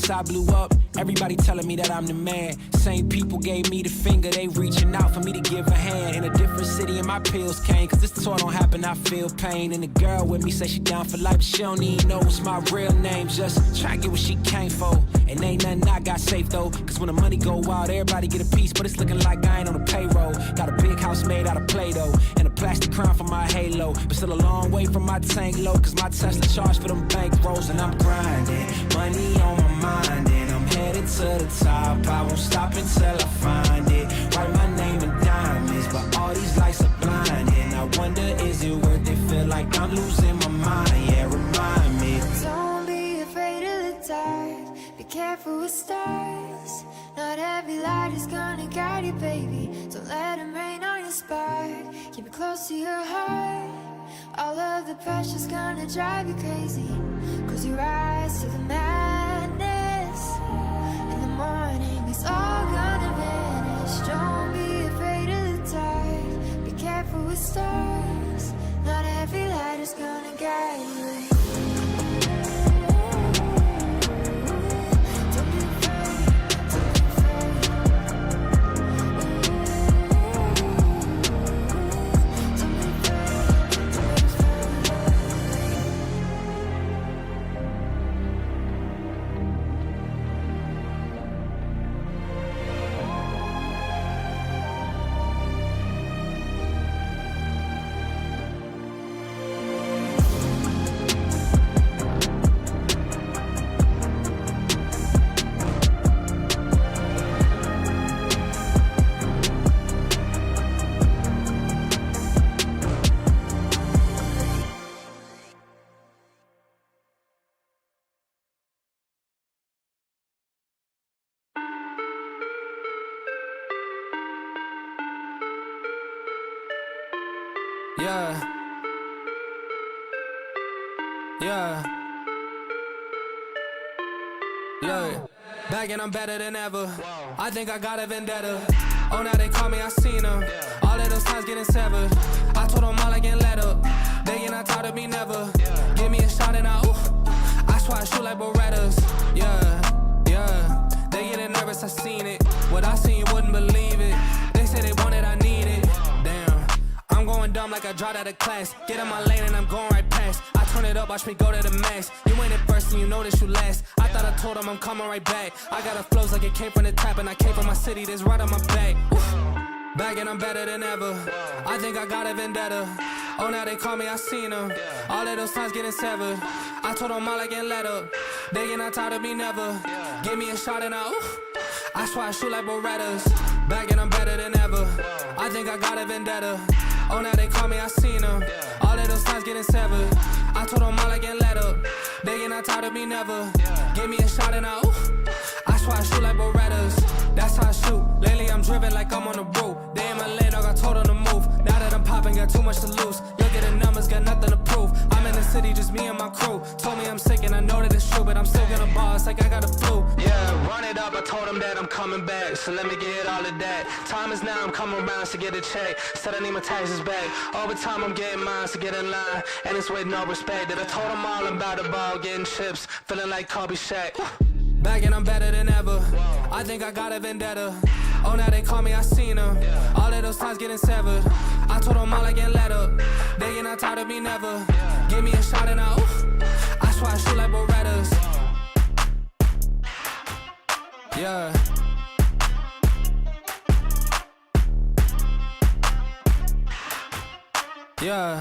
since I blew up, everybody telling me that I'm the man. Same people gave me the finger, they reaching out for me to give a hand. In a different city and my pills came, cause this tour don't happen, I feel pain. And the girl with me say she down for life, but she don't even know what's my real name. Just try to get what she came for. And ain't nothing I got safe though, cause when the money go wild, everybody get a piece, but it's looking like I ain't on the payroll. Got a big house made out of Play-Doh, and a plastic crown for my halo, but still a long way from my tank low, cause my Tesla charged for them bank rolls. And I'm grinding, money on my mind, and I'm headed to the top. I won't stop until I find it. Write my name in diamonds, but all these lights are blinding. I wonder, is it worth it? Feel like I'm losing my mind, yeah, remind me. Don't be afraid of the dark, be careful with stars. Not every light is gonna guide you, baby. Don't let them rain on your spark. Keep it close to your heart. All of the pressure's gonna drive you crazy. Close your eyes to the madness. In the morning it's all gonna vanish. Don't be afraid of the dark, be careful with stars. Not every light is gonna guide you. Yeah. Yeah. Look, back and I'm better than ever. I think I got a vendetta. Oh, now they call me, I seen them. All of those times getting severed. I told them all I can let up. They get not tired of me never. Give me a shot and I swear I shoot like Berettas. Yeah, yeah. They getting nervous, I seen it. What I seen, you wouldn't believe it. They say they want it, I need it. Damn, I'm going dumb like I dropped out of class. Get in my lane and I'm going right past. I turn it up, watch me go to the max. You ain't it first and you know that you last. I thought I told them I'm coming right back. I got a flows like it came from the tap, and I came from my city, that's right on my back. Back and I'm better than ever. I think I got a vendetta. Oh, now they call me, I seen them. All of those times getting severed. I told them all I can let up. They get not tired of me never. Give me a shot and I swear I shoot like Berettas. Back and I'm better than ever. I think I got a vendetta. Oh, now they call me, I seen them. All of those times getting severed. I told them all I can let up. They get not tired of me never. Give me a shot and I swear I shoot like Berettas. That's how I shoot. Lately I'm driven like I'm on the road. They in my lane, I got told on the move. Now that I'm popping, got too much to lose. Look at the numbers, got nothing to prove. I'm in the city, just me and my crew. Told me I'm sick and I know that it's true, but I'm still gonna ball, it's like I got a flu. Yeah, run it up, I told them that I'm coming back, so let me get all of that. Time is now, I'm coming around to get a check. Said I need my taxes back. Over time I'm getting mine, so get in line. And it's with no respect that I told them all about the ball, getting chips, feeling like Kobe Shaq. Back and I'm better than ever. I think I got a vendetta. Oh, now they call me, I seen them. All of those times getting severed. I told them all I can let up. They get not tired of me never. Give me a shot and I swear I shoot like Berettas. Yeah. Yeah.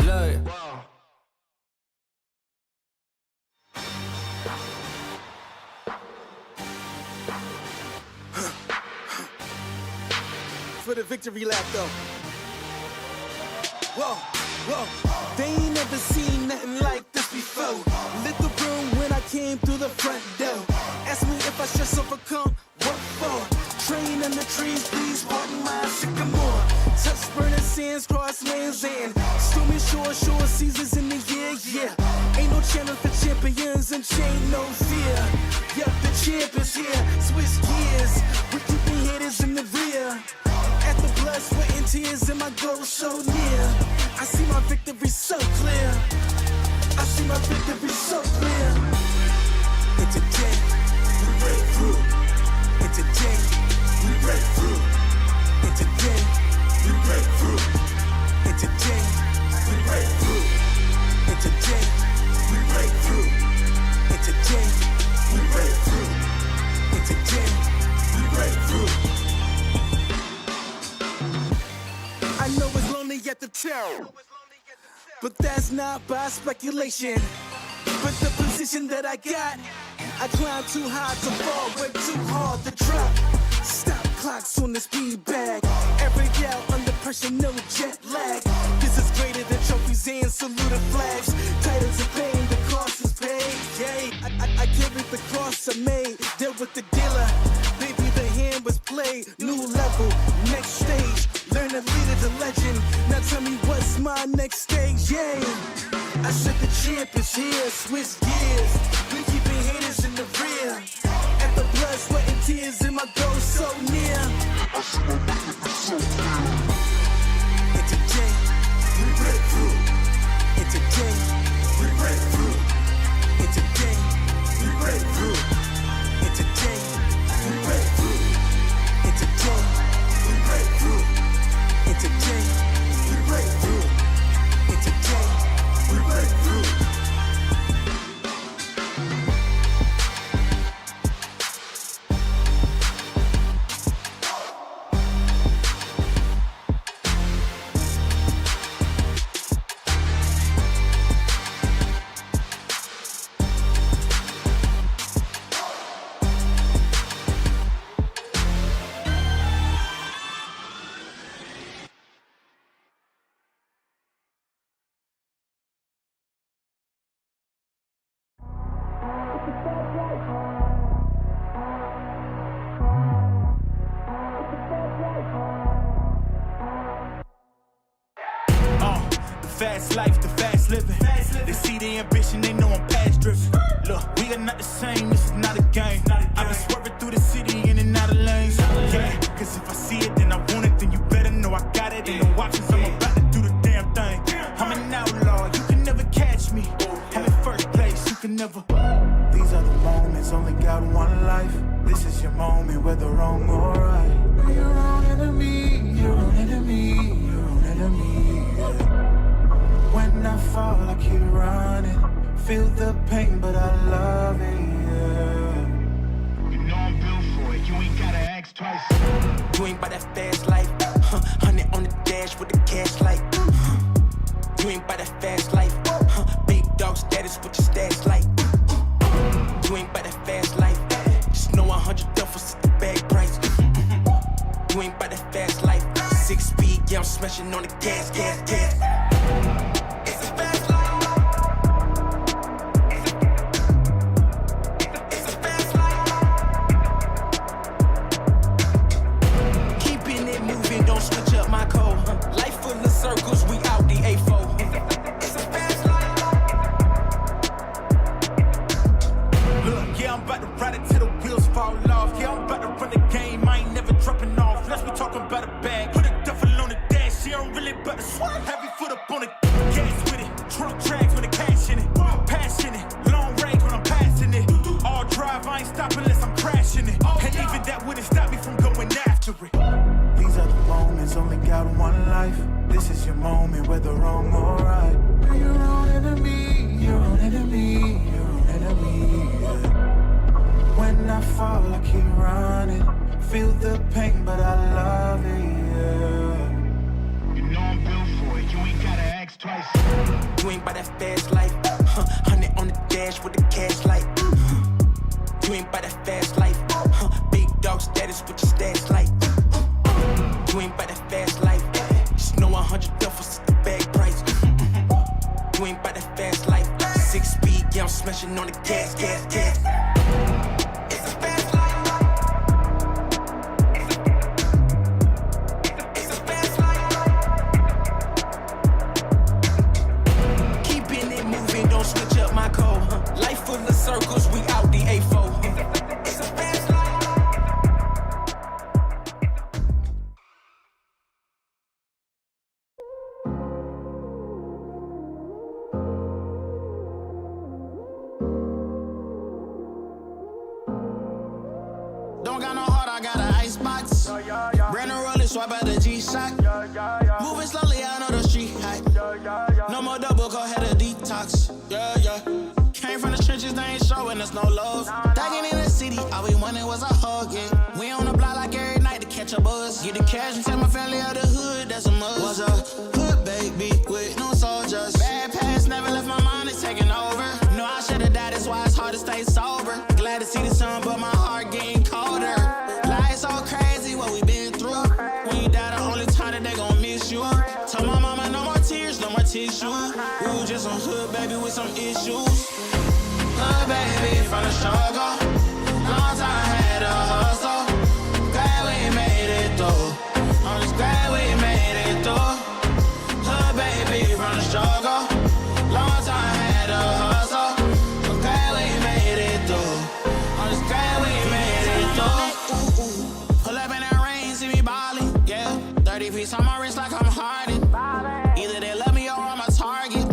Look. For the victory lap though. Whoa, whoa. They ain't never seen nothing like this before. Lit the room when I came through the front door. Ask me if I just overcome, what for? Train in the trees, please pardon my sycamore. Touch burning sands, cross lands and stormy shore seasons in the year, yeah. Ain't no challenge for champions and chain no fear. Yup, the champ is here. Switch gears, we keeping hitters in the rear. At the blood, sweat and tears and my goal so near. I see my victory so clear. I see my victory so clear. And today, we break through. And today, we break through. And today, we break through. And today, we break through. And today, we break through. And today, we break through. And today, we break through. I know it's lonely at the top, but that's not by speculation. But the position that I got, I climb too high to fall, work too hard to drop. Stop clocks on the speed bag. Every out under pressure, no jet lag. This is greater than trophies and saluted flags. Titles of fame, the cost is paid. Yay, I carried the cross I made. Dealt with the dealer, baby, the hand was played. New level, next stage. Learn to lead it to legend. Now tell me what's my next stage, yeah. I said the champ is here, switch gears. We keeping haters in the rear. At the blood, sweat, and tears, and my goal so near. I see my victory so clear. And today, we break through. And today, we break through. And today, we break through. And today, we break through. And today, we break through. And today, we break through. And today, we break through. Fast life, the fast living. They see the ambition, they know I'm past driven. Look, we are not the same, this is not a game. I've been swerving through the city in and out of lanes. Yeah, cause if I see it, then I want it, then you better know I got it. Ain't no options, I'm about to do the damn thing. I'm an outlaw, you can never catch me. I'm in first place, you can never. These are the moments, only got one life. This is your moment, whether wrong or right. You're your own enemy, your own enemy, your own enemy. Yeah. When I fall, I keep running. Feel the pain, but I love it, yeah. You know I'm built for it, you ain't gotta ask twice. You ain't by that fast life, 100 on the dash with the cash light. You ain't by that fast life, big dog status with your stats like. You ain't by that fast life, just know 100 duffels at the bag price. You ain't by that fast life, 6 speed, yeah, I'm smashing on the gas, gas, gas. It's a fast life. It's a fast life. Keeping it moving, don't switch up my code. Life full of circles, we out the A4. It's a fast life. Look, yeah, I'm about to ride it till the wheels fall off. Yeah, I'm about to run the game, I ain't never dropping off. Let's be talking about a bag, put a duffel on the dash. Yeah, I'm really about to swerve, heavy foot up on the gas with it. Trunk drags with the cash in it, passion it. Long range when I'm passing it. All drive, I ain't stopping unless I'm crashing it. And even that wouldn't stop me from going after it. These are the moments, only got one life. This is your moment, whether wrong or right. You're your own enemy, your own enemy, your own enemy. Yeah. When I fall, I keep running. Feel the pain, but I love it, yeah. You know I'm built for it, you ain't gotta ask twice. You ain't by that fast life, 100 on the dash with the cash light. You ain't by that fast life, big dog status with your stats like. You ain't by that fast life, just know 100 duffels at the bag price. You ain't by that fast life, 6 speed, yeah, I'm smashing on the gas, gas, gas. It's a fast life. It's a fast life. Keeping it moving, don't switch up my code. Life full of circles, we out the A4. It's a fast life. us no love. Thuggin' in the city, all we wanted was a hug, yeah. We on the block like every night to catch a buzz. Get the cash and tell my family of the hood, that's a must. Was a hood baby with no soldiers. Bad past never left my mind, it's taking over. No, I should've died, that's why it's hard to stay sober. Glad to see the sun, but my heart getting colder. Life's so crazy, what we been through. When you die, the only time that they gon' miss you. Tell my mama no more tears, no more tissue. We was just some hood baby with some issues. Hood baby from the struggle. Long time had to hustle. Glad we made it through. I'm just glad we made it through. Hood baby from the struggle. Long time had to hustle. I'm glad we made it through. I'm just glad we made it through. Pull up in that rain, see me ballin', yeah. 30 piece on my wrist like I'm Harden. Either they love me or I'm a target.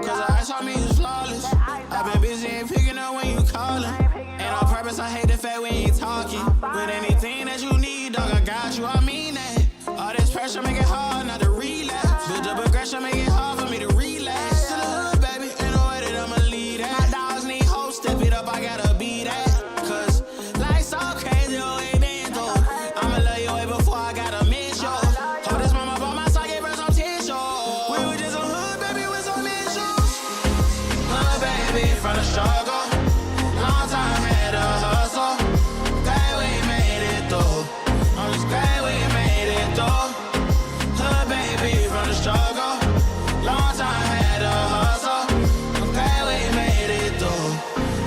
Cause the ice on me is flawless. I've been busy and picking up when you callin'. And on purpose, I hate the fact we ain't talking. With anything that you need, dog, I got you, I mean that. All this pressure make it hard not to relapse. Build up aggression, make it hard for me to relax. To the hood, baby, ain't no way that I'ma lead that. My dogs need hope, step it up, I gotta be that. Cause life's so crazy, oh, ain't been through. I'ma love you way before I gotta miss you. Hold this mama by my side, gave her some tissue. We were just a hood, baby, with some issues. Hood, baby, from the struggle. Long time had to hustle. Glad we made it through. I'm just glad we made it through. Hood, baby, from the struggle. Long time had to hustle. I'm glad we made it through.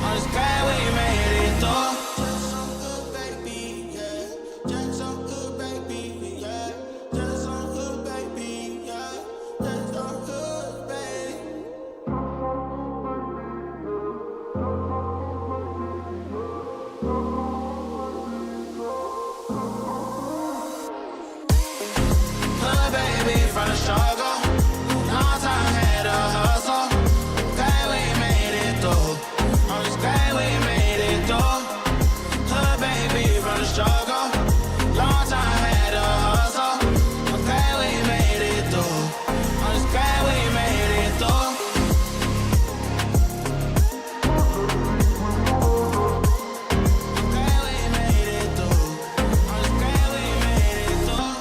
I'm just glad we made it through. Just some hood, baby, yeah. Just some hood, baby, yeah. Just some hood, baby, yeah. Just some hood, baby. Hood baby from the struggle. Long time had to hustle. Glad we made it through. I'm just glad we made it through. Hood baby from the struggle. Long time had to hustle. I'm glad we made it through. I'm just glad we made it through. I'm glad we made it through. I'm just glad we made it through.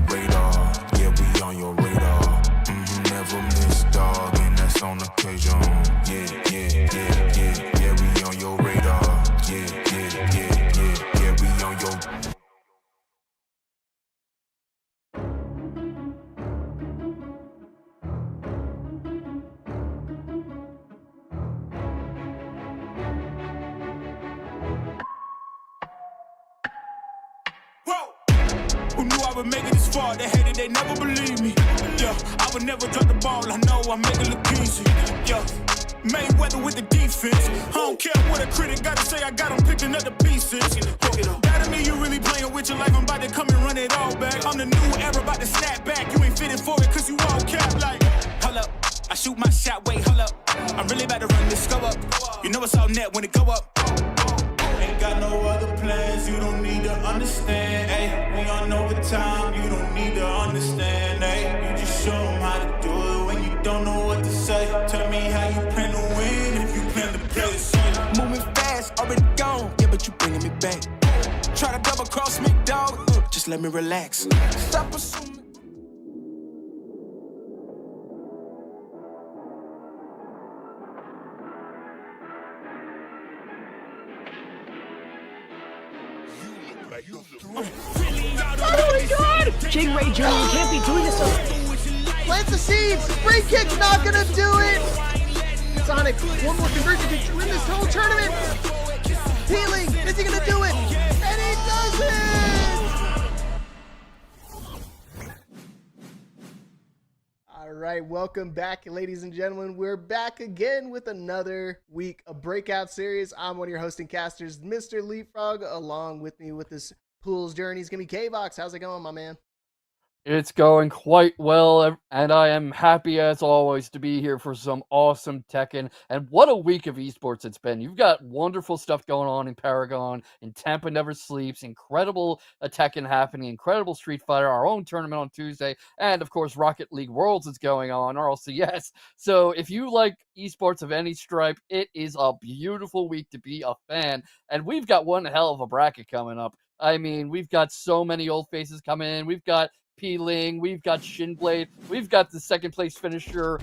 Radar, yeah, we on your radar. Never miss, dog, and that's on occasion. Yeah, we on your radar. Yeah, we on your. Whoa! Who knew I would make it this far? They hated, they never believed me. Yeah, I would never drop the ball. I know I make it look easy. Yeah, Mayweather with the defense. I don't care what a critic gotta say. I got them picking up the pieces. That mean you really playing with your life. I'm about to come and run it all back. I'm the new era, about to snap back. You ain't fitting for it, cause you all cap like. Hold up. I shoot my shot, wait, hold up. I'm really about to run this go up. You know it's all net when it go up. Ain't got no other plans, you don't need to understand, ayy. We on overtime, you don't need to understand, ayy. You just show them how to do it when you don't know what to say. Tell me how you plan to win if you plan to play the same. Moving fast, already gone, yeah, but you bringing me back. Try to double cross me, dog, just let me relax. Stop assuming. Oh my god! Jig Ray Jr., you can't be doing this. Plants the seeds! Free kick's not gonna do it! Sonic, one more conversion to win this whole tournament! Healing! Is he gonna do it? And he does it! Alright, welcome back, ladies and gentlemen. We're back again with another week of Breakout series. I'm one of your hosting casters, Mr. Leapfrog. Along with me with this Pool's journey is gonna be K-Vox. How's it going, my man? It's going quite well, and I am happy as always to be here for some awesome Tekken. And what a week of esports it's been. You've got wonderful stuff going on in Paragon, in Tampa Never Sleeps, incredible Tekken happening, incredible Street Fighter, our own tournament on Tuesday, and of course Rocket League Worlds is going on, RLCS. So if you like esports of any stripe, it is a beautiful week to be a fan. And we've got one hell of a bracket coming up. I mean, we've got so many old faces coming in. We've got Peeling, we've got Shinblade, we've got the second place finisher,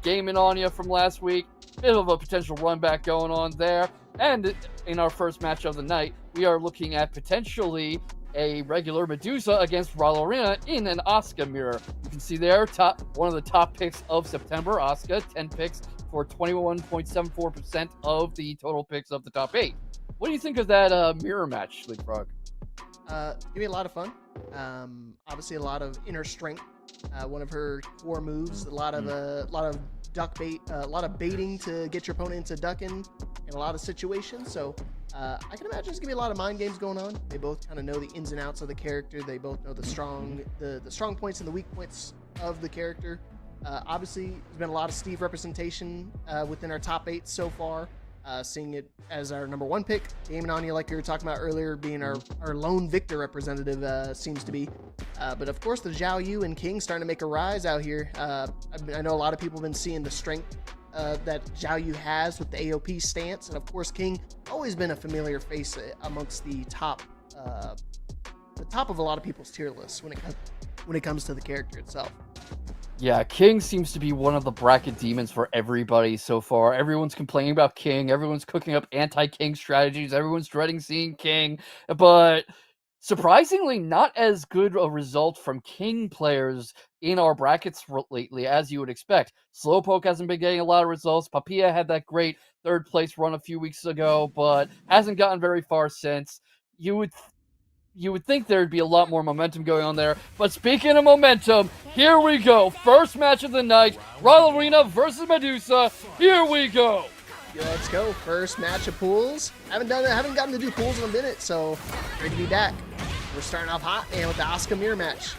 Game and Anya from last week. Bit of a potential run back going on there. And in our first match of the night, we are looking at potentially a regular Medusa against Ralorina in an Asuka mirror. You can see there, one of the top picks of September, Asuka, 10 picks for 21.74% of the total picks of the top 8. What do you think of that mirror match, Leapfrog? Give me a lot of fun. Obviously a lot of inner strength. One of her core moves. A lot of duck bait. A lot of baiting to get your opponent into ducking in a lot of situations. So I can imagine there's gonna be a lot of mind games going on. They both kind of know the ins and outs of the character. They both know the strong points and the weak points of the character. Obviously, there's been a lot of Steve representation within our top 8 so far. Seeing it as our number 1 pick. Game and Anya, like you were talking about earlier, being our lone victor representative seems to be. But of course, the Zhao Yu and King starting to make a rise out here. I know a lot of people have been seeing the strength that Zhao Yu has with the AOP stance. And of course, King always been a familiar face amongst the top of a lot of people's tier lists when it comes to the character itself. Yeah, King seems to be one of the bracket demons for everybody so far. Everyone's complaining about King. Everyone's cooking up anti-King strategies. Everyone's dreading seeing King. But surprisingly, not as good a result from King players in our brackets lately as you would expect. Slowpoke hasn't been getting a lot of results. Papilla had that great third place run a few weeks ago, but hasn't gotten very far since. You would think there'd be a lot more momentum going on there. But speaking of momentum, here we go. First match of the night, Ralorina versus Medusa. Here we go. Yeah, let's go. First match of pools. Haven't gotten to do pools in a minute, so ready to be back. We're starting off hot, man, with the Asuka mirror match.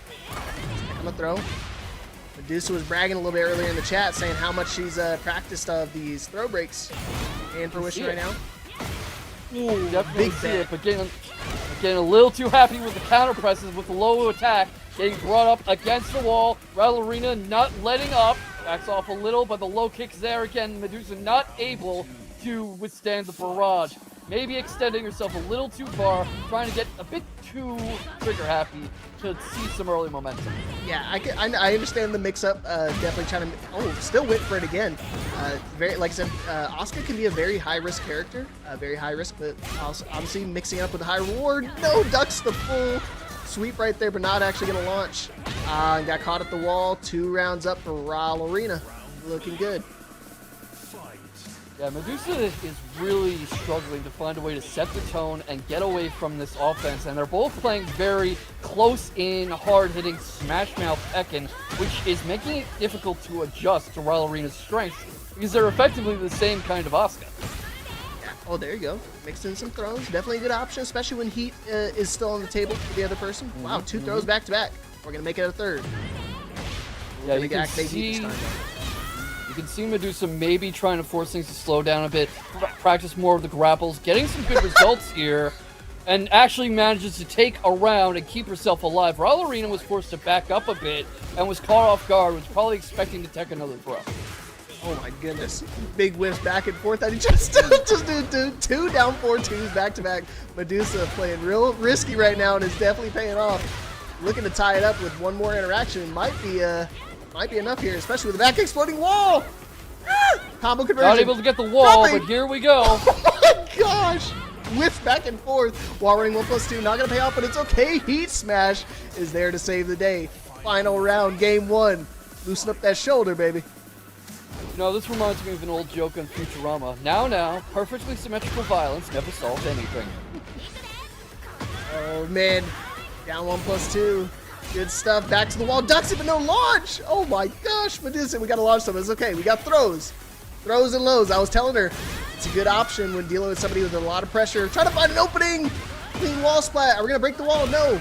I'm gonna throw. Medusa was bragging a little bit earlier in the chat, saying how much she's practiced of these throw breaks in fruition right now. Ooh, definitely see it, but getting a little too happy with the counter presses with the low attack, getting brought up against the wall. Ralorina not letting up, backs off a little, but the low kicks there again. Medusa not able to withstand the barrage. Maybe extending herself a little too far, trying to get a bit too trigger happy to see some early momentum. Yeah, I understand the mix-up. Definitely trying to. Still went for it again. Very, like I said, Asuka can be a very high-risk character. Very high risk, but also obviously mixing up with a high reward. No, ducks the full sweep right there, but not actually going to launch. And got caught at the wall. 2 rounds up for Ralorina. Looking good. Yeah, Medusa is really struggling to find a way to set the tone and get away from this offense, and they're both playing very close-in, hard-hitting smash-mouth Tekken, which is making it difficult to adjust to Ralorina's strengths, because they're effectively the same kind of Asuka. Yeah. Oh, there you go. Mixed in some throws. Definitely a good option, especially when heat is still on the table for the other person. Wow, 2 throws back-to-back. We're going to make it a third. Yeah, you can see can see Medusa maybe trying to force things to slow down a bit, practice more of the grapples, getting some good results here, and actually manages to take a round and keep herself alive. Rowlerina was forced to back up a bit and was caught off guard, was probably expecting to take another throw. Oh my goodness. Big whiffs back and forth. I just do two down 4-2s back to back. Medusa playing real risky right now and is definitely paying off. Looking to tie it up with one more interaction. Might be enough here, especially with the back exploding wall. Combo conversion. Not able to get the wall, Dropping. but here we go. Oh my gosh. Whiffs back and forth while running 1+2. Not going to pay off, but it's okay. Heat Smash is there to save the day. Final round, game 1. Loosen up that shoulder, baby. No, this reminds me of an old joke on Futurama. Now, perfectly symmetrical violence never solves anything. Oh man, down 1+2. Good stuff. Back to the wall. Ducks it, but no launch. Oh my gosh, Medusa, we got to launch some. It's okay. We got throws. Throws and lows. I was telling her it's a good option when dealing with somebody with a lot of pressure. Try to find an opening. Clean wall splat. Are we going to break the wall? No.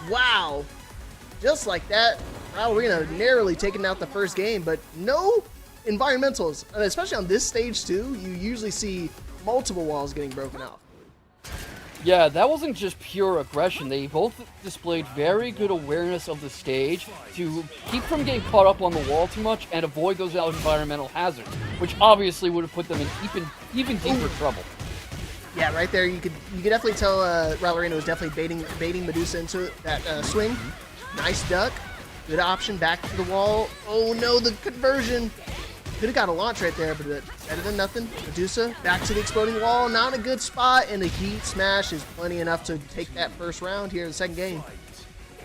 Wow. Just like that. Ballerina narrowly taking out the first game, but no environmentals. And especially on this stage too, you usually see multiple walls getting broken off. Yeah, that wasn't just pure aggression. They both displayed very good awareness of the stage to keep from getting caught up on the wall too much and avoid those environmental hazards, which obviously would have put them in even deeper trouble. Yeah, right there, you could definitely tell Ballerina was definitely baiting Medusa into that swing. Nice duck. Good option, back to the wall. Oh no, the conversion. Could have got a launch right there, but better than nothing. Medusa, back to the exploding wall. Not a good spot, and the Heat Smash is plenty enough to take that first round here in the second game.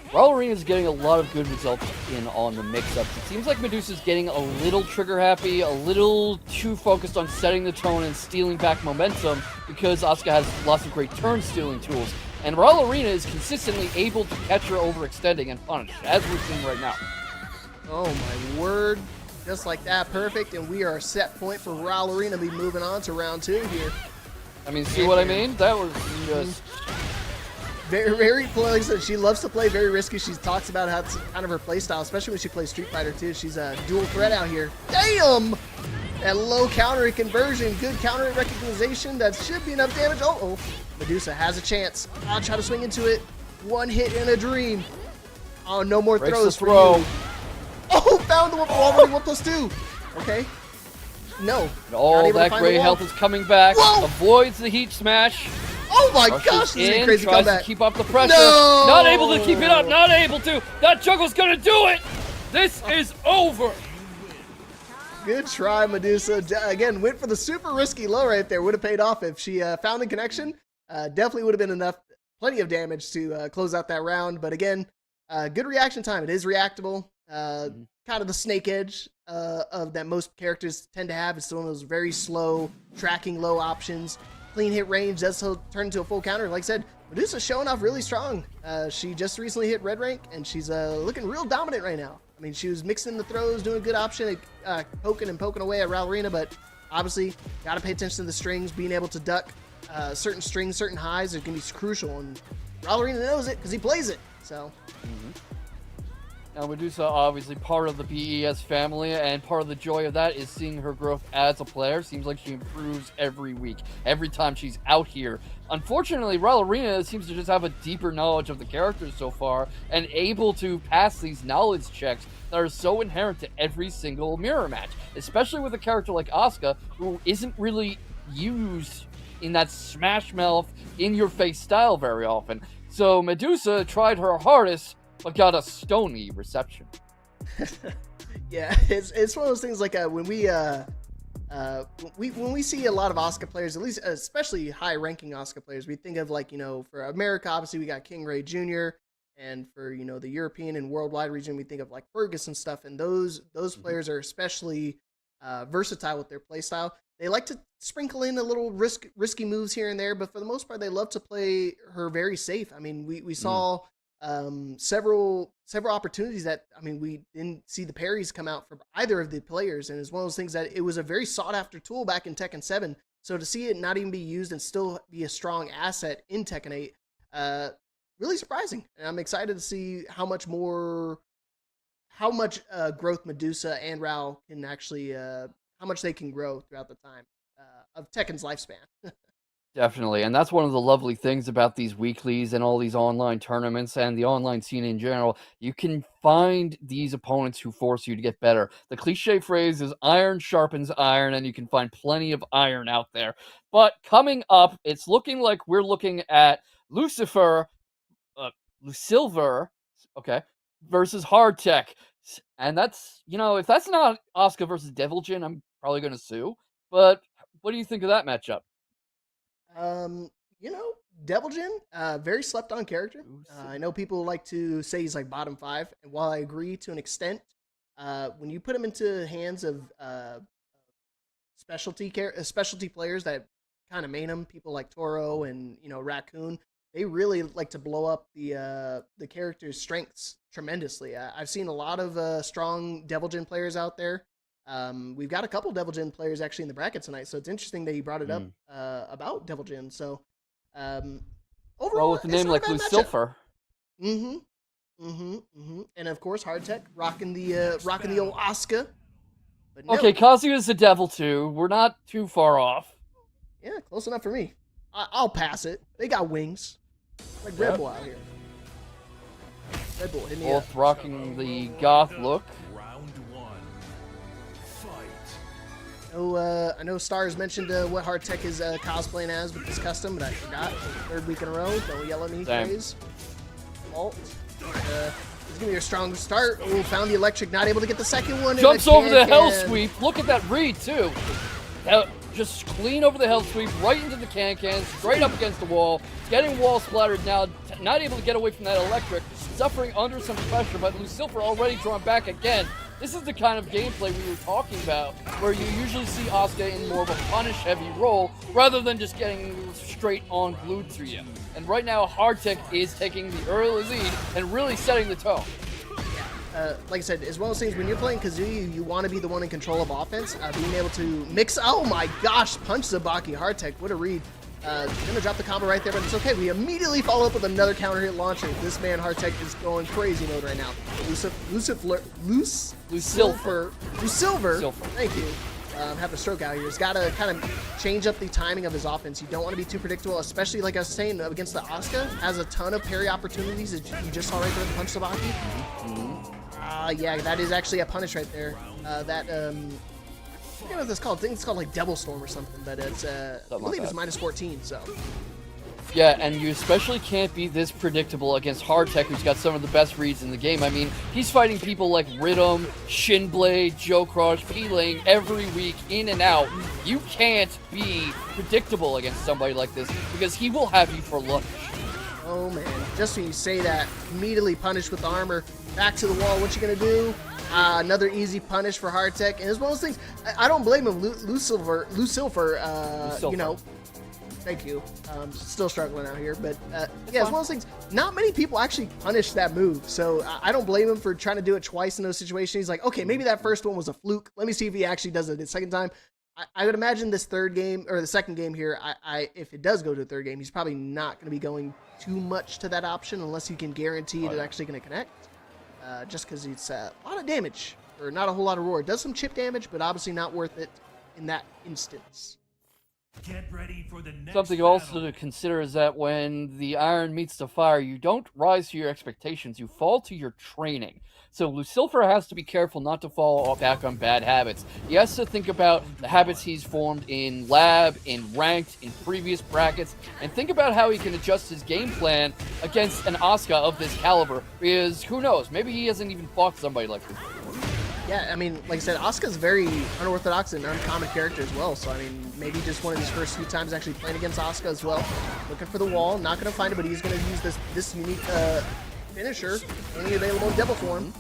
Rowlerina is getting a lot of good results in on the mix-ups. It seems like Medusa's getting a little trigger-happy, a little too focused on setting the tone and stealing back momentum because Asuka has lots of great turn-stealing tools. And Rowlerina is consistently able to catch her overextending and punish, as we're seeing right now. Oh my word. Just like that, perfect, and we are a set point for Rowlerina to be moving on to round 2 here. I mean, see what I mean? That was just... Very, very pleasant. She loves to play very risky. She talks about how it's kind of her play style, especially when she plays Street Fighter too. She's a dual threat out here. Damn! That low counter conversion, good counter recognition. That should be enough damage. Oh, Medusa has a chance. I'll try to swing into it. One hit in a dream. Oh, no more Breaks throws the throw. for you. Oh, found the wall running 1+2. Okay. No. And all that gray health is coming back. Whoa! Avoids the Heat Smash. Oh my Rushes gosh, this is a in, crazy tries comeback. to keep up the pressure. No! Not able to keep it up. Not able to. That juggle's gonna do it. This is over. Good try, Medusa. Again, went for the super risky low right there. Would have paid off if she found a connection. Definitely would have been enough, plenty of damage to close out that round. But again, good reaction time. It is reactable. Kind of the snake edge of that most characters tend to have. It's still one of those very slow, tracking low options. Clean hit range does turn into a full counter. Like I said, Medusa's showing off really strong. She just recently hit red rank, and she's looking real dominant right now. I mean, she was mixing the throws, doing a good option, poking away at Rowlerina, but obviously, got to pay attention to the strings, being able to duck certain strings, certain highs are going to be crucial, and Rowlerina knows it because he plays it, so... Now, Medusa, obviously part of the BES family, and part of the joy of that is seeing her growth as a player. Seems like she improves every week, every time she's out here. Unfortunately, Rowlerina seems to just have a deeper knowledge of the characters so far, and able to pass these knowledge checks that are so inherent to every single mirror match, especially with a character like Asuka, who isn't really used in that smash mouth, in-your-face style very often. So Medusa tried her hardest, but got a stony reception. Yeah, it's one of those things like when we see a lot of Asuka players, at least especially high-ranking Asuka players, we think of like, you know, for America, obviously we got King Ray Jr., and for, you know, the European and worldwide region, we think of like Fergus and stuff, and those players are especially versatile with their play style. They like to sprinkle in a little risky moves here and there, but for the most part, they love to play her very safe. I mean, we saw several opportunities that, I mean, we didn't see the parries come out from either of the players, and it's one of those things that it was a very sought after tool back in Tekken 7. So to see it not even be used and still be a strong asset in Tekken 8, really surprising. And I'm excited to see how much more how much growth Medusa and Rao can actually, how much they can grow throughout the time of Tekken's lifespan. Definitely, and that's one of the lovely things about these weeklies and all these online tournaments and the online scene in general. You can find these opponents who force you to get better. The cliche phrase is iron sharpens iron, and you can find plenty of iron out there. But coming up, it's looking like we're looking at Lucifer, Lusilver, okay, versus Hardtech. And that's, if that's not Asuka versus Deviljin, I'm probably going to sue. But what do you think of that matchup? You know, Deviljin, very slept on character. I know people like to say he's like bottom 5, and while I agree to an extent, when you put him into hands of specialty players that kind of main him, people like Toro and Raccoon, they really like to blow up the character's strengths tremendously. I've seen a lot of strong Deviljin players out there. We've got a couple Deviljin players actually in the bracket tonight, so it's interesting that you brought it up about Deviljin. So, overall, with a name like Lucifer. And of course, Hardtech rocking the old Asuka. But no. Okay, Kazuya's a devil too. We're not too far off. Yeah, close enough for me. I'll pass it. They got wings, like Red Bull out here. Red Bull, hit me up. Both rocking the goth look. I know Stars mentioned what Hardtech is cosplaying as with this custom, but I forgot. Third week in a row. Don't yell at me, please. Alt. He's giving me a strong start. Oh, found the electric. Not able to get the second one. Jumps over the hell sweep. Look at that read, too. Just clean over the hell sweep, right into the can, straight up against the wall. Getting wall splattered now. Not able to get away from that electric. Suffering under some pressure, but Lucifer already drawn back again. This is the kind of gameplay we were talking about, where you usually see Asuka in more of a punish-heavy role, rather than just getting straight on glued to you. And right now, Hardtech is taking the early lead and really setting the tone. Like I said, as well as things, when you're playing Kazuya, you want to be the one in control of offense. Being able to mix, oh my gosh, punch Zabaki. Hardtech, what a read. Gonna drop the combo right there, but it's okay. We immediately follow up with another counter hit launcher. This man, Hardtech, is going crazy mode right now. Lucifer. Thank you. Having a stroke out here. He's got to kind of change up the timing of his offense. You don't want to be too predictable, especially like I was saying against the Asuka. Has a ton of parry opportunities, as you just saw right there with the punch Sabaki. Yeah, that is actually a punish right there. I forget what that's called. I think it's called like Devil Storm or something, but it's I believe it's minus 14. So. Yeah, and you especially can't be this predictable against Hardtech, who's got some of the best reads in the game. I mean, he's fighting people like Rhythm, Shinblade, Joe Crush, P-Lane every week, in and out. You can't be predictable against somebody like this, because he will have you for lunch. Oh man, just when you say that, immediately punished with the armor, back to the wall, what you gonna do? Another easy punish for Hardtech, and as well as things, I don't blame him, Lucifer, you know, thank you. Still struggling out here, but yeah, as well as things, not many people actually punish that move, so I don't blame him for trying to do it twice in those situations. He's like, okay, maybe that first one was a fluke. Let me see if he actually does it the second time. I would imagine this third game, or the second game here, if it does go to a third game, he's probably not going to be going too much to that option unless you can guarantee it's actually going to connect. Just because it's a lot of damage, or not a whole lot of roar. It does some chip damage, but obviously not worth it in that instance. Get ready for the next Something also to consider is that when the iron meets the fire, you don't rise to your expectations, you fall to your training. So Lucifer has to be careful not to fall back on bad habits. He has to think about the habits he's formed in lab, in ranked, in previous brackets, and think about how he can adjust his game plan against an Asuka of this caliber, because who knows, maybe he hasn't even fought somebody like this before. Yeah, I mean, like I said, Asuka's very unorthodox and uncommon character as well, so I mean, maybe just one of his first few times actually playing against Asuka as well. Looking for the wall, not going to find it, but he's going to use this unique finisher, only available in Devil form.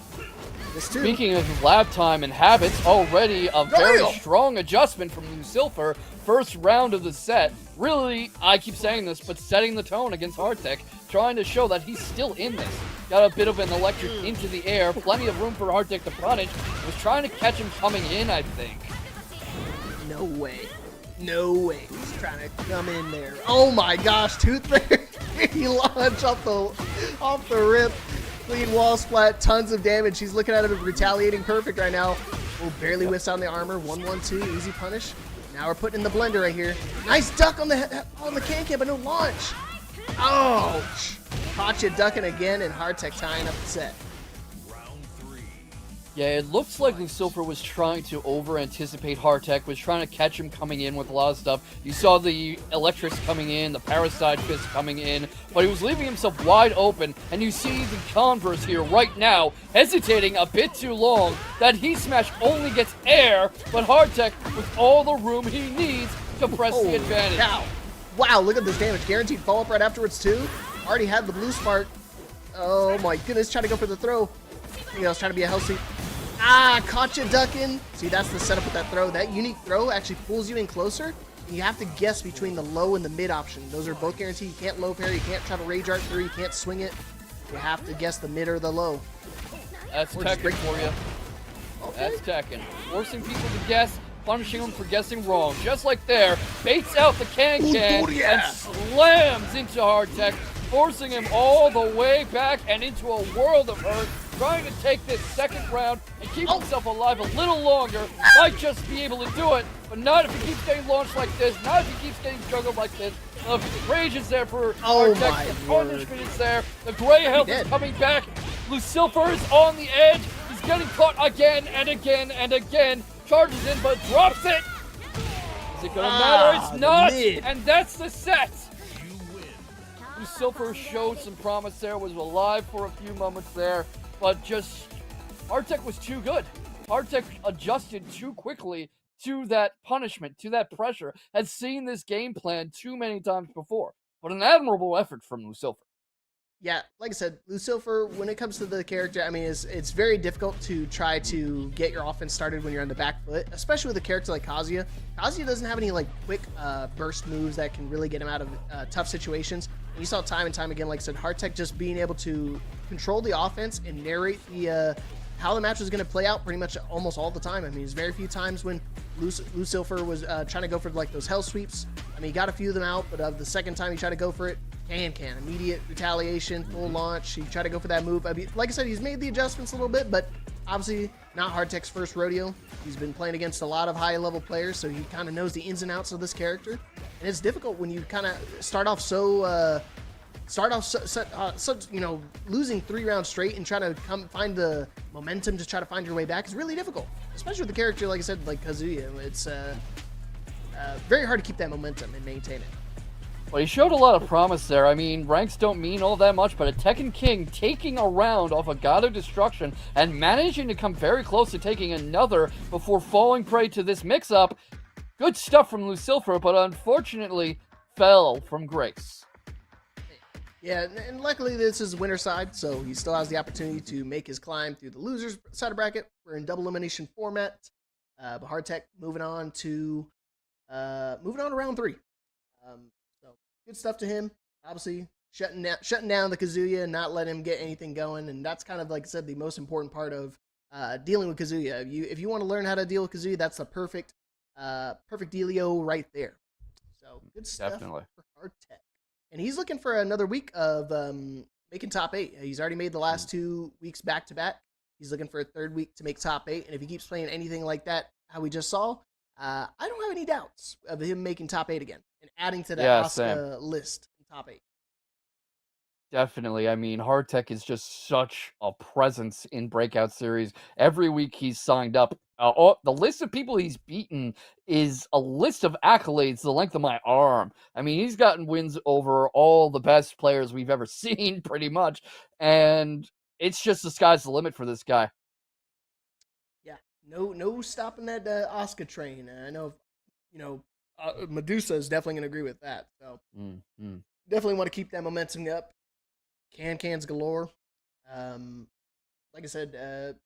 Speaking of lab time and habits, already a very strong adjustment from Lucifer. First round of the set. Really, I keep saying this, but setting the tone against Hardtech, trying to show that he's still in this. Got a bit of an electric into the air, plenty of room for Hardtech to punish. Was trying to catch him coming in, I think. No way. No way. He's trying to come in there. Oh my gosh, Tooth Fairy. He launched off the rip. Clean wall splat, tons of damage. He's looking at him retaliating perfect right now. Oh, barely whiffs on the armor. 1-1-2, easy punish. Now we're putting in the blender right here. Nice duck on the can, but no launch. Ouch! Caught you ducking again, and Hardtech tying up the set. Yeah, it looks like Lucifer was trying to over-anticipate Hardtech, was trying to catch him coming in with a lot of stuff. You saw the Electrics coming in, the Parasite Fist coming in, but he was leaving himself wide open, and you see the Converse here right now, hesitating a bit too long. That Heat Smash only gets air, but Hardtech with all the room he needs to press the advantage. Cow. Wow, look at this damage. Guaranteed follow-up right afterwards, too. Already had the blue spark. Oh my goodness, trying to go for the throw. I was trying to be a healthy. Ah, caught you ducking. See, that's the setup with that throw. That unique throw actually pulls you in closer. And you have to guess between the low and the mid option. Those are both guaranteed. You can't low parry. You can't try to rage art through. You can't swing it. You have to guess the mid or the low. That's Tekken for you. Okay. That's Tekken. Forcing people to guess, punishing them for guessing wrong. Just like there, baits out the can and slams into Hardtech, forcing him all the way back and into a world of hurt. Trying to take this second round and keep himself alive a little longer. Might just be able to do it, but not if he keeps getting launched like this, not if he keeps getting juggled like this. The rage is there for Hardtech, the punishment is there, the gray health is coming back. Lucifer is on the edge, he's getting caught again and again and again. Charges in, but drops it! Is it gonna matter? It's not! And that's the set! Lucifer showed some promise there, was alive for a few moments there. But just, Hardtech was too good. Hardtech adjusted too quickly to that punishment, to that pressure. Had seen this game plan too many times before. But an admirable effort from Lucifer. Yeah, like I said, Lucifer, when it comes to the character, I mean, it's very difficult to try to get your offense started when you're on the back foot, especially with a character like Kazuya. Kazuya doesn't have any like quick burst moves that can really get him out of tough situations. And you saw time and time again, like I said, Hardtech just being able to control the offense and narrate the how the match was going to play out pretty much almost all the time. I mean, there's very few times when Lucifer was trying to go for like those hell sweeps. I mean, he got a few of them out, but the second time he tried to go for it, can immediate retaliation, full launch. He tried to go for that move. I mean, like I said, he's made the adjustments a little bit, but obviously not Hardtech's first rodeo. He's been playing against a lot of high-level players, so he kind of knows the ins and outs of this character. And it's difficult when you kind of start off losing 3 rounds straight and trying to find the momentum to try to find your way back is really difficult, especially with a character like I said, like Kazuya. It's very hard to keep that momentum and maintain it. Well, he showed a lot of promise there. I mean, ranks don't mean all that much, but a Tekken King taking a round off a God of Destruction and managing to come very close to taking another before falling prey to this mix-up. Good stuff from Lucifer, but unfortunately fell from grace. Yeah, and luckily this is winner side, so he still has the opportunity to make his climb through the losers side of bracket. We're in double elimination format, but Hardtech moving on to round 3. So good stuff to him. Obviously shutting down the Kazuya and not letting him get anything going, and that's kind of like I said the most important part of dealing with Kazuya. If you want to learn how to deal with Kazuya, that's the perfect dealio right there. So good stuff for Hardtech. And he's looking for another week of making top 8. He's already made the last 2 weeks back to back. He's looking for a third week to make top 8. And if he keeps playing anything like that, how we just saw, I don't have any doubts of him making top 8 again and adding to that Asuka list in top 8. Definitely. I mean, Hardtech is just such a presence in Breakout Series. Every week he's signed up. The list of people he's beaten is a list of accolades the length of my arm. I mean, he's gotten wins over all the best players we've ever seen, pretty much. And it's just the sky's the limit for this guy. Yeah, no stopping that Asuka train. I know, Medusa is definitely going to agree with that. So definitely want to keep that momentum up. Cans galore. Like I said,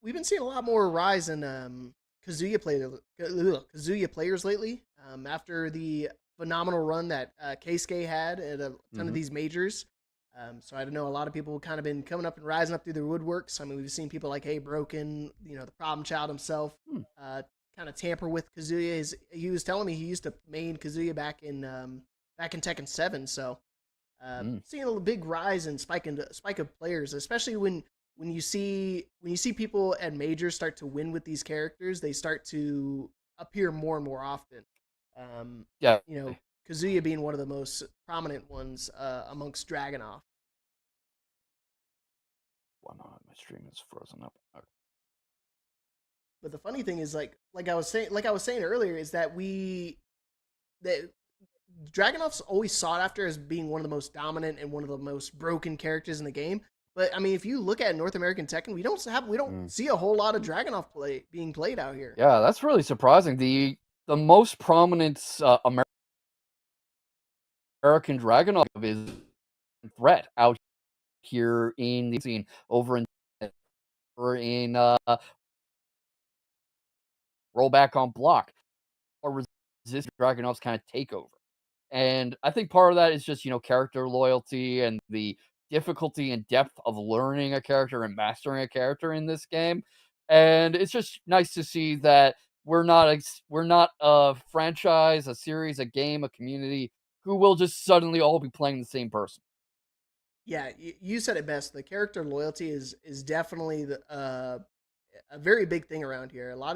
we've been seeing a lot more rise in Kazuya players lately. After the phenomenal run that Keisuke had at a ton of these majors. So I don't know, a lot of people kind of been coming up and rising up through the woodworks. I mean, we've seen people like Broken, the problem child himself, kind of tamper with Kazuya. He was telling me he used to main Kazuya back in Tekken 7. So Seeing a big rise in spike of players, especially when you see people at majors start to win with these characters, they start to appear more and more often. Yeah. You know, Kazuya being one of the most prominent ones amongst Dragunov. Why not? My stream is frozen up. Okay. But the funny thing is, like I was saying earlier, is that that Dragunov's always sought after as being one of the most dominant and one of the most broken characters in the game. But I mean, if you look at North American Tekken, we don't see a whole lot of Dragunov being played out here. Yeah, that's really surprising. The most prominent American Dragunov is threat out here in the scene over in rollback on block or resist Dragunov's kind of takeover. And I think part of that is just, character loyalty and the difficulty and depth of learning a character and mastering a character in this game. And it's just nice to see that we're not a franchise, a series, a game, a community who will just suddenly all be playing the same person. Yeah, you said it best. The character loyalty is definitely a very big thing around here. A lot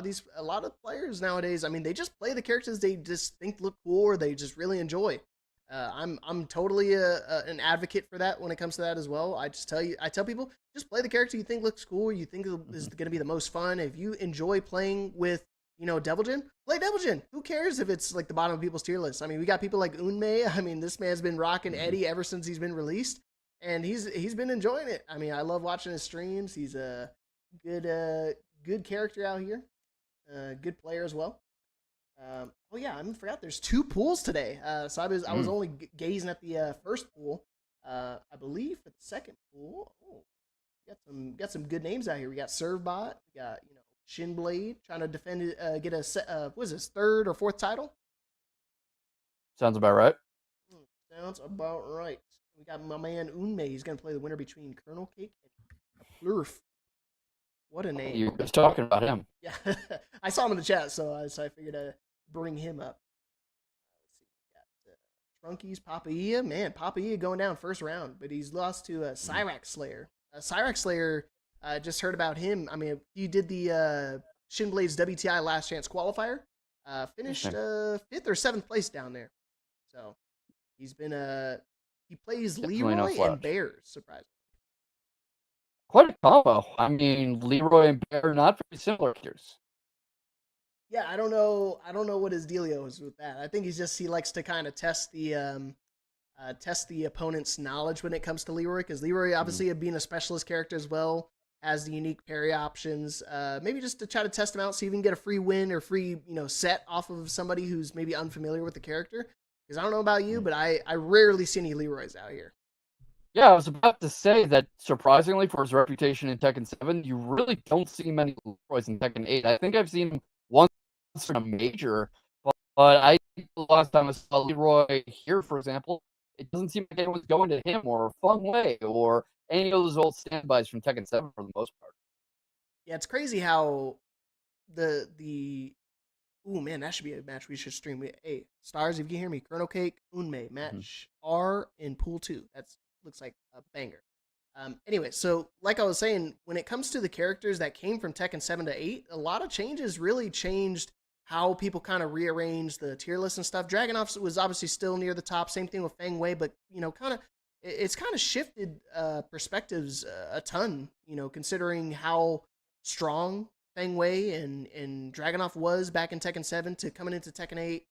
of players nowadays, I mean, they just play the characters they just think look cool or they just really enjoy. I'm totally an advocate for that when it comes to that as well. I tell people, just play the character you think looks cool, you think is going to be the most fun. If you enjoy playing with, Devil Jin, play Devil Jin. Who cares if it's like the bottom of people's tier list? I mean, we got people like Unmei. I mean, this man's been rocking Eddie ever since he's been released, and he's been enjoying it. I mean, I love watching his streams. He's a good character out here, good player as well. Oh yeah, I forgot. There's 2 pools today. So I was only gazing at the first pool. I believe for the second pool, got some good names out here. We got Servbot. We got Shinblade trying to defend it, get a what is this, 3rd or 4th title? Sounds about right. Sounds about right. We got my man Unmei. He's gonna play the winner between Colonel Cake and Plurf. What a name! You're just talking about him. Yeah, I saw him in the chat, so I figured to bring him up. Let's see, we got Trunkies, Papaya. Man, Papaya going down first round, but he's lost to Cyrax Slayer. Cyrax Slayer, just heard about him. I mean, he did the Shinblade's WTI Last Chance qualifier. Finished 5th or 7th place down there. So he's been he plays Definitely Leroy and Bears, surprisingly. Quite a combo. I mean, Leroy and Bear, not very similar characters. Yeah, I don't know what his dealio is with that. I think he likes to kind of test the opponent's knowledge when it comes to Leroy, because Leroy obviously being a specialist character as well, has the unique parry options. Maybe just to try to test him out, see if he can get a free win or free set off of somebody who's maybe unfamiliar with the character. Because I don't know about you, but I rarely see any Leroys out here. Yeah, I was about to say that, surprisingly, for his reputation in Tekken 7, you really don't see many Leroys in Tekken 8. I think I've seen him once in a major, but I think the last time I saw Leroy here, for example, it doesn't seem like anyone's going to him or Feng Wei or any of those old standbys from Tekken 7 for the most part. Yeah, it's crazy how the ooh, man, that should be a match we should stream. Hey, Stars, if you can hear me, Colonel Cake, Unmei, match R in Pool 2. That's looks like a banger. Anyway, so like I was saying, when it comes to the characters that came from Tekken 7 to 8, a lot of changes really changed how people kind of rearranged the tier list and stuff. Dragunov was obviously still near the top. Same thing with Feng Wei, but it's kind of shifted perspectives a ton. Considering how strong Feng Wei and Dragunov was back in Tekken 7 to coming into Tekken 8,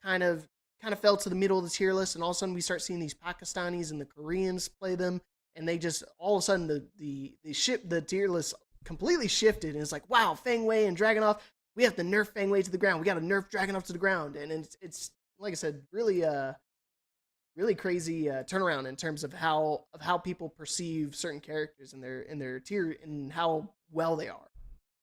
kind of fell to the middle of the tier list, and all of a sudden we start seeing these Pakistanis and the Koreans play them, and they just all of a sudden the tier list completely shifted, and it's like, wow, Feng Wei and Dragunov, we have to nerf Feng Wei to the ground, we got to nerf Dragunov to the ground, and it's like I said, really crazy turnaround in terms of how people perceive certain characters in their tier and how well they are,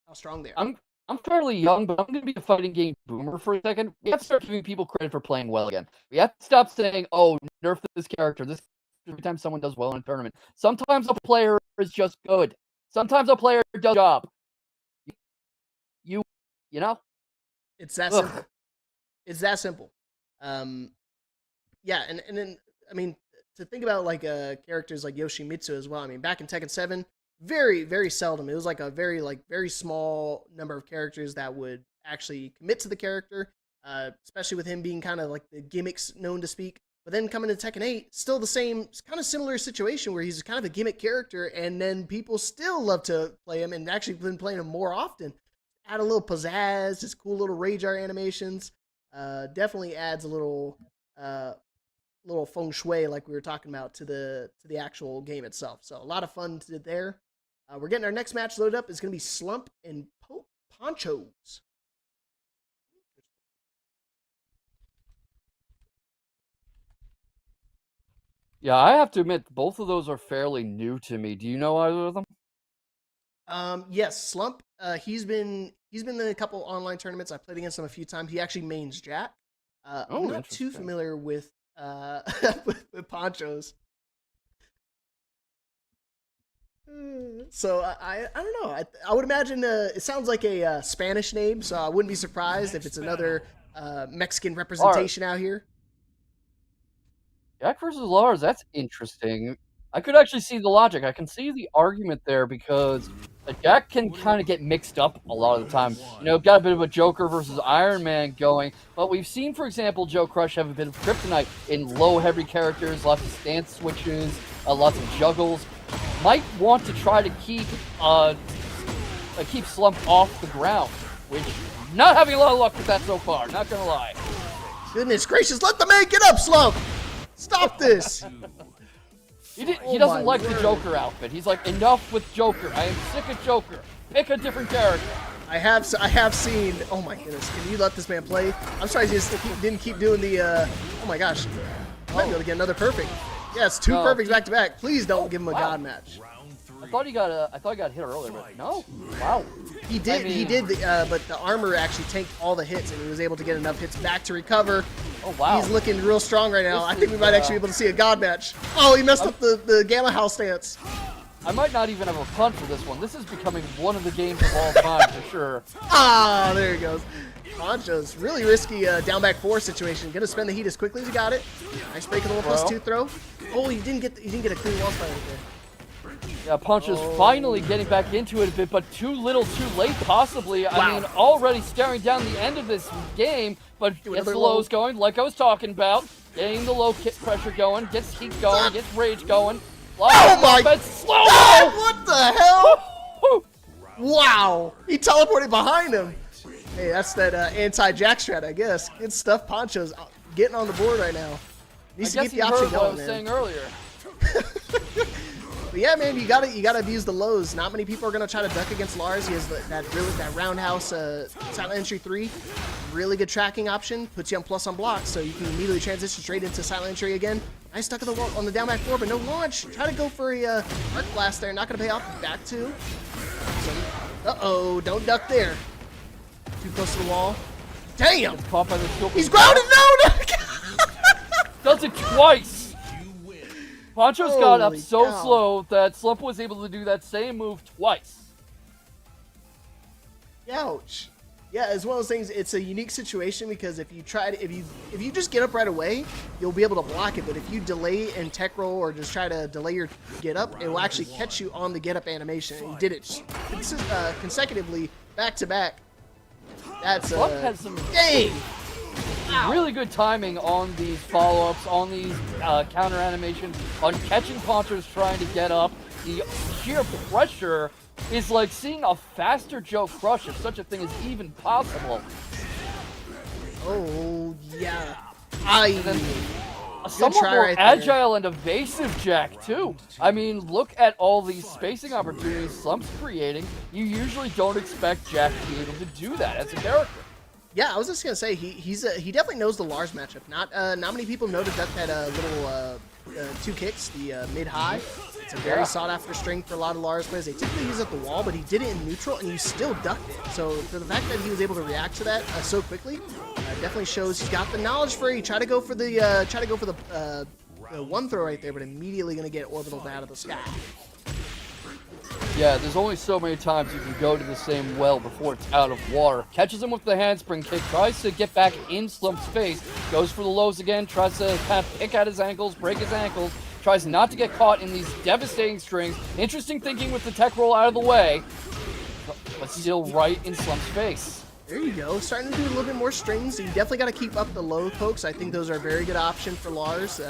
how strong they are. I'm fairly young, but I'm going to be a fighting game boomer for a second. We have to start giving people credit for playing well again. We have to stop saying, oh, nerf this character. This every time someone does well in a tournament. Sometimes a player is just good. Sometimes a player does a job. You know? It's that simple. It's that simple. Yeah, and then, I mean, to think about like characters like Yoshimitsu as well. I mean, back in Tekken 7, very very seldom. It was like a very small number of characters that would actually commit to the character, especially with him being kind of like the gimmicks known to speak. But then coming to Tekken 8, still the same kind of similar situation where he's kind of a gimmick character, and then people still love to play him and actually been playing him more often. Add a little pizzazz, just cool little rage art animations. Definitely adds a little feng shui, like we were talking about, to the actual game itself. So a lot of fun to there. We're getting our next match loaded up. It's going to be Slump and Ponchos. Yeah, I have to admit, both of those are fairly new to me. Do you know either of them? Yes, Slump. He's been in a couple online tournaments. I played against him a few times. He actually mains Jack. I'm not too familiar with with Ponchos. So I don't know. I would imagine it sounds like a Spanish name, so I wouldn't be surprised if it's another Mexican representation out here. Jack versus Lars, that's interesting. I could actually see the logic. I can see the argument there because Jack can kind of get mixed up a lot of the time. You know, got a bit of a Joker versus Iron Man going, but we've seen, for example, Joe Crush have a bit of kryptonite in low heavy characters, lots of stance switches, lots of juggles. Might want to try to keep Slump off the ground, which not having a lot of luck with that so far, not gonna lie. Goodness gracious, let the man get up, Slump! Stop this! He doesn't like the Joker outfit. He's like, enough with Joker. I am sick of Joker. Pick a different character. I have seen. Oh my goodness! Can you let this man play? I'm sorry, he just didn't keep doing the. Oh my gosh! I might be able to get another perfect. Yes, two perfects back to back. Please don't give him a god match. I thought he got hit earlier, but no. Wow. He did. He did. But the armor actually tanked all the hits, and he was able to get enough hits back to recover. Oh wow. He's looking real strong right now. I think we might actually be able to see a god match. Oh, he messed up the Gamma House stance. I might not even have a punt for this one. This is becoming one of the games of all time for sure. Ah, there he goes. Ponchos, really risky down back 4 situation. Gonna spend the heat as quickly as he got it. Nice break, a little +2 throw. Oh, he didn't get a clean wall spike right there. Yeah, Ponchos finally getting back into it a bit, but too little, too late, possibly. Wow. I mean, already staring down the end of this game, but gets the lows going, like I was talking about. Getting the low kick pressure going, gets heat going, gets rage going. Oh my God! Slow! What the hell? Wow! He teleported behind him. Hey, that's that anti-Jack strat, I guess. Good stuff. Ponchos getting on the board right now. Needs to keep the option going, what I was saying earlier. But yeah, man, you gotta abuse the lows. Not many people are gonna try to duck against Lars. He has that roundhouse silent entry 3. Really good tracking option. Puts you on plus on blocks, so you can immediately transition straight into silent entry again. Nice stuck on the down back 4, but no launch. Try to go for a arc blast there. Not gonna pay off. Back 2. Uh-oh, don't duck there. Too close to the wall. Damn! He's grounded! No! Does it twice! Ponchos got up so slow that Slump was able to do that same move twice. Ouch. Yeah, it's one of those things. It's a unique situation because if you just get up right away, you'll be able to block it. But if you delay and tech roll or just try to delay your get up, it will actually catch you on the get up animation. And he did it consecutively, back to back. That's Slump has some really good timing on these follow-ups, on these counter animations, on catching Ponchos trying to get up. The sheer pressure is like seeing a faster Joe Crush, if such a thing is even possible. Oh, yeah. A somewhat more agile and evasive Jack, too. I mean, look at all these spacing opportunities Slump's creating. You usually don't expect Jack to be able to do that as a character. Yeah, I was just gonna say he definitely knows the Lars matchup. Not many people know to duck that little 2 kicks, the mid high. It's a very sought after string for a lot of Lars players. They typically use it at the wall, but he did it in neutral and you still ducked it. So for the fact that he was able to react to that so quickly, definitely shows he's got the knowledge for it. He tried to go for the 1 throw right there, but immediately gonna get orbitaled out of the sky. Yeah, there's only so many times you can go to the same well before it's out of water. Catches him with the handspring kick, tries to get back in Slump's face, goes for the lows again, tries to kind of pick at his ankles, break his ankles, tries not to get caught in these devastating strings. Interesting thinking with the tech roll out of the way, but still right in Slump's face. There you go. Starting to do a little bit more strings. You definitely got to keep up the low pokes. I think those are a very good option for Lars.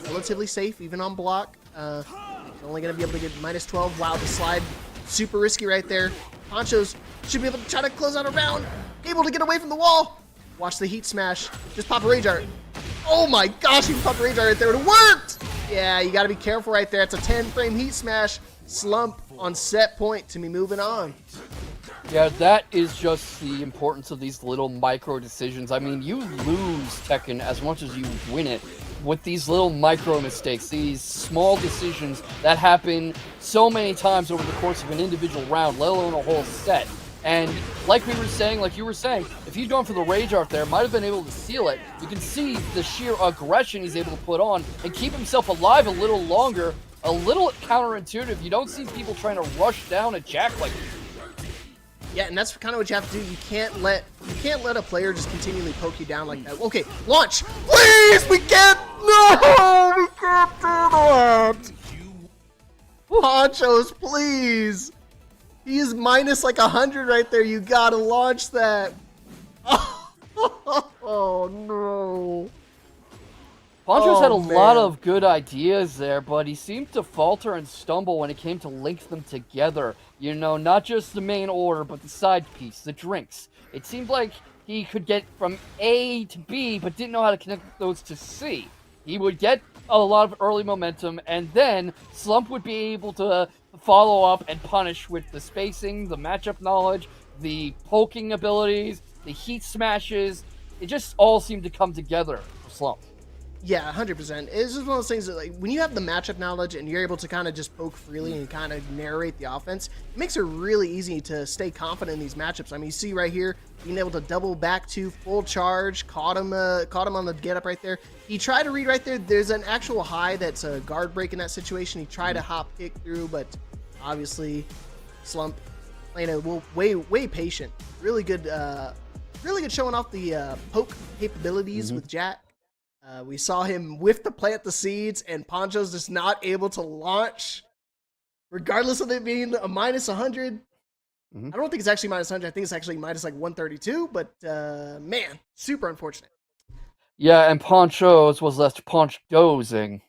Relatively safe, even on block. Only going to be able to get -12. Wow, the slide, super risky right there. Ponchos should be able to try to close out a round. Able to get away from the wall. Watch the heat smash. Just pop a rage art. Oh my gosh, he popped a rage art right there. It worked! Yeah, you got to be careful right there. It's a 10-frame heat smash. Slump on set point to be moving on. Yeah, that is just the importance of these little micro decisions. I mean, you lose Tekken as much as you win it with these little micro mistakes, these small decisions that happen so many times over the course of an individual round, let alone a whole set. And like we were saying, like you were saying, if he'd gone for the rage art there, might have been able to seal it. You can see the sheer aggression he's able to put on and keep himself alive a little longer, a little counterintuitive. You don't see people trying to rush down a jack like this. Yeah, and that's kind of what you have to do. You can't let a player just continually poke you down like that. Okay, launch! Please! We can't! No! We can't do that! Ponchos, please! He is minus like 100 right there. You gotta launch that. Oh no. Ponchos had a lot of good ideas there, but he seemed to falter and stumble when it came to link them together. You know, not just the main order, but the side piece, the drinks. It seemed like he could get from A to B, but didn't know how to connect those to C. He would get a lot of early momentum, and then Slump would be able to follow up and punish with the spacing, the matchup knowledge, the poking abilities, the heat smashes. It just all seemed to come together for Slump. Yeah, 100%. It's just one of those things that, like, when you have the matchup knowledge and you're able to kind of just poke freely and kind of narrate the offense, it makes it really easy to stay confident in these matchups. I mean, you see right here, being able to double back to full charge, caught him on the get up right there. He tried to read right there. There's an actual high that's a guard break in that situation. He tried to hop kick through, but obviously Slump playing a way patient. Really good showing off the poke capabilities with Jack. We saw him whiff the plant the seeds, and Poncho's just not able to launch, regardless of it being a minus 100. I don't think it's actually minus 100. I think it's actually minus like 132, but man, super unfortunate. Yeah, and Poncho's was left ponch-dozing.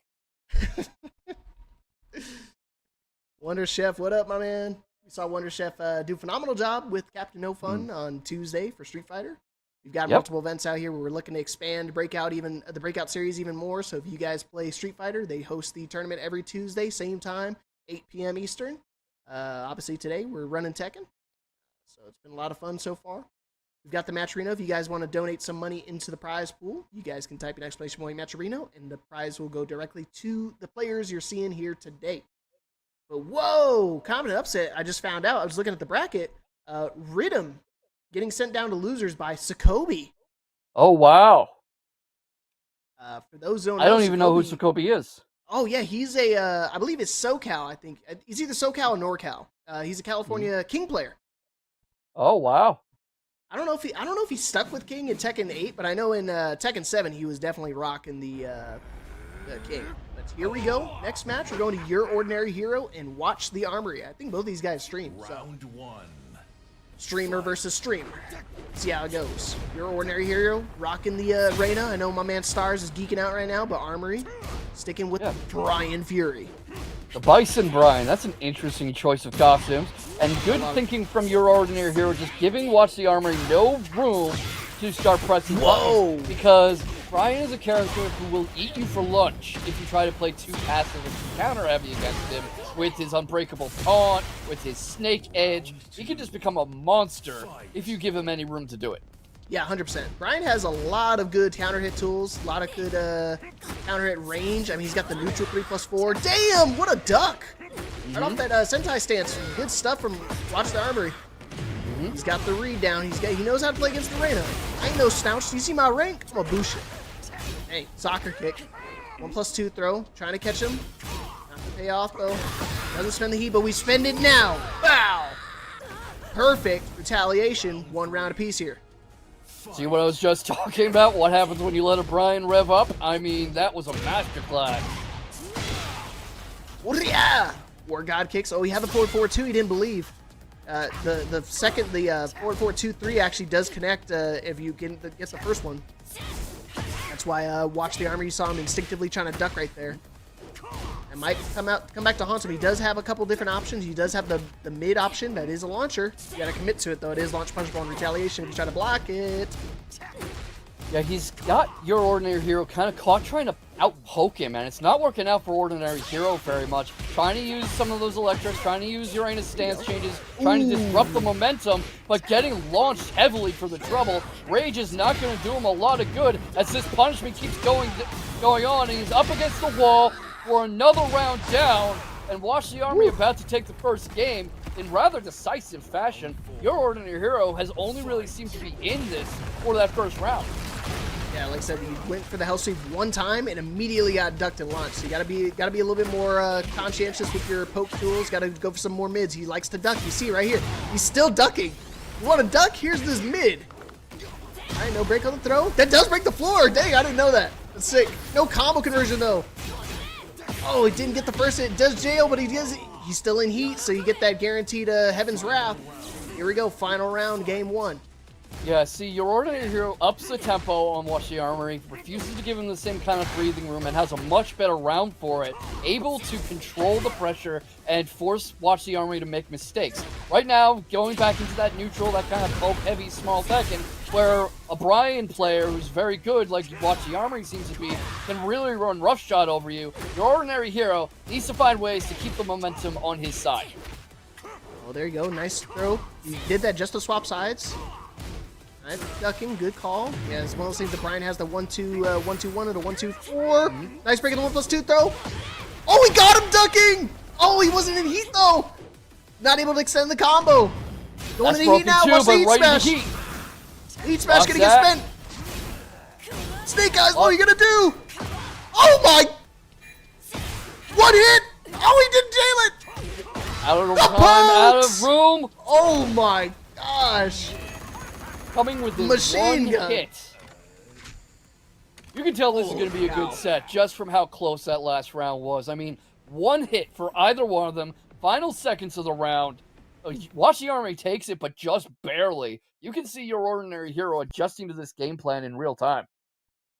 Wonder Chef, what up, my man? We saw Wonder Chef do a phenomenal job with Captain No Fun on Tuesday for Street Fighter. We've got multiple events out here where we're looking to expand Breakout, even the Breakout series even more. So if you guys play Street Fighter, they host the tournament every Tuesday, same time, 8 p.m. Eastern. Obviously today we're running Tekken, so it's been a lot of fun so far. We've got the Matcherino. If you guys want to donate some money into the prize pool, you guys can type in !Matcherino, and the prize will go directly to the players you're seeing here today. But whoa, common upset! I just found out. I was looking at the bracket. Rhythm getting sent down to losers by Sokobi. Oh, wow. For those who don't know, I don't even know who Sokobi is. Oh, yeah, he's I believe it's SoCal, I think. He's either SoCal or NorCal. He's a California King player. Oh, wow. I don't know if he's stuck with King in Tekken 8, but I know in Tekken 7 he was definitely rocking the King. But here we go. Next match, we're going to Your Ordinary Hero and Watch the Armory. I think both these guys stream. Round one. Streamer versus streamer. See how it goes. Your Ordinary Hero rocking the Reyna. I know my man Stars is geeking out right now, but Armory sticking with Brian Fury. The Bison Brian, that's an interesting choice of costumes. And good thinking from Your Ordinary Hero, just giving Watch the Armory no room to start pressing buttons. Because Brian is a character who will eat you for lunch if you try to play too passive and too counter-heavy against him. With his unbreakable taunt, with his snake edge, he can just become a monster if you give him any room to do it. Yeah, 100%. Brian has a lot of good counter hit tools, a lot of good counter hit range. I mean, he's got the neutral 3+4. Damn, what a duck! Right off that Sentai stance. Good stuff from Watch the Armory. He's got the read down. He knows how to play against the Reyna. I ain't no slouch. Do you see my rank? I'm a boosh it. Hey, soccer kick. 1+2 throw. Trying to catch him. Not to pay off, though. Doesn't spend the heat, but we spend it now. Wow! Perfect retaliation. 1 round apiece here. See what I was just talking about? What happens when you let a Brian rev up? I mean, that was a masterclass. Yeah! War God kicks. Oh, he had the forward 4-2. He didn't believe. The second, the forward 4-2-3 actually does connect if you get the first one. That's why watch the armor. You saw him instinctively trying to duck right there. It might come back to haunt him. He does have a couple different options. He does have the mid option. That is a launcher. You gotta commit to it though. It is launch punishable on retaliation if you try to block it. Yeah, he's got your Ordinary Hero kind of caught trying to out-poke him, and it's not working out for Ordinary Hero very much. Trying to use some of those electrics, trying to use Uranus stance changes, trying to disrupt the momentum, but getting launched heavily for the trouble. Rage is not going to do him a lot of good as this punishment keeps going on, and he's up against the wall for another round down, and watch the Army about to take the first game in rather decisive fashion. Your Ordinary Hero has only really seemed to be in this for that first round. Yeah, like I said, he went for the hell sweep one time and immediately got ducked and launched. So you gotta be a little bit more conscientious with your poke tools. Gotta go for some more mids. He likes to duck. You see right here, he's still ducking. You want to duck? Here's this mid. All right, no break on the throw. That does break the floor. Dang, I didn't know that. That's sick. No combo conversion though. Oh, he didn't get the first hit. It does jail, but he's still in heat, so you get that guaranteed Heaven's Wrath. Here we go, final round, game 1. Yeah, see, your Ordinary Hero ups the tempo on Watch the Armory, refuses to give him the same kind of breathing room, and has a much better round for it, able to control the pressure and force Watch the Armory to make mistakes. Right now, going back into that neutral, that kind of poke-heavy small Tekken, where a Brian player who's very good, like Watch the Armory seems to be, can really run roughshod over you. Your Ordinary Hero needs to find ways to keep the momentum on his side. Oh, there you go, nice throw. You did that just to swap sides. Nice ducking, good call. Yeah, it's one of those things that Brian has the 1-2-1 or the 1-2-4. Nice break on the 1+2 throw. Oh, he got him ducking! Oh, he wasn't in heat though. Not able to extend the combo. Going in heat now. Watch the heat smash. Heat smash gonna get spent. Snake Eyes, what are you gonna do? Oh my! What hit? Oh, he didn't jail it. Out of time, out of room. Oh my gosh. Coming with this machine one gun hit. You can tell this is going to be a good set just from how close that last round was. I mean, one hit for either one of them. Final seconds of the round. Watch the Armory takes it, but just barely. You can see your Ordinary Hero adjusting to this game plan in real time.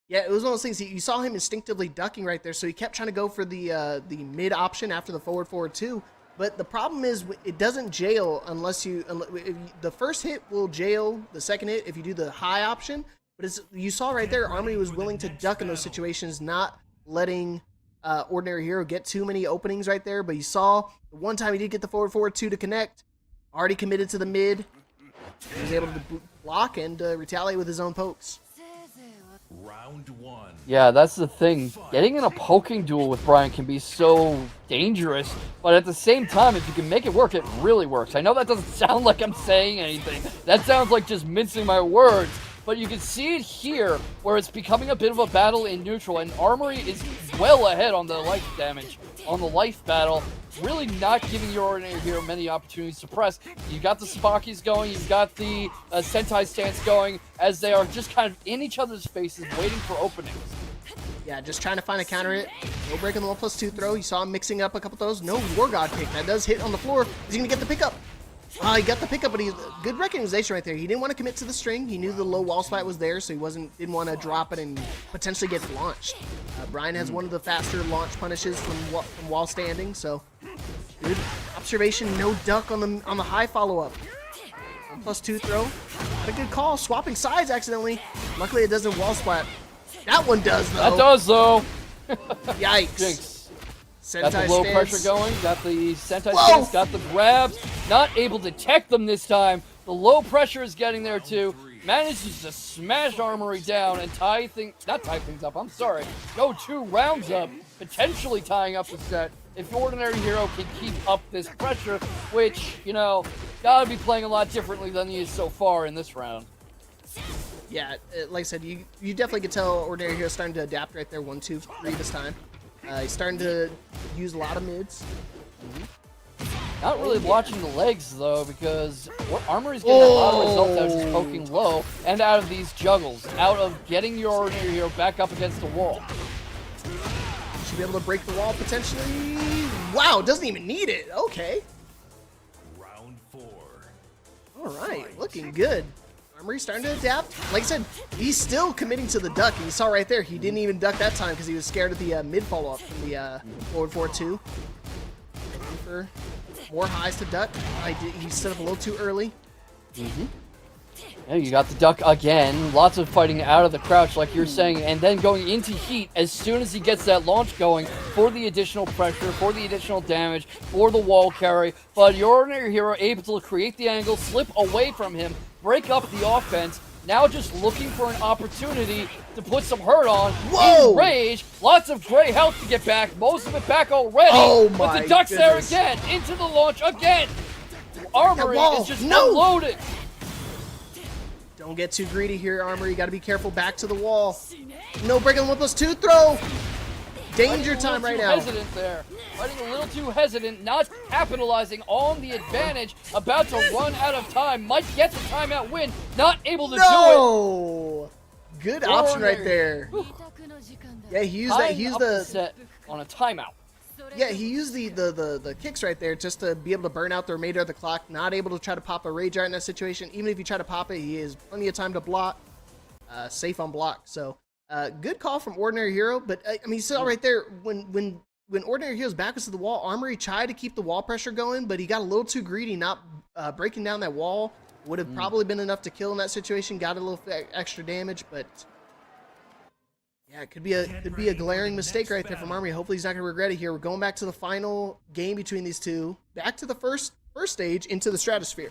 Yeah, it was one of those things. You saw him instinctively ducking right there, so he kept trying to go for the mid option after the forward 2. But the problem is it doesn't jail unless the first hit will jail the second hit if you do the high option. But you saw right there, Armory was willing to duck in those situations, not letting Ordinary Hero get too many openings right there. But you saw the one time he did get the forward 2 to connect, already committed to the mid. He was able to block and retaliate with his own pokes. Round 1. Yeah, that's the thing. Getting in a poking duel with Brian can be so dangerous, but at the same time, if you can make it work, it really works. I know that doesn't sound like I'm saying anything. That sounds like just mincing my words, but you can see it here, where it's becoming a bit of a battle in neutral, and Armory is well ahead on the life damage, on the life battle, really not giving your Ordinary Hero many opportunities to press. You've got the Spakis going, you've got the Sentai stance going, as they are just kind of in each other's faces, waiting for openings. Yeah, just trying to find a counter hit. No break on the 1+2 throw. You saw him mixing up a couple of those. No War God kick. That does hit on the floor. Is he going to get the pickup? He got the pickup, but good recognition right there. He didn't want to commit to the string. He knew the low wall splat was there, so he didn't want to drop it and potentially get launched. Brian has one of the faster launch punishes from wall standing, so good observation. No duck on the high follow-up. 1+2 throw. Not a good call. Swapping sides accidentally. Luckily, it doesn't wall splat. That one does, though. That does, though. Yikes. Jinx. Sentai got the low stance. pressure going, got the Sentai stance, got the grabs, not able to tech them this time. The low pressure is getting there too. Manages to smash Armory down and not tie things up, I'm sorry. Go 2 rounds up, potentially tying up the set. If Ordinary Hero can keep up this pressure, which, gotta be playing a lot differently than he is so far in this round. Yeah, like I said, you definitely could tell Ordinary Hero starting to adapt right there, 1, 2, 3 this time. He's starting to use a lot of mids. Not really watching the legs, though, because Armory's getting a lot of results out of just poking low and out of these juggles, out of getting your Ordinary Hero back up against the wall. Should be able to break the wall potentially. wow, doesn't even need it. Okay. Round 4. All right, looking good. Armory starting to adapt. Like I said, he's still committing to the duck. And you saw right there, he didn't even duck that time because he was scared of the mid follow-up from the forward 4-2. Looking for more highs to duck. He stood up a little too early. Yeah, you got the duck again. Lots of fighting out of the crouch, like you're saying, and then going into heat as soon as he gets that launch going for the additional pressure, for the additional damage, for the wall carry. But your ordinary hero able to create the angle, slip away from him, break up the offense. Now just looking for an opportunity to put some hurt on. Whoa! In rage, lots of gray health to get back. Most of it back already. Oh but my the duck's goodness. there again. Into the launch again. Armory wall. is just No! unloaded. Don't get too greedy here, Armory. You got to be careful. Back to the wall. No breaking 1+2 throw. Danger time right now. Hesitant there. Fighting a little too hesitant, not capitalizing on the advantage. About to run out of time. Might get the timeout win. Not able to do No! Good option right there. it. Yeah, he used that. He Tying used up the set on a timeout. Yeah, he used the kicks right there just to be able to burn out the remainder of the clock. Not able to try to pop a rage art in that situation. Even if you try to pop it, he has plenty of time to block. Safe on block. So good call from Ordinary Hero. But I mean, you saw right there when Ordinary Hero's back was to the wall, Armory tried to keep the wall pressure going, but he got a little too greedy, not breaking down that wall. Would have probably been enough to kill in that situation. Got a little extra damage, but. Yeah, it could be a glaring mistake right there from Armory. Hopefully he's not going to regret it here. We're going back to the final game between these two. Back to the first stage into the stratosphere.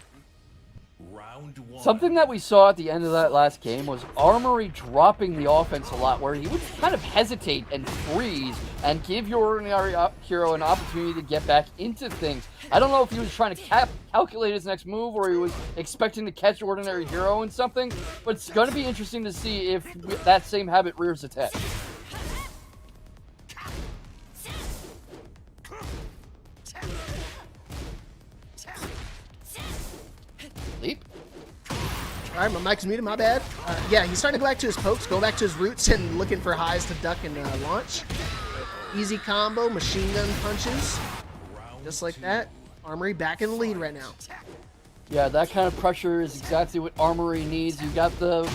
Round 1. Something that we saw at the end of that last game was Armory dropping the offense a lot, where he would kind of hesitate and freeze and give your ordinary hero an opportunity to get back into things. I don't know if he was trying to calculate his next move or he was expecting to catch ordinary hero in something, but it's going to be interesting to see if that same habit rears its head. Leap. All right, my mic's muted, my bad. Yeah, he's starting to go back to his pokes, go back to his roots and looking for highs to duck and launch. Easy combo, machine gun punches. Just like that. Armory back in the lead right now. Yeah, that kind of pressure is exactly what Armory needs. You got the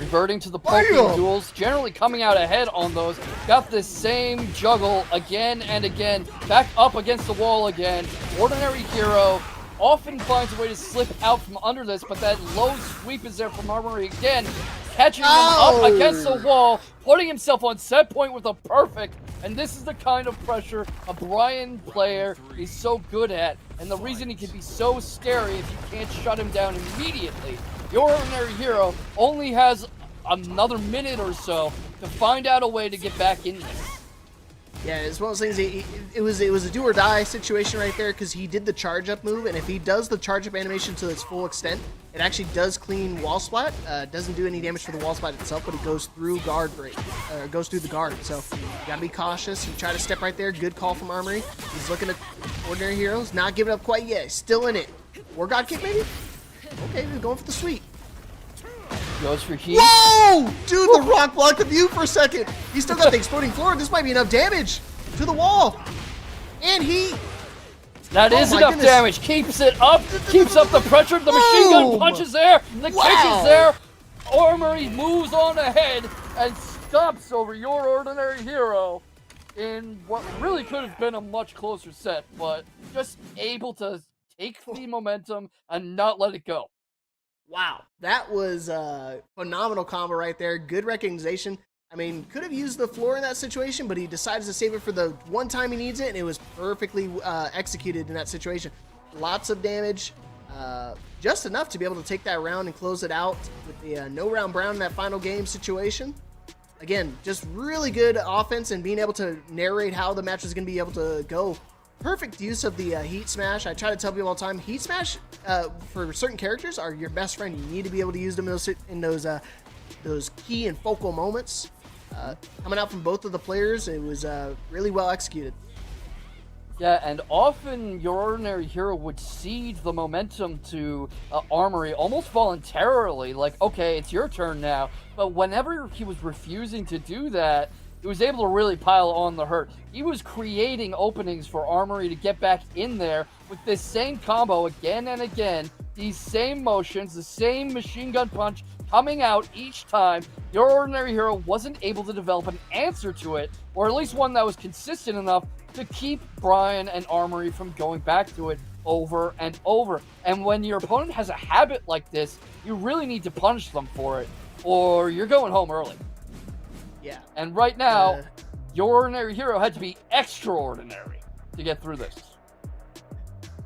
reverting to the poking duels, generally coming out ahead on those. Got this same juggle again and again. Back up against the wall again. Ordinary hero often finds a way to slip out from under this, but that low sweep is there from Armory again. Catching him up against the wall, putting himself on set point with a perfect. And this is the kind of pressure a Brian player is so good at, and the reason he can be so scary if you can't shut him down immediately. Your ordinary hero only has another minute or so to find out a way to get back in this. Yeah, it's one of those things. It was a do or die situation right there because he did the charge up move, and if he does the charge up animation to its full extent, it actually does clean wall splat. Doesn't do any damage for the wall splat itself, but it goes through guard break, goes through the guard. So you gotta be cautious. You try to step right there. Good call from Armory. He's looking at ordinary heroes, not giving up quite yet. Still in it. War God kick maybe. Okay, he's going for the sweep. Goes for heat. Whoa! Dude, the rock blocked the view for a second. He's still got the exploding floor. This might be enough damage to the wall. And he... That is enough damage. Keeps it up. Keeps up the pressure. The machine gun punch is there. The kick is there. Armory moves on ahead and stomps over your ordinary hero in what really could have been a much closer set, but just able to take the momentum and not let it go. Wow, that was a phenomenal combo right there. Good recognition. I mean, could have used the floor in that situation, but he decides to save it for the one time he needs it, and it was perfectly executed in that situation. Lots of damage, just enough to be able to take that round and close it out with the no round brown in that final game situation. Again, just really good offense and being able to narrate how the match is going to be able to go. Perfect use of the heat smash. I try to tell people all the time, heat smash for certain characters are your best friend. You need to be able to use them in those key and focal moments. Coming out from both of the players, it was really well executed. Yeah, and often your ordinary hero would cede the momentum to Armory almost voluntarily, like, okay, it's your turn now. But whenever he was refusing to do that, he was able to really pile on the hurt. He was creating openings for Armory to get back in there with this same combo again and again. These same motions, the same machine gun punch coming out each time. Your Ordinary Hero wasn't able to develop an answer to it, or at least one that was consistent enough to keep Brian and Armory from going back to it over and over. And when your opponent has a habit like this, you really need to punish them for it, or you're going home early. Yeah. And right now, your Ordinary Hero had to be extraordinary to get through this.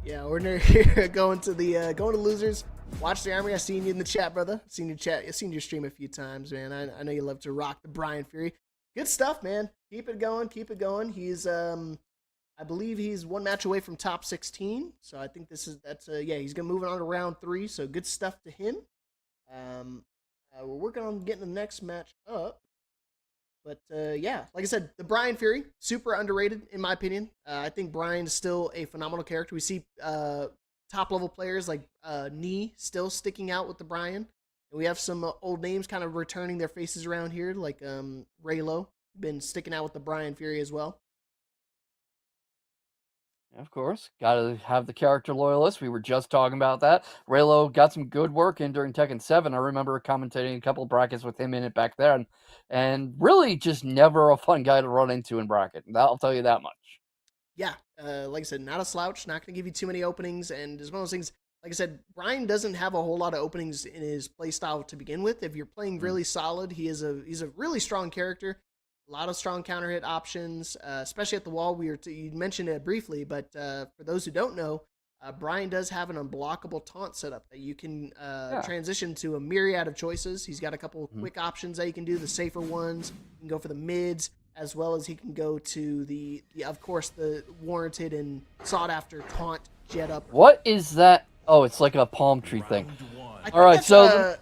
Yeah, Ordinary Hero going to losers. Watch the Armory. I seen you in the chat, brother. Seen your stream a few times, man. I know you love to rock the Brian Fury. Good stuff, man. Keep it going. He's I believe he's one match away from top 16. So I think he's gonna move on to round 3. So good stuff to him. We're working on getting the next match up. But yeah, like I said, the Brian Fury, super underrated in my opinion. I think Brian is still a phenomenal character. We see top level players like Nee still sticking out with the Brian. And we have some old names kind of returning their faces around here, like Raylo, been sticking out with the Brian Fury as well. Of course, gotta have the character loyalists. We were just talking about that. Raylo got some good work in during Tekken 7. I remember commentating a couple of brackets with him in it back then, and really just never a fun guy to run into in bracket. I'll tell you that much. Yeah, like I said, not a slouch, not going to give you too many openings, and it's one of those things, like I said, Brian doesn't have a whole lot of openings in his playstyle to begin with. If you're playing really solid, he's a really strong character. A lot of strong counter hit options, especially at the wall. You mentioned it briefly, but for those who don't know, Brian does have an unblockable taunt setup that you can transition to a myriad of choices. He's got a couple of quick options that you can do, the safer ones. You can go for the mids, as well as he can go to the warranted and sought after taunt jet up. What is that? Oh, it's like a palm tree thing. All right, so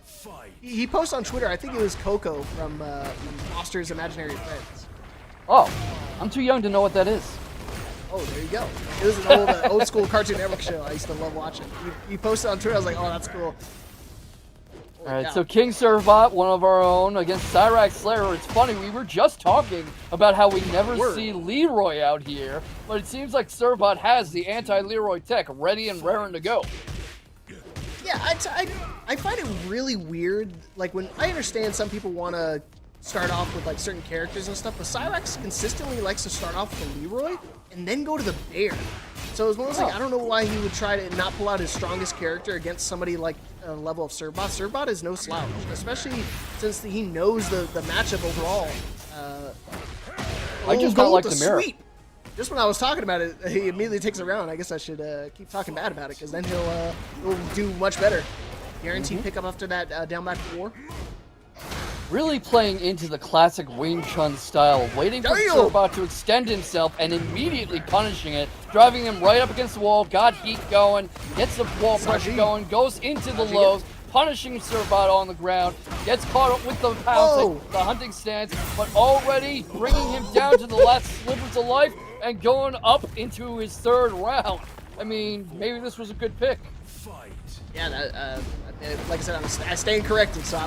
he posts on Twitter. I think it was Coco from Foster's Imaginary Friends. Oh, I'm too young to know what that is. Oh, there you go. It was an old school Cartoon Network show I used to love watching. He posted on Twitter. I was like, oh, that's cool. All right, so King Servbot, one of our own, against Cyrax Slayer. It's funny, we were just talking about how we never see Leroy out here, but it seems like Servbot has the anti-Leroy tech ready and raring to go. Yeah, I find it really weird. Like, when I understand some people want to start off with like certain characters and stuff, but Cyrax consistently likes to start off with the Leroy and then go to the Bear. So it's one of those things, I don't know why he would try to not pull out his strongest character against somebody like a level of Servbot. Servbot is no slouch, especially since he knows the matchup overall. I just don't like the mirror. Sweep. Just when I was talking about it, he immediately takes it around. I guess I should keep talking bad about it, because then he'll do much better. Guaranteed pickup after that down back 4. Really playing into the classic Wing Chun style, waiting for Servbot to extend himself and immediately punishing it, driving him right up against the wall, got heat going, gets the wall pressure going, goes into the lows, punishing Servbot on the ground, gets caught up with the pouncing, the hunting stance, but already bringing him down to the last slivers of life and going up into his 3rd round. I mean, maybe this was a good pick. Yeah, like I said, I stand corrected, so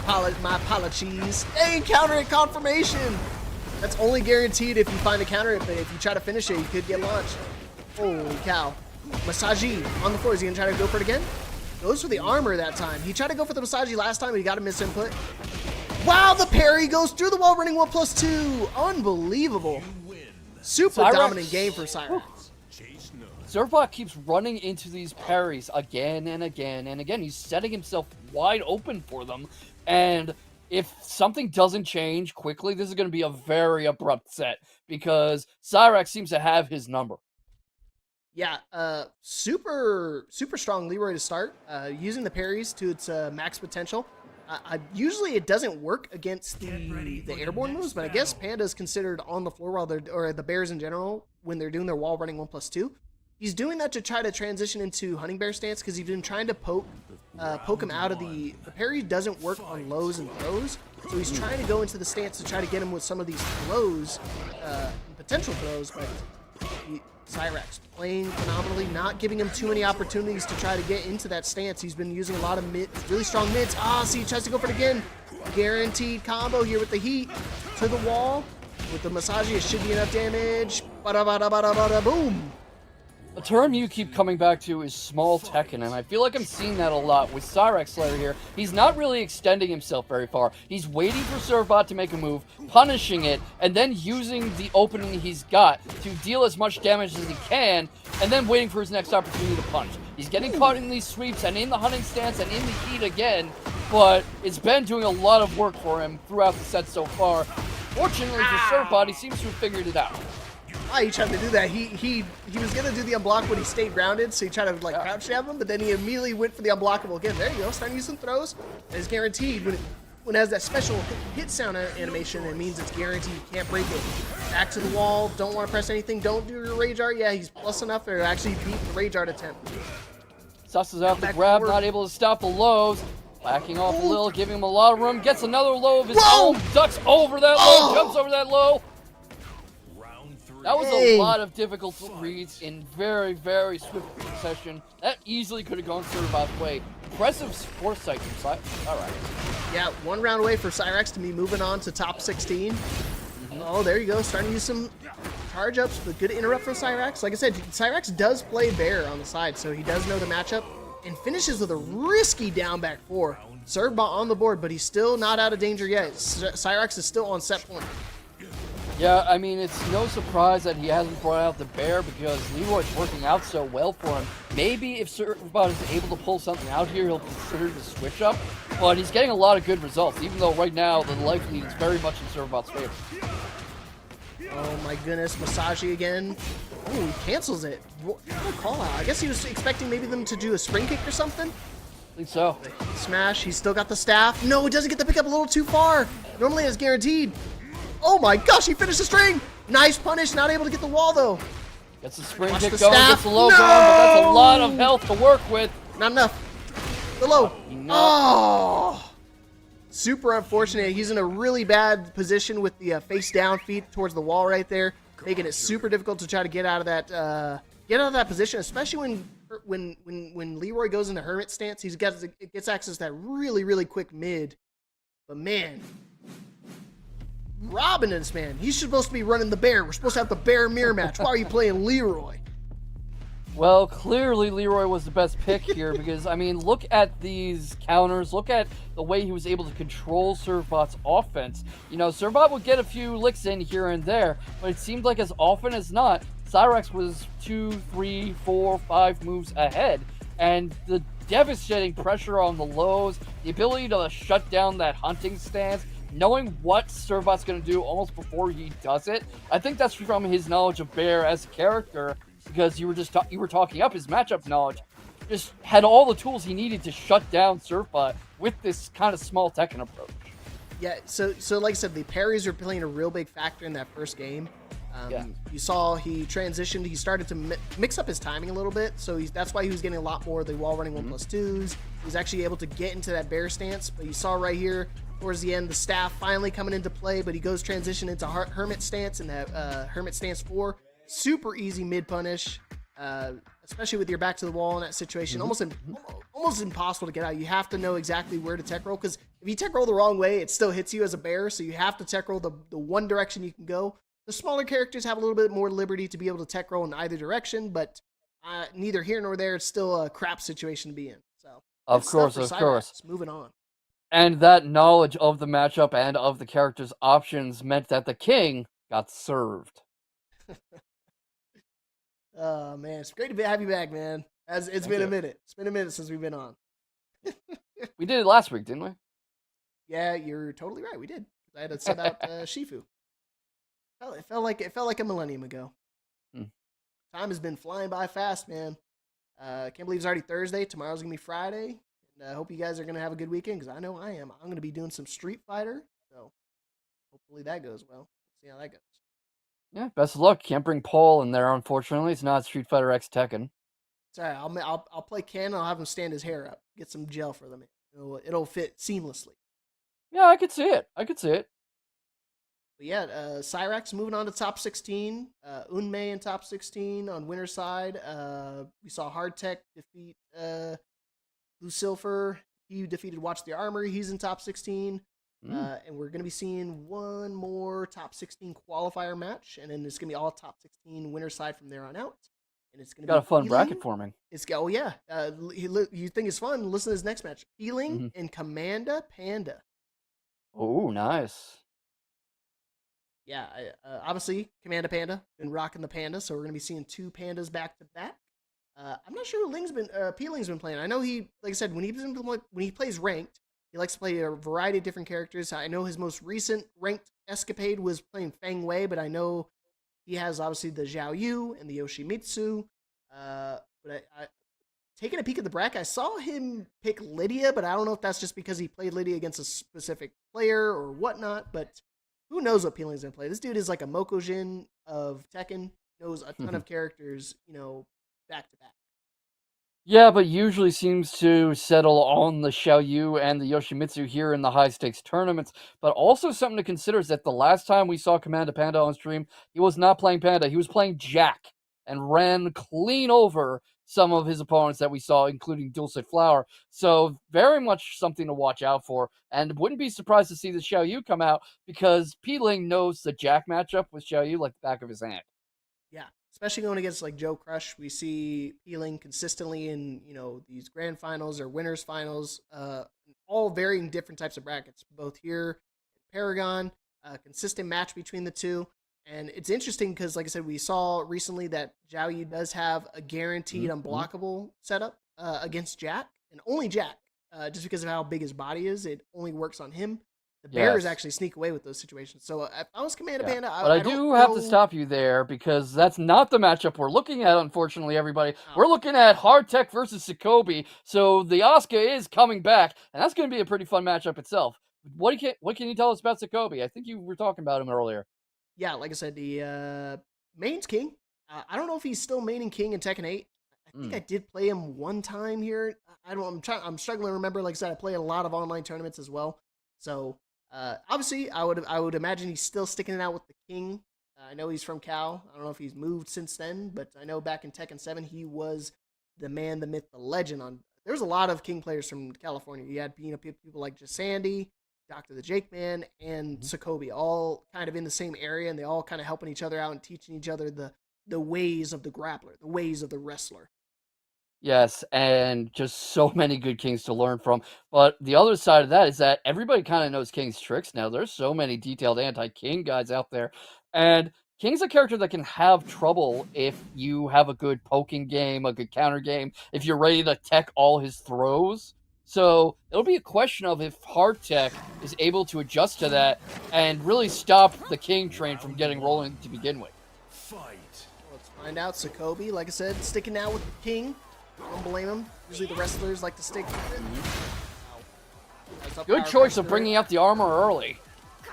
my apologies. Hey, counter hit confirmation! That's only guaranteed if you find a counter hit, but if you try to finish it, you could get launched. Holy cow. Masaji on the floor. Is he going to try to go for it again? Goes for the armor that time. He tried to go for the Masaji last time, but he got a misinput. Wow, the parry goes through the wall, running 1+2. Unbelievable. Super dominant game for Cyrax. Servbot keeps running into these parries again and again and again. He's setting himself wide open for them. And if something doesn't change quickly, this is going to be a very abrupt set, because Cyrax seems to have his number. Yeah, super strong Leroy to start, using the parries to its max potential. Usually it doesn't work against the airborne moves, but I guess Panda is considered on the floor while or the Bears in general, when they're doing their wall running 1+2. He's doing that to try to transition into Hunting Bear stance, because he's been trying to poke him out of the parry doesn't work on lows and throws, so he's trying to go into the stance to try to get him with some of these throws, potential throws, but Cyrax playing phenomenally, not giving him too many opportunities to try to get into that stance. He's been using a lot of really strong mids. See, he tries to go for it again. Guaranteed combo here with the heat to the wall. With the Masaji, it should be enough damage. Bada boom. A term you keep coming back to is small Tekken, and I feel like I'm seeing that a lot with Cyrex Slayer here. He's not really extending himself very far. He's waiting for Servbot to make a move, punishing it, and then using the opening he's got to deal as much damage as he can, and then waiting for his next opportunity to punch. He's getting caught in these sweeps and in the hunting stance and in the heat again, but it's been doing a lot of work for him throughout the set so far. Fortunately for Servbot, he seems to have figured it out. Why he tried to do that? He was gonna do the unblock when he stayed grounded, so he tried to like crouch jab him, but then he immediately went for the unblockable again. There you go, starting to use some throws. It's guaranteed when it has that special hit sound animation. It means it's guaranteed. You can't break it. Back to the wall. Don't want to press anything. Don't do your rage art. Yeah, he's plus enough to actually beat the rage art attempt. Susses out the grab, not able to stop the lows. Backing off a little, giving him a lot of room. Gets another low of his own. Ducks over that low. Jumps over that low. That was a lot of difficult reads in very, very swift succession. That easily could have gone Servbot's way. Impressive foresight from Cyrex. Yeah, 1 round away for Cyrex to be moving on to top 16. Oh, there you go. Starting to use some charge ups, but good interrupt from Cyrex. Like I said, Cyrex does play bear on the side, so he does know the matchup and finishes with a risky down back 4. Servbot on the board, but he's still not out of danger yet. Cyrex is still on set point. Yeah, I mean, it's no surprise that he hasn't brought out the bear because Leroy's working out so well for him. Maybe if Servbot is able to pull something out here, he'll consider the switch up, but he's getting a lot of good results, even though right now the life lead is very much in Servbot's favor. Oh my goodness, Masaji again. Oh, he cancels it. What a call out. I guess he was expecting maybe them to do a spring kick or something. I think so. Smash, he's still got the staff. No, he doesn't get the pickup a little too far. Normally it's guaranteed. Oh my gosh, he finished the string! Nice punish, not able to get the wall though. Gets the spring kick going, gets the low going, but that's a lot of health to work with. Not enough. The low. Oh! Super unfortunate. He's in a really bad position with the face down feet towards the wall right there, making it super difficult to try to get out of that position, especially when Leroy goes into hermit stance. He gets access to that really quick mid. But man, robbing this man. He's supposed to be running the bear. We're supposed to have the bear mirror match. Why are you playing Leroy? Well, clearly Leroy was the best pick here because, I mean, look at these counters. Look at the way he was able to control Servbot's offense. You know, Servbot would get a few licks in here and there, but it seemed like as often as not, Cyrex was 2, 3, 4, 5 moves ahead. And the devastating pressure on the lows, the ability to shut down that hunting stance, knowing what Servbot's going to do almost before he does it, I think that's from his knowledge of Bear as a character, because you were talking up his matchup knowledge. Just had all the tools he needed to shut down Servbot with this kind of small Tekken approach. Yeah, so like I said, the parries are playing a real big factor in that first game. You saw he transitioned. He started to mix up his timing a little bit, so that's why he was getting a lot more of the wall running 1+2s. He was actually able to get into that bear stance, but you saw right here towards the end the staff finally coming into play, but he goes transition into hermit stance and that hermit stance 4. Super easy mid punish, especially with your back to the wall in that situation. Almost impossible to get out. You have to know exactly where to tech roll, because if you tech roll the wrong way, it still hits you as a bear, so you have to tech roll the one direction you can go. The smaller characters have a little bit more liberty to be able to tech roll in either direction, but neither here nor there. It's still a crap situation to be in. So of course. Moving on. And that knowledge of the matchup and of the character's options meant that the king got served. Oh man, it's great to have you back, man. It's been a minute. It's been a minute since we've been on. We did it last week, didn't we? Yeah, you're totally right. We did. I had to send out Shifu. It felt like a millennium ago. Time has been flying by fast, man. Can't believe it's already Thursday. Tomorrow's gonna be Friday, and I hope you guys are gonna have a good weekend, because I know I am. I'm gonna be doing some Street Fighter, so hopefully that goes well. See how that goes. Yeah, best of luck. Can't bring Paul in there, unfortunately. It's not Street Fighter X Tekken. It's all right. I'll play Ken. I'll have him stand his hair up. Get some gel for them. It'll fit seamlessly. Yeah, I could see it. But yeah, Cyrex moving on to top 16. Unmei in top 16 on winner's side. We saw Hardtech defeat Lucifer. He defeated Watch the Armor. He's in top 16. And we're going to be seeing one more top 16 qualifier match, and then it's going to be all top 16 winner side from there on out. And it's going to Got be a fun Peeling. bracket forming. Oh yeah, you think it's fun? Listen to this next match: Peeling and Commanda Panda. Oh, nice. Yeah, obviously Commanda Panda been rocking the panda, so we're going to be seeing two pandas back to back. I'm not sure who Peeling's been playing. I know he, like I said, when he plays ranked, he likes to play a variety of different characters. I know his most recent ranked escapade was playing Feng Wei, but I know he has obviously the Zhao Yu and the Yoshimitsu. But I taking a peek at the bracket, I saw him pick Lydia, but I don't know if that's just because he played Lydia against a specific player or whatnot. But who knows what Peeling's gonna play? This dude is like a Mokujin of Tekken, knows a ton of characters, back to back. Yeah, but usually seems to settle on the Xiaoyu and the Yoshimitsu here in the high-stakes tournaments. But also something to consider is that the last time we saw Commanda Panda on stream, he was not playing Panda. He was playing Jack and ran clean over some of his opponents that we saw, including Dulce Flower. So very much something to watch out for. And wouldn't be surprised to see the Xiaoyu come out because Peeling knows the Jack matchup with Xiaoyu like the back of his hand. Yeah, especially going against like Joe Crush, we see Peeling consistently in these grand finals or winners finals, all varying different types of brackets, both here in Paragon, consistent match between the two. And it's interesting because, like I said, we saw recently that Zhao Yu does have a guaranteed unblockable setup against Jack, and only Jack, just because of how big his body is. It only works on him. The bears actually sneak away with those situations. So if I was Commanda Panda, but I do have to stop you there because that's not the matchup we're looking at, unfortunately, everybody. We're looking at Hardtech versus Sokobi. So the Asuka is coming back, and that's going to be a pretty fun matchup itself. What can you tell us about Sokobi? I think you were talking about him earlier. Yeah, like I said, the main's King. I don't know if he's still maining King in Tekken 8. I think I did play him one time here. I'm struggling to remember. Like I said, I play a lot of online tournaments as well. So obviously, I would imagine he's still sticking it out with the King. I know he's from Cal. I don't know if he's moved since then, but I know back in Tekken 7 he was the man, the myth, the legend. There's a lot of King players from California. You had people like Jasandi, Dr. the Jake Man, and Sokobi, all kind of in the same area, and they all kind of helping each other out and teaching each other the ways of the grappler, the ways of the wrestler. Yes, and just so many good Kings to learn from. But the other side of that is that everybody kind of knows King's tricks now. There's so many detailed anti-King guys out there. And King's a character that can have trouble if you have a good poking game, a good counter game, if you're ready to tech all his throws. So it'll be a question of if Hardtech is able to adjust to that and really stop the King train from getting rolling to begin with. Let's find out. Sokobi, like I said, sticking out with the King. I don't blame him. Usually the wrestlers like to stick with it. Good choice of bringing out the armor early.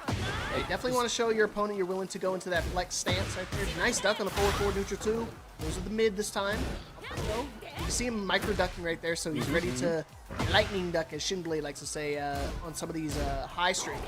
You definitely want to show your opponent you're willing to go into that flex stance right there. Nice duck on the forward neutral 2. Goes to the mid this time. You can see him micro ducking right there, so he's ready to lightning duck, as Shinblade likes to say, on some of these high stream.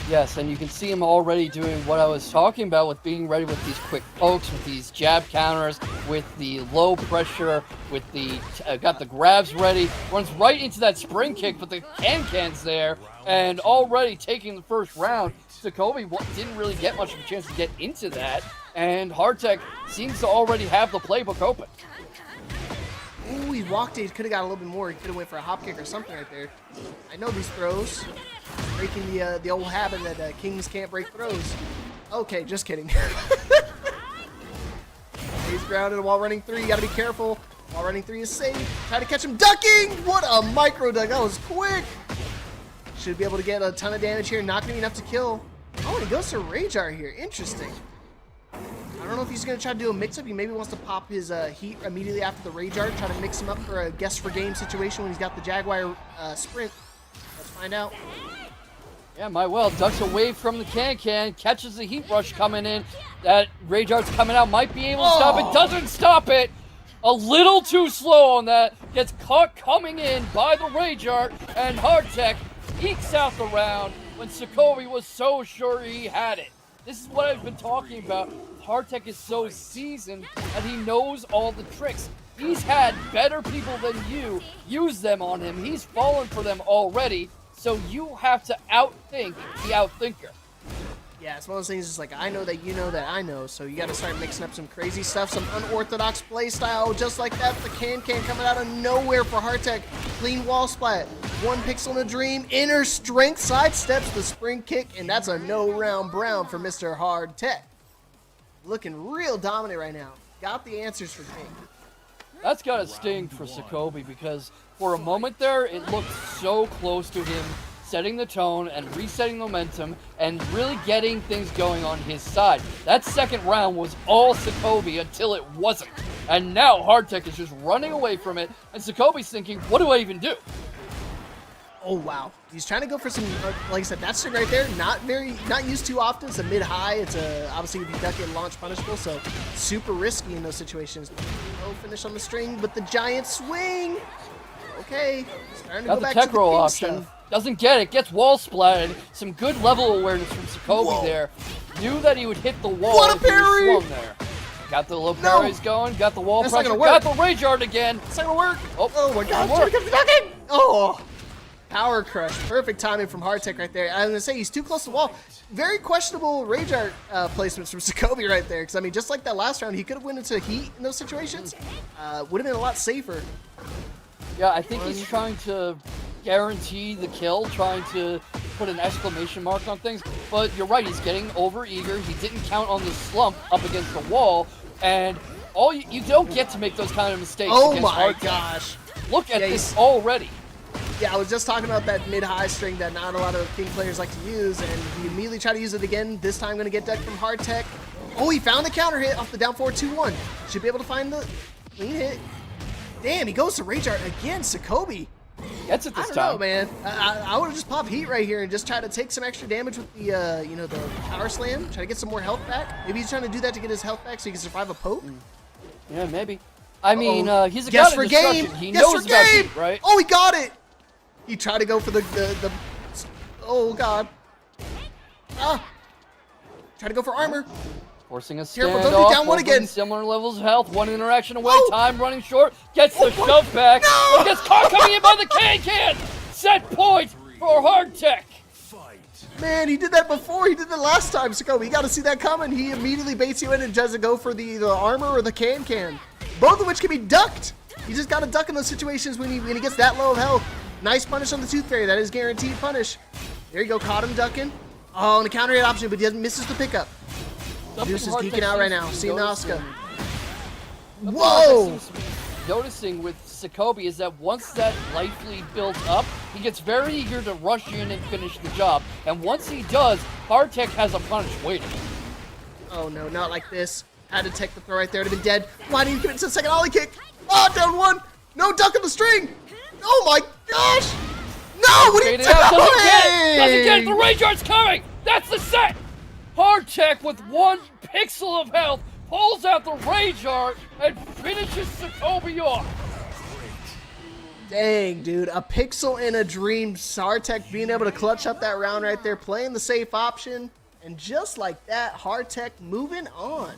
Yes, and you can see him already doing what I was talking about with being ready with these quick pokes, with these jab counters, with the low pressure, with the got the grabs ready, runs right into that spring kick, but the can's there, and already taking the first round. Sokobi didn't really get much of a chance to get into that, and Hardtech seems to already have the playbook open. Ooh, he walked it. He could have got a little bit more. He could have went for a hop kick or something right there. I know these throws. Breaking the old habit that Kings can't break throws. Okay, just kidding. He's grounded while running 3. You gotta be careful. While running 3 is safe. Try to catch him ducking! What a micro duck. That was quick. Should be able to get a ton of damage here. Not gonna be enough to kill. Oh, and he goes to Rage Art here. Interesting. I don't know if he's going to try to do a mix-up. He maybe wants to pop his heat immediately after the Rage Art, try to mix him up for a guess for game situation when he's got the Jaguar sprint. Let's find out. Yeah, might well. Ducks away from the can, catches the heat rush coming in. That Rage Art's coming out, might be able to stop it. Doesn't stop it. A little too slow on that. Gets caught coming in by the Rage Art, and Hardtech ekes out the round when Sokobi was so sure he had it. This is what I've been talking about. Hardtech is so seasoned and he knows all the tricks. He's had better people than you use them on him. He's fallen for them already. So you have to outthink the outthinker. Yeah, it's one of those things. It's like, I know that you know that I know, so you got to start mixing up some crazy stuff, some unorthodox play style, just like that. The can coming out of nowhere for Hardtech. Clean wall splat, 1 pixel in a dream, inner strength, sidesteps the spring kick, and that's a no round brown for Mr. Hardtech. Looking real dominant right now. Got the answers for King. That's gotta sting for Sokobi, because for a moment there, it looked so close to him setting the tone and resetting momentum and really getting things going on his side. That second round was all Sokobi until it wasn't. And now Hardtech is just running away from it, and Sokobi's thinking, what do I even do? Oh, wow. He's trying to go for some, like I said, that string right there, not used too often. It's a mid-high. It's obviously would be duck and launch punishable, so super risky in those situations. Oh, finish on the string, but the giant swing. Okay, starting to Got go the back tech to the roll king option. stuff. Doesn't get it. Gets wall splatted. Some good level awareness from Sokobi there. Knew that he would hit the wall What a if he was parry! swung there. Got the little parries going. Got the wall That's not pressure. gonna work. Got the rage art again. It's not gonna work. Oh My God! Trying to get the duck in. Oh, power crush. Perfect timing from Hardtech right there. I was gonna say he's too close to the wall. Very questionable rage art placements from Sokobi right there. Because I mean, just like that last round, he could have went into heat in those situations. Would have been a lot safer. Yeah, I think he's trying to guarantee the kill, trying to put an exclamation mark on things. But you're right, he's getting over eager. He didn't count on the slump up against the wall, and you don't get to make those kind of mistakes. Oh against my Hardtech. gosh! Look at this already. Yeah, I was just talking about that mid-high string that not a lot of King players like to use, and he immediately tried to use it again. This time going to get ducked from Hardtech. Oh, he found the counter hit off the down forward 2-1. Should be able to find the clean hit. Damn, he goes to rage art again, Sokobi. Gets it this I don't time. know, man. I would have just popped heat right here and just try to take some extra damage with the, the power slam. Try to get some more health back. Maybe he's trying to do that to get his health back so he can survive a poke. Yeah, maybe. I mean, he's a Guess god for of game. destruction. He Guess knows for about game. heat, right? Oh, he got it. He tried to go for the oh god. Try to go for armor. Forcing a Careful, standoff. don't be down one both again. with similar levels of health. One interaction away. Oh. Time running short. Gets the Oh, shove back. no. But gets caught coming in by the can. Set point for Hardtech. Man, he did that before. He did that last time, Sokobi. You got to see that coming. He immediately baits you in and doesn't go for the armor or the can. Both of which can be ducked. You just got to duck in those situations when he gets that low of health. Nice punish on the Tooth Fairy. That is guaranteed punish. There you go. Caught him ducking. Oh, and a counter hit option, but he misses the pickup. Deuce is geeking out right now. Seeing the Oscar. Whoa! Noticing with Sokobi is that once that life lead builds up, he gets very eager to rush in and finish the job. And once he does, Hardtech has a punish waiting. Oh no, not like this. Had to take the throw right there. It'd have been dead. Why didn't he get into the second ollie kick? Oh, down one. No duck on the string. Oh my gosh. No, what are you doing? Doesn't get it. The rage art's coming. That's the set. Hardtech with 1 pixel of health pulls out the rage art and finishes Sokobi off. Dang, dude. A pixel in a dream. Hardtech being able to clutch up that round right there, playing the safe option. And just like that, Hardtech moving on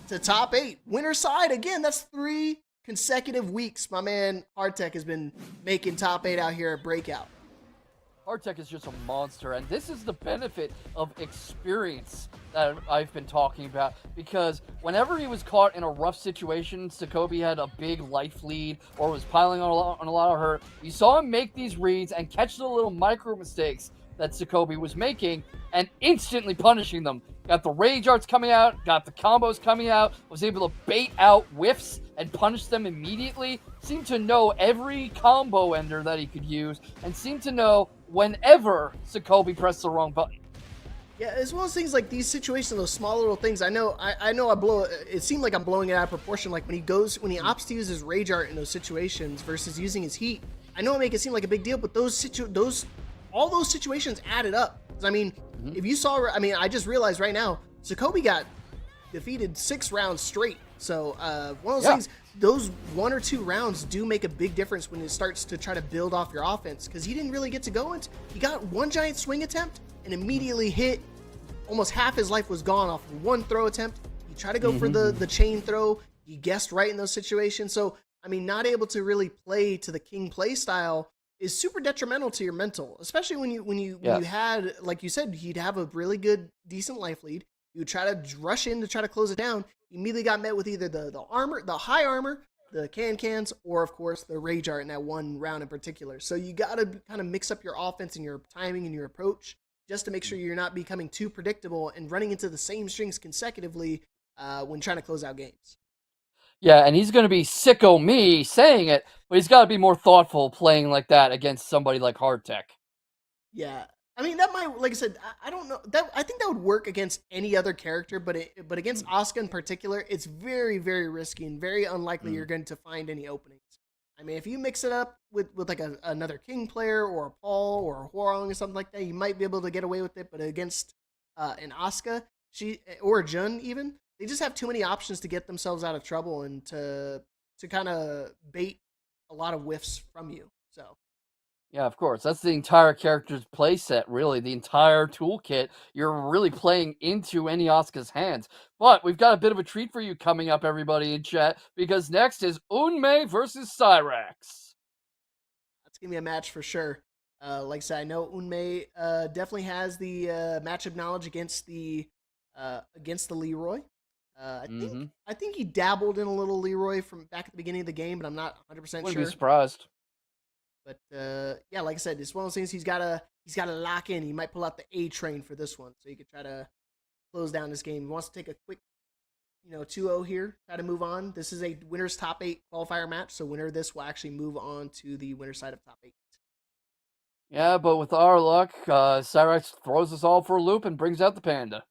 to top 8. Winner side, again, that's 3 consecutive weeks. My man Hardtech has been making top 8 out here at Breakout. Hardtech is just a monster, and this is the benefit of experience that I've been talking about, because whenever he was caught in a rough situation, Sokobi had a big life lead or was piling on a lot of hurt, you saw him make these reads and catch the little micro mistakes that Sokobi was making and instantly punishing them. Got the rage arts coming out, got the combos coming out, was able to bait out whiffs and punish them immediately, seemed to know every combo ender that he could use, and seemed to know whenever Sokobi pressed the wrong button. Yeah, it's one of those things like these situations, those small little things. I know I blow it seemed like I'm blowing it out of proportion. Like when he opts to use his rage art in those situations versus using his heat. I know I make it seem like a big deal, but all those situations added up. 'Cause, I mean, if you saw, I just realized right now, Sokobi got defeated 6 rounds straight. So one of those things, those 1 or 2 rounds do make a big difference when it starts to try to build off your offense, because he didn't really get to go into. He got 1 giant swing attempt and immediately hit. Almost half his life was gone off of 1 throw attempt. He tried to go for the chain throw. He guessed right in those situations. So I mean, not able to really play to the King play style is super detrimental to your mental, especially when you had, like you said, he'd have a really good, decent life lead. You would try to rush in to try to close it down. You immediately got met with either the armor, the high armor, the cans, or of course the rage art in that one round in particular. So you got to kind of mix up your offense and your timing and your approach just to make sure you're not becoming too predictable and running into the same strings consecutively when trying to close out games. Yeah, and he's going to be sicko me saying it, but he's got to be more thoughtful playing like that against somebody like Hardtech. Yeah. I mean, that might, like I said, I don't know. I think that would work against any other character, but against Asuka in particular, it's very, very risky and very unlikely you're going to find any openings. I mean, if you mix it up with like another King player or a Paul or a Hwoarang or something like that, you might be able to get away with it. But against an Asuka, or a Jun even, they just have too many options to get themselves out of trouble and to kind of bait a lot of whiffs from you. So. Yeah, of course. That's the entire character's playset, really. The entire toolkit. You're really playing into any Asuka's hands. But we've got a bit of a treat for you coming up, everybody in chat, because next is Unmei versus Cyrax. That's going to be a match for sure. Like I said, I know Unmei definitely has the matchup knowledge against the Leroy. I think he dabbled in a little Leroy from back at the beginning of the game, but I'm not 100% sure. Wouldn't be surprised. But yeah, like I said, it's one of those things he's gotta lock in. He might pull out the A train for this one, so he could try to close down this game. He wants to take a quick, 2-0 here, try to move on. This is a winner's top 8 qualifier match, so winner of this will actually move on to the winner's side of top 8. Yeah, but with our luck, Cyrax throws us all for a loop and brings out the panda.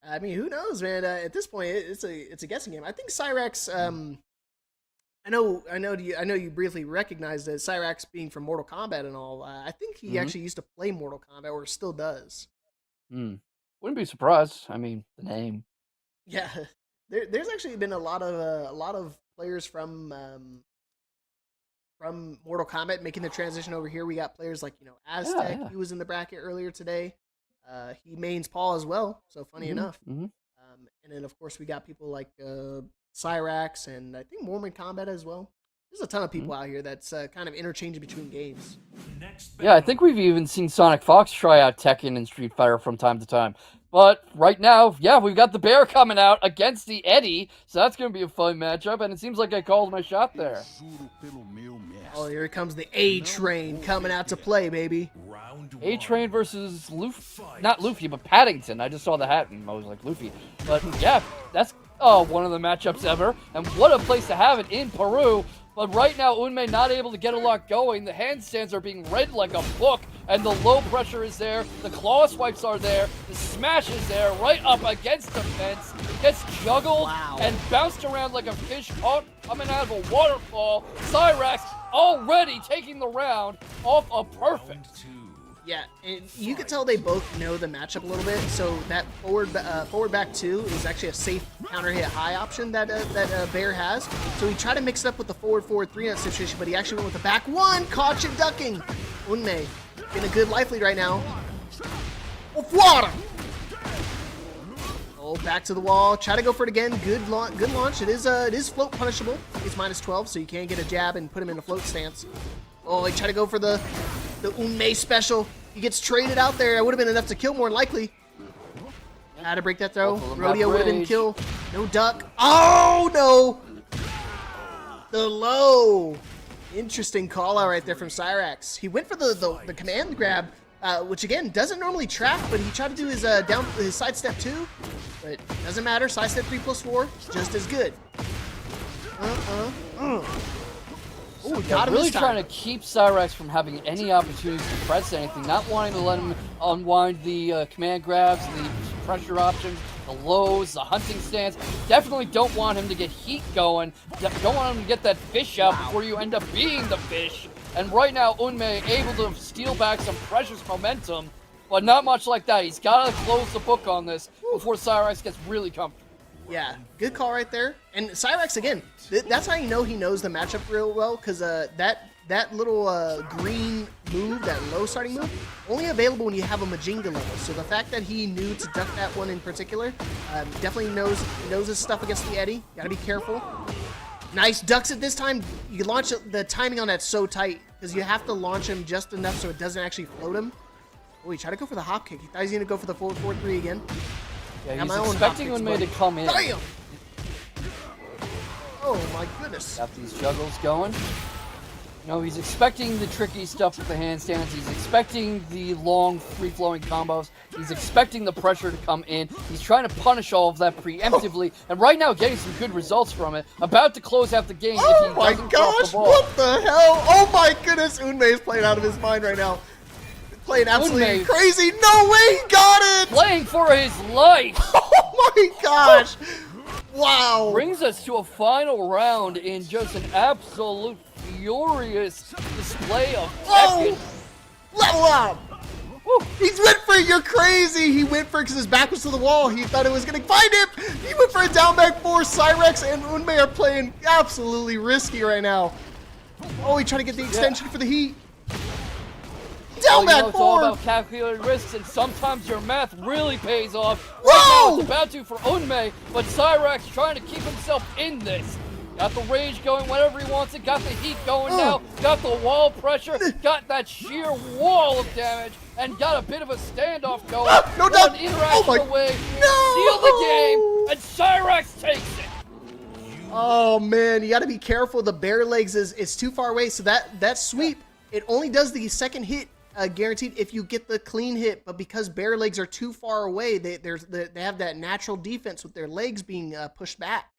I mean, who knows, man? At this point, it's a guessing game. I think Cyrax. I know you briefly recognized that Cyrax being from Mortal Kombat and all. I think he actually used to play Mortal Kombat, or still does. Wouldn't be surprised. I mean, the name. Yeah, there's actually been a lot of players from Mortal Kombat making the transition over here. We got players like Aztec. Yeah. He was in the bracket earlier today. He mains Paul as well. So funny enough. And then of course we got people like Cyrax and I think Mormon Combat as well. There's a ton of people out here that's kind of interchanging between games. Yeah, I think we've even seen Sonic Fox try out Tekken and Street Fighter from time to time. But right now, yeah, we've got the Bear coming out against the Eddie, so that's going to be a fun matchup, and it seems like I called my shot there. Oh, here comes the A-Train coming out to play, baby. A-Train versus Luffy. Not Luffy, but Paddington. I just saw the hat and I was like, Luffy. But yeah, that's one of the matchups ever, and what a place to have it in Peru. But right now, Unmei not able to get a lot going. The handstands are being read like a book, and the low pressure is there. The claw swipes are there. The smash is there, right up against the fence. Gets juggled and bounced around like a fish caught coming out of a waterfall. Cyrax already taking the round off a perfect. Yeah, and you can tell they both know the matchup a little bit. So that forward back 2 is actually a safe counter hit high option that Bear has. So he tried to mix it up with the forward 3 in that situation, but he actually went with the back 1, caution ducking. Unmei in a good life lead right now. Water. Oh, back to the wall. Try to go for it again. Good launch. It is float punishable. It's -12, so you can get a jab and put him in a float stance. Oh, he tried to go for the Unmei special. He gets traded out there. That would have been enough to kill more than likely. Had to break that throw. Rodeo would have been kill. No duck. Oh, no. The low. Interesting call out right there from Cyrax. He went for the command grab, which again doesn't normally track, but he tried to do his his sidestep 2. But doesn't matter. Sidestep 3+4, just as good. Ooh, really trying to keep Cyrax from having any opportunities to press anything, not wanting to let him unwind the command grabs, the pressure options, the lows, the hunting stance. Definitely don't want him to get heat going. Don't want him to get that fish out before you end up being the fish. And right now, Unmei able to steal back some precious momentum, but not much like that. He's got to close the book on this before Cyrax gets really comfortable. Yeah, good call right there. And Cyrax, again, that's how you know he knows the matchup real well, because that little green move, that low starting move, only available when you have a Majinga level. So the fact that he knew to duck that one in particular, definitely knows his stuff against the Eddie. Got to be careful. Nice ducks it this time. You launch the timing on that so tight. because you have to launch him just enough so it doesn't actually float him. Oh, he tried to go for the hop kick. He thought he was going to go for the 4-4-3 again. Yeah, he's expecting Unmei to come in. Damn! Oh my goodness. Got these juggles going. You know, he's expecting the tricky stuff with the handstands. He's expecting the long, free-flowing combos. He's expecting the pressure to come in. He's trying to punish all of that preemptively. And right now, getting some good results from it. About to close out the game if he doesn't drop the ball. What the hell? Oh my goodness. Unmei is playing out of his mind right now. Playing absolutely Unmei, crazy. No way, he got it! Playing for his life. Oh my gosh. Wow. Brings us to a final round in just an absolute furious display of Tekken. Level up! He went for it, you're crazy! He went for it because his back was to the wall. He thought it was going to find him! He went for a down back 4. Cyrex and Unmei are playing absolutely risky right now. Oh, he tried to get the extension for the heat. Down back 4! It's all about calculated risks, and sometimes your math really pays off. Whoa! Right now, it's about to for Unmei, but Cyrex trying to keep himself in this. Got the rage going whenever he wants it, got the heat going now, got the wall pressure, got that sheer wall of damage, and got a bit of a standoff going. No, One interaction away, seal the game, and Cyrex takes it. Oh man, you got to be careful. The bare legs is too far away, so that sweep, it only does the second hit guaranteed if you get the clean hit, but because bare legs are too far away, they have that natural defense with their legs being pushed back.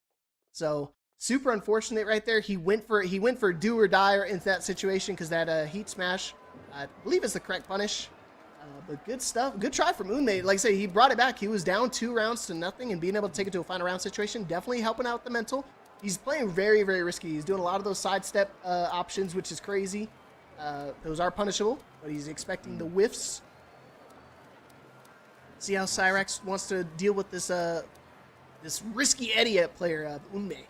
So super unfortunate right there. He went for do or die into that situation because that heat smash, I believe, is the correct punish. But good stuff. Good try from Unmei. Like I say, he brought it back. He was down 2 rounds to nothing, and being able to take it to a final round situation, definitely helping out the mental. He's playing very, very risky. He's doing a lot of those sidestep options, which is crazy. Those are punishable, but he's expecting the whiffs. See how Cyrex wants to deal with this this risky Eddie player, Unmei.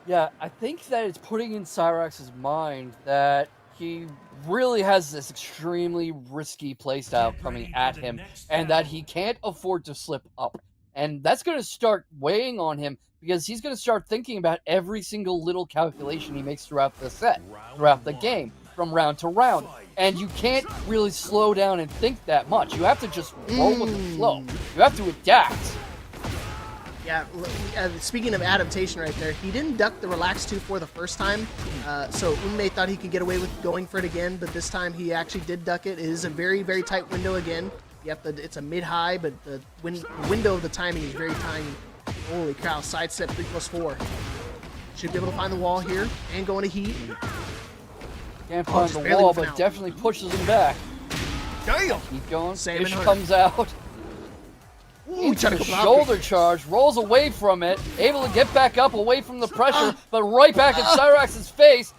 Yeah, I think that it's putting in Cyrex's mind that he really has this extremely risky playstyle coming at him, and that he can't afford to slip up. And that's going to start weighing on him, because he's going to start thinking about every single little calculation he makes throughout the set, throughout the game, from round to round. And you can't really slow down and think that much. You have to just roll with the flow. You have to adapt. Yeah, speaking of adaptation right there, he didn't duck the relax 2-4 the first time, so Unmei thought he could get away with going for it again, but this time he actually did duck it. It is a very, very tight window again. You have to, it's a mid-high, but the window of the timing is very tiny. Holy cow, sidestep 3+4. Should be able to find the wall here and go into heat. Can't find the wall, but definitely pushes him back. Damn! Keep going. Salmon Fish Hunter. comes out. Into the shoulder charge, rolls away from it, able to get back up away from the pressure, but right back in Cyrex's face.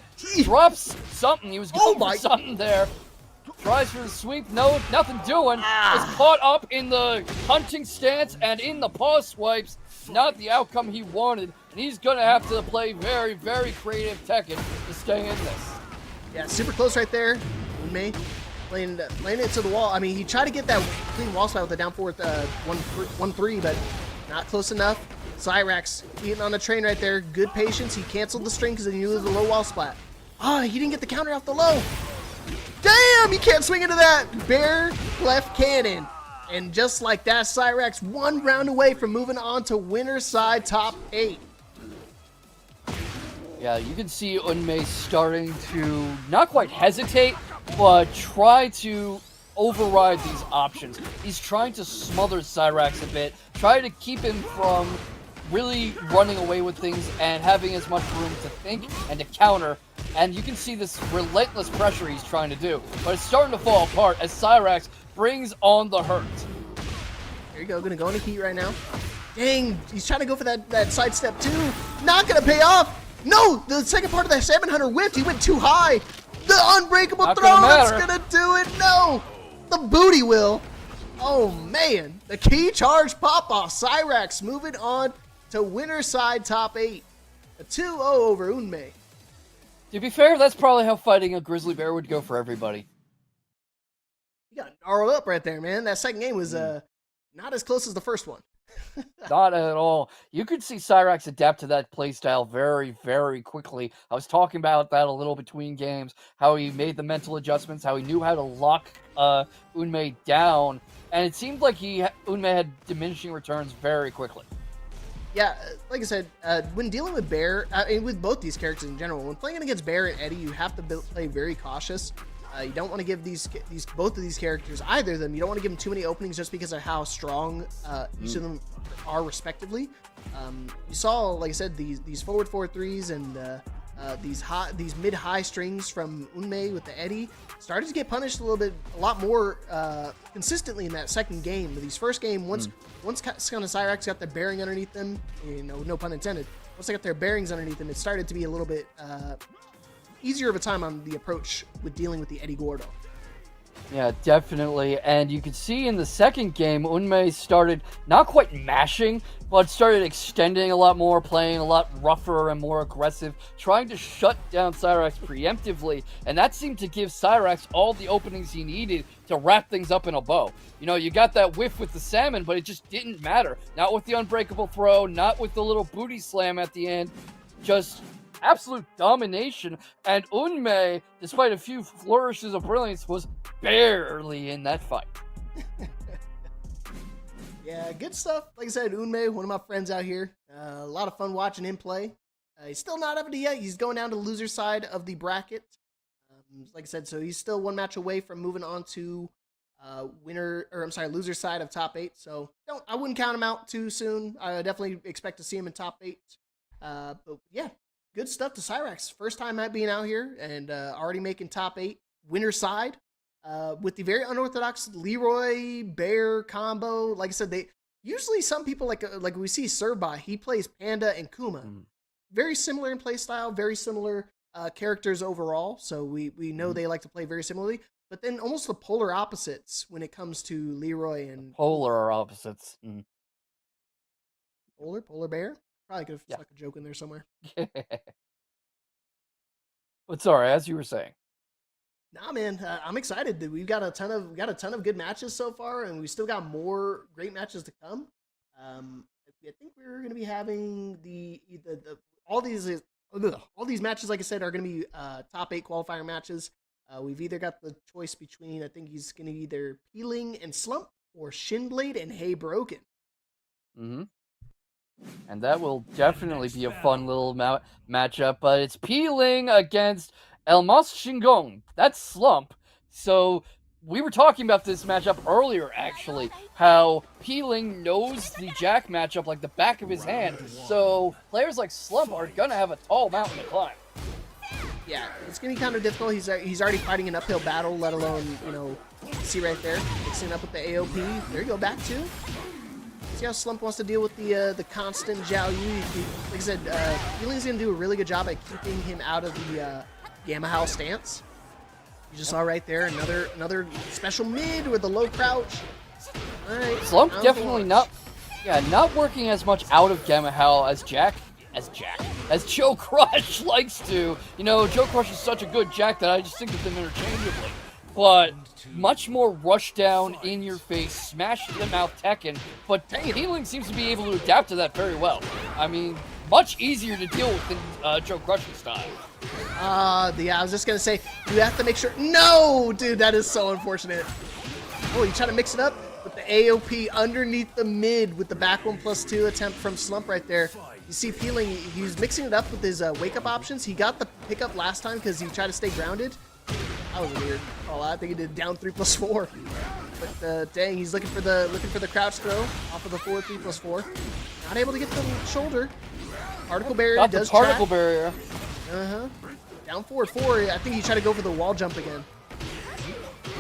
Drops something. He was going for something there. Tries for the sweep, no, nothing doing. Is caught up in the hunting stance and in the pause swipes. Not the outcome he wanted, and he's gonna have to play very, very creative Tekken to stay in this. Yeah, super close right there. Unmei playing it to the wall. I mean, he tried to get that clean wall spot with the down forward 1-3, but not close enough. Cyrex eating on the train right there. Good patience. He canceled the string because he knew there was a low wall spot. Ah, he didn't get the counter off the low. Damn, he can't swing into that. Bare left cannon. And just like that, Cyrex 1 round away from moving on to winner's side top 8. Yeah, you can see Unmei starting to not quite hesitate, but try to override these options. He's trying to smother Cyrex a bit, try to keep him from really running away with things and having as much room to think and to counter. And you can see this relentless pressure he's trying to do, but it's starting to fall apart as Cyrex brings on the hurt. There you go, gonna go into heat right now. Dang, he's trying to go for that sidestep too. Not gonna pay off. No, the second part of that Salmon Hunter whipped. He went too high. The unbreakable throw, that's gonna do it. No, the booty will. Oh man, the key charge pop off. Cyrex moving on to winner's side top 8. A 2-0 over Unmei. To be fair, that's probably how fighting a grizzly bear would go for everybody. You got gnarled up right there, man. That second game was not as close as the first one. Not at all. You could see Cyrax adapt to that playstyle very, very quickly. I was talking about that a little between games, how he made the mental adjustments, how he knew how to lock Unmei down, and it seemed like Unmei had diminishing returns very quickly. Yeah, like I said, when dealing with Bear, and with both these characters in general, when playing against Bear and Eddie, you have to play very cautious. You don't want to give both of these characters, either of them, you don't want to give them too many openings just because of how strong each of them are respectively. You saw, like I said, these forward 4-3s and these mid-high strings from Unmei with the Eddie started to get punished a lot more consistently in that second game. These first game, once kind of Cyrax got their bearing underneath them, no pun intended. Once they got their bearings underneath them, it started to be a little bit easier of a time on the approach with dealing with the Eddie Gordo. Yeah, definitely. And you could see in the second game, Unmei started not quite mashing, but started extending a lot more, playing a lot rougher and more aggressive, trying to shut down Cyrax preemptively. And that seemed to give Cyrax all the openings he needed to wrap things up in a bow. You got that whiff with the salmon, but it just didn't matter. Not with the unbreakable throw, not with the little booty slam at the end. Just absolute domination, and Unmei, despite a few flourishes of brilliance, was barely in that fight. Yeah, good stuff. Like I said, Unmei, one of my friends out here, a lot of fun watching him play. He's still not up to yet. He's going down to the loser side of the bracket. Like I said, so he's still one match away from moving on to loser side of top 8. So I wouldn't count him out too soon. I definitely expect to see him in top 8. But yeah, good stuff to Cyrax. First time being out here and already making top 8 winner side with the very unorthodox Leroy Bear combo. Like I said, usually some people like we see Serba, he plays Panda and Kuma. Very similar in play style, very similar characters overall. So we know they like to play very similarly. But then almost the polar opposites when it comes to Leroy and polar opposites. Polar bear. Probably could have stuck a joke in there somewhere. But sorry, as you were saying. Nah, man, I'm excited. We've got a ton of good matches so far, and we still got more great matches to come. I think we're going to be having all these matches. Like I said, are going to be top 8 qualifier matches. We've either got the choice between, I think he's going to be either Peeling and Slump or Shinblade and Hey Broken. Mm-hmm. And that will definitely be a fun little matchup, but it's Peeling against Elmas Shingong. That's Slump. So we were talking about this matchup earlier, actually, how Peeling knows the Jack matchup like the back of his hand. So players like Slump are going to have a tall mountain to climb. Yeah, it's going to be kind of difficult. He's already fighting an uphill battle, let alone, see right there, mixing up with the AOP. There you go, back 2. See how Slump wants to deal with the constant Zhao Yu. Like I said, Peeling's going to do a really good job at keeping him out of the Gamma Howl stance. You just saw right there another special mid with a low crouch. All right, Slump definitely not working as much out of Gamma Howl as Joe Crush likes to. Joe Crush is such a good Jack that I just think of them interchangeably. But much more rush down, in your face, smash to the mouth Tekken. But Peeling seems to be able to adapt to that very well. I mean, much easier to deal with than Joe Crush's style. Yeah, I was just gonna say, you have to make sure. No, dude, that is so unfortunate. Oh, you try to mix it up with the AOP underneath the mid with the back 1+2 attempt from Slump right there. You see Peeling, he's mixing it up with his wake up options. He got the pickup last time because he tried to stay grounded. That was weird. I think he did down 3+4. But dang, he's looking for the crouch throw off of the 3+4. Not able to get the shoulder. Particle barrier Got does the particle track. barrier. Down 4-4. I think he tried to go for the wall jump again.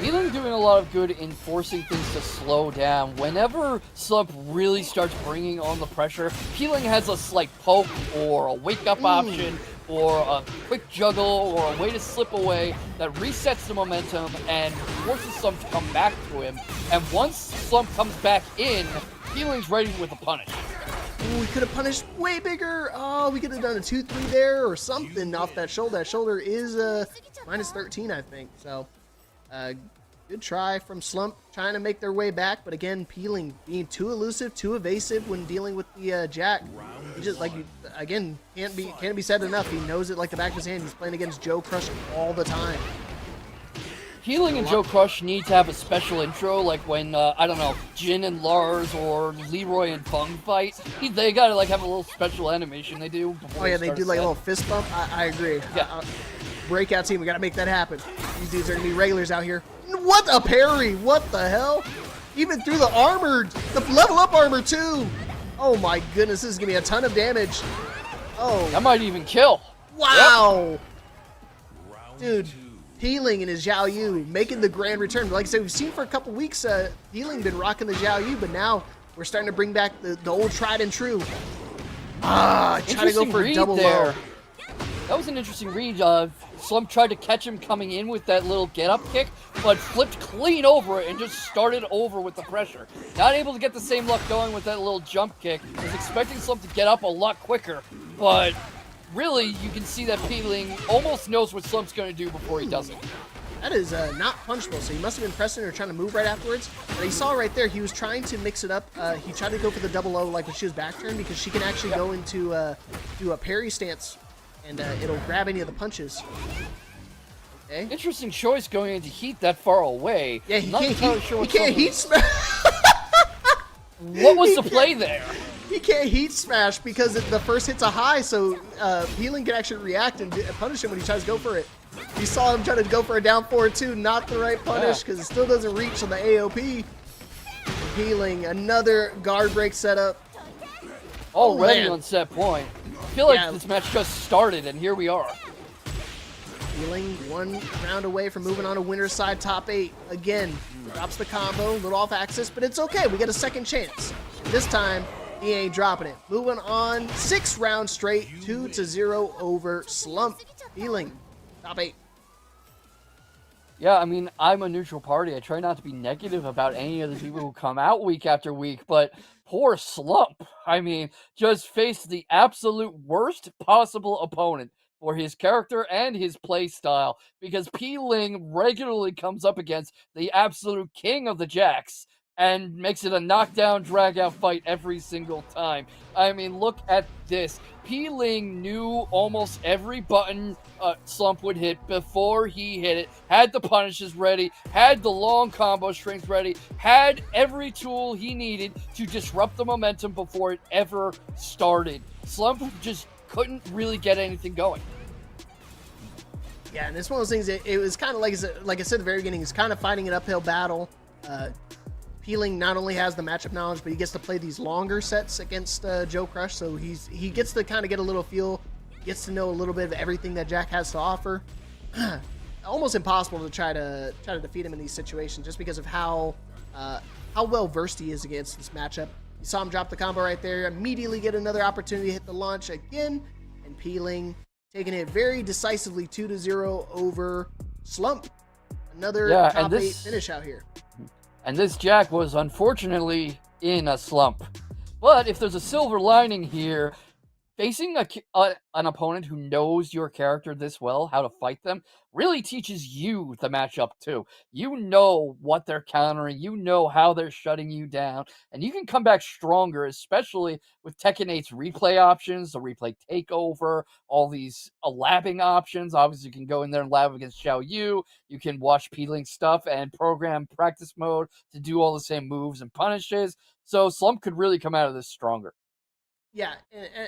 Peeling doing a lot of good in forcing things to slow down. Whenever Slump really starts bringing on the pressure, Peeling has a slight poke or a wake-up option or a quick juggle or a way to slip away that resets the momentum and forces Slump to come back to him. And once Slump comes back in, Peeling's ready with a punish. Ooh, we could have punished way bigger. Oh, we could have done a 2-3 there or something off that shoulder. That shoulder is -13, I think. So, Good try from Slump, trying to make their way back, but again, Peeling being too elusive, too evasive when dealing with the Jack. He just again can't be said enough. He knows it like the back of his hand. He's playing against Joe Crush all the time. Peeling and Joe Crush need to have a special intro, like when, I don't know, Jin and Lars or Leroy and Fung fight. They gotta, like, have a little special animation they do. Oh, yeah, they do, like, a little fist bump. I agree. Yeah. Breakout team, we gotta make that happen. These dudes are gonna be regulars out here. What a parry! What the hell? Even through the armor, the level up armor, too! Oh, my goodness, this is gonna be a ton of damage. Oh. That might even kill. Wow! Yep. Dude. Peeling and his Xiao Yu making the grand return. Like I said, we've seen for a couple weeks Peeling been rocking the Xiao Yu, but now we're starting to bring back the old tried and true. Try to go for a double low. That was an interesting read. Slump tried to catch him coming in with that little get-up kick, but flipped clean over it and just started over with the pressure. Not able to get the same luck going with that little jump kick. Was expecting Slump to get up a lot quicker, but really, you can see that Peeling almost knows what Slump's going to do before he does it. That is not punchable, so he must have been pressing or trying to move right afterwards. But he saw right there, he was trying to mix it up. He tried to go for the double O like when she was back turn, because she can actually go into do a parry stance, and it'll grab any of the punches. Okay. Interesting choice going into heat that far away. Yeah, he can't heat smash. What was the play there? He can't heat smash because the first hit's a high, so Peeling can actually react and punish him when he tries to go for it. You saw him try to go for a down forward too, not the right punish because it still doesn't reach on the AOP. Peeling, another guard break setup. Already on set point. I feel like this match just started and here we are. Peeling one round away from moving on to winner's side top 8. Again, drops the combo, a little off axis, but it's okay. We get a second chance. This time, he ain't dropping it. Moving on, 6 rounds straight, 2-0 over Slump. Peeling, top 8. Yeah, I mean, I'm a neutral party. I try not to be negative about any of the people who come out week after week, but poor Slump. I mean, just faced the absolute worst possible opponent for his character and his play style, because Peeling regularly comes up against the absolute king of the Jacks and makes it a knockdown, drag-out fight every single time. I mean, look at this. Peeling knew almost every button Slump would hit before he hit it, had the punishes ready, had the long combo strings ready, had every tool he needed to disrupt the momentum before it ever started. Slump just couldn't really get anything going. Yeah, and it's one of those things, it was kind of like I said at the very beginning, he's kind of fighting an uphill battle. Peeling not only has the matchup knowledge, but he gets to play these longer sets against Joe Crush, so he gets to kind of get a little feel, gets to know a little bit of everything that Jack has to offer. Almost impossible to try to defeat him in these situations, just because of how well versed he is against this matchup. You saw him drop the combo right there, immediately get another opportunity to hit the launch again, and Peeling taking it very decisively 2-0 over Slump. Another top 8 finish out here. And this Jack was unfortunately in a slump. But if there's a silver lining here, facing an opponent who knows your character this well, how to fight them, really teaches you the matchup too. You know what they're countering, you know how they're shutting you down, and you can come back stronger, especially with Tekken 8's replay options, the replay takeover, all these labbing options. Obviously, you can go in there and lab against Xiao Yu, you can watch Peeling stuff and program practice mode to do all the same moves and punishes, so Slump could really come out of this stronger. Yeah,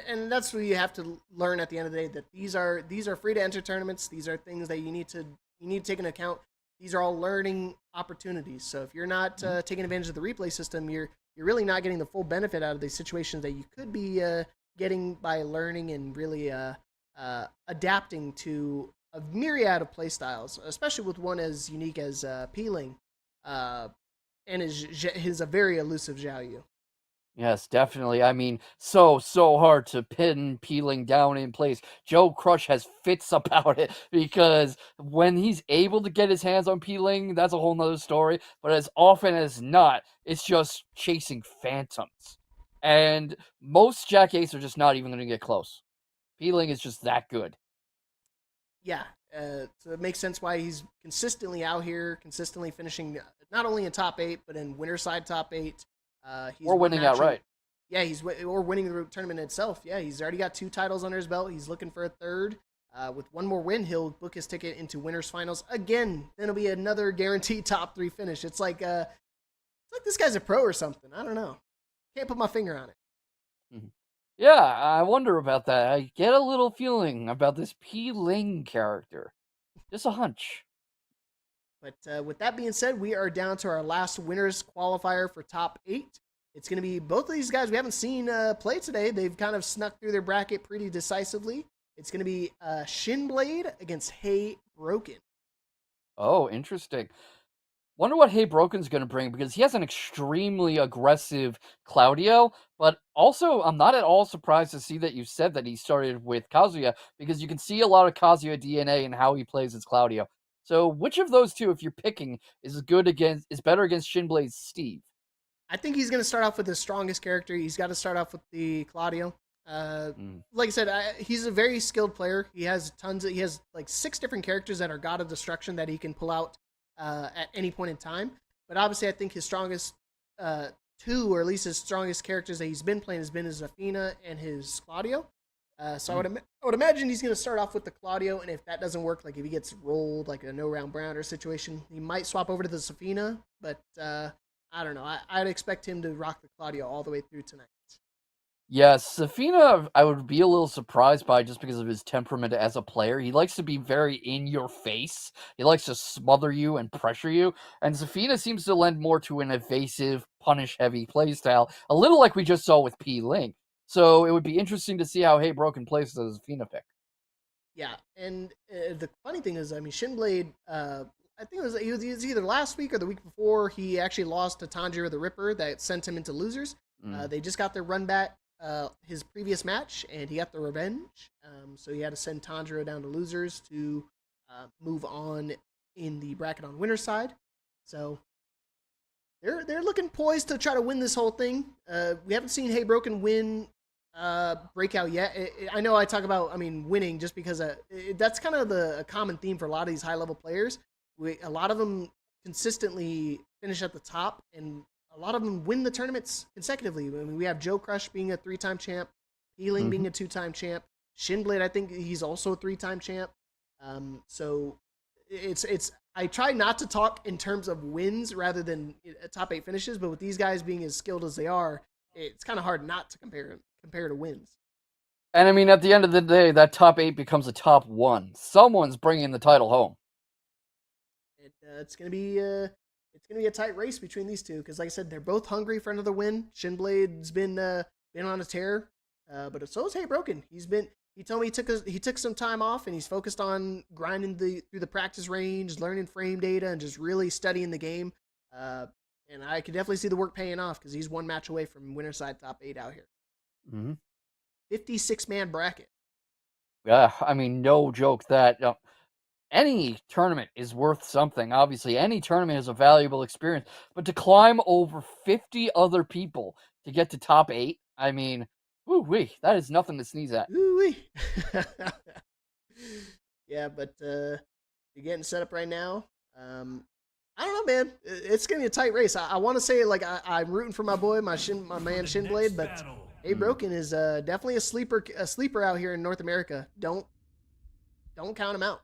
and that's what you have to learn at the end of the day, that these are free to enter tournaments. These are things that you need to take into account. These are all learning opportunities. So if you're not taking advantage of the replay system, you're really not getting the full benefit out of the situations that you could be getting by learning and really adapting to a myriad of play styles, especially with one as unique as Peeling and his a very elusive Xiao Yu. Yes, definitely. I mean, so hard to pin Peeling down in place. Joe Crush has fits about it because when he's able to get his hands on Peeling, that's a whole nother story. But as often as not, it's just chasing phantoms. And most Jack 8s are just not even going to get close. Peeling is just that good. Yeah, So it makes sense why he's consistently out here, consistently finishing not only in top 8, but in winner side top 8. He's or winning outright. Yeah, or winning the tournament itself. Yeah, he's already got 2 titles under his belt. He's looking for a 3rd. With one more win, he'll book his ticket into winners finals again. Then it'll be another guaranteed top 3 finish. It's like this guy's a pro or something. I don't know. Can't put my finger on it. Yeah, I wonder about that. I get a little feeling about this P. Ling character. Just a hunch. But with that being said, we are down to our last winners qualifier for top 8. It's going to be both of these guys we haven't seen play today. They've kind of snuck through their bracket pretty decisively. It's going to be Shinblade against Hey Broken. Oh, interesting. Wonder what Hey Broken's going to bring, because he has an extremely aggressive Claudio, but also I'm not at all surprised to see that you said that he started with Kazuya, because you can see a lot of Kazuya DNA in how he plays as Claudio. So which of those two, if you're picking, is better against Shinblade's Steve? I think he's going to start off with the strongest character. He's got to start off with the Claudio. Like I said, he's a very skilled player. He has like 6 different characters that are God of Destruction that he can pull out at any point in time. But obviously, I think his strongest 2, or at least his strongest characters that he's been playing, has been his Athena and his Claudio. So I would imagine he's going to start off with the Claudio, and if that doesn't work, like if he gets rolled like a no-round Browner situation, he might swap over to the Safina. But I don't know. I'd expect him to rock the Claudio all the way through tonight. Yes, Safina, I would be a little surprised by, just because of his temperament as a player. He likes to be very in your face. He likes to smother you and pressure you. And Safina seems to lend more to an evasive, punish-heavy playstyle, a little like we just saw with P. Ling. So it would be interesting to see how Hey Broken plays the Safina pick. Yeah, and the funny thing is, I mean, Shinblade, I think it was either last week or the week before, he actually lost to Tanjiro the Ripper that sent him into losers. They just got their run back his previous match, and he got the revenge. So he had to send Tanjiro down to losers to move on in the bracket on winner's side. So they're looking poised to try to win this whole thing. We haven't seen Hey Broken win Breakout yet. I know I talk about, winning just because that's kind of a common theme for a lot of these high-level players. A lot of them consistently finish at the top, and a lot of them win the tournaments consecutively. I mean, we have Joe Crush being a 3-time champ, Healing being a 2-time champ, Shinblade, I think he's also a 3-time champ. So it's I try not to talk in terms of wins rather than top 8 finishes, but with these guys being as skilled as they are, it's kind of hard not to compare to wins. And I mean, at the end of the day, that top 8 becomes a top 1. Someone's bringing the title home. It's gonna be a tight race between these two, because like I said, they're both hungry for another win. Shinblade's been on a tear, but so is Hey Broken. He told me he took some time off, and he's focused on grinding through the practice range, learning frame data, and just really studying the game. And I can definitely see the work paying off, because he's 1 match away from winner side top 8 out here. 56-man bracket. Yeah, I mean, no joke that any tournament is worth something. Obviously, any tournament is a valuable experience, but to climb over 50 other people to get to top 8, I mean, woo-wee, that is nothing to sneeze at. Woo-wee. Yeah, but you're getting set up right now. I don't know, man. It's going to be a tight race. I want to say, like, I'm rooting for my boy, my man Shinblade, but Hey Broken is definitely a sleeper out here in North America. Don't count him out.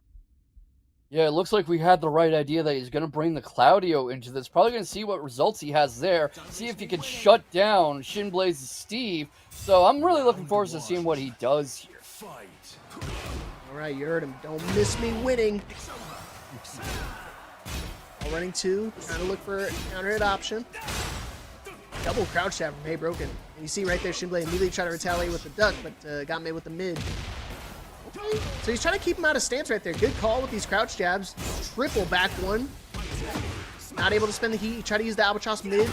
Yeah, it looks like we had the right idea that he's going to bring the Claudio into this. Probably going to see what results he has there. See if he can shut down Shinblade's Steve. So I'm really looking forward to seeing what he does here. All right, you heard him. Don't miss me winning. All running 2. Trying to look for a counter hit option. Double crouch jab from Hey Broken. And you see right there, Shinblade immediately tried to retaliate with the duck, but got made with the mid. Okay. So he's trying to keep him out of stance right there. Good call with these crouch jabs. Triple back one. Not able to spend the heat. He tried to use the albatross mid.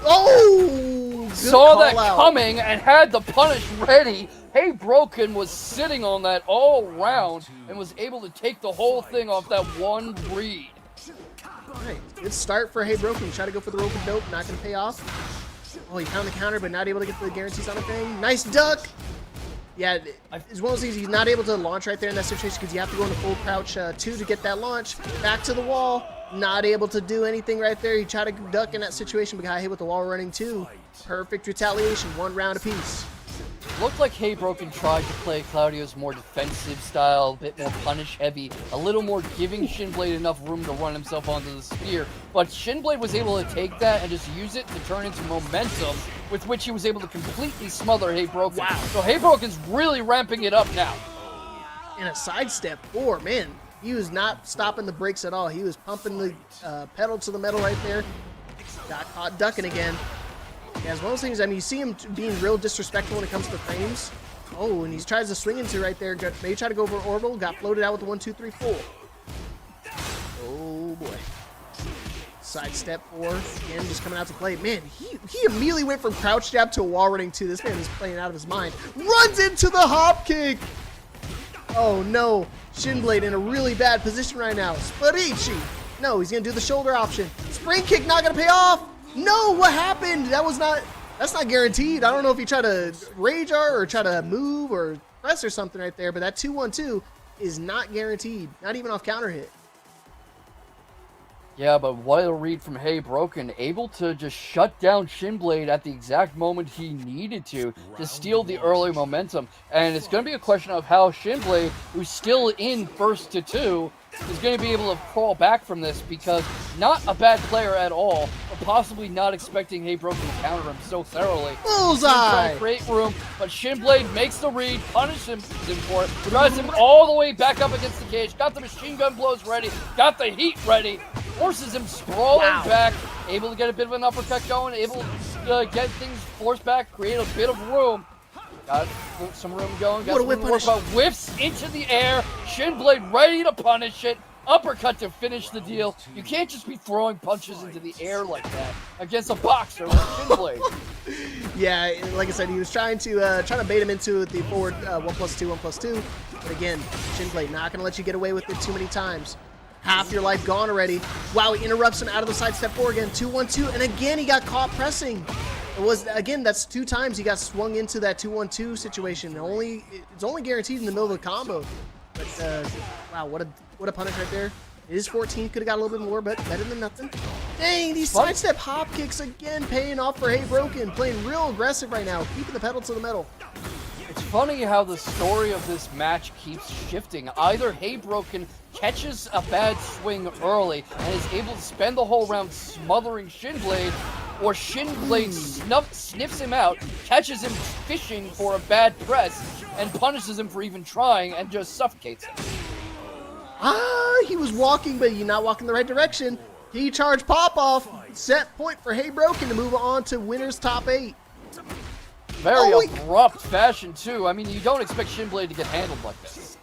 Oh! Saw that coming and had the punish ready. Hey Broken was sitting on that all round and was able to take the whole thing off that one read. All right. Good start for Hey Broken. Try to go for the rope and dope. Not going to pay off. Oh, he found the counter, but not able to get the guarantees on the thing. Nice duck. Yeah, it's one of those things he's not able to launch right there in that situation because you have to go into full crouch 2 to get that launch. Back to the wall, not able to do anything right there. He tried to duck in that situation, but got hit with the wall running 2. Perfect retaliation, 1 round apiece. Looked like Haybroken tried to play Claudio's more defensive style, a bit more punish heavy, a little more giving Shinblade enough room to run himself onto the spear. But Shinblade was able to take that and just use it to turn into momentum, with which he was able to completely smother Haybroken. Wow. So Haybroken's really ramping it up now. And a sidestep 4, man. He was not stopping the brakes at all. He was pumping the pedal to the metal right there. Got caught ducking again. Yeah, it's one of those things, I mean, you see him being real disrespectful when it comes to frames. Oh, and he tries to swing into right there. Maybe try to go over orbital. Got floated out with the 1, 2, 3, 4. Oh, boy. Sidestep 4. Again, just coming out to play. Man, he immediately went from crouch jab to a wall running 2. This man is playing out of his mind. Runs into the hop kick. Oh, no. Shinblade in a really bad position right now. Sparici. No, he's going to do the shoulder option. Spring kick not going to pay off. No, what happened? That's not guaranteed. I don't know if he tried to rage art or try to move or press or something right there, but that 2-1-2 is not guaranteed. Not even off counter hit. Yeah, but what a read from Haybroken, able to just shut down Shinblade at the exact moment he needed to steal the early momentum. And it's going to be a question of how Shinblade, who's still in first to 2, is going to be able to crawl back from this, because not a bad player at all, but possibly not expecting Haybroken to counter him so thoroughly. Bullseye! Trying to create room, but Shinblade makes the read, punishes him for it, drives him all the way back up against the cage, got the machine gun blows ready, got the heat ready, forces him sprawling back, able to get a bit of an uppercut going, able to get things forced back, create a bit of room. Got some room going, got some room to work, but whiffs into the air, Shinblade ready to punish it, uppercut to finish the deal. You can't just be throwing punches into the air like that against a boxer like Shinblade. Yeah, like I said, he was trying to bait him into the forward 1+2, 1+2, but again, Shinblade not going to let you get away with it too many times. Half your life gone already. Wow, he interrupts him out of the sidestep 4 again, 2-1-2, and again he got caught pressing. That's 2 times he got swung into that 2-1-2 situation. It's only guaranteed in the middle of the combo. But wow, what a punish right there. It is 14, could have got a little bit more, but better than nothing. Dang, these sidestep hop kicks again paying off for Haybroken, playing real aggressive right now, keeping the pedal to the metal. It's funny how the story of this match keeps shifting. Either Haybroken catches a bad swing early and is able to spend the whole round smothering Shinblade, or Shinblade sniffs him out, catches him fishing for a bad press, and punishes him for even trying and just suffocates him. He was walking, but you're not walking the right direction. He charged pop-off, set point for Haybroken to move on to winner's top 8. Very abrupt fashion, too. I mean, you don't expect Shinblade to get handled like this.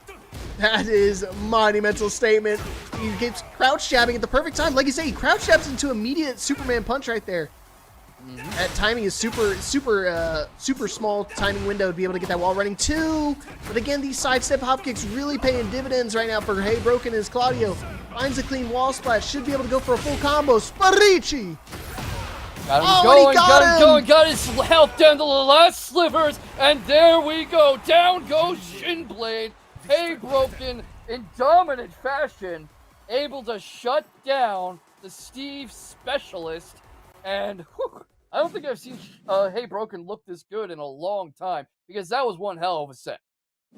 That is a monumental statement. He gets crouch jabbing at the perfect time. Like you say, he crouch jabs into immediate Superman punch right there. That timing is super small timing window to be able to get that wall running 2. But again, these sidestep hop kicks really paying dividends right now for Haybroken as Claudio finds a clean wall splash. Should be able to go for a full combo. Sparici! Got him going, got his health down to the last slivers, and there we go. Down goes Shinblade. Haybroken in dominant fashion, able to shut down the Steve Specialist, and I don't think I've seen Haybroken look this good in a long time, because that was one hell of a set.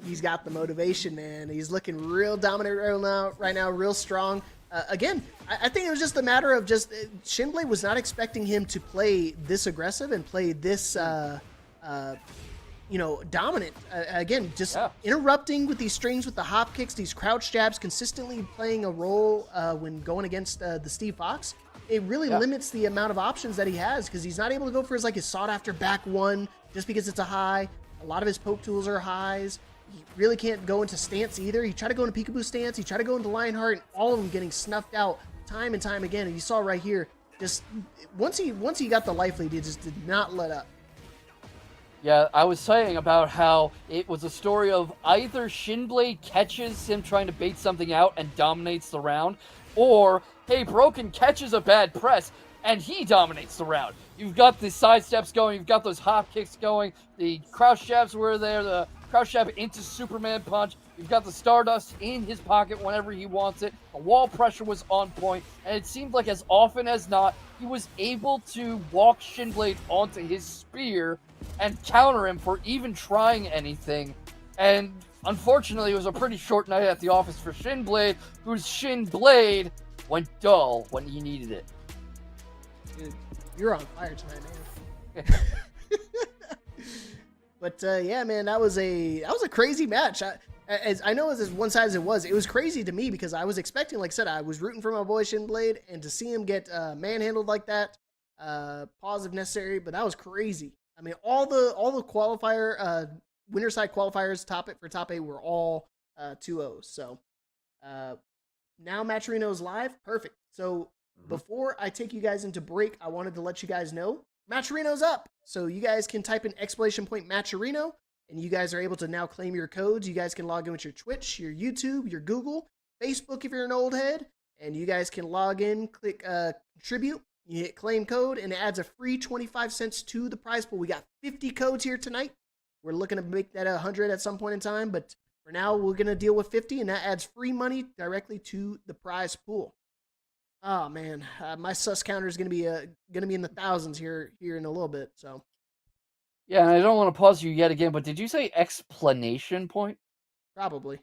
He's got the motivation, man. He's looking real dominant right now, real strong. Again, I think it was just a matter of Shinblade was not expecting him to play this aggressive and play this, dominant. Again, interrupting with these strings with the hop kicks, these crouch jabs, consistently playing a role when going against the Steve Fox. It really limits the amount of options that he has, because he's not able to go for his sought-after back 1 just because it's a high. A lot of his poke tools are highs. He really can't go into stance either. He tried to go into peekaboo stance. He tried to go into Lionheart, and all of them getting snuffed out time and time again. And you saw right here, just once he got the life lead, he just did not let up. Yeah, I was saying about how it was a story of either Shinblade catches him trying to bait something out and dominates the round, or Haybroken catches a bad press and he dominates the round. You've got the side steps going, you've got those hop kicks going, the crouch jabs were there, the crouch jab into Superman punch. You've got the Stardust in his pocket whenever he wants it. The wall pressure was on point, and it seemed like as often as not, he was able to walk Shinblade onto his spear and counter him for even trying anything. And unfortunately, it was a pretty short night at the office for Shinblade, whose Shinblade went dull when he needed it. Dude, you're on fire tonight, man. But yeah, man, that was a crazy match. I know as one side as it was crazy to me because I was expecting, like I said, I was rooting for my boy Shinblade, and to see him get manhandled like that, pause if necessary, but that was crazy. I mean, all the qualifier winner side qualifiers for top 8 were all 2-0s. So now Matcherino's live, perfect. So before I take you guys into break, I wanted to let you guys know Matcherino's up. So you guys can type in !Matcherino, and you guys are able to now claim your codes. You guys can log in with your Twitch, your YouTube, your Google, Facebook if you're an old head, and you guys can log in, click contribute, you hit claim code, and it adds a free 25 cents to the prize pool. We got 50 codes here tonight. We're looking to make that 100 at some point in time, but for now, we're going to deal with 50, and that adds free money directly to the prize pool. Oh man, my sus counter is going to be in the thousands here in a little bit. So, yeah, and I don't want to pause you yet again, but did you say explanation point? Probably.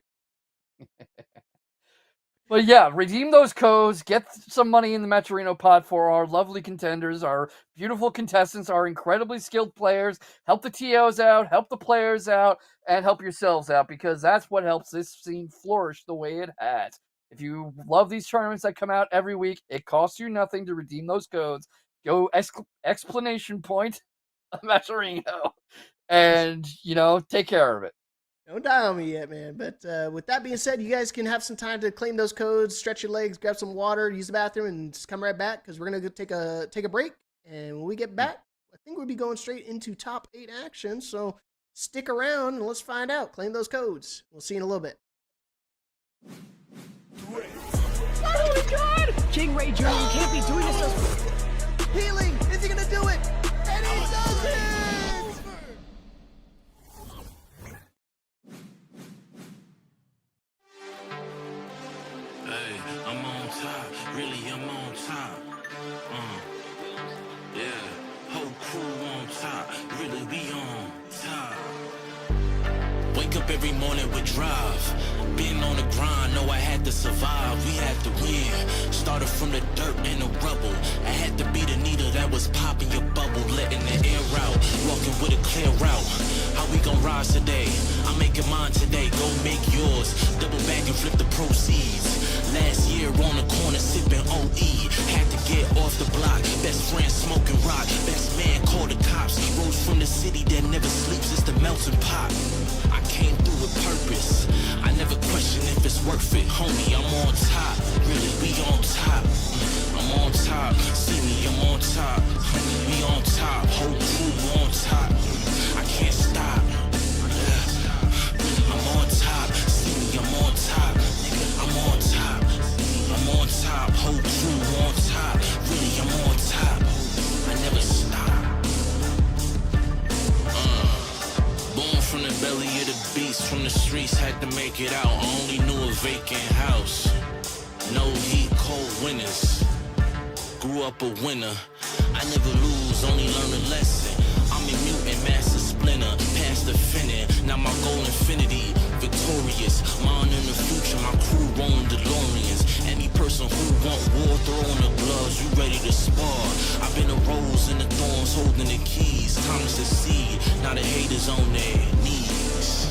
But yeah, redeem those codes, get some money in the Matcherino pot for our lovely contenders, our beautiful contestants, our incredibly skilled players. Help the TOs out, help the players out, and help yourselves out, because that's what helps this scene flourish the way it has. If you love these tournaments that come out every week, it costs you nothing to redeem those codes. Go explanation point Matcherino, and, take care of it. Don't die on me yet, man. But with that being said, you guys can have some time to claim those codes, stretch your legs, grab some water, use the bathroom, and just come right back because we're gonna go take a break. And when we get back, I think we'll be going straight into top 8 action. So stick around and let's find out. Claim those codes. We'll see you in a little bit. Oh my God! King Ray Jr., you can't be doing this. Healing! Is he gonna do it? And he does it! Hey, I'm on top, really I'm on top. Yeah, whole crew on top, really we on top. Wake up every morning with drive. Been on the grind, know I had to survive. We had to win. Started from the dirt and the rubble. I had to be the needle that was popping your bubble, letting the air out, walking with a clear route. How we gon' rise today? I'm making mine today, go make yours. Double back and flip the proceeds. Last year on the corner sipping OE. Had to get off the block. Best friend smoking rock. Best man called the cops. Rose from the city that never sleeps, it's the melting pot. I came through with purpose. I never question if it's worth it. Homie, I'm on top. Really, we on top. I'm on top. See me, I'm on top. We on top. Whole crew on top. I can't stop. I'm on top. See me, I'm on top. Nigga, I'm on top. I'm on top. Whole crew on top. Really, I'm on top. I never stop. Born from the belly of the beast, from the streets, had to make it out. I only knew a vacant house. No heat, cold winters. Grew up a winner. I never lose, only learn a lesson. I'm a mutant, master splinter, past the finning. Now my goal infinity, victorious. Mine in the future, my crew rolling DeLoreans. Any person who want war, throw on the gloves, you ready to spar. I've been a rose in the thorns, holding the keys. Time to succeed, now the haters on their knees.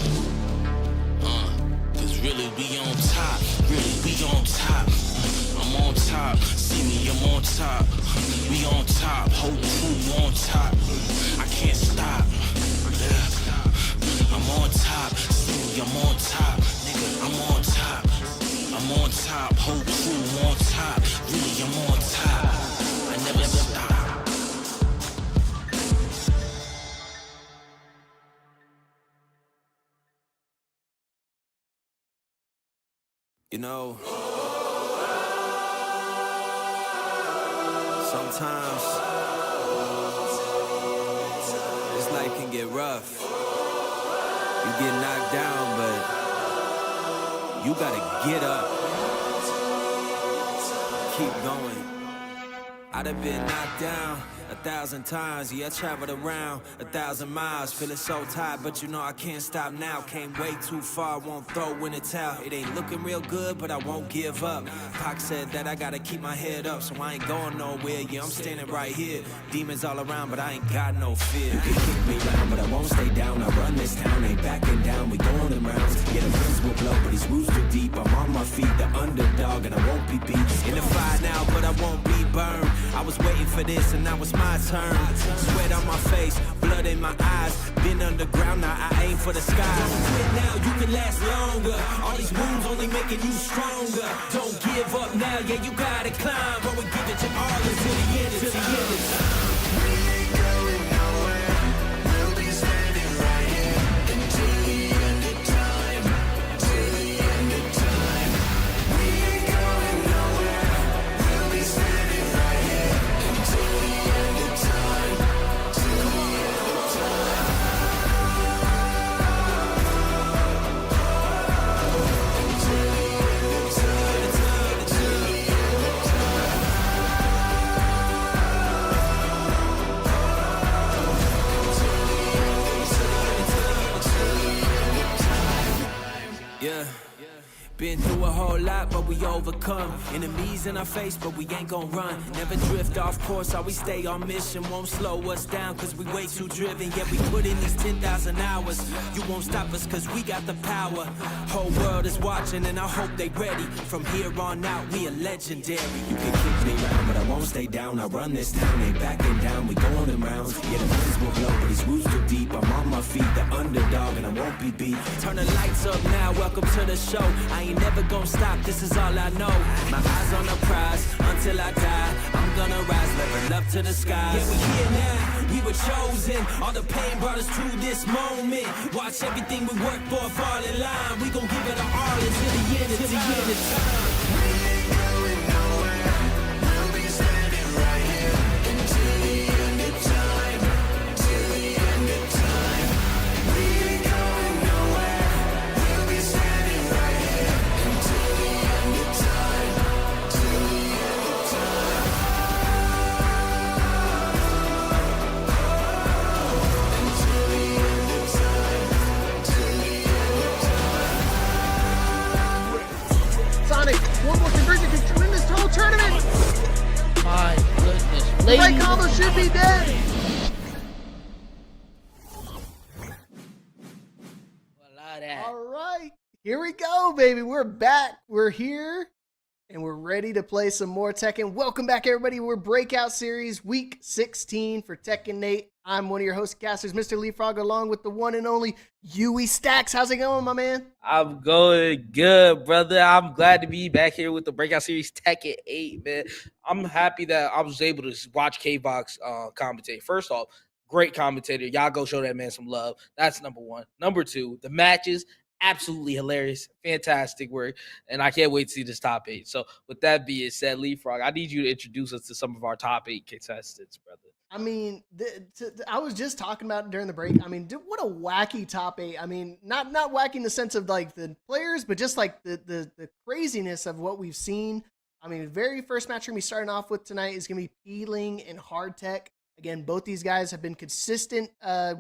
Cause really we on top, really we on top. I'm on top, see me, I'm on top. We on top, whole crew on top. I can't stop. I'm on top, see me, I'm on top. Nigga, I'm on top. I'm on top, whole crew on top. Really, I'm on top. I never stop. You know, sometimes this life can get rough. You get knocked down, but you gotta get up. Keep going. I'd have been knocked down 1,000 times, yeah, I traveled around 1,000 miles, feeling so tired, but you know I can't stop now. Came way too far, won't throw in the towel. It ain't looking real good, but I won't give up. Pac said that I gotta keep my head up, so I ain't going nowhere. Yeah, I'm standing right here. Demons all around, but I ain't got no fear. You can kick me round, but I won't stay down. I run this town, ain't backing down. We going in rounds. Yeah, the winds will blow, but these roots too deep. I'm on my feet, the underdog, and I won't be beat. In the fire now, but I won't be burned. I was waiting for this, and now it's my turn. Sweat on my face, blood in my eyes. Been underground, now I aim for the sky. Don't quit now, you can last longer. All these wounds only making you stronger. Don't give up now, yeah, you gotta climb. But we give it to all until the end, until the end of time. We ain't going nowhere. We'll be standing right here until the end of time. Till the end of time. We ain't going nowhere. We'll be standing right here until the end of time. Till the end of time. Until the end of time. Till the end of time. Yeah. Been through a whole lot, but we overcome. Enemies in our face, but we ain't gon' run. Never drift off course, always stay on mission. Won't slow us down, cause we way too driven. Yeah, we put in these 10,000 hours. You won't stop us, cause we got the power. Whole world is watching, and I hope they ready. From here on out, we are legendary. You can kick me round, but I won't stay down. I run this town, ain't backing down. We going in rounds. Yeah, the winds will blow, but these roots too deep. I'm on my feet, the underdog, and I won't be beat. Turn the lights up now, welcome to the show. I ain't never gonna stop, this is all I know. My eyes on the prize, until I die. I'm gonna rise, level up to the skies. Yeah, we here now, we were chosen. All the pain brought us to this moment. Watch everything we work for fall in line. We gon' give it our all until the end of time. We ain't going nowhere. We'll be standing right here until the end of time. Till the end of time. We ain't going nowhere. We'll be standing right here until the end of time. Till the end of time. Until the end of time. Till the end of time. Sonic, one more conversion to win this whole tournament. My goodness. The Ladies, right combo should be dead. allow that. All right, here we go, baby. We're back. We're here, and we're ready to play some more Tekken. Welcome back, everybody. We're Breakout Series Week 16 for Tekken 8. I'm one of your host casters, Mr. Leapfrog, along with the one and only Yui Stacks. How's it going, my man? I'm going good, brother. I'm glad to be back here with the Breakout Series Tekken 8, man. I'm happy that I was able to watch K-Box commentate. First off, great commentator. Y'all go show that man some love. That's number one. Number two, the matches, absolutely hilarious. Fantastic work. And I can't wait to see this top 8. So with that being said, Leapfrog, I need you to introduce us to some of our top 8 contestants, brother. I mean, I was just talking about it during the break. I mean, what a wacky top 8. I mean, not wacky in the sense of like the players, but just like the craziness of what we've seen. I mean, the very first match we're going to be starting off with tonight is going to be Peeling and Hard Tech. Again, both these guys have been consistent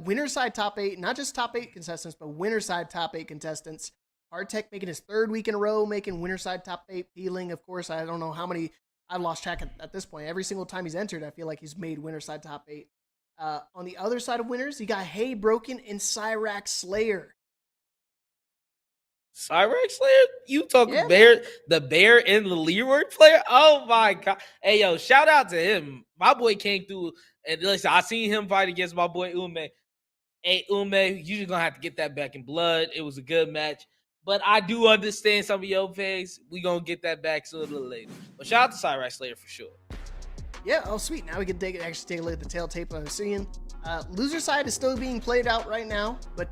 winner side top 8, not just top 8 contestants, but winner side top 8 contestants. Hard Tech making his third week in a row, making winner side top 8. Peeling, of course, I don't know how many. I've lost track at this point. Every single time he's entered, I feel like he's made winner side top 8. On the other side of winners, you got Hey Broken and Cyrax Slayer. Cyrax Slayer? You talking Bear, the Bear and the Leroy player? Oh my God. Hey, yo, shout out to him. My boy came through, and listen, I seen him fight against my boy Ume. Hey, Ume, you just gonna have to get that back in blood. It was a good match. But I do understand some of your pays. We gonna get that back sooner or later. But shout out to Cyrax Slayer for sure. Yeah, oh sweet. Now we can actually take a look at the tail tape I'm seeing. Loser side is still being played out right now, but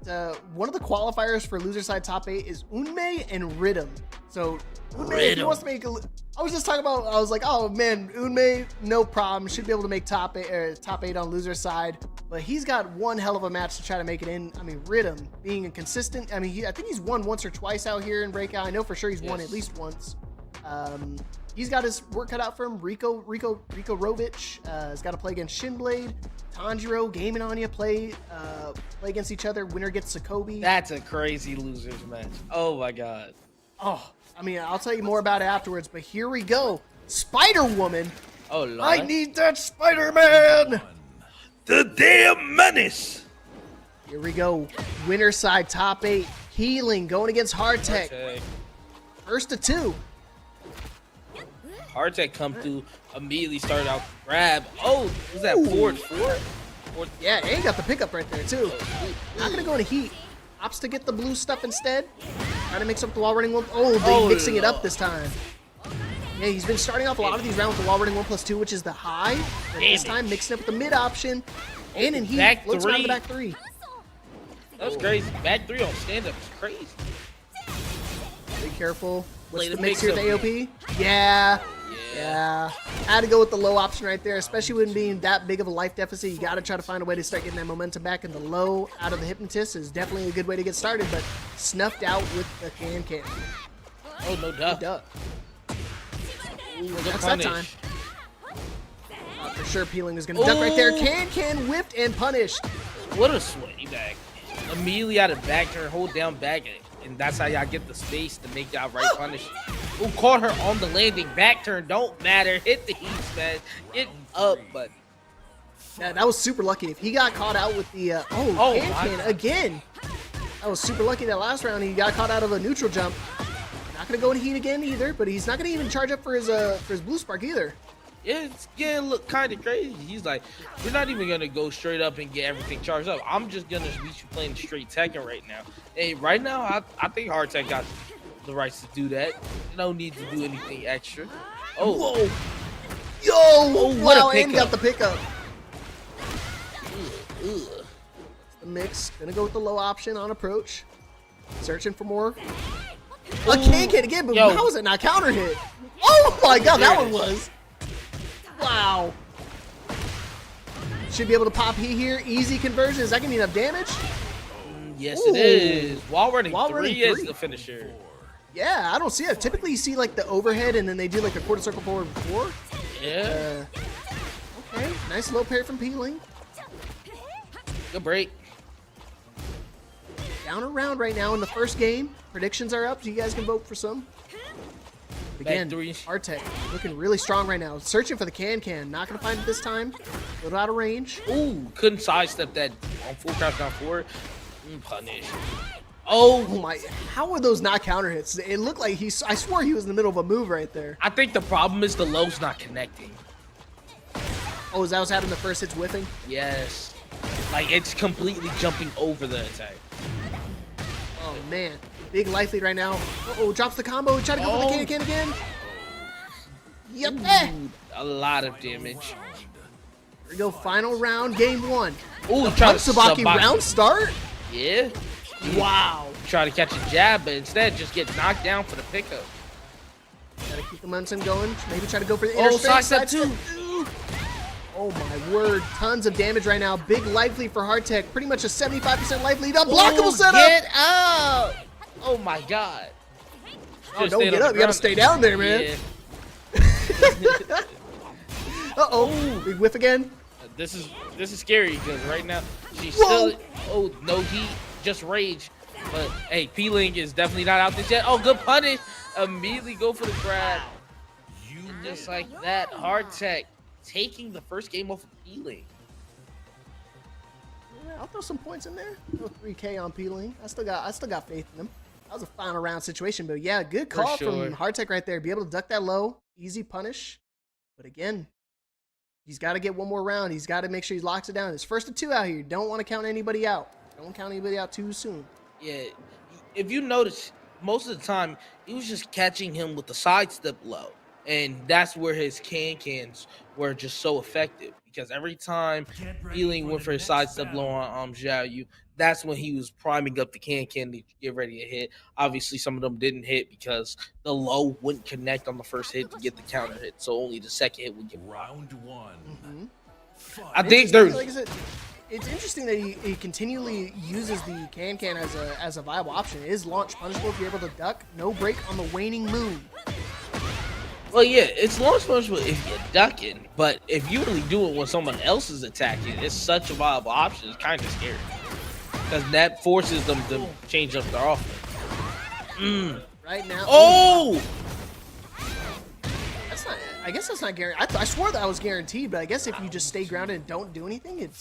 one of the qualifiers for loser side top 8 is Unmei and Rhythm. So Unmei, if he wants to make I was just talking about, I was like, oh man, Unmei, no problem, should be able to make top 8 on loser side. but he's got one hell of a match to try to make it in. I mean, Rhythm being inconsistent. I mean, I think he's won once or twice out here in Breakout. I know for sure he's won at least once. He's got his work cut out for him. Rico Rovich has got to play against Shinblade. Tanjiro, Game and Anya play against each other. Winner gets Sokobi. That's a crazy losers match. Oh my god. Oh, I mean, I'll tell you more about it afterwards, but here we go. Spider-Woman. Oh, Lord. I need that Spider-Man. The damn menace. Here we go. Winner side, top 8. Healing, going against Hardtech. First to 2. Hardtech come through, immediately started out grab. Oh, was that forward? Yeah, and he got the pickup right there, too. Not going to go into heat. Opts to get the blue stuff instead. Trying to mix up the wall running 1. Oh, they mixing it up this time. Yeah, he's been starting off a lot of these rounds with the wall running 1+2, which is the high. And this time mixing up with the mid option. And in heat, floats around the back 3. That was crazy. Back 3 on stand-up is crazy. Be careful. What's Play the mix here, the AOP? Yeah. Had to go with the low option right there, especially when being that big of a life deficit. You got to try to find a way to start getting that momentum back, and the low out of the Hypnotist is definitely a good way to get started, but snuffed out with the can. Oh, no duck. Ooh, that's that time. For sure, Peeling is going to duck right there. Can whipped and punished. What a sway back. Immediately out of back turn, hold down back, and that's how y'all get the space to make y'all right punish. Who caught her on the landing? Back turn, don't matter. Hit the heat, man. Get up, but. Yeah, that was super lucky. If he got caught out with the, can again. That was super lucky that last round. He got caught out of a neutral jump. Not going to go into heat again either, but he's not going to even charge up for his blue spark either. Yeah, it's getting look kind of crazy. He's like, we're not even gonna go straight up and get everything charged up. I'm just gonna be playing straight Tekken right now. Hey, right now, I think Hardtech got the rights to do that. No need to do anything extra. Oh, whoa, yo, what wow, a pickup. and got the pickup. The mix, gonna go with the low option on approach. Searching for more. A can again, but how was it not counter hit? Oh my god, that one was. Wow. Should be able to pop heat here. Easy conversion. Is that going to be enough damage? Yes, it is. Wall running 3 is the finisher. Yeah, I don't see it. Typically, you see like the overhead, and then they do like the quarter circle forward before. Yeah. Okay. Nice low parry from Peeling. Good break. Down around right now in the first game. Predictions are up, so you guys can vote for some. Again, Hardtech looking really strong right now. Searching for the can. Not going to find it this time. A little out of range. Ooh, couldn't sidestep that on full crouch down forward. Punish. Oh my. How are those not counter hits? It looked like I swore he was in the middle of a move right there. I think the problem is the low's not connecting. Oh, is that what's happening? The first hit's whiffing? Yes. Like, it's completely jumping over the attack. Oh, man. Big life lead right now. Uh-oh, drops the combo. Try to go for the can again. Yep. A lot of damage. Here we go. Final round, game 1. Ooh, try to Tsubaki round start? Yeah. Wow. Try to catch a jab, but instead just get knocked down for the pickup. Gotta keep the momentum going. Maybe try to go for the inner side too. Oh my word. Tons of damage right now. Big life lead for Hardtech. Pretty much a 75% life lead. Unblockable setup. Get out. Oh my god. Oh, don't get up. You gotta stay down there, man. Yeah. Uh-oh. Big whiff again. This is scary because right now she's still no heat, just rage. But hey, Peeling is definitely not out this yet. Oh, good punish. Immediately go for the grab. Just like that, Hardtech taking the first game off of Peeling. Yeah, I'll throw some points in there. Throw 3K on Peeling. I still got faith in him. That was a final round situation, but yeah, good call from Hardtech right there. Be able to duck that low, easy punish. But again, he's got to get one more round. He's got to make sure he locks it down. It's first to 2 out here. Don't want to count anybody out. Don't count anybody out too soon. Yeah, if you notice, most of the time he was just catching him with the sidestep low, and that's where his cans were just so effective. Because every time Peeling went for his sidestep low on Xiaoyu, that's when he was priming up the can to get ready to hit. Obviously, some of them didn't hit because the low wouldn't connect on the first hit to get the counter hit. So only the second hit would get round 1. I think there's. Like I said, it's interesting that he continually uses the can as a viable option. It is launch punishable if you're able to duck. No break on the waning moon. Well, yeah, it's launch punishable if you're ducking, but if you really do it when someone else is attacking, it's such a viable option. It's kind of scary because that forces them to change up their offense. Right now. Oh! That's not. I guess that's not guaranteed. I swore that was guaranteed, but I guess if you just stay grounded and don't do anything, it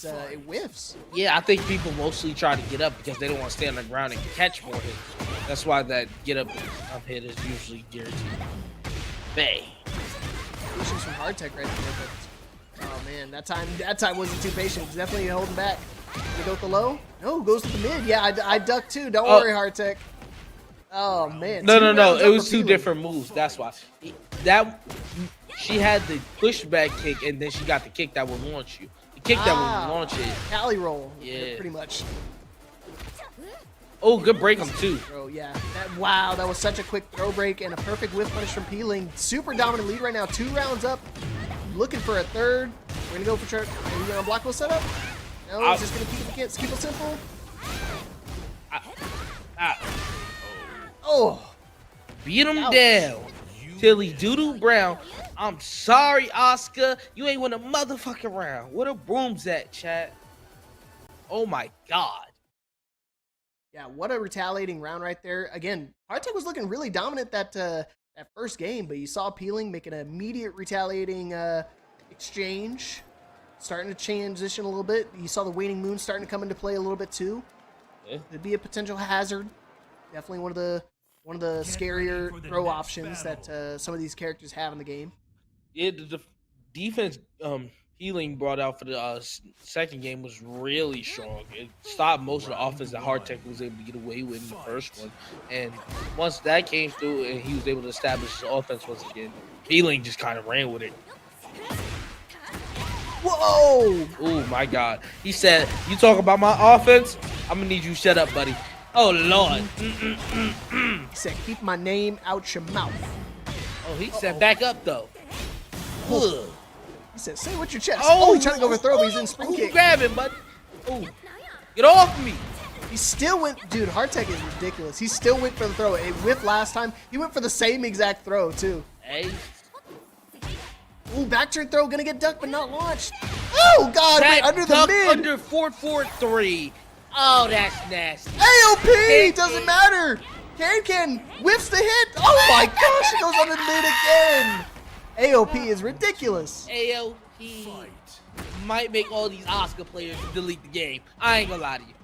whiffs. Yeah, I think people mostly try to get up because they don't want to stay on the ground and catch more hits. That's why that get up hit is usually guaranteed. Bay. Patience from Hardtech right there, but oh man, that time wasn't too patient. It's definitely holding back. You go with the low? No, goes to the mid. Yeah, I ducked too. Don't worry, Hardtech. Oh man. No. It was two different moves. That's why. She had the pushback kick, and then she got the kick that would launch you. The kick that would launch it. Cali roll. Yeah. Pretty much. Oh, good break on two. Bro, yeah. Wow, that was such a quick throw break and a perfect whiff punish from Peeling. Super dominant lead right now. 2 rounds up. Looking for a third. We're gonna go for are we gonna block will setup? No, he's just gonna keep it simple. Oh. Beat him down. Tilly Doodoo Brown. I'm sorry, Oscar. You ain't win a motherfucking round. Where the brooms at, chat? Oh my God. Yeah, what a retaliating round right there. Again, Hardtech was looking really dominant that first game, but you saw Peeling make an immediate retaliating exchange. Starting to transition a little bit. You saw the waning moon starting to come into play a little bit too. Yeah. It'd be a potential hazard. Definitely one of the scarier throw options that some of these characters have in the game. Yeah, the defense Healing brought out for the second game was really strong. It stopped most of the offense that Hardtech was able to get away with in the first one. And once that came through and he was able to establish his offense once again, Healing just kind of ran with it. Whoa! Oh my God. He said, you talk about my offense? I'm going to need you to shut up, buddy. Oh, Lord. He said, keep my name out your mouth. Oh, he said, back up, though. Ugh. He said, say with your chest. Oh, he's trying to go overthrow, but he's in spring kick. Grab him, bud. Oh, get off me. He still went, dude, Hardtech is ridiculous. He still went for the throw. It whipped last time. He went for the same exact throw, too. Hey. Ooh, back turn throw, gonna get ducked, but not launched. Oh, God, wait, under the mid. Under 4-4-3. Oh, that's nasty. AOP, doesn't matter. Can whiffs the hit. Oh, my gosh, it goes under the mid again. AOP is ridiculous. AOP might make all these Oscar players delete the game. I ain't gonna lie to you.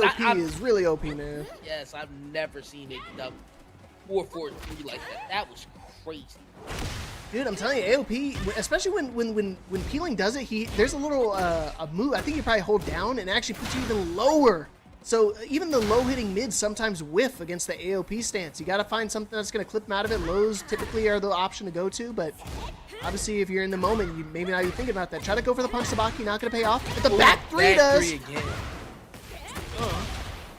AOP is really OP, man. Yes, I've never seen it done 4-4-3 like that. That was crazy. Dude, I'm telling you, AOP, especially when Peeling does it, there's a little a move. I think you probably hold down and actually puts you even lower. So even the low hitting mids sometimes whiff against the AOP stance. You got to find something that's going to clip them out of it. Lows typically are the option to go to, but obviously if you're in the moment, you maybe not even thinking about that. Try to go for the punch Sabaki, not going to pay off. But the back three does. Back three again.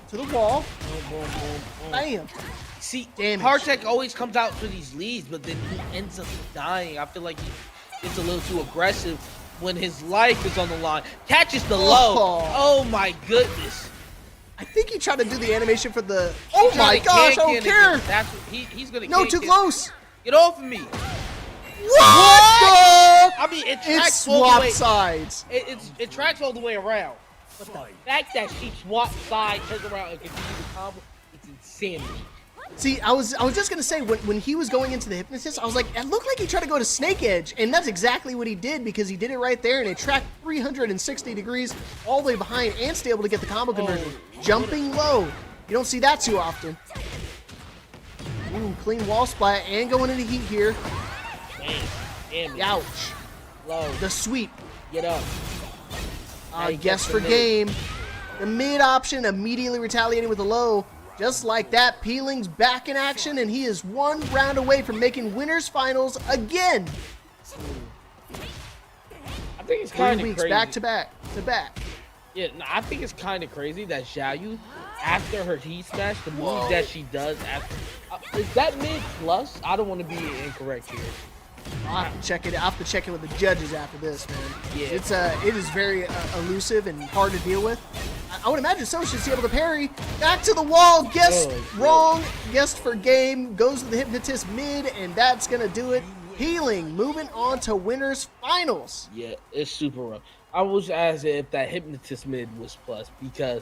To the wall. Boom, boom, boom, boom. Bam. See, damage. Hardtech always comes out for these leads, but then he ends up dying. I feel like he gets a little too aggressive when his life is on the line. Catches the low. Oh my goodness. I think he tried to do the animation for the. Oh my gosh! I don't care. That's what he's gonna. No, too close. Get off of me. What? I mean, it tracks all the way. Sides. It tracks all the way around. But the fact that she swapped sides, turns around, and continues the combo, it's insanity. See, I was just gonna say when he was going into the hypnotist, I was like, it looked like he tried to go to Snake Edge, and that's exactly what he did because he did it right there, and it tracked 360 degrees all the way behind, and still able to get the combo conversion, jumping low. You don't see that too often. Ooh, clean wall splat and going into heat here. Damn. Ouch. Low. The sweep. Get up. Guess for game. The mid option immediately retaliating with a low. Just like that, Peeling's back in action, and he is 1 round away from making winners finals again. I think it's kind of crazy. Back to back. Yeah, no, I think it's kind of crazy that Xiaoyu, after her heat smash, the move that she does after, is that mid plus? I don't want to be incorrect here. I'll have to check it. I'll have to check in with the judges after this, man. Yeah. It is very elusive and hard to deal with. I would imagine someone should be able to parry. Back to the wall. Guessed wrong. Guessed for game. Goes to the hypnotist mid, and that's gonna do it. Healing. Moving on to winners finals. Yeah, it's super rough. I was asking if that hypnotist mid was plus because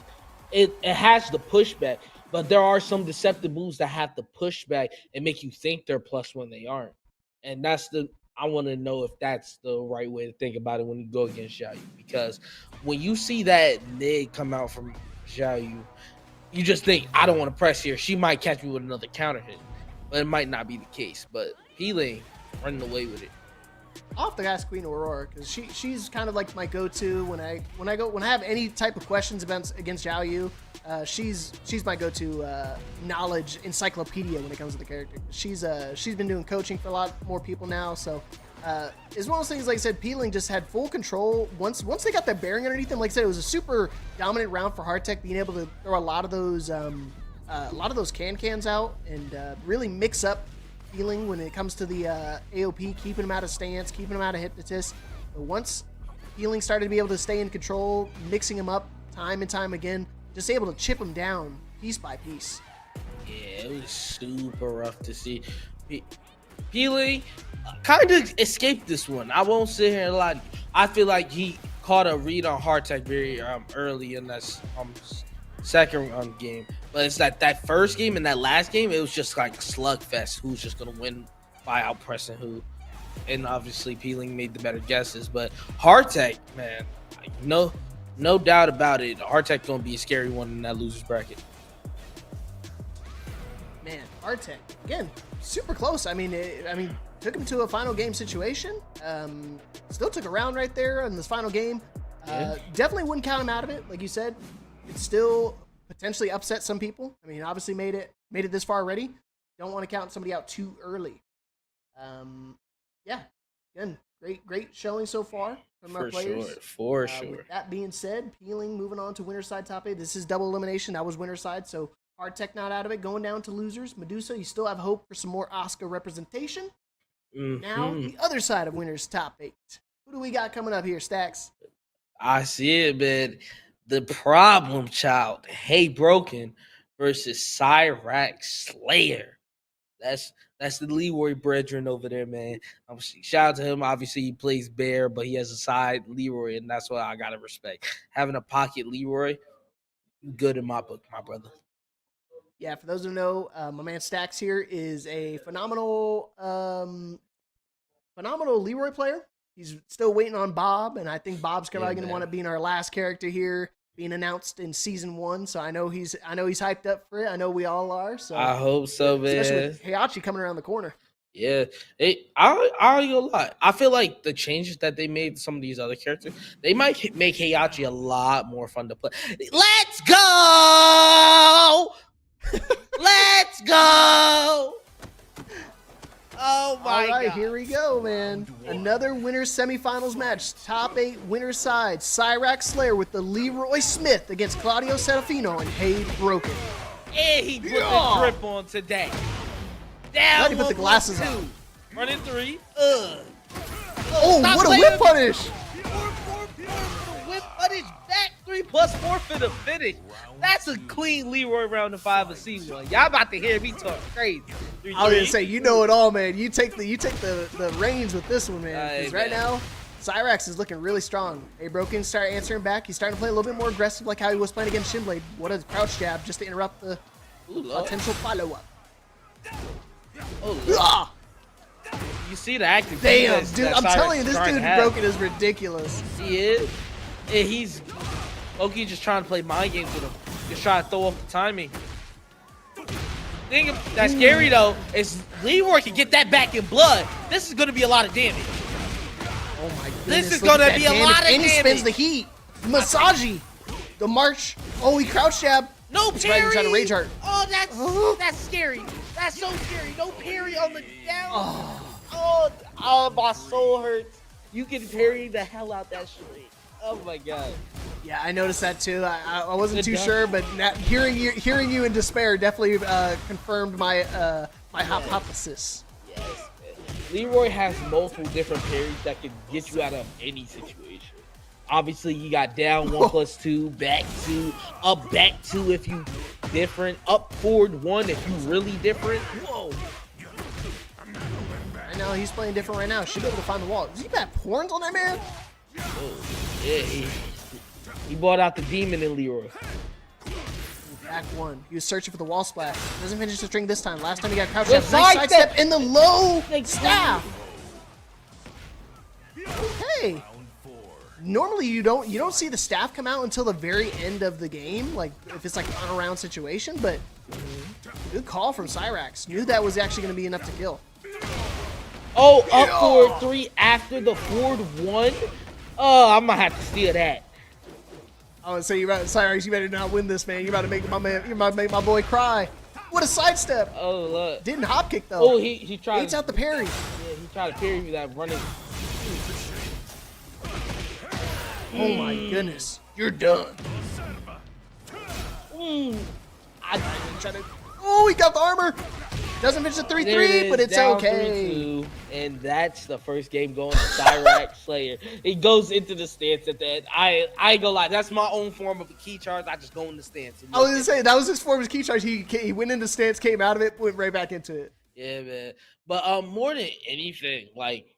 it has the pushback, but there are some deceptive moves that have the pushback and make you think they're plus when they aren't. And I want to know if that's the right way to think about it when you go against Xiaoyu. Because when you see that mid come out from Xiaoyu, you just think, I don't want to press here. She might catch me with another counter hit. But it might not be the case. But Healing running away with it. I'll have to ask Queen Aurora because she's kind of like my go-to when I have any type of questions against Xiao Yu. She's my go-to knowledge encyclopedia when it comes to the character. She's been doing coaching for a lot more people now, so it's one of those things. Like I said, Peeling just had full control once they got that bearing underneath them. Like I said, it was a super dominant round for Hardtech, being able to throw a lot of those cans out and really mix up Feeling when it comes to the AOP, keeping him out of stance, keeping him out of hypnotist. But once Feeling started to be able to stay in control, mixing him up time and time again, just able to chip him down piece by piece. Yeah, it was super rough to see. Feeling kind of escaped this one. I won't sit here and lie. I feel like he caught a read on Hardtech very early in that second game. But it's that first game and that last game, it was just like a slugfest. Who's just gonna win by outpressing who? And obviously, Peeling made the better guesses. But Hardtech, man, no doubt about it. Hardtech gonna be a scary one in that losers bracket. Man, Hardtech again, super close. I mean, took him to a final game situation. Still took a round right there in this final game. Definitely wouldn't count him out of it, like you said. It's still potentially upset some people. I mean, obviously made it this far already. Don't want to count somebody out too early. Yeah, again, great showing so far from our players. For sure. With that being said, Peeling moving on to winner's side top 8. This is double elimination. That was winner's side, so Hardtech not out of it. Going down to losers. Medusa, you still have hope for some more Oscar representation. Now, the other side of winner's top 8. Who do we got coming up here, Stacks? I see it, man. The problem child, Hey Broken versus Cyrax Slayer. That's the Leroy brethren over there, man. Shout out to him. Obviously, he plays Bear, but he has a side Leroy, and that's what I gotta respect. Having a pocket Leroy, good in my book, my brother. Yeah, for those who know, my man Stacks here is a phenomenal Leroy player. He's still waiting on Bob, and I think Bob's probably going to want to be in our last character here, being announced in season 1. So I know he's hyped up for it. I know we all are. So I hope so, man. Especially with Heihachi coming around the corner. Yeah, I ain't gonna lie. I feel like the changes that they made to some of these other characters, they might make Heihachi a lot more fun to play. Let's go! Let's go! Oh my God. Here we go, man. Another winner's semifinals match. Top 8 winner's side. Cyrax Slayer with the Leroy Smith against Claudio Serafino and Hey Broken. And he put the drip on today. Down he put the glasses on. Running 3. Oh, what a whip punish! Whip punish back 3+4 for the finish. That's a clean Leroy round of 5 of C1. Y'all about to hear me talk crazy. I was gonna say, you know it all, man. You take the reins with this one, man. Because right now, Cyrax is looking really strong. Hey Broken start answering back. He's starting to play a little bit more aggressive, like how he was playing against Shinblade. What a crouch jab just to interrupt the potential follow-up. You see the acting. Damn, dude, I'm telling you, this dude Broken is ridiculous. He is. And he's Loki just trying to play mind games with him. Just trying to throw off the timing. Thing that's scary though is Leroy can get that back in blood. This is gonna be a lot of damage. Oh my goodness. This is gonna be a lot of damage. And he spins the heat. Massagey. The march. Oh, he crouch jab. No parry. Right, trying to rage heart. Oh, that's scary. That's so scary. No parry on the down. Oh, my soul hurts. You can parry the hell out that shit. Oh my God. Yeah, I noticed that too. I wasn't too sure, but hearing you in despair definitely confirmed my my hypothesis. Yes, Leroy has multiple different parries that can get you out of any situation. Obviously, you got down 1+2, back 2, up back 2 if you different, up forward 1 if you really different. Whoa. I know he's playing different right now. Should be able to find the wall. Does he got horns on that man? Oh, yeah, he brought out the demon in Leroy. Back 1. He was searching for the wall splash. Doesn't finish the string this time. Last time he got crouched. Nice Nice sidestep in the low staff. Okay. Normally you don't see the staff come out until the very end of the game, like if it's like an on-around situation, but good call from Cyrax. Knew that was actually going to be enough to kill. Oh, up forward 3 after the forward 1? Oh, I'm going to have to steal that. I would say, Cyrax, you better not win this, man. You're about to make my boy cry. What a sidestep. Oh, look. Didn't hop kick, though. Oh, he tried. Baits out the parry. Yeah, he tried to parry me that running. Oh my goodness. You're done. Oh, he got the armor. Doesn't finish the 3-3, but it's down okay. 3-2, and that's the first game going to Cyrax Slayer. He goes into the stance at the end. I ain't gonna lie, that's my own form of a key charge. I just go in the stance. I was gonna say, that was his form of key charge. He went into stance, came out of it, went right back into it. Yeah, man. But more than anything, like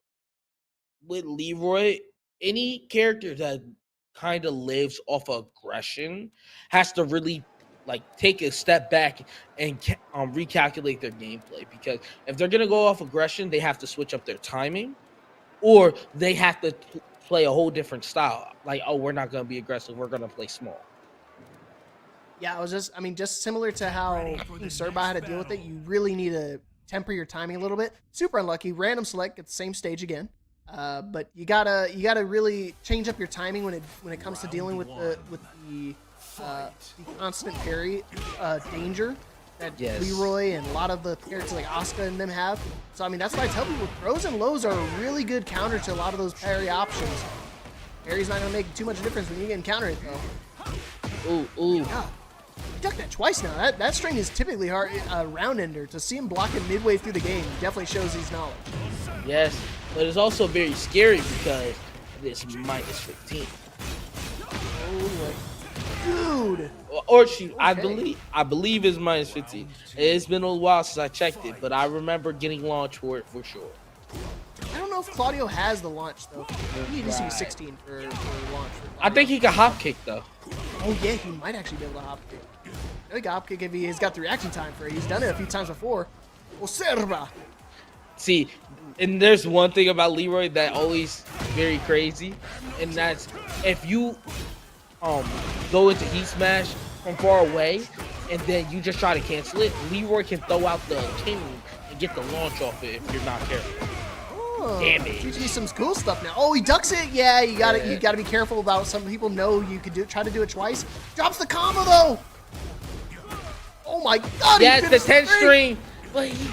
with Leroy, any character that kind of lives off of aggression has to really like take a step back and recalculate their gameplay, because if they're gonna go off aggression, they have to switch up their timing, or they have to play a whole different style. Like, oh, we're not gonna be aggressive, we're gonna play small. Yeah, just similar to how Serba had to deal with it. You really need to temper your timing a little bit. Super unlucky. Random select at the same stage again. But you gotta really change up your timing when it comes to dealing with the constant parry danger that Leroy and a lot of the characters like Asuka and them have. So that's why I tell people throws and lows are a really good counter to a lot of those parry options. Parry's not gonna make too much difference when you get counter hit though. Ooh. Yeah. He ducked that twice now. That string is typically hard round ender. To see him block it midway through the game definitely shows his knowledge. Yes, but it's also very scary because it's -15. Dude. Or shoot, okay. I believe it's -15. It's been a while since I checked it, but I remember getting launched for it for sure. I don't know if Claudio has the launch though. He needs to be 16 for launch. I think he can hop kick though. Oh yeah, he might actually be able to hop kick. He can hop kick if he's got the reaction time for it. He's done it a few times before. Serba. See, and there's one thing about Leroy that always very crazy, and that's if you go into heat smash from far away and then you just try to cancel it, Leroy can throw out the king and get the launch off it if you're not careful. Oh, damage. teaching you some cool stuff now. Oh, he ducks it. Yeah, you gotta be careful about. Some people know you could try to do it twice. Drops the combo though. Oh my god! That's the 10 string. But he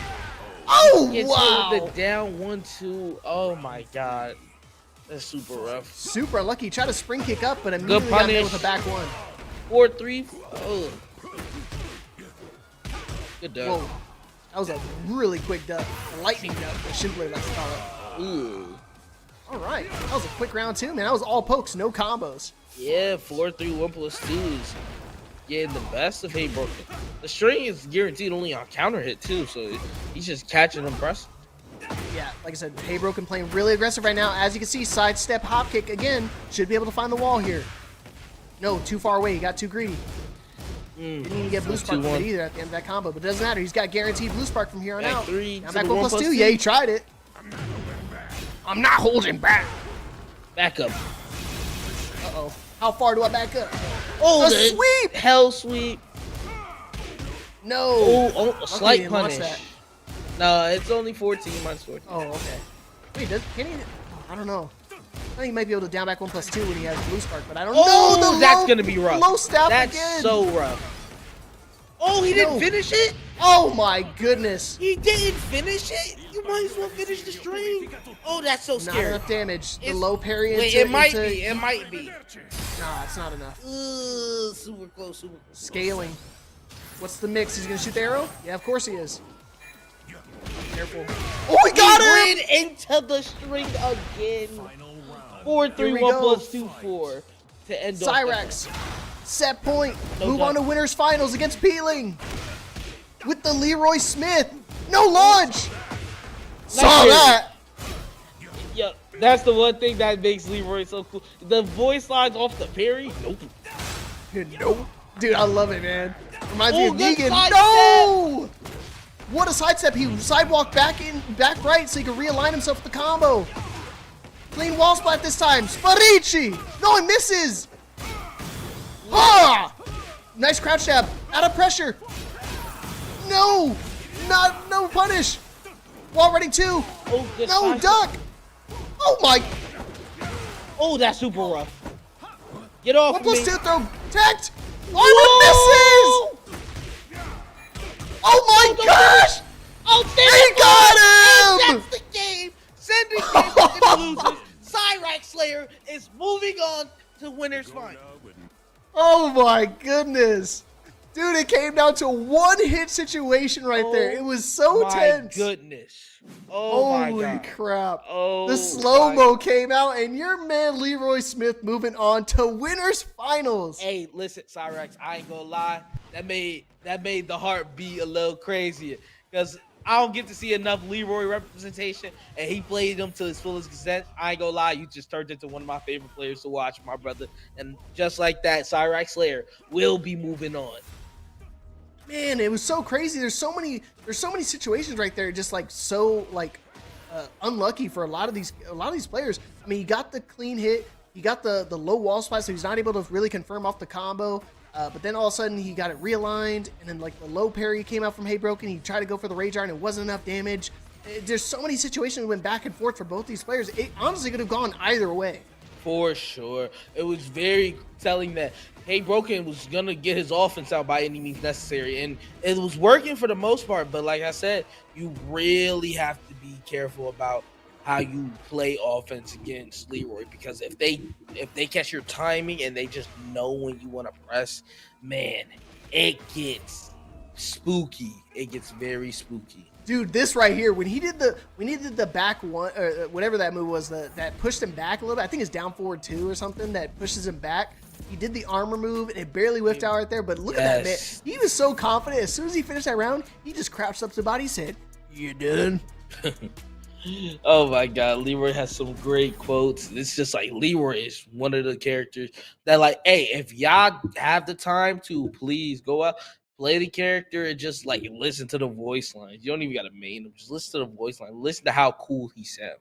gets wow! hit with the down 1-2. Oh my god, that's super rough. Super unlucky. Tried to spring kick up, but immediately got hit with a back 1. 4-3. Oh. Good duck. Whoa. That was a really quick duck. A lightning duck, as Shinblade likes to call it. Ooh. All right. That was a quick round too, man. That was all pokes, no combos. Yeah, 4-3, 1+2 is getting the best of Haybroken. The string is guaranteed only on counter hit too, so he's just catching them press. Yeah, like I said, Haybroken playing really aggressive right now. As you can see, sidestep hop kick again. Should be able to find the wall here. No, too far away. He got too greedy. Didn't even get blue spark from it either at the end of that combo, but it doesn't matter. He's got guaranteed blue spark from here on out. Now back 1+2. Yeah, he tried it. I'm not holding back. Back up. Uh-oh. How far do I back up? Oh, the sweep! Hell sweep. No. Oh, a slight punish. No, it's only 14 -14. Oh, okay. Wait, can he? I don't know. I think he might be able to down back 1+2 when he has blue spark, but I don't know. Oh, that's gonna be rough. Low staff that's again. So rough. Oh, he didn't finish it? Oh my goodness. He didn't finish it? You might as well finish the string. Oh, that's so scary. Not enough damage. The low parry wait, it might be. It might be. Nah, it's not enough. Super close, super close. Scaling. What's the mix? He's gonna shoot the arrow? Yeah, of course he is. Careful. Oh, we got him! Ran into the string again. 4-3-1 Here we go. plus 2-4 to end off. Cyrax, set point. No Move doubt. on to winners finals against Peeling. With the Leroy Smith. No launch. Saw here. that. Yeah, that's the one thing that makes Leroy so cool. The voice lines off the parry. Nope. Nope. Dude, I love it, man. Reminds me Oh, of good Negan. sidestep. No! What a sidestep. He sidewalked back right so he could realign himself with the combo. Clean wall splat this time. Sparici! No, he misses! Ah! Nice crouch jab. Out of pressure. No! No punish. Wall running two. Oh, good No, sidestep. duck! Oh my! Oh, that's super rough. Get off 1 of me. plus 2 throw. Tagged! Oh, it misses! Oh my gosh! Oh, He got him! That's the game. Sending game to the losers. Cyrax Slayer is moving on to winners final. Oh my goodness. Dude, it came down to one hit situation right there. It was so tense. My goodness. Oh my Holy God. crap. Oh, The slow-mo came out, and your man Leroy Smith moving on to winners finals. Hey, listen, Cyrax, I ain't gonna lie. That made the heart beat a little crazier. Because I don't get to see enough Leroy representation, and he played him to his fullest extent. I ain't gonna lie, you just turned into one of my favorite players to watch, my brother. And just like that, Cyrax Slayer will be moving on. Man, it was so crazy. There's so many situations right there, just like so unlucky for a lot of these players. I mean, he got the clean hit, he got the low wall spot, so he's not able to really confirm off the combo. But then all of a sudden he got it realigned, and then like the low parry came out from Hey Broken. He tried to go for the Rage Iron, and it wasn't enough damage. There's so many situations that went back and forth for both these players. It honestly could have gone either way. For sure. It was very telling that Hey Broken was going to get his offense out by any means necessary. And it was working for the most part. But like I said, you really have to be careful about how you play offense against Leroy. Because if they catch your timing and they just know when you want to press, man, it gets spooky. It gets very spooky. Dude, this right here, when he did the back one, or whatever that move was, that pushed him back a little bit. I think it's down forward 2 or something that pushes him back. He did the armor move, and it barely whiffed out right there. But look at that, man. He was so confident. As soon as he finished that round, he just crouched up to the body, said, "You done?" Oh my God, Leroy has some great quotes. It's just like Leroy is one of the characters that, like, hey, if y'all have the time to, please go out, play the character, and just like listen to the voice lines. You don't even gotta main him. Just listen to the voice line. Listen to how cool he sounds.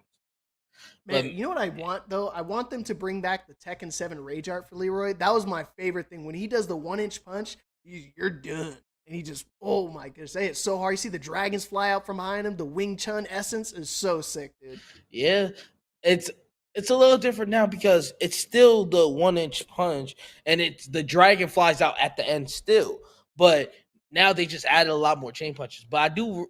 Man, you know what I want though? I want them to bring back the Tekken 7 Rage Art for Leroy. That was my favorite thing. When he does the 1-inch punch, you're done. And he just, oh my goodness, they hit so hard. You see the dragons fly out from behind him. The Wing Chun essence is so sick, dude. Yeah, it's a little different now because it's still the 1-inch punch, and it's the dragon flies out at the end still. But now they just added a lot more chain punches. But I do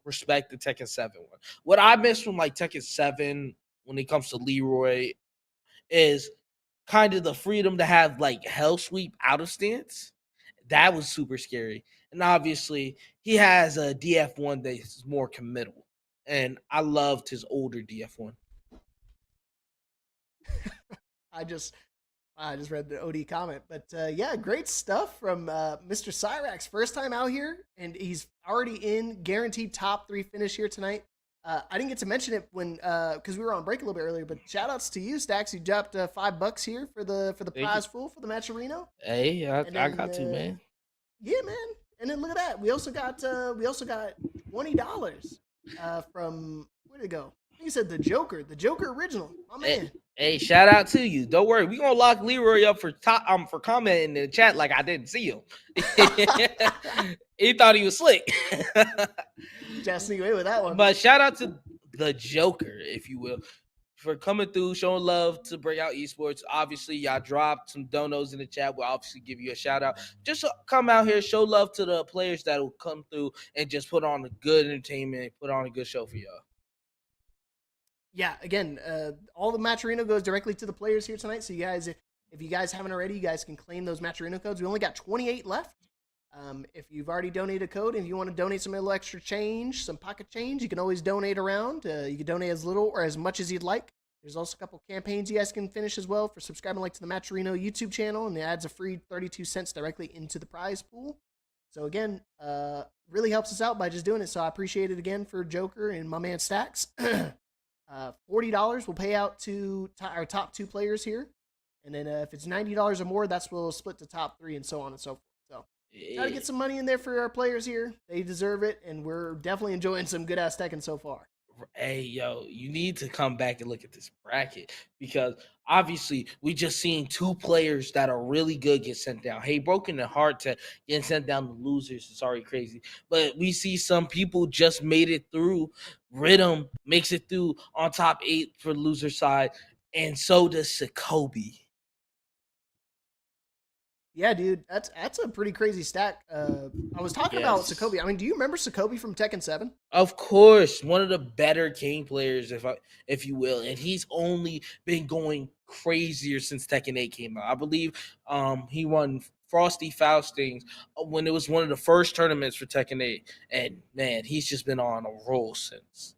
respect the Tekken 7 one. What I miss from like Tekken 7 when it comes to Leroy is kind of the freedom to have like Hell Sweep out of stance. That was super scary. And obviously, he has a DF1 that's more committal. And I loved his older DF1. I just read the OD comment. But yeah, great stuff from Mr. Cyrax. First time out here, and he's already in guaranteed top 3 finish here tonight. I didn't get to mention it when because we were on break a little bit earlier, but shout outs to you, Stacks. You dropped $5 here for the prize pool for the match arena. Hey, I got to, man. Yeah, man. And then look at that. We also got $20 from, where did it go? I think he said the Joker original. My man. Hey, shout out to you. Don't worry, we gonna lock Leroy up for commenting in the chat like I didn't see him. He thought he was slick. Just sneak away with that one. But shout out to the Joker, if you will, for coming through, showing love to Breakout Esports. Obviously, y'all dropped some donos in the chat. We'll obviously give you a shout out. Just come out here, show love to the players that will come through and just put on a good entertainment, put on a good show for y'all. Yeah, again, all the Matcherino goes directly to the players here tonight. So you guys, if you guys haven't already, you guys can claim those Matcherino codes. We only got 28 left. If you've already donated a code, and you want to donate some little extra change, some pocket change, you can always donate around. You can donate as little or as much as you'd like. There's also a couple campaigns you guys can finish as well for subscribing to the Matcherino YouTube channel, and it adds a free 32 cents directly into the prize pool. So again, really helps us out by just doing it. So I appreciate it again for Joker and my man Stacks. $40 will pay out to our top 2 players here. And then if it's $90 or more, that's will split to top 3 and so on and so forth. So try to get some money in there for our players here. They deserve it, and we're definitely enjoying some good-ass Tekken so far. Hey, yo, you need to come back and look at this bracket because obviously we just seen 2 players that are really good get sent down. Hey, Broken and Hardtech getting sent down to losers is already crazy. But we see some people just made it through. Rhythm makes it through on top 8 for the loser side, and so does Sokobi. Yeah, dude, that's a pretty crazy stack. I was talking about Sokobi. I mean, do you remember Sokobi from Tekken 7? Of course, one of the better King players, if you will, and he's only been going crazier since Tekken 8 came out. I believe he won Frosty Faustings when it was one of the first tournaments for Tekken 8, and man, he's just been on a roll since.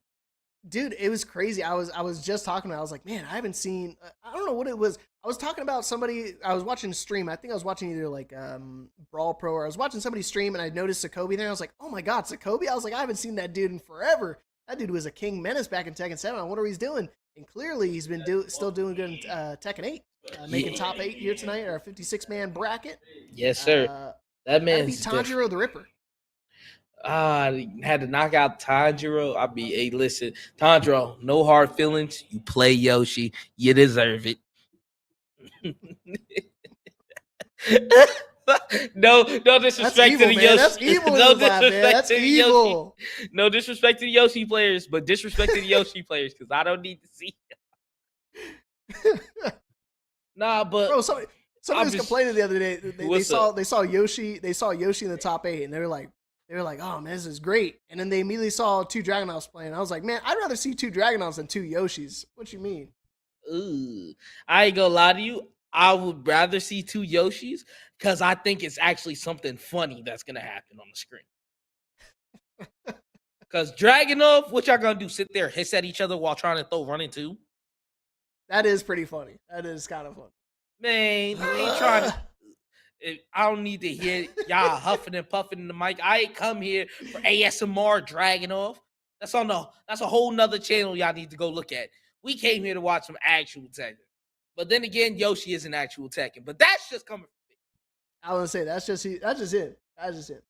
Dude, it was crazy. I was just talking about. I was like, man, I haven't seen. I don't know what it was. I was talking about somebody. I was watching a stream. I think I was watching either like Brawl Pro, or I was watching somebody stream, and I noticed Sokobi there. I was like, oh my god, Sokobi! I was like, I haven't seen that dude in forever. That dude was a king menace back in Tekken 7. I wonder what he's doing. And clearly, he's been still doing good in Tekken 8, making top 8 here tonight, our 56-man bracket. Yes, sir. That man's Tanjiro the Ripper. Had to knock out Tanjiro. I'll be, hey, listen, Tanjiro, no hard feelings. You play Yoshi. You deserve it. No disrespect to the Yoshi. That's evil. No disrespect to the Yoshi. No disrespect to the Yoshi players, but disrespect to the Yoshi players because I don't need to see them. Nah, but bro, somebody was complaining the other day. They saw Yoshi. They saw Yoshi in the top 8, and they were like, oh man, this is great. And then they immediately saw 2 Dragunofs playing. I was like, man, I'd rather see 2 Dragunofs than 2 Yoshis. What you mean? Ooh, I ain't gonna lie to you. I would rather see 2 Yoshis because I think it's actually something funny that's gonna happen on the screen. Because Dragunov, what y'all gonna do? Sit there, hiss at each other while trying to throw running too? That is pretty funny. That is kind of funny. Man, I ain't trying to. I don't need to hear y'all huffing and puffing in the mic. I ain't come here for ASMR Dragunov. That's a whole nother channel y'all need to go look at. We came here to watch some actual Tekken. But then again, Yoshi is an actual Tekken. But that's just coming from me. I was gonna say that's just it.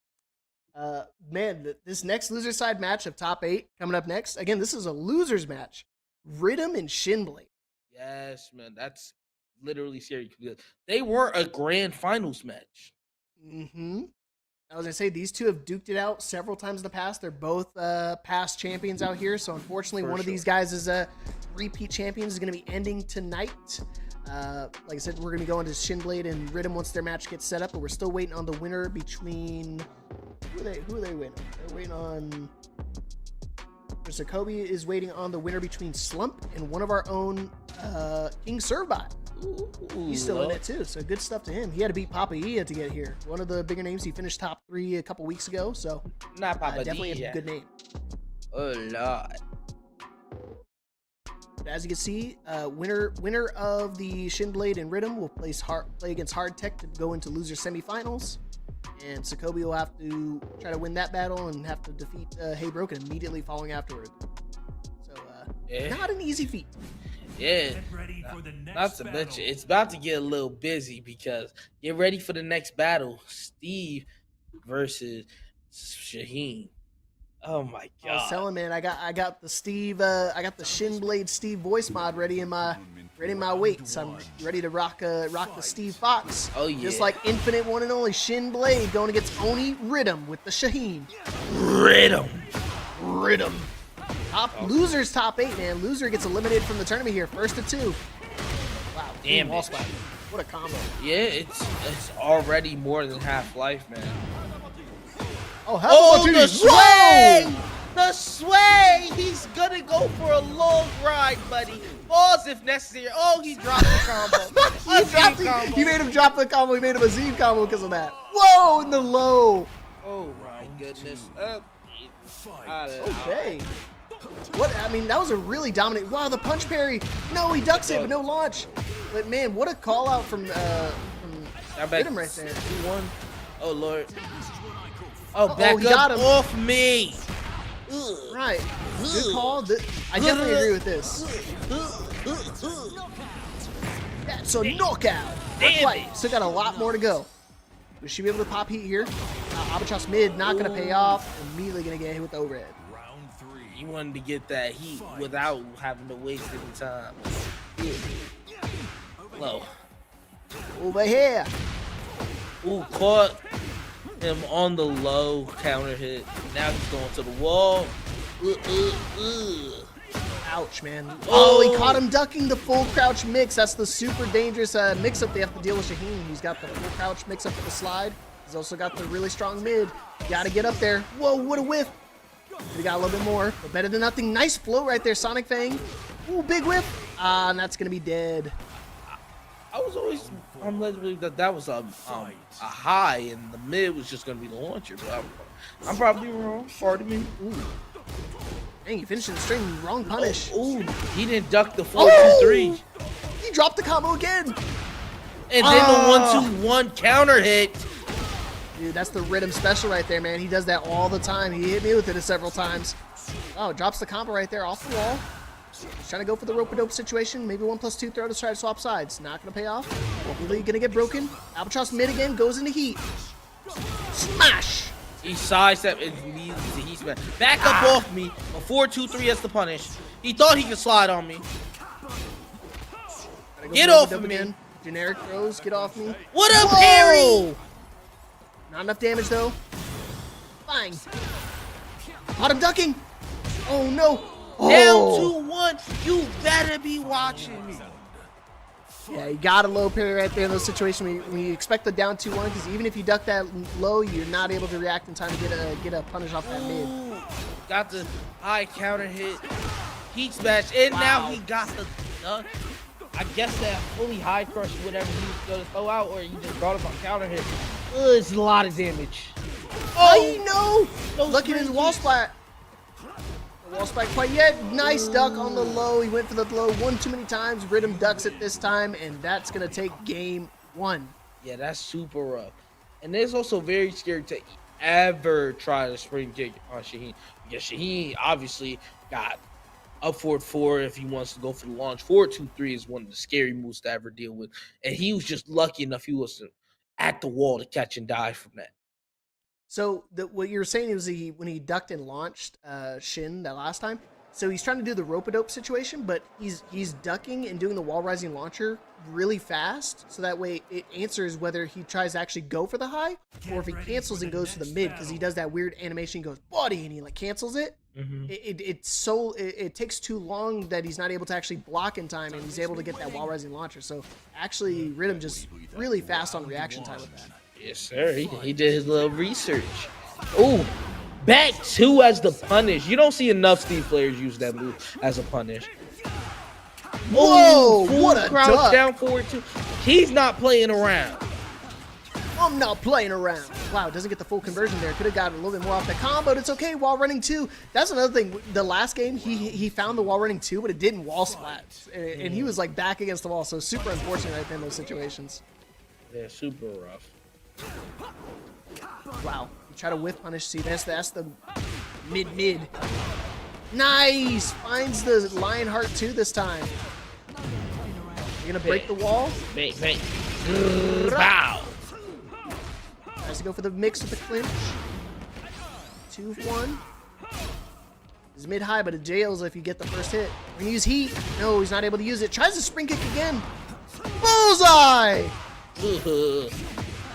Man, this next loser side match of top 8 coming up next. Again, this is a losers match. Rhythm and Shinblade. Yes, man, that's literally serious. They were a grand finals match. Mm-hmm. I was gonna say these 2 have duked it out several times in the past. They're both past champions out here. So unfortunately, one of these guys is a repeat champion. Is gonna be ending tonight. Like I said, we're gonna be going to Shinblade and Rhythm once their match gets set up, but we're still waiting on the winner between who are they waiting on? They're waiting on Sokobi is waiting on the winner between Slump and one of our own King Servbot. He's still in it too, so good stuff to him. He had to beat Papa Ia to get here. One of the bigger names. He finished top 3 a couple weeks ago, so not Papa definitely a good name. Oh Lord. But as you can see, winner of the Shinblade and Rhythm will play against Hardtech to go into loser semifinals, and Sokobi will have to try to win that battle and have to defeat Hey Broken immediately following afterward. So not an easy feat. Yeah, not to mention, it's about to get a little busy because get ready for the next battle. Steve versus Shaheen. Oh my god! I was telling, man, I got the Steve, I got the Shinblade Steve voice mod ready in my weights. I'm ready to rock the Steve Fox. Oh yeah! Just like Infinite One and Only Shinblade going against Oni Rhythm with the Shaheen. Rhythm. Losers top 8, man. Loser gets eliminated from the tournament here. First to 2. Wow. Damn it. What a combo. Yeah, it's already more than half life, man. Oh, the sway! The sway! He's gonna go for a long ride, buddy. Pause if necessary. Oh, he dropped the combo. He made him drop the combo. He made him a Z combo because of that. Whoa, in the low. Oh my goodness. Okay. What? I mean, that was a really dominant. Wow, the punch parry. No, he ducks it, but no launch. But man, what a call out from Rhythm right there. 2-1. Oh Lord. Oh, back he got him. off me. Right. Good call. I definitely agree with this. That's a knockout. Damn it. Still got a lot more to go. We should be able to pop heat here. Albatross mid, not going to pay off. Immediately going to get hit with the overhead. He wanted to get that heat without having to waste any time. Low. Over here. Ooh, caught him on the low counter hit. Now he's going to the wall. Ouch, man. Oh, he caught him ducking the full crouch mix. That's the super dangerous mix-up they have to deal with Shaheen. He's got the full crouch mix-up with the slide. He's also got the really strong mid. Got to get up there. Whoa, what a whiff. We got a little bit more, but better than nothing. Nice flow right there, Sonic Fang. Ooh, big whip. And that's going to be dead. I was always led to believe that was a high and the mid was just going to be the launcher, but I'm probably wrong. Pardon me. Ooh. Dang, he finished the string. Wrong punish. Ooh, he didn't duck the 4-2-3. He dropped the combo again. And then the 1-2-1 counter hit. Dude, that's the Rhythm special right there, man. He does that all the time. He hit me with it several times. Oh, drops the combo right there off the wall. He's trying to go for the rope-a-dope situation. Maybe 1+2 throw to try to swap sides. Not going to pay off. Hopefully going to get broken. Albatross mid again. Goes into heat. Smash! He sidestepped and leads the heat smash. Back up off me. A 4-2-3 as the punish. He thought he could slide on me. Get off of me. Again. Generic throws. Get off me. What a parry! Not enough damage, though. Bang. Caught him ducking. Oh, no. Down 2-1. You better be watching me. Yeah, you got a low parry right there in those situations when you expect the down 2-1, because even if you duck that low, you're not able to react in time to get a punish off that mid. Got the high counter hit. Heat smash. And now he got the duck. I guess that fully high crush, whatever he was going to throw out, or you just brought up on counter hit. It's a lot of damage. Oh, no! Lucky in his wall splat. The wall splat quite yet. Nice duck on the low. He went for the low one too many times. Rhythm ducks it this time, and that's going to take game 1. Yeah, that's super rough. And it's also very scary to ever try to spring kick on Shaheen. Because Shaheen obviously got up forward 4 if he wants to go for the launch. 4-2-3 is one of the scary moves to ever deal with. And he was just lucky enough he was at the wall to catch and die from that. So what you were saying was when he ducked and launched Shin that last time, so he's trying to do the rope-a-dope situation, but he's ducking and doing the wall rising launcher really fast, so that way it answers whether he tries to actually go for the high or if he cancels and goes for the mid, because he does that weird animation. He goes body and he like cancels it. It takes too long that he's not able to actually block in time, and he's able to get that wall rising launcher. So actually, Rhythm just really fast on reaction time with that. Yes, sir. He did his little research. Ooh, back 2 as the punish. You don't see enough Steve players use that move as a punish. Whoa! What a crouch duck. down 4-2. He's not playing around. I'm not playing around. Wow, doesn't get the full conversion there. Could have got a little bit more off the combo, but it's okay. Wall running 2. That's another thing. The last game, he found the wall running 2, but it didn't wall splat. And he was like back against the wall, so super unfortunate right there in those situations. Yeah, super rough. Wow. You try to whiff punish. See, that's the mid. Nice! Finds the Lionheart 2 this time. You're going to break the wall? Bang. Wow. Tries to go for the mix with the clinch. 2-1. He's mid-high, but it jails if you get the first hit. We're going to use heat. No, he's not able to use it. Tries to spring kick again. Bullseye!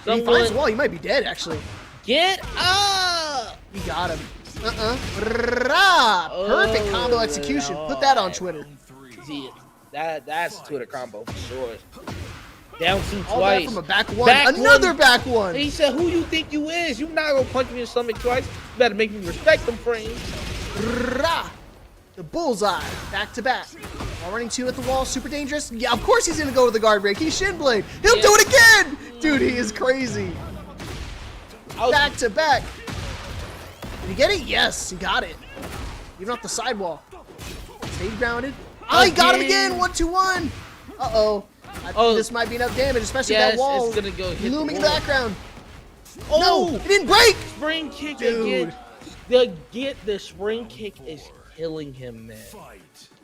If he finds the wall, he might be dead, actually. Get up! He got him. Perfect combo execution. Put that on Twitter. See, that's a Twitter combo for sure. Down 2 All twice. that from a back 1. Another back 1. He said, who you think you is? You not gonna punch me in the stomach twice. You better make me respect them frames. The bullseye. Back to back. Wall running 2 at the wall, super dangerous. Yeah, of course he's gonna go with the guard break. He's shin blade. He'll do it again! Dude, he is crazy. Back to back. Did he get it? Yes, he got it. Even off the sidewall. Stayed grounded. Oh, he got him again! 1-2-1. Uh-oh. I think this might be enough damage, especially that wall it's gonna go hit looming the in the wall. background. Oh, No, it didn't break! Spring kick Dude. again. The spring kick is killing him, man.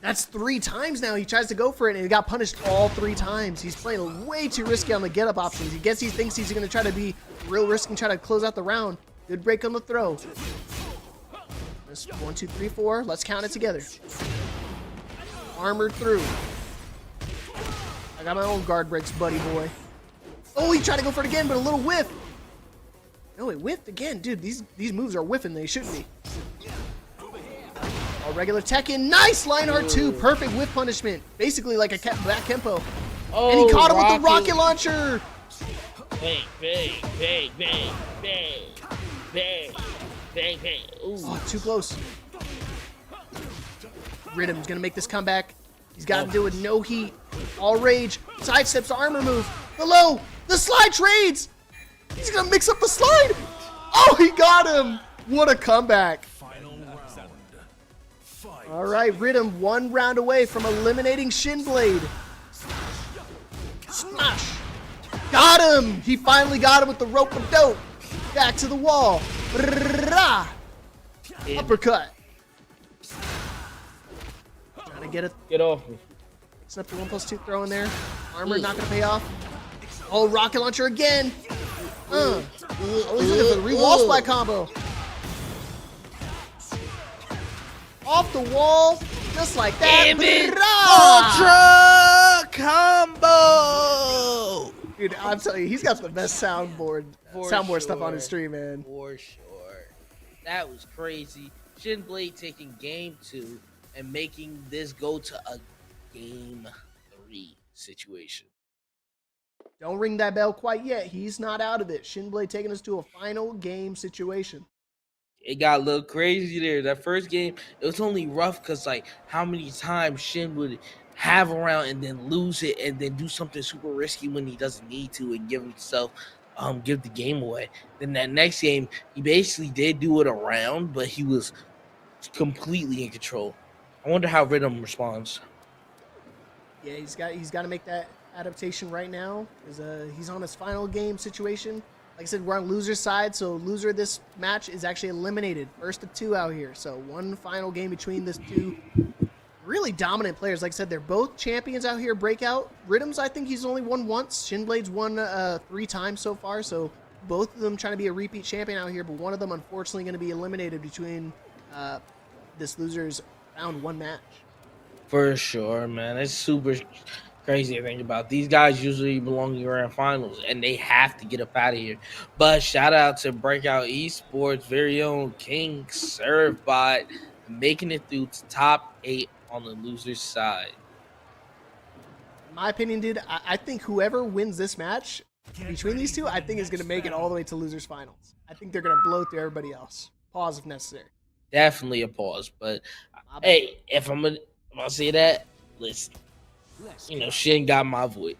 That's 3 times now. He tries to go for it, and he got punished all 3 times. He's playing way too risky on the get-up options. He thinks he's going to try to be real risky and try to close out the round. Good break on the throw. That's 1, 2, 3, 4. Let's count it together. Armored through. I got my own guard breaks, buddy boy. Oh, he tried to go for it again, but a little whiff. No, it whiffed again. Dude, these moves are whiffing. They shouldn't be. All regular Tekken. Nice Lionheart 2. Perfect whiff punishment. Basically like a back Kempo. Oh, And he caught him with the rocket launcher. Bang, bang, bang, bang, bang, bang, bang, bang. Ooh. Oh, too close. Rhythm's going to make this comeback. He's got to do it no heat. All rage. Sidesteps the armor move. The low. The slide trades. He's going to mix up the slide. Oh, he got him. What a comeback. All right, Rhythm 1 round away from eliminating Shinblade. Smash. Got him. He finally got him with the rope of dope. Back to the wall. Uppercut. Trying to get it. Get off me. Snap the 1+2 throw in there. Armor not going to pay off. Oh, rocket launcher again. Oh, he's looking for the wall splat combo. Off the wall, just like that. Ultra combo. Dude, I'm telling you, he's got the best soundboard stuff on his stream, man. For sure. That was crazy. Shinblade taking game 2 and making this go to a game 3 situation. Don't ring that bell quite yet. He's not out of it. Shinblade taking us to a final game situation. It got a little crazy there. That first game, it was only rough because, like, how many times Shin would have around and then lose it and then do something super risky when he doesn't need to and give the game away. Then that next game, he basically did do it around, but he was completely in control. I wonder how Rhythm responds. Yeah, he's got to make that adaptation right now. He's on his final game situation. Like I said, we're on loser's side, so loser of this match is actually eliminated. First of 2 out here, so 1 final game between these 2 really dominant players. Like I said, they're both champions out here. Breakout. Rhythms, I think he's only won once. Shinblade's won 3 times so far, so both of them trying to be a repeat champion out here, but one of them unfortunately going to be eliminated between this loser's round 1 match. For sure, man. It's super crazy to think about. These guys usually belong in grand finals, and they have to get up out of here. But shout out to Breakout Esports' very own King Servbot, making it through to top 8 on the loser's side. In my opinion, dude, I think whoever wins this match between these 2, I think is going to make it all the way to losers finals. I think they're going to blow through everybody else. Pause if necessary. Definitely a pause, but hey, if I'm gonna say that, listen. You know, Shin got my vote.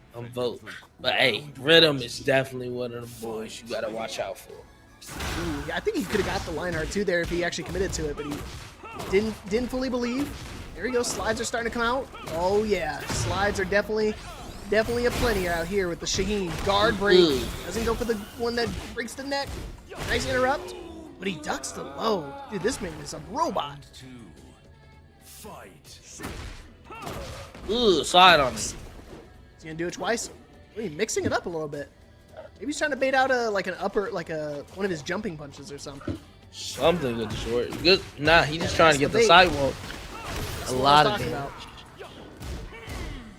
But hey, Rhythm is definitely one of the boys you gotta watch out for. Ooh, I think he could have got the Lionheart too there if he actually committed to it, but he didn't fully believe. There he goes. Slides are starting to come out. Oh yeah, slides are definitely a plenty out here with the Shaheen guard break. Doesn't go for the one that breaks the neck. Nice interrupt, but he ducks the low. Dude, this man is a robot. Ooh, slide on him. He's gonna do it twice. He's mixing it up a little bit. Maybe he's trying to bait out one of his jumping punches or something. Something with the short. Good. Nah, he's just trying to get the sidewalk. A lot of damage.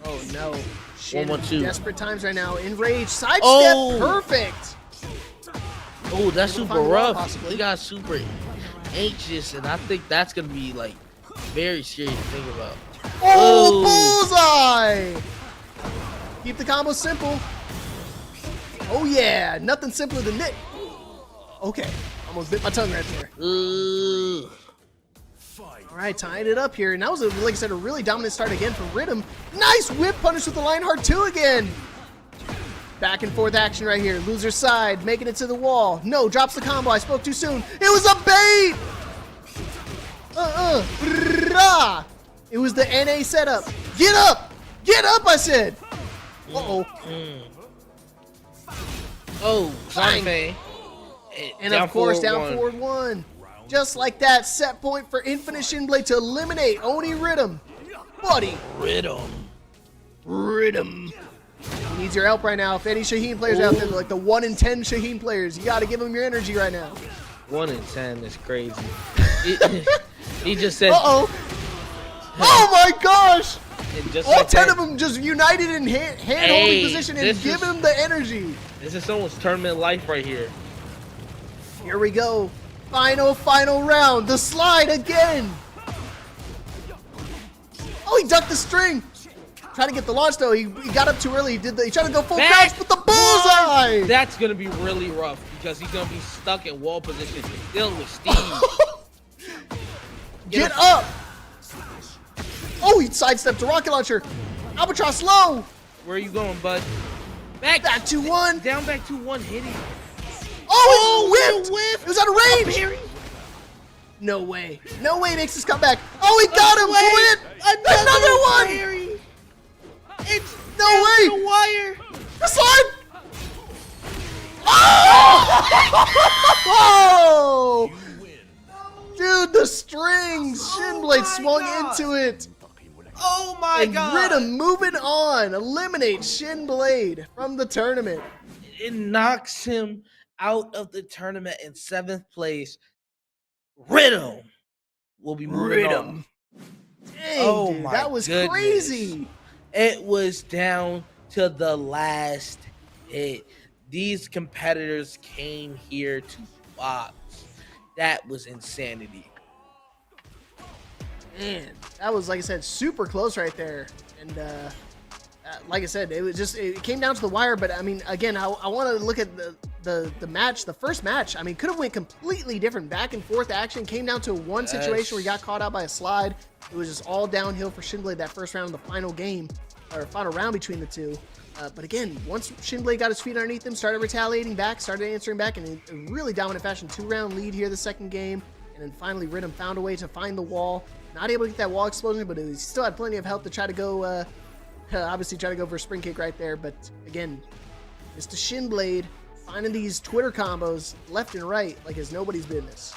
Oh no. 1-1-2. Desperate times right now. Enraged. Sidestep. Oh. Perfect. Oh, that's Able to super find the wall, rough. possibly. He got super anxious, and I think that's gonna be like very scary to think about. Oh, bullseye! Keep the combo simple. Oh yeah, nothing simpler than this. Okay, almost bit my tongue right there. All right, tying it up here. And that was, like I said, a really dominant start again for Rhythm. Nice whip punish with the Lionheart 2 again. Back and forth action right here. Loser side, making it to the wall. No, drops the combo. I spoke too soon. It was a bait! Rah! It was the NA setup. Get up! Get up, I said! Uh-oh. Oh, Zanfe. And of course, down forward 1. Just like that, set point for Infinite Shinblade to eliminate Oni Rhythm. Buddy. Rhythm. He needs your help right now. If any Shaheen players out there, like the 1 in 10 Shaheen players, you got to give them your energy right now. 1 in 10 is crazy. He just said. Uh-oh. Oh my gosh. All like 10 that, of them just united in hand-holding position and give him the energy. This is someone's tournament life right here. Here we go. Final round. The slide again. Oh, he ducked the string. Trying to get the launch though. He got up too early. He tried to go full crouch with the bullseye. That's gonna be really rough because he's gonna be stuck in wall position dealing with Steve. Get up. Oh, he sidestepped the rocket launcher. Albatross low. Where are you going, bud? Back 2-1. Down back 2-1 hitting. Oh, he whipped. It was out of range. No way. No way he makes this comeback. Oh, he got him for it. Another one. Parry. It's no way. The wire. The slide. Oh! Dude, the strings. Shinblade swung into it. Oh my god. Rhythm moving on. Eliminate Shinblade from the tournament. It knocks him out of the tournament in 7th place. Rhythm will be moving on. Dang, dude, that was crazy. It was down to the last hit. These competitors came here to box. That was insanity. Man, that was, like I said, super close right there. And like I said, it came down to the wire. But I mean, again, I want to look at the match, the first match. I mean, could have went completely different. Back and forth action came down to one situation where he got caught out by a slide. It was just all downhill for Shinblade that first round of the final game, or final round between the two. But again, once Shinblade got his feet underneath him, started retaliating back, started answering back, and in a really dominant fashion, 2-round lead here the second game. And then finally, Rhythm found a way to find the wall. Not able to get that wall explosion, but he still had plenty of help to try to go, obviously try to go for a spring kick right there. But again, Mr. Shinblade finding these Twitter combos left and right like it's nobody's business.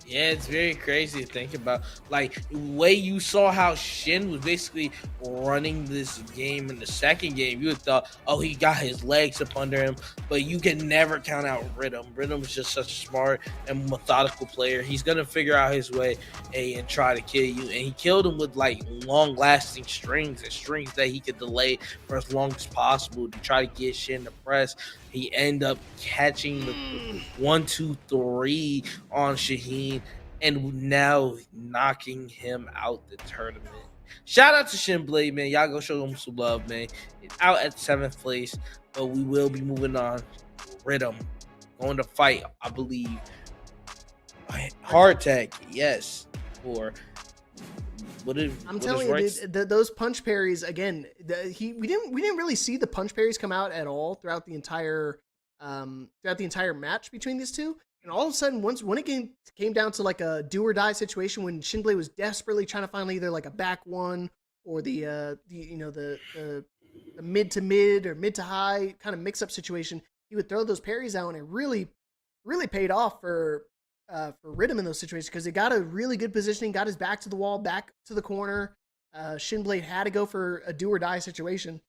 Yeah, it's very crazy to think about. Like, the way you saw how Shin was basically running this game in the second game, you would thought, oh, he got his legs up under him. But you can never count out Rhythm. Rhythm is just such a smart and methodical player. He's going to figure out his way and try to kill you. And he killed him with, like, long-lasting strings and strings that he could delay for as long as possible to try to get Shin to press. He ended up catching the 1-2-3 on Shaheen and now knocking him out the tournament. Shout out to Shinblade, man. Y'all go show him some love, man. It's out at 7th place, but we will be moving on. Rhythm going to fight, I believe. Hard tech, yes. For I'm telling you, dude, those punch parries again. We didn't really see the punch parries come out at all throughout the entire match between these two. And all of a sudden, when it came down to like a do or die situation, when Shinblade was desperately trying to find either like a back one or the mid to mid or mid to high kind of mix up situation, he would throw those parries out, and it really paid off for Rhythm in those situations because he got a really good positioning, got his back to the wall, back to the corner. Shinblade had to go for a do or die situation,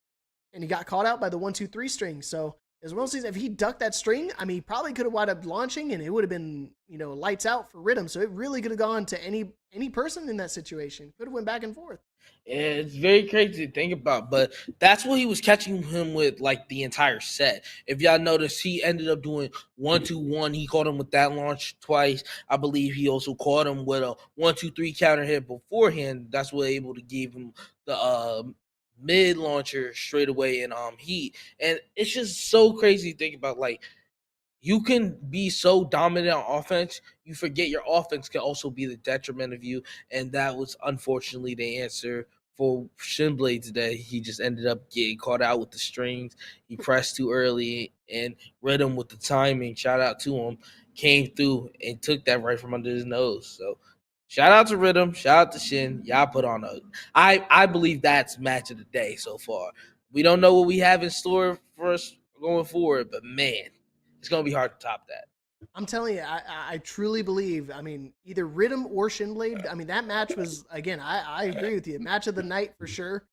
and he got caught out by the 1-2-3 string. So as well as if he ducked that string, I mean, he probably could have wound up launching, and it would have been lights out for Rhythm. So it really could have gone to any person in that situation. Could have went back and forth. Yeah, it's very crazy to think about, but that's what he was catching him with, like, the entire set. If y'all notice, he ended up doing 1-2-1. He caught him with that launch twice. I believe he also caught him with a 1-2-3 counter hit beforehand. That's what able to give him the mid launcher straight away in heat. And it's just so crazy to think about, like, You can be so dominant on offense, you forget your offense can also be the detriment of you, and that was unfortunately the answer for Shinblade today. He just ended up getting caught out with the strings. He pressed too early, and Rhythm with the timing, shout out to him, came through and took that right from under his nose. So shout out to Rhythm, shout out to Shin. Y'all put on I believe that's match of the day so far. We don't know what we have in store for us going forward, but man, it's going to be hard to top that. I'm telling you, I truly believe, I mean, either Rhythm or Shinblade, I mean, that match was, again, I agree with you. Match of the night for sure.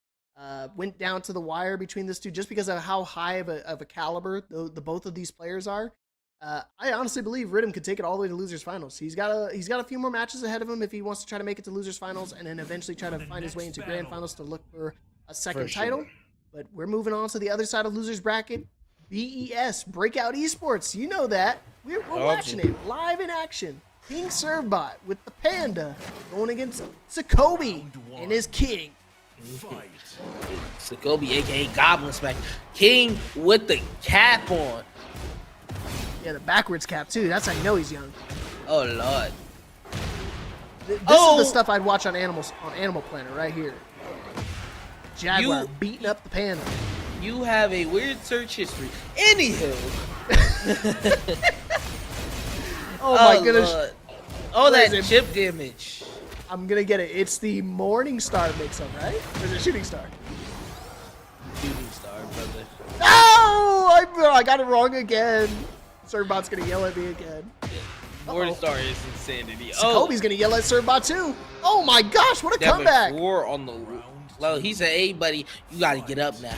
Went down to the wire between this two just because of how high of a caliber the both of these players are. I honestly believe Rhythm could take it all the way to losers finals. He's got a few more matches ahead of him if he wants to try to make it to losers finals and then eventually try to find his way into grand finals to look for a second title. But we're moving on to the other side of losers bracket. BES, Breakout Esports. You know that. We're watching it live in action. King Servbot with the Panda going against Sokobi and his King. Sokobi, a.k.a. Goblin Smack. King with the cap on. Yeah, the backwards cap, too. That's how you know he's young. Oh, Lord. This is the stuff I'd watch on Animal Planet right here. Jaguar beating up the Panda. You have a weird search history. Anywho. Oh my goodness. Lord. Oh, that chip damage. I'm going to get it. It's the Morning Star mix-up, right? Or is it Shooting Star? Shooting Star, brother. No! I got it wrong again. Servbot's going to yell at me again. Morning Star is insanity. Sokobi's going to yell at Servbot too. Oh my gosh, what a comeback. 4 on the well, he said, hey, buddy, you got to get up now.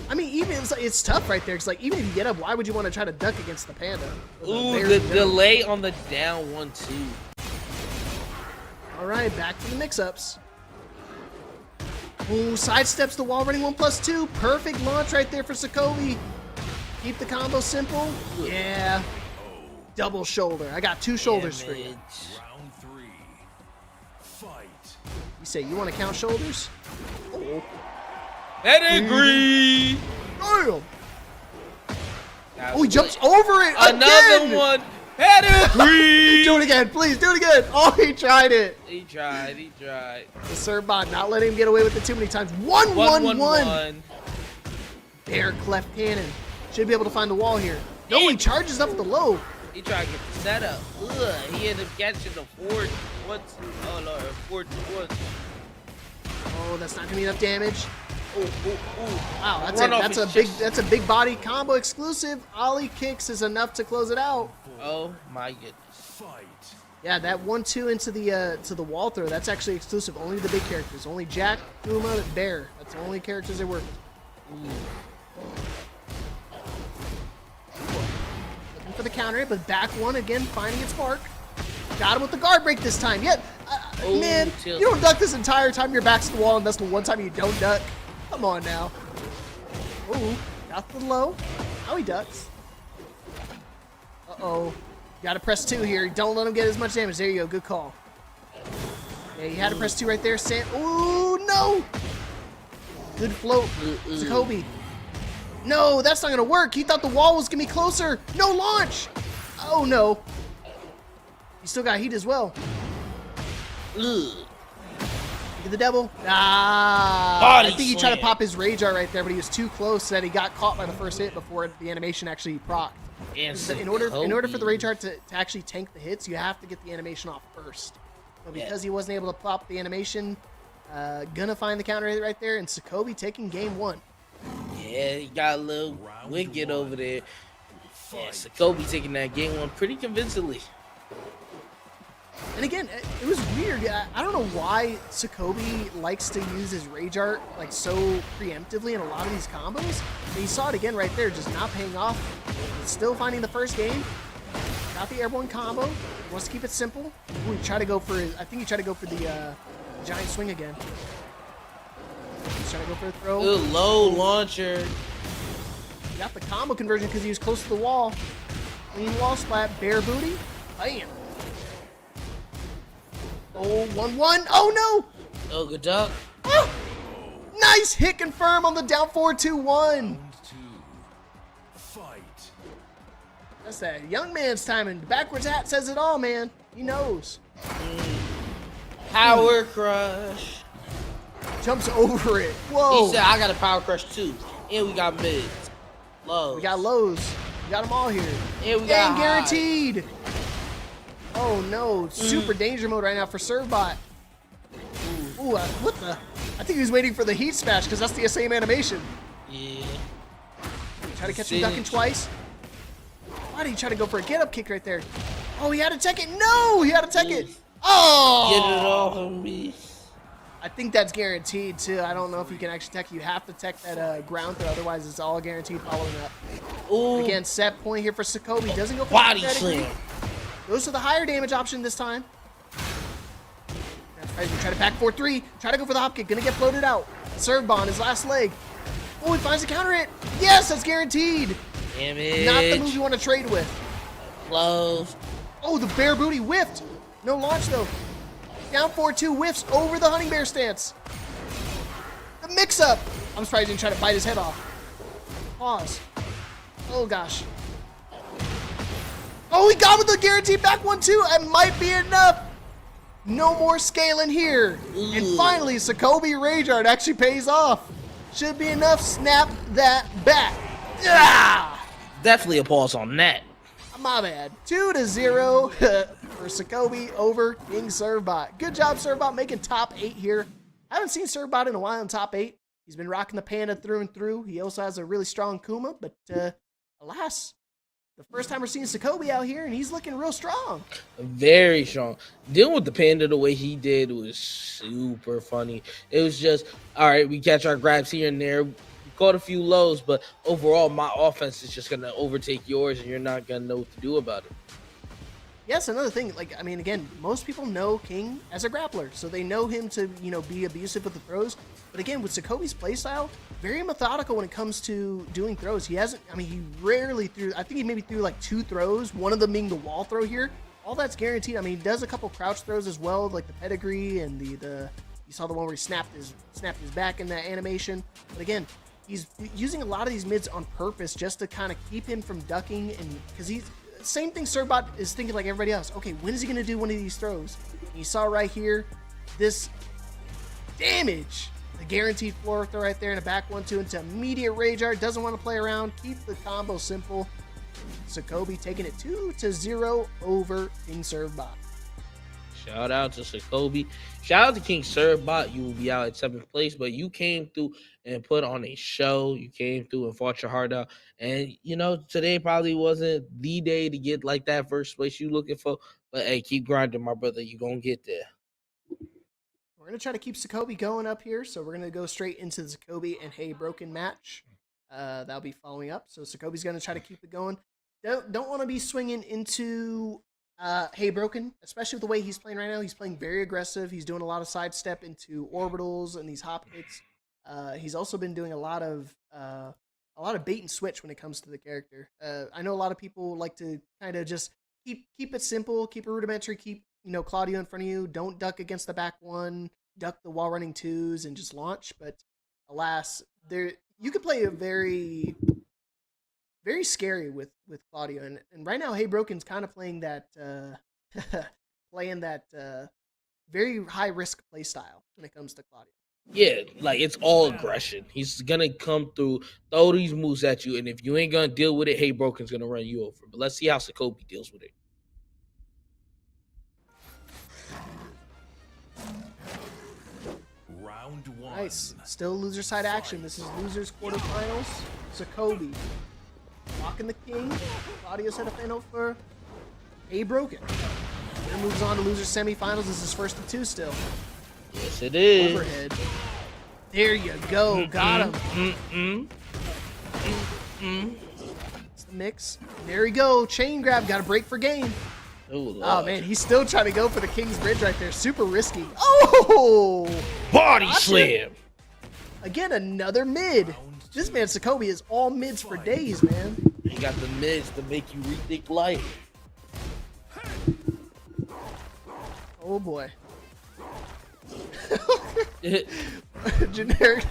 I mean, even it's tough right there. It's like, even if you get up, why would you want to try to duck against the Panda? Ooh, the delay on the down 1-2. All right, back to the mix-ups. Ooh, sidesteps the wall running 1+2. Perfect launch right there for Sokobi. Keep the combo simple. Yeah. Double shoulder. I got 2 shoulders for you. Round 3. Fight. You say you want to count shoulders? Oh. Pedigree. Oh, he jumps over it. Another again. one. Pedigree. Do it again, please. Do it again. Oh, he tried it. He tried. The Servbot not letting him get away with it too many times. 1-1-1. Bear cleft cannon. Should be able to find the wall here. No, he charges up the low. He tried to get the setup. Ugh, he ended up catching the 4 once. Oh, Lord. 4 once. Oh, that's not going to be enough damage. Wow, that's a big body combo exclusive. Ollie kicks is enough to close it out. Oh my goodness. Fight. Yeah, that 1-2 into the wall throw, that's actually exclusive. Only the big characters. Only Jack, Kuma, and Bear. That's the only characters they work with. Looking for the counter, but back one again, finding its mark. Got him with the guard break this time. Yeah, man, you don't duck this entire time your back's to the wall, and that's the one time you don't duck. Come on now. Ooh, got the low. Now he ducks. Uh-oh. Gotta press 2 here. Don't let him get as much damage. There you go. Good call. Yeah, you had to press 2 right there. Ooh, no! Good float. Sokobi. No, that's not going to work. He thought the wall was going to be closer. No launch. Oh, no. He still got heat as well. Look at the devil. I think he tried to pop his Rage Art right there, but he was too close that he got caught by the first hit before the animation actually procced. In order for the Rage Art to actually tank the hits, you have to get the animation off first. So because he wasn't able to pop the animation, gonna find the counter hit right there, and Sokobi taking game 1. Yeah, he got a little wicked over there. Yeah, Sokobi taking that game 1 pretty convincingly. And again, it was weird. I don't know why Sokobi likes to use his Rage Art like so preemptively in a lot of these combos. And you saw it again right there, just not paying off. Still finding the first game. Got the airborne combo. Wants to keep it simple. Ooh, he tried to go for I think he tried to go for the giant swing again. He's trying to go for a throw. Good low launcher. Got the combo conversion because he was close to the wall. Clean wall splat. Bear booty. Bam. Oh, 1-1. Oh, no. Oh, good duck. Oh, nice hit confirm on the down 4-2-1. Fight. That's that young man's timing. Backwards hat says it all, man. He knows. Power crush. Jumps over it. Whoa. He said, I got a power crush too. And we got mids. Lows. We got lows. We got them all here. And we got guaranteed. Oh no. Super danger mode right now for Servbot. Ooh, what the? I think he was waiting for the heat smash because that's the same animation. Yeah. Try to catch him ducking twice. Why did he try to go for a get up kick right there? Oh, he had to tech it. No, he had to tech it. Oh! Get it off of me. I think that's guaranteed too. I don't know if you can actually tech. You have to tech that ground throw, otherwise it's all guaranteed following up. Ooh. Again, set point here for Sokobi. Doesn't go for Body the slam. Goes to the higher damage option this time. That's right. Try to back 4-3. Try to go for the hop kick. Gonna get floated out. Serve bomb his last leg. Oh, he finds a counter hit. Yes, that's guaranteed. Damage. Not the move you want to trade with. Close. Oh, the bear booty whiffed. No launch though. Down 4-2 whiffs over the hunting bear stance. The mix up. I'm surprised he didn't try to bite his head off. Pause. Oh gosh. Oh, he got with the guaranteed back 1-2. That might be enough. No more scaling here. And finally, Sokobi Rage Art actually pays off. Should be enough. Snap that back. Yeah. Definitely a pause on that. My bad. 2-0 for Sokobi over King Servbot. Good job, Servbot, making top 8 here. I haven't seen Servbot in a while in top 8. He's been rocking the Panda through and through. He also has a really strong Kuma, but alas, the first time we're seeing Sokobi out here, and he's looking real strong. Very strong. Dealing with the Panda the way he did was super funny. It was just, all right, we catch our grabs here and there. Caught a few lows, but overall, my offense is just going to overtake yours, and you're not going to know what to do about it. Yes, another thing, again, most people know King as a grappler, so they know him to, be abusive with the throws. But again, with Sokobi's playstyle, very methodical when it comes to doing throws. He rarely threw, I think he maybe threw like 2 throws, one of them being the wall throw here. All that's guaranteed. He does a couple crouch throws as well, like the pedigree and the you saw the one where he snapped his back in that animation. But again, he's using a lot of these mids on purpose just to kind of keep him from ducking, and because he's same thing. Servbot is thinking like everybody else. Okay, when is he going to do one of these throws? And you saw right here, this damage, the guaranteed floor throw right there, and a back 1-2 into immediate rage art. Doesn't want to play around. Keep the combo simple. Sokobi taking it 2-0 over King Servbot. Shout out to Sokobi. Shout out to King Servbot. You will be out at 7th place, but you came through and put on a show. You came through and fought your heart out. And, today probably wasn't the day to get like that first place you looking for. But, hey, keep grinding, my brother. You're going to get there. We're going to try to keep Sokobi going up here. So we're going to go straight into the Sokobi and Hey Broken match. That'll be following up. So Sokobi's going to try to keep it going. Don't want to be swinging into Hey Broken, especially with the way he's playing right now. He's playing very aggressive. He's doing a lot of sidestep into orbitals and these hop kicks. He's also been doing a lot of bait and switch when it comes to the character. I know a lot of people like to kind of just keep it simple, keep it rudimentary, keep Claudio in front of you. Don't duck against the back one, duck the wall running 2s, and just launch. But alas, you could play a very very scary with Claudio, and right now Hey Broken's kind of playing that very high risk play style when it comes to Claudio. Yeah, it's all aggression. He's gonna come through, throw these moves at you, and if you ain't gonna deal with it, Hey Broken's gonna run you over. But let's see how Sokobi deals with it. Round 1. Nice. Still loser side action. This is losers quarterfinals. Sokobi locking the king. Claudio set a final for Hey Broken. Then moves on to loser semifinals. This is first of 2 still. Yes, it is. Overhead. There you go. Got him. It's the mix. There you go. Chain grab. Got a break for game. Oh, man. He's still trying to go for the King's Bridge right there. Super risky. Oh! Body slam. Again, another mid. This man, Sokobi, is all mids for days, man. He got the mids to make you rethink life. Oh, boy. Generic.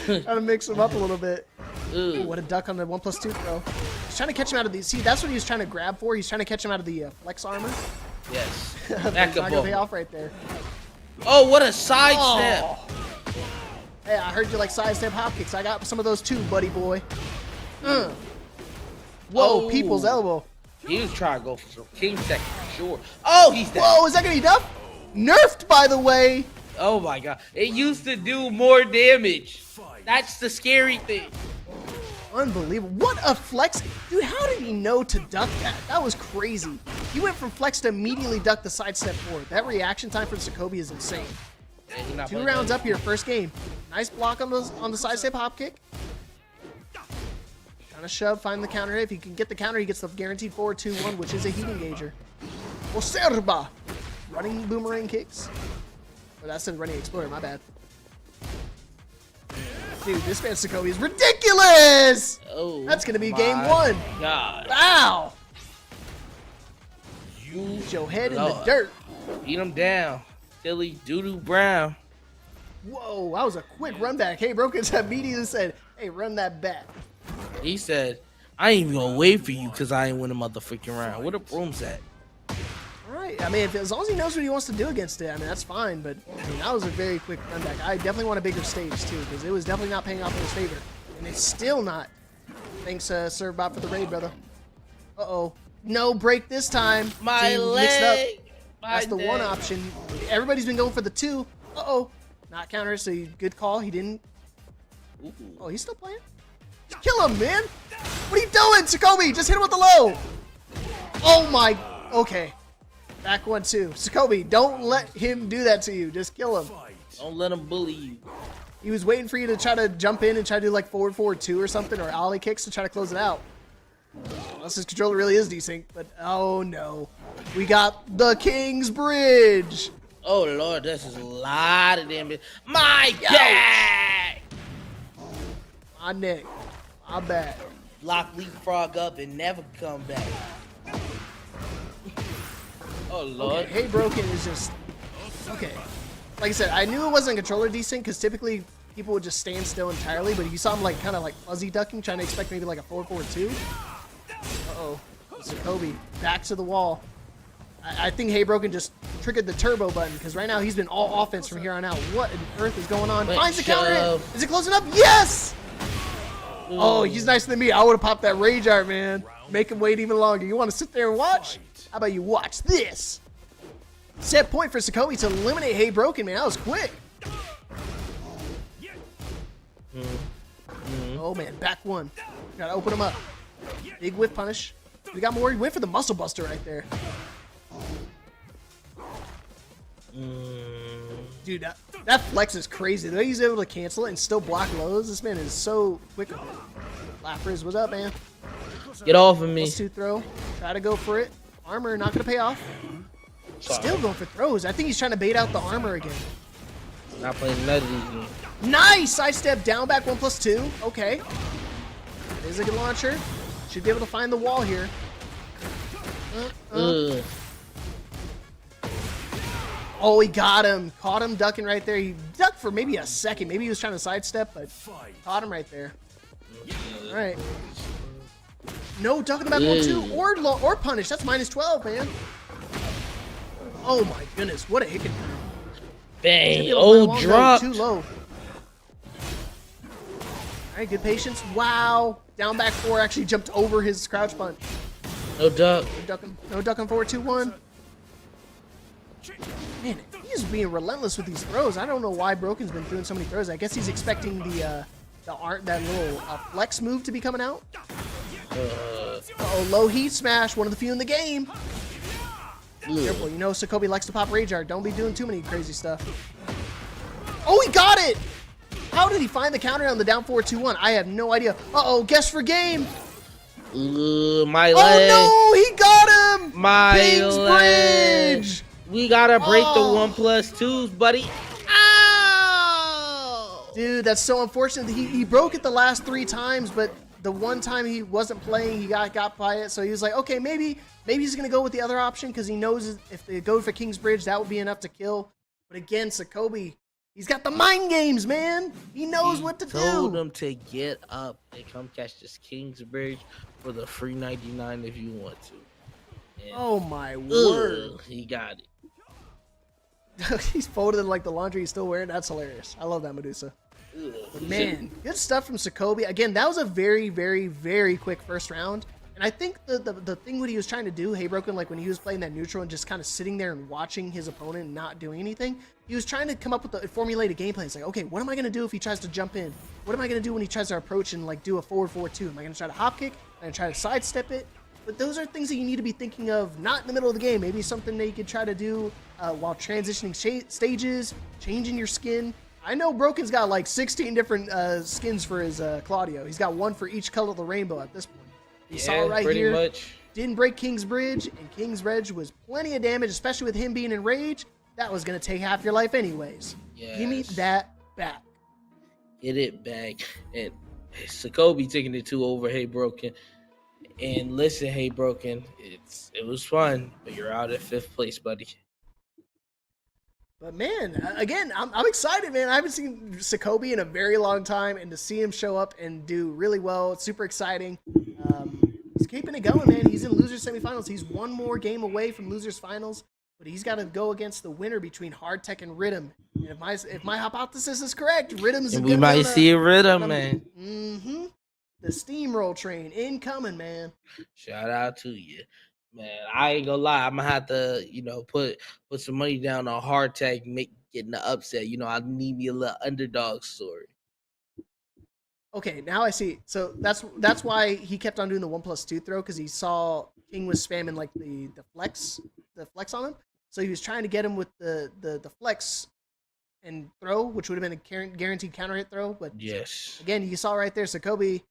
Trying to mix him up a little bit. Ooh. What a duck on the 1+2 throw. He's trying to catch him out of the. See, that's what he was trying to grab for. He's trying to catch him out of the flex armor. Yes. That's Back not up gonna pay ball. off right there. Oh, what a side Oh. step. Hey, I heard you like sidestep hop kicks. I got some of those too, buddy boy. Whoa, Oh. people's elbow. He was trying to go for some king tech for sure. Oh, he's dead. Whoa, is that gonna be enough? Nerfed, by the way. Oh my god. It used to do more damage. That's the scary thing. Unbelievable. What a flex. Dude, how did he know to duck that? That was crazy. He went from flex to immediately duck the sidestep forward. That reaction time for Sokobi is insane. Yeah, he's not 2 playing rounds that. up here, first game. Nice block on the sidestep hop kick. Trying to shove, find the counter hit. If he can get the counter, he gets the guaranteed forward 2-1, which is a heat engager. Oserba. Running boomerang kicks. Oh, that's a running exploder, my bad. Dude, this man Sokobi is ridiculous! Oh, That's gonna be game my 1. God. Wow! You Put your head in the Lord. dirt. Beat him down. Philly Doodoo Brown. Whoa, that was a quick run back. Hey, Broken immediately said, hey, run that back. He said, I ain't even gonna wait for you because I ain't win a motherfucking round. Where the brooms at? All right, I mean, as long as he knows what he wants to do against it, I mean, that's fine. But I mean, that was a very quick run back. I definitely want a bigger stage, too, because it was definitely not paying off in his favor. And it's still not. Thanks, Servbot, for the raid, brother. Uh-oh. No break this time. My See, mixed up. leg. That's the one option. Everybody's been going for the 2. Uh-oh. Not counter, so good call. He didn't. Ooh. Oh, he's still playing? Just kill him, man. What are you doing, Sokobi? Just hit him with the low. Oh, my. Okay. Back 1-2. Sokobi, don't let him do that to you. Just kill him. Don't let him bully you. He was waiting for you to try to jump in and try to do like forward 2 or something, or ollie kicks to try to close it out. Unless his controller really is desync, but oh no. We got the King's Bridge. Oh Lord, this is a lot of damage. My God! My neck. My back. Lock leapfrog up and never come back. Oh Lord. Okay, Hey Broken is just okay. Like I said, I knew it wasn't controller desync because typically people would just stand still entirely, but you saw him like kind of like fuzzy ducking, trying to expect maybe like a forward 2. Uh-oh. Sokobi back to the wall. I think Hey Broken just triggered the turbo button because right now he's been all offense from here on out. What on earth is going on? Wait, Finds the counter hit. shove. Is it closing up? Yes! Oh, he's nicer than me. I would have popped that rage art, man. Make him wait even longer. You want to sit there and watch? How about you watch this? Set point for Sokobi to eliminate Hey Broken, man. That was quick. Oh, man. Back 1. Gotta open him up. Big whiff punish. We got more. He went for the muscle buster right there. Dude, that flex is crazy. The way he's able to cancel it and still block lows, this man is so quick with it. Lapras, what's up, man? Get off of me. +2 throw. Try to go for it. Armor, not going to pay off. Still going for throws. I think he's trying to bait out the armor again. Not playing none of these games. Nice! Sidestep down back 1+2. Okay. There's a good launcher. Should be able to find the wall here. Ugh. Oh, he got him. Caught him ducking right there. He ducked for maybe a second. Maybe he was trying to sidestep, but caught him right there. All right. No ducking back 1-2 or punish. That's -12, man. Oh my goodness, what a hit. Bang. Oh, drop. Too low. All right, good patience. Wow. Down back 4 actually jumped over his crouch punch. No duck. No ducking forward 2-1. Man, he's being relentless with these throws. I don't know why Broken's been doing so many throws. I guess he's expecting that little flex move to be coming out. Uh-oh, low heat smash, one of the few in the game. Careful, you know Sokobi likes to pop rage art. Don't be doing too many crazy stuff. Oh, he got it! How did he find the counter on the down forward 2-1? I have no idea. Uh-oh, guess for game. My leg. Oh no, he got him! My King's leg. Bridge! We gotta break the 1+2s, buddy. Ow! Dude, that's so unfortunate. He broke it the last 3 times, but the one time he wasn't playing, he got by it. So he was like, okay, maybe he's gonna go with the other option because he knows if they go for King's Bridge, that would be enough to kill. But again, Sokobi He's got the mind games, man. He knows what to Told do. him to get up and come catch this Kingsbridge for the free 99 if you want to. And, Oh my word. He got it. He's folded in like the laundry he's still wearing. That's hilarious. I love that Medusa. But man, good stuff from Sokobi. Again, that was a very, very, very quick first round. And I think the thing what he was trying to do, Hey Broken, like when he was playing that neutral and just kind of sitting there and watching his opponent and not doing anything, he was trying to come up with a formulated game plan. It's like, okay, what am I going to do if he tries to jump in? What am I going to do when he tries to approach and like do a forward 4-2? Am I going to try to hop kick? Am I going to try to sidestep it? But those are things that you need to be thinking of, not in the middle of the game. Maybe something that you could try to do while transitioning stages, changing your skin. I know Broken's got like 16 different skins for his Claudio. He's got one for each color of the rainbow at this point. You saw it right here. Much. Didn't break King's Bridge, and King's Reg was plenty of damage, especially with him being in rage. That was going to take half your life anyways. Yes. Give me that back. Get it back. And Sokobi taking it 2 over Hey Broken. And listen, Hey Broken, it was fun, but you're out at 5th place, buddy. But man, again, I'm excited, man. I haven't seen Sokobi in a very long time, and to see him show up and do really well, it's super exciting. He's keeping it going, man. He's in losers semifinals. He's one more game away from losers finals, but he's got to go against the winner between Hardtech and Rhythm. And if my hypothesis is correct, Rhythm's and we might see a Rhythm, man. Mm-hmm. The steamroll train incoming, man. Shout out to you. Man, I ain't gonna lie. I'm gonna have to, put some money down on Hardtech, getting the upset. I need me a little underdog story. Okay, now I see. So that's why he kept on doing the 1+2 throw, because he saw King was spamming like the flex on him. So he was trying to get him with the flex and throw, which would have been a guaranteed counter hit throw. But yes, again, you saw right there, Sokobi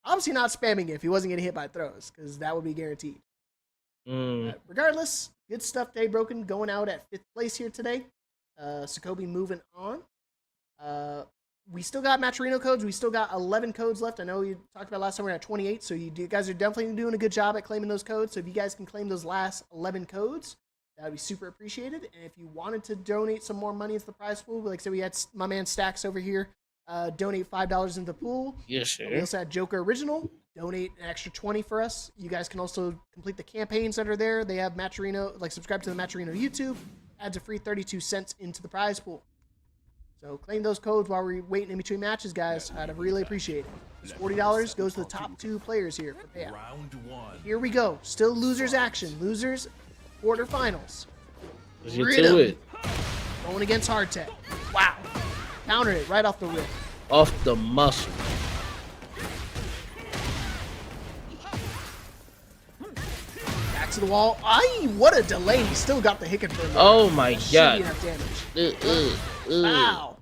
obviously not spamming it if he wasn't getting hit by throws, because that would be guaranteed. Regardless, good stuff. Day Broken going out at 5th place here today. Sokobi moving on. We still got Maturino codes. We still got 11 codes left. I know you talked about last time we were at 28, so you guys are definitely doing a good job at claiming those codes. So if you guys can claim those last 11 codes, that would be super appreciated. And if you wanted to donate some more money into the prize pool, like I said, we had my man Stacks over here donate $5 into the pool. Yes, sir. We also had Joker Original donate an extra 20 for us. You guys can also complete the campaigns that are there. They have Maturino, like subscribe to the Maturino YouTube, adds a free 32 cents into the prize pool. So claim those codes while we're waiting in between matches, guys. I'd really appreciate it. This $40 goes to the top 2 players here for payout. Here we go. Still losers action. Losers quarterfinals. Let's get to it. Going against Hardtech. Wow. Counter it right off the rip. Off the muscle. Back to the wall. Aye, what a delay. He still got the hit confirmed. Oh my god. Enough damage. Wow.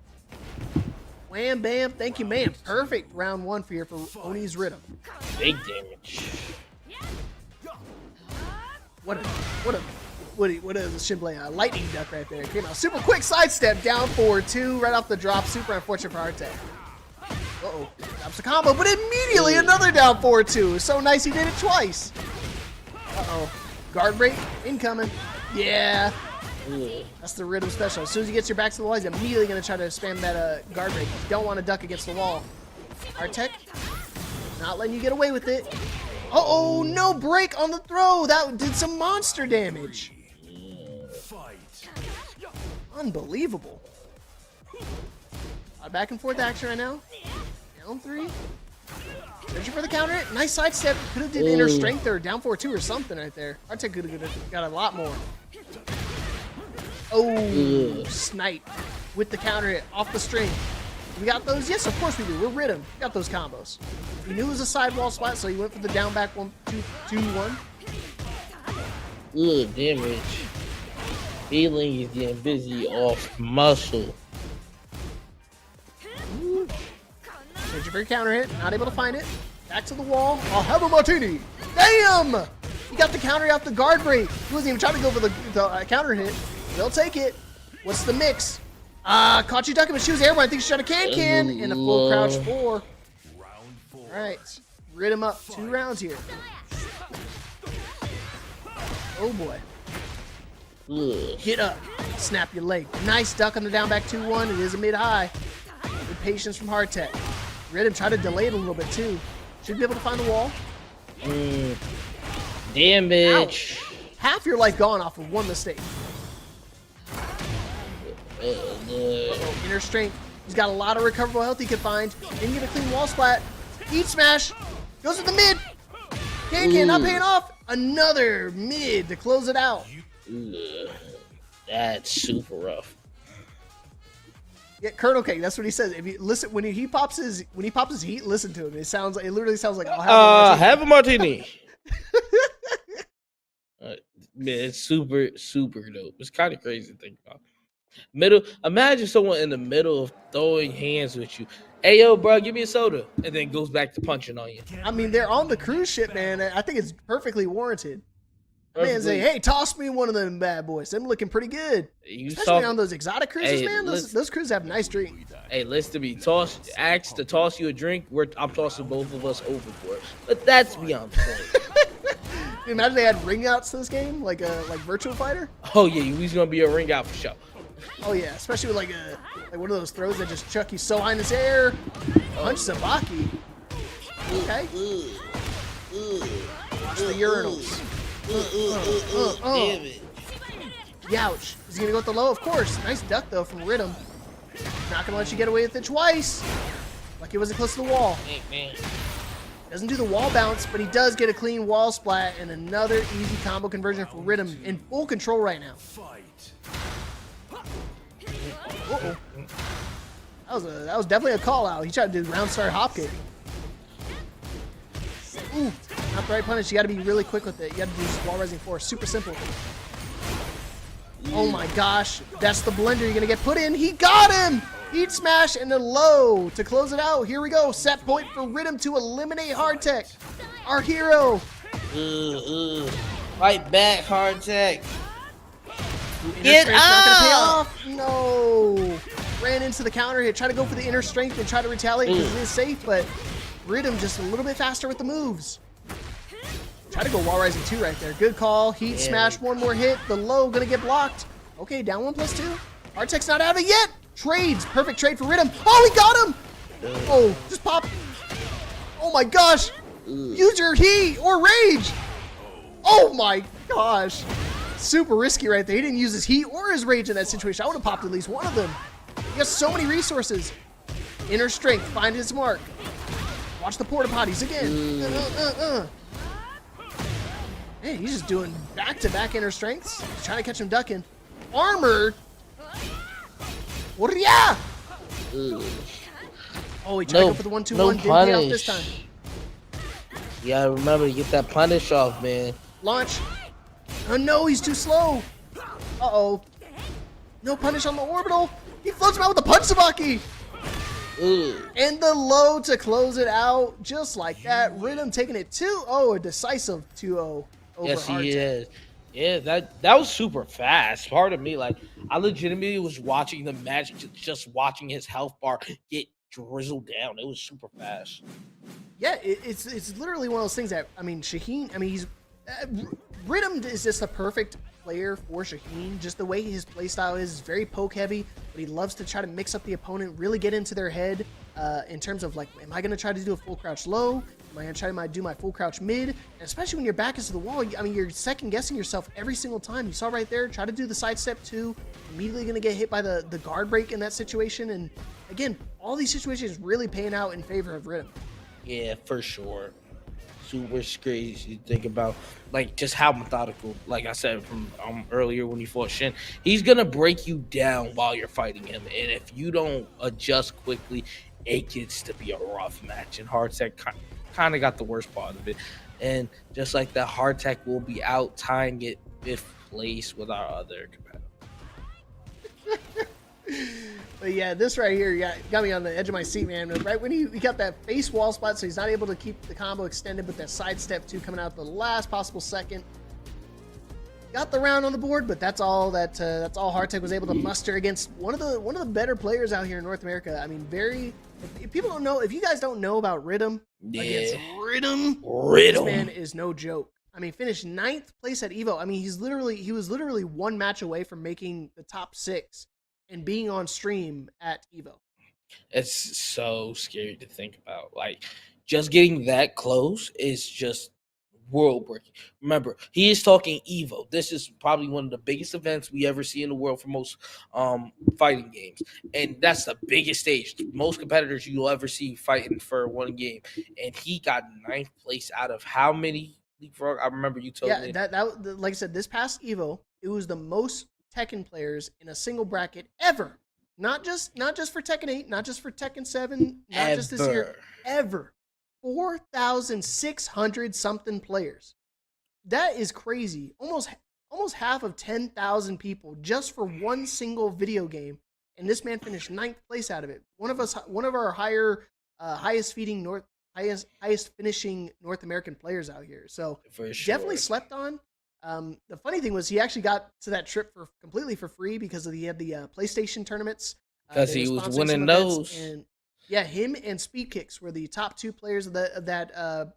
Wham bam. Thank you, man. Perfect round 1 for here for Oni's Rhythm. Big damage. What a Shinblade lightning duck right there. Came out super quick sidestep down 4-2 right off the drop. Super unfortunate for Hardtech. Uh-oh. Drops a combo, but immediately another down 4-2. So nice he did it twice. Uh-oh. Guard break incoming. Yeah. That's the Rhythm special. As soon as he gets your back to the wall, he's immediately going to try to spam that guard break. You don't want to duck against the wall. Hardtech, not letting you get away with it. Uh-oh, no break on the throw. That did some monster damage. Unbelievable. Back and forth action right now. Down 3. Searching for the counter. Nice sidestep. Could have did inner strength or down 4-2 or something right there. Hardtech could have got a lot more. Oh, snipe with the counter hit off the string. We got those? Yes, of course we do. We're Rhythm. We got those combos. He knew it was a sidewall spot, so he went for the down back 1-2-2-1. Good damage. Feeling is getting busy off muscle. Searching for your counter hit. Not able to find it. Back to the wall. I'll have a martini. Damn! He got the counter hit off the guard break. He wasn't even trying to go for the counter hit. They'll take it. What's the mix? Caught you ducking, but she was airborne. I think she's trying to can in a full crouch 4. All right, Rhythm up 2 rounds here. Oh boy. Get up. Snap your leg. Nice duck on the down back 2-1. It is a mid-high. Good patience from Hardtech. Rhythm try to delay it a little bit too. Should be able to find the wall. Damage. Ouch. Half your life gone off of one mistake. Inner strength. He's got a lot of recoverable health he can find. Didn't get a clean wall splat. Heat smash. Goes to the mid. Can not paying off. Another mid to close it out. That's super rough. Yeah, Colonel Cake. That's what he says. If you listen, when he pops his heat, listen to him. It literally sounds like I'll have a martini. Man, it's super dope. It's kind of crazy to think about. Imagine someone in the middle of throwing hands with you. Hey, yo, bro, give me a soda. And then goes back to punching on you. I mean, they're on the cruise ship, man. I think it's perfectly warranted. Man, say, hey, toss me one of them bad boys. Them looking pretty good. Especially on those exotic cruises, man. Those cruises have nice drinks. Hey, listen to me. Ask to toss you a drink. I'm tossing both of us overboard. But that's beyond the point. Imagine they had ring outs to this game, like Virtual Fighter. Oh yeah, he's gonna be a ring out for sure. Oh yeah, especially with like one of those throws that just chuck you so high in this air. Punch Sabaki. Okay. Watch the urinals. Damn it. Youch. Is he gonna go with the low? Of course. Nice duck though from Rhythm. Not gonna let you get away with it twice. Like he wasn't close to the wall. Hey, man. Doesn't do the wall bounce, but he does get a clean wall splat and another easy combo conversion for Rhythm in full control right now. Uh-oh. That was definitely a call out. He tried to do round start hop kick. Ooh, not the right punish. You got to be really quick with it. You got to do wall rising force. Super simple. Oh my gosh, that's the blender you're gonna get put in. He got him. Heat smash and the low to close it out. Here we go. Set point for Rhythm to eliminate Hardtech, our hero. Fight back, Hardtech. Get up! Not gonna pay off. No. Ran into the counter hit. Try to go for the inner strength and try to retaliate because it is safe, but Rhythm just a little bit faster with the moves. Try to go wall rising 2 right there. Good call. Heat smash. One more hit. The low gonna get blocked. Okay, down 1+2. Hardtech's not out of it yet. Trades. Perfect trade for Rhythm. Oh, he got him. Oh, just pop. Oh my gosh. Use your heat or rage. Oh my gosh. Super risky right there. He didn't use his heat or his rage in that situation. I would have popped at least one of them. He has so many resources. Inner strength. Find his mark. Watch the porta potties again. Hey, he's just doing back-to-back inner strengths. He's trying to catch him ducking. Armored. Yeah. Oh, he tried to go for the 1-2-1. Didn't pay off this time. You gotta remember to get that punish off, man. Launch. Oh no, he's too slow. Uh-oh. No punish on the orbital. He floats him out with the punch Sabaki. And the low to close it out. Just like that. Rhythm taking it 2-0. A decisive 2-0 over Yes, he Hardtech. is. Yeah, that was super fast. Part of me, like, I legitimately was watching the match, just watching his health bar get drizzled down. It was super fast. Yeah, it's literally one of those things that, I mean, Shaheen, I mean, he's Rhythm is just the perfect player for Shaheen. Just the way his playstyle is very poke heavy, but he loves to try to mix up the opponent, really get into their head in terms of like, am I going to try to do a full crouch low? Am I going to try to do my full crouch mid? And especially when your back is to the wall, I mean, you're second guessing yourself every single time. You saw right there, try to do the sidestep 2, immediately going to get hit by the guard break in that situation. And again, all these situations really paying out in favor of Rhythm. Yeah, for sure. Super crazy to think about, like, just how methodical, like I said from earlier when he fought Shin, he's gonna break you down while you're fighting him, and if you don't adjust quickly, it gets to be a rough match. And Hardtech kind of got the worst part of it, and just like that, Hardtech will be out tying it fifth place with our other competitor. But yeah, this right here got me on the edge of my seat, man. Right when he got that face wall spot, so he's not able to keep the combo extended, but that sidestep 2 coming out the last possible second. Got the round on the board, but that's all Hardtech was able to muster against one of the better players out here in North America. I mean, if you guys don't know about Rhythm, against Rhythm, this man is no joke. I mean, finished 9th place at Evo. I mean, he was literally one match away from making the top 6 and being on stream at Evo. It's so scary to think about. Like, just getting that close is just world breaking. Remember, he is talking Evo. This is probably one of the biggest events we ever see in the world for most fighting games, and that's the biggest stage. Most competitors you'll ever see fighting for one game, and he got 9th place out of how many Leapfrog? I remember you told me. Yeah, that like I said, this past Evo, it was the most Tekken players in a single bracket ever. Not just for Tekken 8, not just for Tekken 7, not just this year, ever. 4,600 something players. That is crazy. Almost half of 10,000 people just for one single video game, and this man finished 9th place out of it. One of our highest finishing North American players out here. So for sure. Definitely slept on. The funny thing was he actually got to that trip completely for free because he had the PlayStation tournaments. Because he was winning those. And yeah, him and Speed Kicks were the top 2 players of that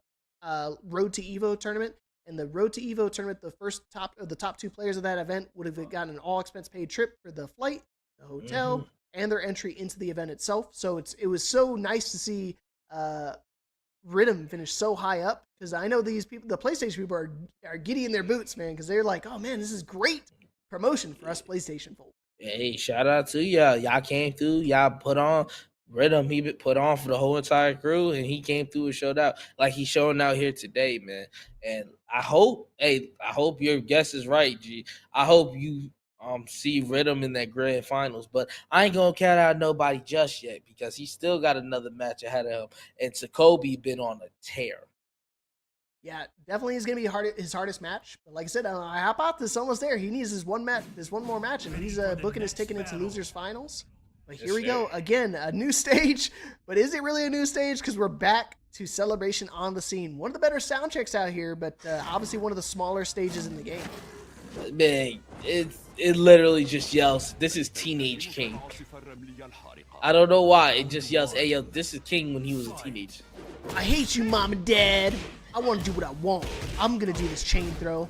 Road to Evo tournament. And the Road to Evo tournament, the top 2 players of that event would have gotten an all expense paid trip for the flight, the hotel, and their entry into the event itself. So it was so nice to see Rhythm finish so high up, because I know these people, the PlayStation people, are giddy in their boots, man, because they're like, oh man, this is great promotion for us PlayStation folk. Hey, shout out to y'all. Y'all came through. Y'all put on Rhythm. He put on for the whole entire crew, and he came through and showed out like he's showing out here today, man. And I hope your guess is right, G. I hope you see Rhythm in that grand finals, but I ain't gonna count out nobody just yet because he still got another match ahead of him. And Jacoby been on a tear. Yeah, definitely is gonna be his hardest match. But like I said, Hypothesis almost there. He needs this one more match, and he's booking his ticket into losers finals. But here we go again, a new stage. But is it really a new stage? Because we're back to Celebration on the Scene. One of the better sound checks out here, but obviously one of the smaller stages in the game. Man, it literally just yells, "This is Teenage King." I don't know why. It just yells, "Hey, yo, this is King" when he was a teenager. I hate you, Mom and Dad. I want to do what I want. I'm going to do this chain throw.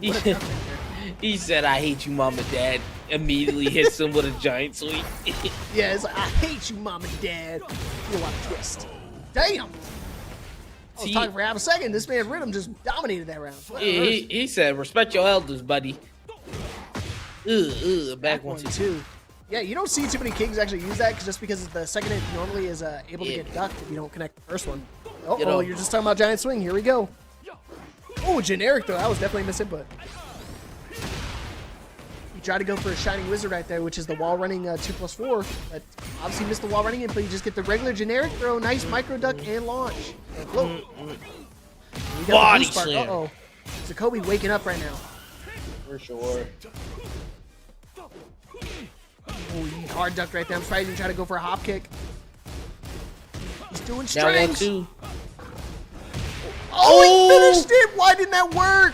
He said, "I hate you, Mom and Dad." Immediately hits him with a giant sweep. Yeah, it's like, I hate you, Mom and Dad. Feel like a twist. Damn. I was talking for half a second. This man Rhythm just dominated that round. He said, "Respect your elders, buddy." Back one, two. Yeah, you don't see too many Kings actually use that just because the second hit normally is able to get ducked if you don't connect the first one. Oh, you're just talking about giant swing. Here we go. Oh, generic though. That was definitely a misinput. He tried to go for a Shining Wizard right there, which is the wall running 2+4. But obviously missed the wall running input. You just get the regular generic throw, nice micro duck and launch. Body slam. Uh-oh. Jacoby waking up right now. For sure. Oh, he hard ducked right there. I'm surprised he didn't try to go for a hop kick. He's doing strings. Oh, he finished it. Why didn't that work?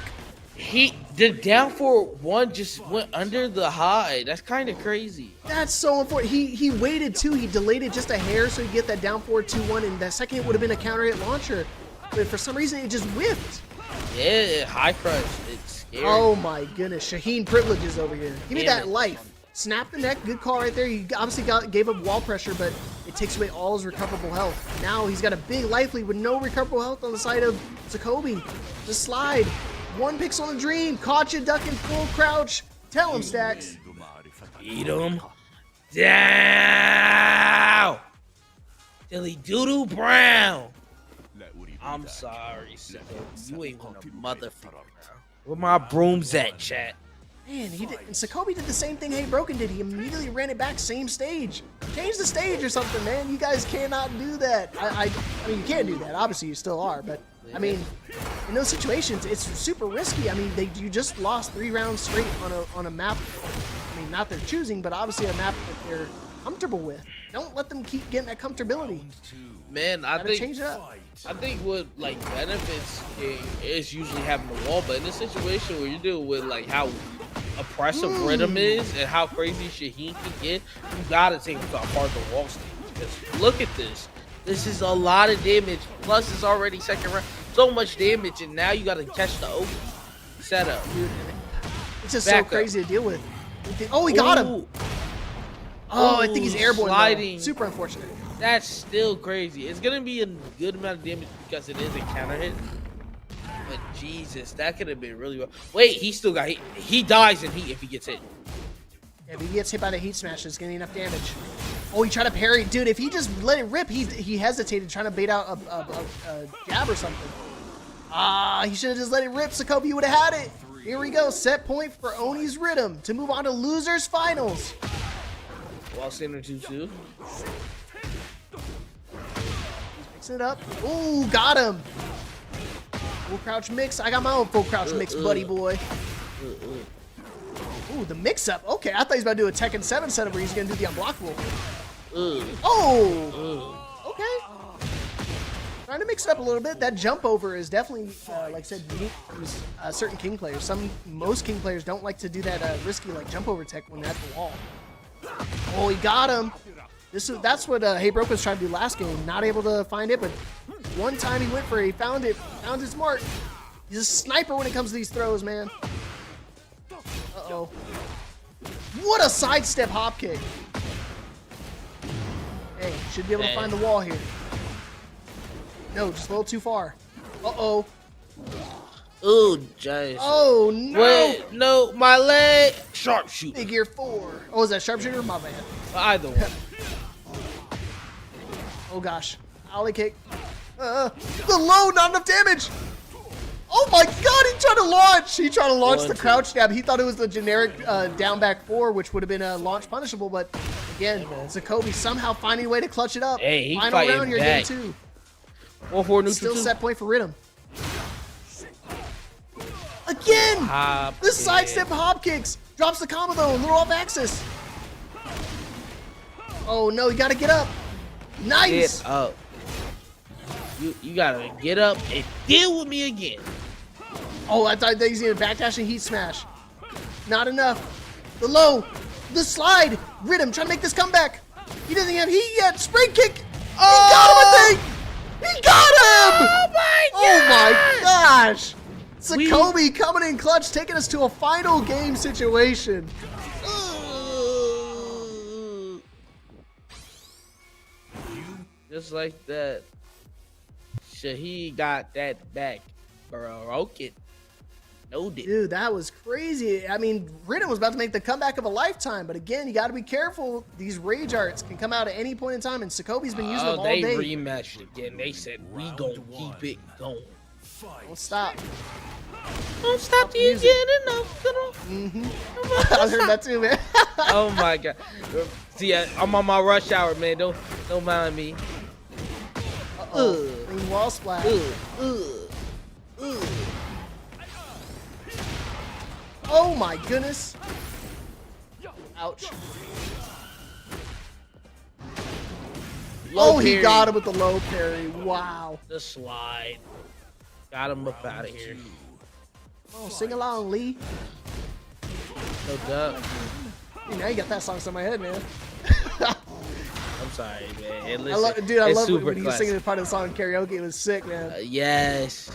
The down for one just went under the high. That's kind of crazy. That's so important. He waited too. He delayed it just a hair so he get that down forward 2-1, and that second hit would have been a counter hit launcher. But for some reason, it just whiffed. Yeah, high crunch. It's scary. Oh my goodness. Shaheen privileges over here. Give me that life. Snap the neck. Good call right there. He obviously gave up wall pressure, but it takes away all his recoverable health. Now he's got a big life lead with no recoverable health on the side of Jacoby. Just slide. One pixel in a dream. Caught you ducking full crouch. Tell him, Stacks. Eat him down. Dilly Doodoo Brown. I'm sorry, son. You ain't want a motherfucker. Where my brooms at, chat? Man, and Jacoby did the same thing Hey Broken did. He immediately ran it back, same stage. Change the stage or something, man. You guys cannot do that. I mean, you can do that. Obviously, you still are. But, I mean, in those situations, it's super risky. I mean, you just lost 3 rounds straight on a map. I mean, not their choosing, but obviously a map that they're comfortable with. Don't let them keep getting that comfortability. Man, I think change it up. I think what benefits is usually having the wall, but in a situation where you're dealing with how oppressive Rhythm is and how crazy Shaheen can get, you gotta take apart the wall stage. Because look at this. This is a lot of damage. Plus, it's already second round. so much damage, and now you got to catch the open setup. It's just Back so crazy to deal with. Oh, he got him. Ooh. Oh, I think he's airborne. Sliding. Though. Super unfortunate. That's still crazy. It's gonna be a good amount of damage because it is a counter hit. But Jesus, that could have been really well. Wait, he still got hit. He dies in heat if he gets hit. Yeah, if he gets hit by the heat smash, it's gonna be enough damage. Oh, he tried to parry. Dude, if he just let it rip, he hesitated trying to bait out a jab or something. He should have just let it rip. Sokobi would have had it. Here we go. Set point for Oni's Rhythm to move on to losers finals. While center 2-2. Mixing it up. Ooh, got him. Full crouch mix. I got my own full crouch mix, buddy boy. Ooh, the mix up. Okay, I thought he was about to do a Tekken 7 setup where he's going to do the unblockable. Oh! Okay. Trying to mix it up a little bit. That jump over is definitely, like I said, unique to certain King players. Most King players don't like to do that risky like jump over tech when they're at the wall. Oh, he got him. That's what Hey Broke was trying to do last game. Not able to find it, but one time he went for it. He found it. Found his mark. He's a sniper when it comes to these throws, man. Uh-oh. What a sidestep hop kick. Hey, should be able to find the wall here. No, just a little too far. Uh-oh. Ooh, jeez. Oh, no. Wait, no, my leg. Sharpshooter. Figure 4. Oh, is that sharpshooter? My bad. Either one. Oh, gosh. Ollie kick. The low, not enough damage. Oh, my God. He tried to launch. He tried to launch the crouch jab. He thought it was the generic down back 4, which would have been a launch punishable. But, again, Sokobi somehow finding a way to clutch it up. Hey, he Final round here, back. game 2. 4-4 neutral. Still set point for Rhythm. Again! The sidestep hop kicks. Drops the combo though, a little off axis. Oh no, you gotta get up. Nice! Get up. You gotta get up and deal with me again. Oh, I thought he was gonna backdash and heat smash. Not enough. The low. The slide. Rhythm trying to make this comeback. He doesn't have heat yet. Spring kick. Oh! He got him, I think! He got him! Oh my God! Oh my gosh! Sokobi coming in clutch, taking us to a final game situation. Just like that. Shaheed got that back. Broke it. No did. Dude, that was crazy. I mean, Rhythm was about to make the comeback of a lifetime, but again, you got to be careful. These rage arts can come out at any point in time, and Sokobi's been using them all day. They rematched again. They said, we gonna keep it going. Don't stop. Don't stop till you get enough. I heard that too, man. Oh my God. See, I'm on my rush hour, man. Don't mind me. Clean wall splash. Oh my goodness. Ouch. Low he parry. got him with the low parry. Wow. The slide. Got him up out of here. Oh, sing along, Lee. No doubt. Hey, now you got that song stuck in my head, man. I'm sorry, man. And listen, I it's love it super when he was classic. singing part of the song in karaoke. It was sick, man. Yes.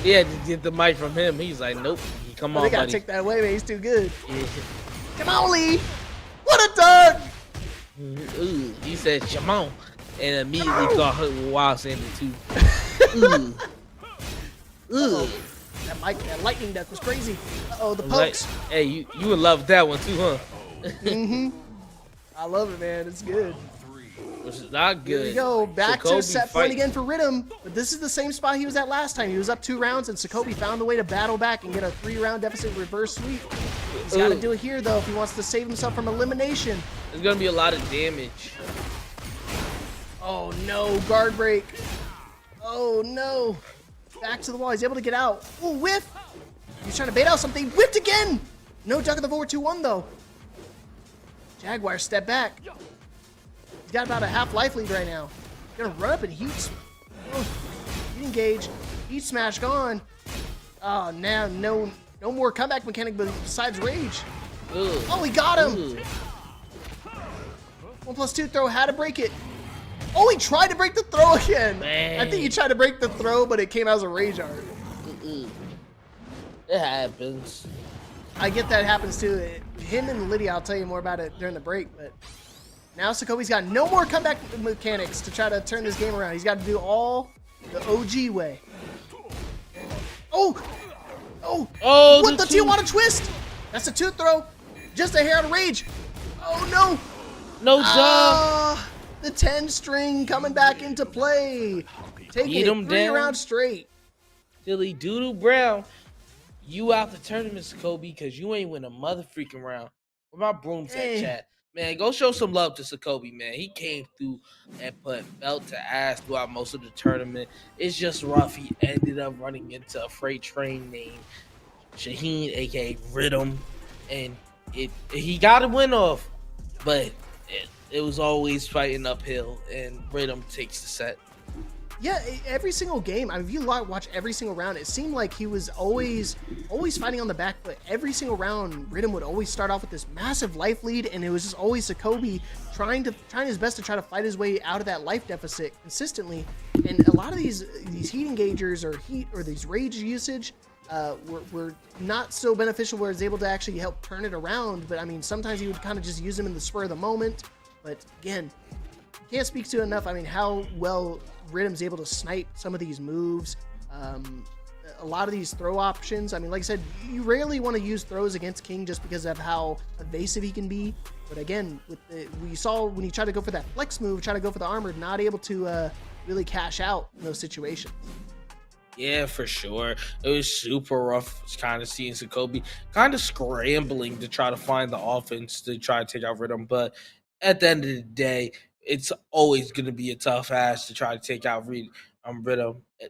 He had to get the mic from him. He's like, nope. Come on, They gotta buddy. take that away, man. He's too good. Yeah. Come on, Lee. What a dunk! Ooh, he said, come on. And immediately thought her wild sanding too. Ooh. That lightning death was crazy. Uh-oh, the pokes. Hey, you would love that one too, huh? I love it, man. It's good. Which is not good. Here we go. Back to Sokobi set point again for Rhythm. But this is the same spot he was at last time. He was up 2 rounds, and Sokobi found the way to battle back and get a 3-round deficit reverse sweep. He's got to do it here, though, if he wants to save himself from elimination. There's going to be a lot of damage. Oh, no. Guard break. Oh, no. Back to the wall. He's able to get out. Ooh, whiff. He's trying to bait out something. Whipped again. No duck of the forward 2-1, though. Jaguar step back. He's got about a half life lead right now. He's gonna run up and heat engage. Heat smash gone. Oh, now no more comeback mechanic besides rage. Ooh. Oh, he got him. Ooh. 1+2 throw had to break it. Oh, he tried to break the throw again. Man. I think he tried to break the throw, but it came out as a rage art. It happens. I get that happens too. Him and Lydia, I'll tell you more about it during the break, but now Sokobe's got no more comeback mechanics to try to turn this game around. He's got to do all the OG way. Oh! What the Tijuana twist? That's a two throw. Just a hair out of rage. Oh no! No jump. The 10 string coming back into play. Taking it 3 rounds straight. Dilly Doodle Brown, you out the tournament, Sokobe, because you ain't win a mother freaking round. Where my brooms at, chat? Man, go show some love to Sokobe, man. He came through and put belt to ass throughout most of the tournament. It's just rough. He ended up running into a freight train named Shaheen, aka Rhythm, and he got a win off, but it was always fighting uphill, and Rhythm takes the set. Yeah, every single game, I mean, if you watch every single round, it seemed like he was always fighting on the back foot. Every single round, Rhythm would always start off with this massive life lead, and it was just always Sokobe trying his best to try to fight his way out of that life deficit consistently. And a lot of these heat engagers or these rage usage were not so beneficial where it's able to actually help turn it around. But I mean, sometimes he would kind of just use them in the spur of the moment. But again, can't speak to enough. I mean, how well Rhythm's able to snipe some of these moves. A lot of these throw options. I mean, like I said, you rarely want to use throws against King just because of how evasive he can be. But again, we saw when he tried to go for that flex move, try to go for the armor, not able to really cash out in those situations. Yeah, for sure. It was super rough kind of seeing Sokobe kind of scrambling to try to find the offense to try to take out Rhythm. But at the end of the day, it's always going to be a tough ass to try to take out Rhythm.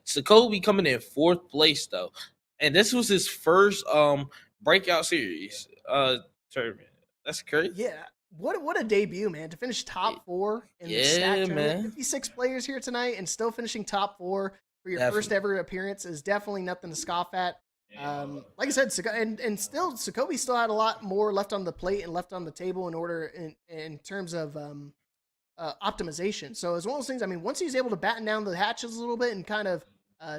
Sokobe coming in 4th place, though. And this was his first Breakout Series tournament. That's crazy. Yeah. What a debut, man. To finish top 4 in the stack tournament. 56 players here tonight and still finishing top 4 for your first ever appearance is definitely nothing to scoff at. Like I said, and still Sokobe still had a lot more left on the plate and left on the table in terms of optimization. So it's one of those things. I mean, once he's able to batten down the hatches a little bit and kind of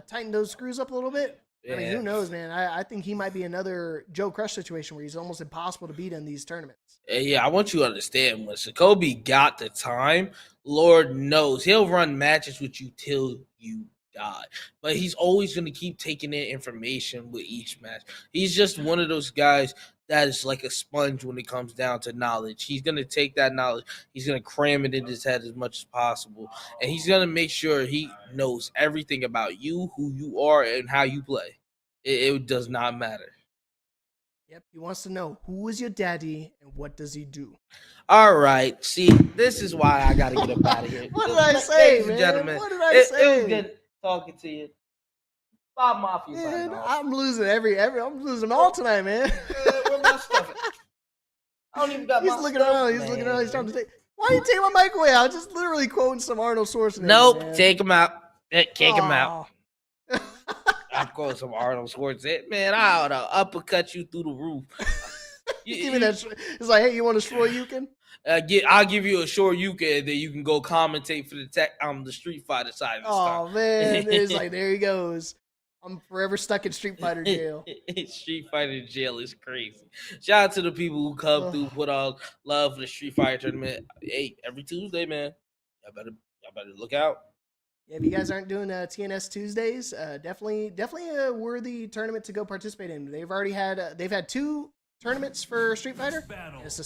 tighten those screws up a little bit, I mean, who knows, man? I think he might be another Joe Crush situation where he's almost impossible to beat in these tournaments. Yeah, I want you to understand, when Sokobe got the time, Lord knows he'll run matches with you till you die. But he's always going to keep taking in information with each match. He's just one of those guys that is like a sponge when it comes down to knowledge. He's going to take that knowledge. He's going to cram it in his head as much as possible. And he's going to make sure he knows everything about you, who you are, and how you play. It does not matter. Yep, he wants to know who is your daddy and what does he do. All right, see, this is why I got to get up out of here. What did I say, man? Gentlemen, What did I say? It was good talking to you. Bob Mafia. Man, I'm losing I'm losing all tonight, man. Where's my stuff at? I don't even got He's my looking stuff, around. He's man. looking around. He's trying to say, why didn't you take my mic away? I was just literally quoting some Arnold Schwarzenegger. Nope, man. take him out. Kick him out. I'm quoting some Arnold Schwarzenegger. Man, I ought to uppercut you through the roof. Give me that. It's like, hey, you want a Shoryuken? I'll give you a Shoryuken, and then you can go commentate for the Street Fighter side. Oh man, it's like there he goes. I'm forever stuck in Street Fighter jail. Street Fighter jail is crazy. Shout out to the people who come through, put all love for the Street Fighter tournament. Hey, every Tuesday, man. Y'all better look out. Yeah, if you guys aren't doing TNS Tuesdays, definitely a worthy tournament to go participate in. They've had 2 tournaments for Street Fighter. And it's the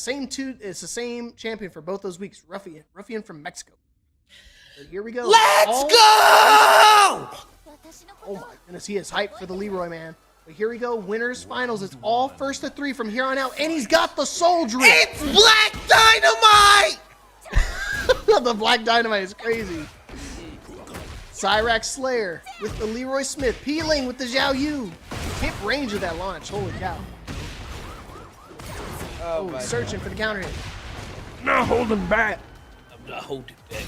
same champion for both those weeks. Ruffian from Mexico. So here we go. Let's go! Oh my goodness, he is hyped for the Leroy, man. But here we go, winners finals. It's all first to 3 from here on out, and he's got the Soul Drip. It's Black Dynamite! The Black Dynamite is crazy. Cyrax Slayer with the Leroy Smith, peeling with the Xiao Yu. Hip range of that launch, holy cow. Oh, searching for the counter hit. Not holding back. I'm not holding back.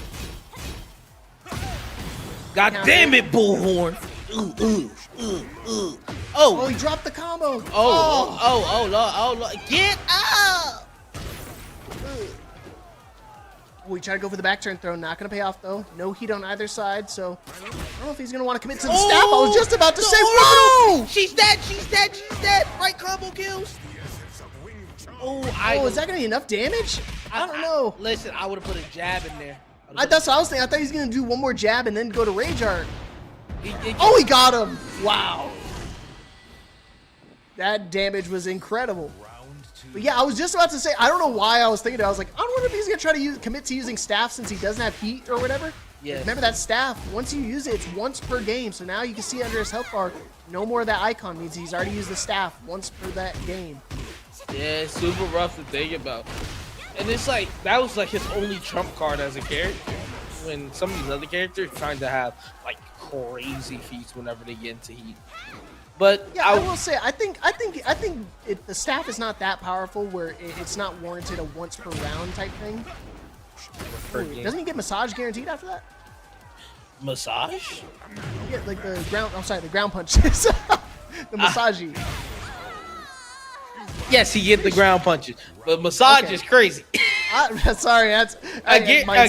God damn it, Bullhorn. Oh, he dropped the combo. Oh, Lord. Get up. Oh, he tried to go for the back turn throw. Not going to pay off, though. No heat on either side, so I don't know if he's going to want to commit to the staff. I was just about to say, whoa! She's dead. She's dead. She's dead. Right combo kills. Oh, is that going to be enough damage? I don't know. Listen, I would have put a jab in there. That's what I was thinking. I thought he was going to do one more jab and then go to Rage Art. He got him. Wow. That damage was incredible. But yeah, I was just about to say, I don't know why I was thinking it. I was like, I don't wonder if he's going to try to commit to using staff since he doesn't have heat or whatever. Yeah. Remember that staff, once you use it, it's once per game. So now you can see under his health bar, no more of that icon means he's already used the staff once per that game. Yeah, it's super rough to think about. And it's like, that was like his only trump card as a character. When some of these other characters kind of have like crazy feats whenever they get into heat. But yeah, I will say, I think the staff is not that powerful where it's not warranted a once per round type thing. Ooh, doesn't he get massage guaranteed after that? Massage? Yeah, like the ground. I'm sorry, the ground punches. The massagey. Yes, he get the ground punches, but massage is crazy. Sorry, that's a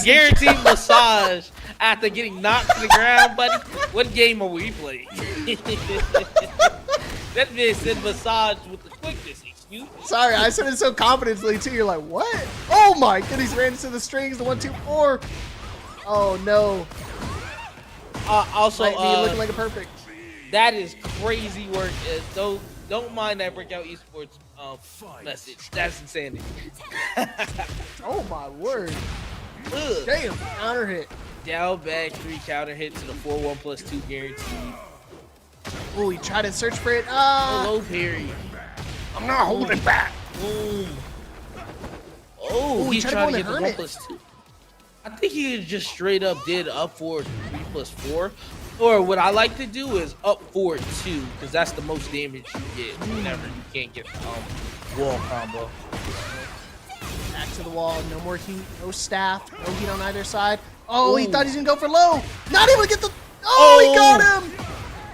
guaranteed massage after getting knocked to the ground, buddy. What game are we playing? That man said massage with the quickness. Excuse me. Sorry, I said it so confidently too. You're like, what? Oh my goodness, ran into the strings. The 1, 2, 4. Oh no. Also, looking like a perfect. That is crazy work. Don't mind that Breakout Esports message. That's insanity. Oh my word. Ugh. Damn, counter hit. Down back 3 counter hit to the 4-1+2 guaranteed. Oh, he tried to search for it. Low parry. I'm not holding back. Boom. Oh, he tried to get the 1+2. I think he just straight up did up forward 3+4. Or what I like to do is up forward 2, because that's the most damage you get whenever you can't get wall combo. Back to the wall, no more heat, no staff, no heat on either side. Oh, he thought he was gonna go for low. Not able to get the. He got him.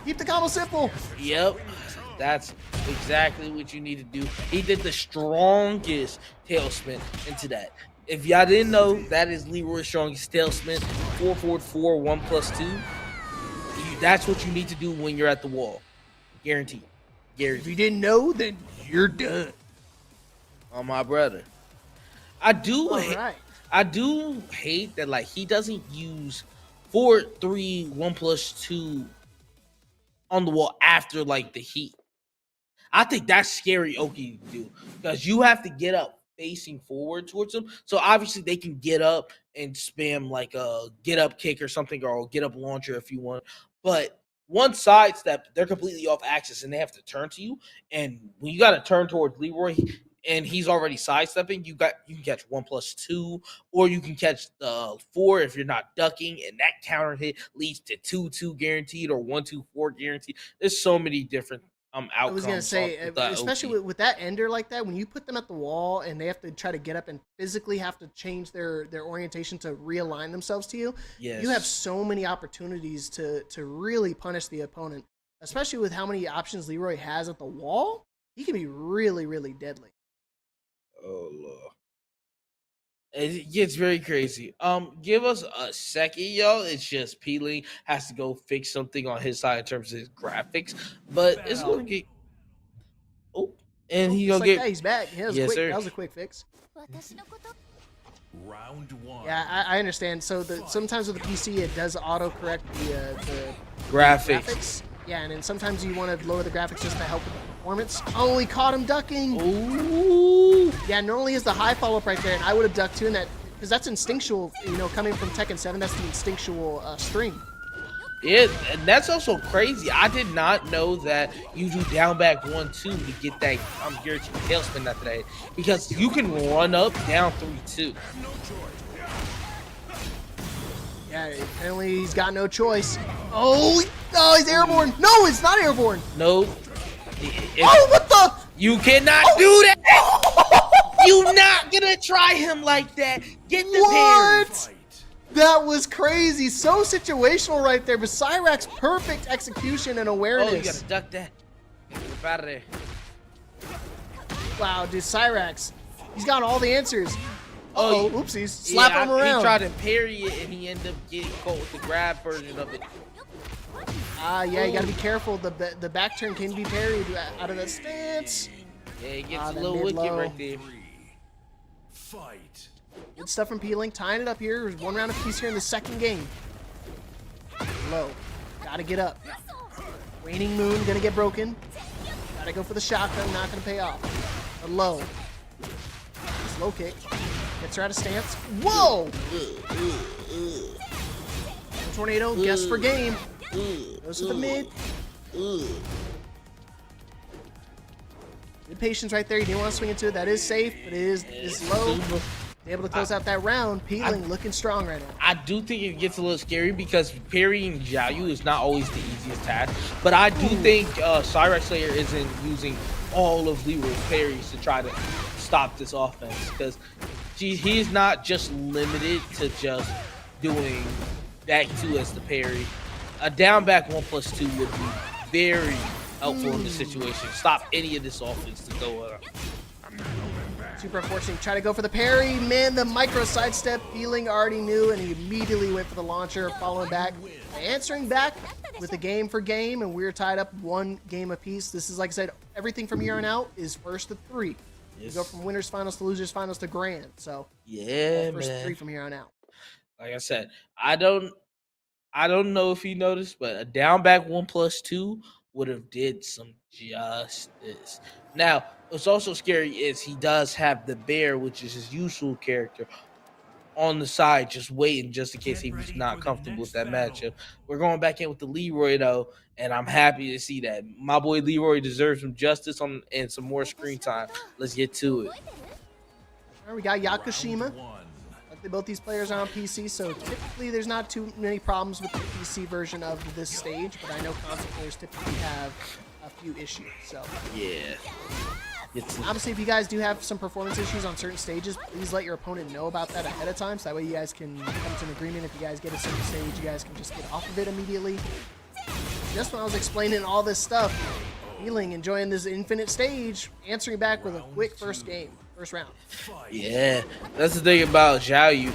Keep the combo simple. Yep, that's exactly what you need to do. He did the strongest tail spin into that. If y'all didn't know, that is Leroy's strongest tail spin. 4 forward 4, 1+2. That's what you need to do when you're at the wall. Guaranteed. If you didn't know, then you're done. Oh, my brother. I do hate that like he doesn't use forward 3, 1+2 on the wall after like the heat. I think that's scary Oki to do because you have to get up facing forward towards them. So obviously they can get up and spam like a get up kick or something or a get up launcher if you want. But one sidestep, they're completely off axis and they have to turn to you. And when you got to turn towards Leroy and he's already sidestepping, you can catch 1+2, or you can catch the 4 if you're not ducking, and that counter hit leads to 2-2 guaranteed or 1-2-4 guaranteed. There's so many different outcomes. I was gonna say, especially with that ender like that, when you put them at the wall and they have to try to get up and physically have to change their orientation to realign themselves to you, you have so many opportunities to really punish the opponent. Especially with how many options Leroy has at the wall, he can be really, really deadly. Oh Lord. It gets very crazy. Give us a second, y'all. It's just Peeling has to go fix something on his side in terms of his graphics, but it's gonna get. And he's gonna get. He's back. That was a quick fix. Round 1. Yeah, I understand. So sometimes with the PC it does auto correct the graphics. Yeah, and then sometimes you want to lower the graphics just to help with the performance. Oh, he caught him ducking. Ooh. Yeah, normally is the high follow-up right there, and I would have ducked too in that, because that's instinctual, coming from Tekken 7, that's the instinctual string. Yeah, and that's also crazy. I did not know that you do down back 1-2 to get that guaranteed tailspin after that, because you can run up down 3-2. Yeah, apparently he's got no choice. Oh, he's airborne. No, it's not airborne. No. What the? You cannot do that. You not gonna try him like that. Get the parry. That was crazy. So situational right there. But Cyrax's perfect execution and awareness. Oh, you gotta duck that. Get out of there. Wow, dude, Cyrax. He's got all the answers. Uh-oh, oopsies. Slap him He around. tried to parry it, and he ended up getting caught with the grab version of it. Yeah, you gotta be careful. The back turn can be parried out of that stance. Yeah, it gets a that little wicked mid-low. right there. Fight. Good stuff from Peeling. Tying it up here. There's 1 round apiece here in the second game. Low. Gotta get up. Waning Moon gonna get broken. Gotta go for the shotgun. Not gonna pay off. The low. Slow kick. Gets her out of stance. Whoa! Tornado. Guess for game. Goes to the mid. Good patience right there. You didn't want to swing into it. That is safe, but it is low. Able to close out that round. Peeling looking strong right now. I do think it gets a little scary because parrying Xiaoyu is not always the easiest task. But I do think Cyrex Slayer isn't using all of Leroy's parries to try to stop this offense, because he's not just limited to just doing back 2 as the parry. A down back 1+2 would be very helpful in this situation. Stop any of this offense to go up. Super unfortunate. Try to go for the parry. Man, the micro sidestep. Peeling already knew, and he immediately went for the launcher, following back. Answering back with the game for game, and we're tied up 1 game apiece. This is, like I said, everything from here on out is first to 3. Yes. You go from winners finals to losers finals to grand. So yeah, first man. 3 from here on out. Like I said, I don't know if you noticed, but a down back 1+2 would have did some justice. Now, what's also scary is he does have the bear, which is his usual character, on the side, just waiting just in case he was not comfortable with that matchup. We're going back in with the Leroy, though, and I'm happy to see that. My boy Leroy deserves some justice and some more screen time. Let's get to it. All right, we got Yakushima. Luckily, both these players are on PC, so typically there's not too many problems with the PC version of this stage, but I know console players typically have a few issues. So yeah. Obviously, if you guys do have some performance issues on certain stages, please let your opponent know about that ahead of time, so that way you guys can come to an agreement. If you guys get a certain stage, you guys can just get off of it immediately. Just when I was explaining all this stuff, Peeling, enjoying this infinite stage, answering back with a quick first round. Yeah, that's the thing about Xiaoyu.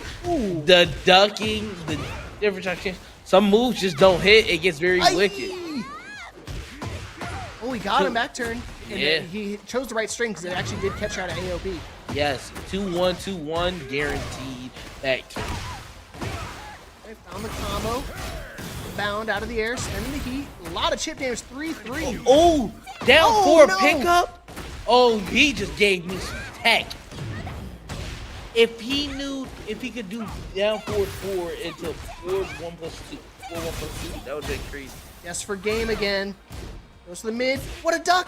The ducking, the different types. Some moves just don't hit. It gets very wicked. Oh, he got him back turn. And yeah. He chose the right string because it actually did catch her out of AOP. Yes, 2-1, 2-1, guaranteed back turn. Okay, found the combo. Bound out of the air, sending the heat. A lot of chip damage, 3-3. Oh, down 4 no. pickup. Oh, he just gave me some tech. If he could do down 4-4 into 4-1+2, 4-1+2, that would be crazy. Yes, for game again. Goes to the mid. What a duck!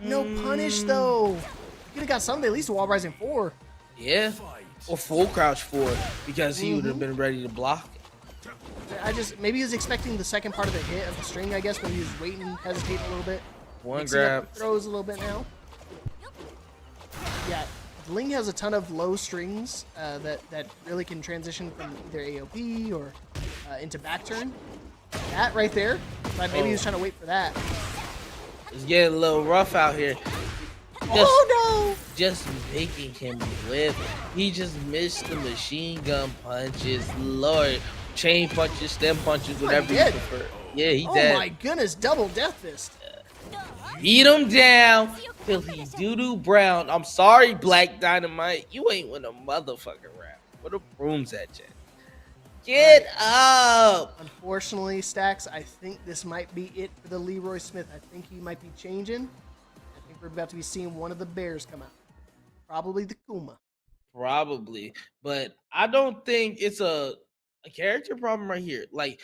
No punish though. You could have got something, at least a wall rising 4. Yeah, or full crouch 4 because he would have been ready to block. Maybe he was expecting the second part of the hit of the string, I guess, but he was waiting, hesitating a little bit. One Mixing grab. up the throws a little bit now. Yeah, Ling has a ton of low strings that really can transition from either AOP or into back turn. That right there, but maybe he was trying to wait for that. It's getting a little rough out here. Just making him whip. He just missed the machine gun punches. Lord, chain punches, stem punches, whatever you prefer. Yeah, he dead. Oh my goodness, double death fist. Beat him down till he doo-doo brown. I'm sorry, Black Dynamite. You ain't win a motherfucking round. Where the brooms at, Jen? Get up! Unfortunately, Stacks, I think this might be it for the Leroy Smith. I think he might be changing. I think we're about to be seeing one of the bears come out. Probably the Kuma. Probably. But I don't think it's a character problem right here. Like,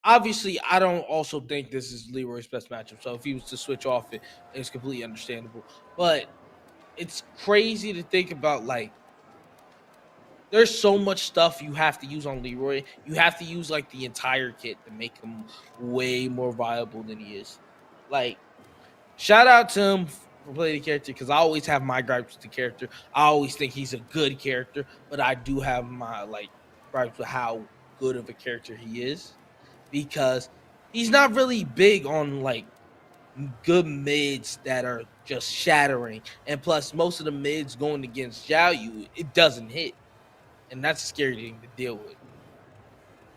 obviously, I don't also think this is Leroy's best matchup. So if he was to switch off it, it's completely understandable. But it's crazy to think about, like, there's so much stuff you have to use on Leroy. You have to use, like, the entire kit to make him way more viable than he is. Like, shout out to him for playing the character, because I always have my gripes with the character. I always think he's a good character, but I do have my, like, gripes with how good of a character he is, because he's not really big on, like, good mids that are just shattering, and plus most of the mids going against Xiao Yu, it doesn't hit, and that's a scary thing to deal with.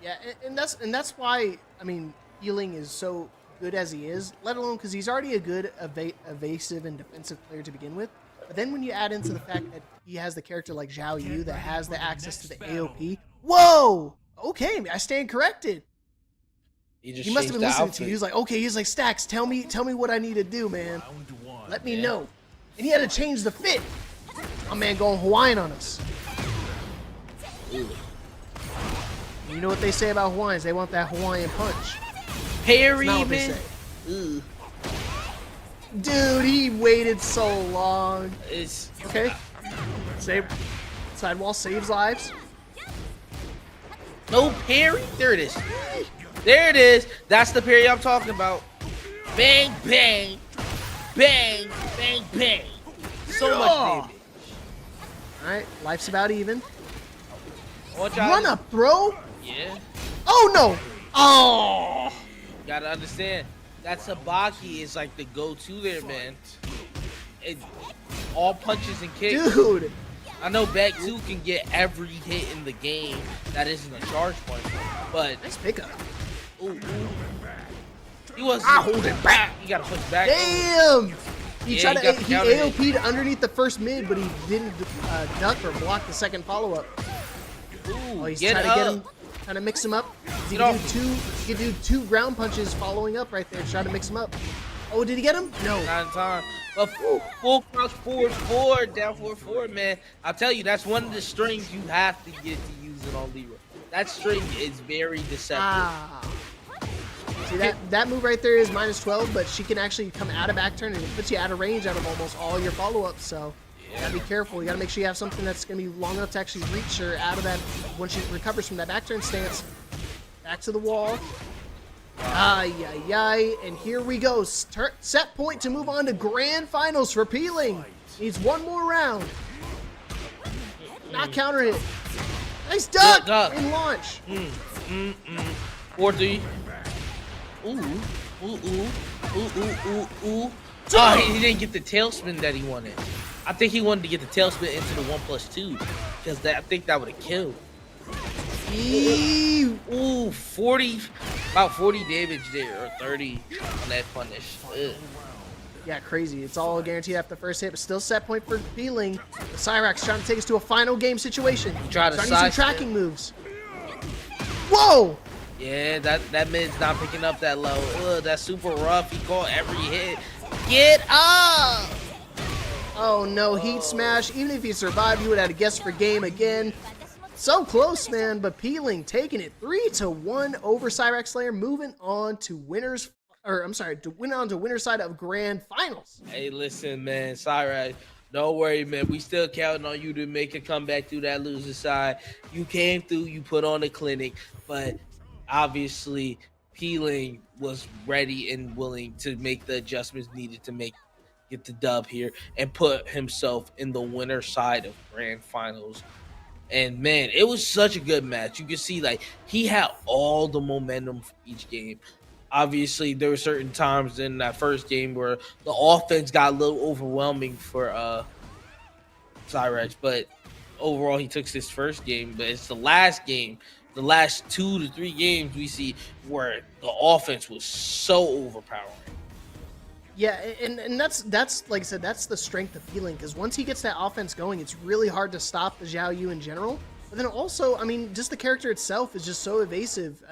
Yeah, and that's why I mean Healing is so good as he is. Let alone because he's already a good evasive and defensive player to begin with. But then when you add into the fact that he has the character like Xiao Yu that has the access to the AOP, whoa! Okay, I stand corrected. He must have been listening to you. He was like, okay, he's like, Stacks, tell me what I need to do, man. Let me know. And he had to change the fit. My man going Hawaiian on us. Ooh. You know what they say about Hawaiians? They want that Hawaiian punch. Harry, man. Dude, he waited so long. It's okay. Save. Sidewall saves lives. No parry. There it is. There it is. That's the parry I'm talking about. Bang, bang, bang, bang, bang. So much damage. All right, life's about even. Run up, throw. Yeah. Oh no. Oh. You gotta understand. That Sabaki is like the go-to there, man. All punches and kicks. Dude. I know back 2 can get every hit in the game that isn't a charge punch, but nice pickup. Ooh. He was holding back. You gotta push back. Damn. He tried to he AOP'd underneath the first mid, but he didn't duck or block the second follow-up. Ooh, he's trying to get him, trying to mix him up. He can do two ground punches following up right there, trying to mix him up. Oh, did he get him? No. Not in time. But full crouch forward, down forward, man. I'll tell you, that's one of the strings you have to get to use it on Leroy. That string is very deceptive. See, that move right there is -12, but she can actually come out of back turn and it puts you out of range out of almost all your follow-ups. So you gotta be careful. You gotta make sure you have something that's gonna be long enough to actually reach her out of that when she recovers from that back turn stance. Back to the wall. Ay, ay, ay. And here we go. Set point to move on to grand finals for Peeling. Needs one more round. Not counter hit. Nice duck in launch. 4-3. Ooh. Oh, he didn't get the tailspin that he wanted. I think he wanted to get the tailspin into the 1+2 because I think that would have killed. Ooh, 40, about 40 damage there, or 30 on that punish. Ugh. Yeah, crazy. It's all guaranteed after the first hit, but still set point for Peeling. The Cyrax trying to take us to a final game situation. Trying to use some tracking moves. Whoa! Yeah, that mid's not picking up that low. Ugh, that's super rough. He caught every hit. Get up! Oh no, heat smash. Even if he survived, he would have had a guess for game again. So close, man, but Peeling taking it 3-1 over Cyrax Slayer, moving on to winner's side of grand finals. Hey, listen, man, Cyrax, don't worry, man. We still counting on you to make a comeback through that loser side. You came through, you put on the clinic, but obviously Peeling was ready and willing to make the adjustments needed to get the dub here and put himself in the winner side of grand finals. And man, it was such a good match. You can see like he had all the momentum for each game. Obviously, there were certain times in that first game where the offense got a little overwhelming for Cyrax, but overall he took his first game. But it's the last game, the last 2 to 3 games we see where the offense was so overpowering. Yeah, and that's like I said, that's the strength of Peeling, because once he gets that offense going, it's really hard to stop the Xiao Yu in general. But then also, I mean, just the character itself is just so evasive.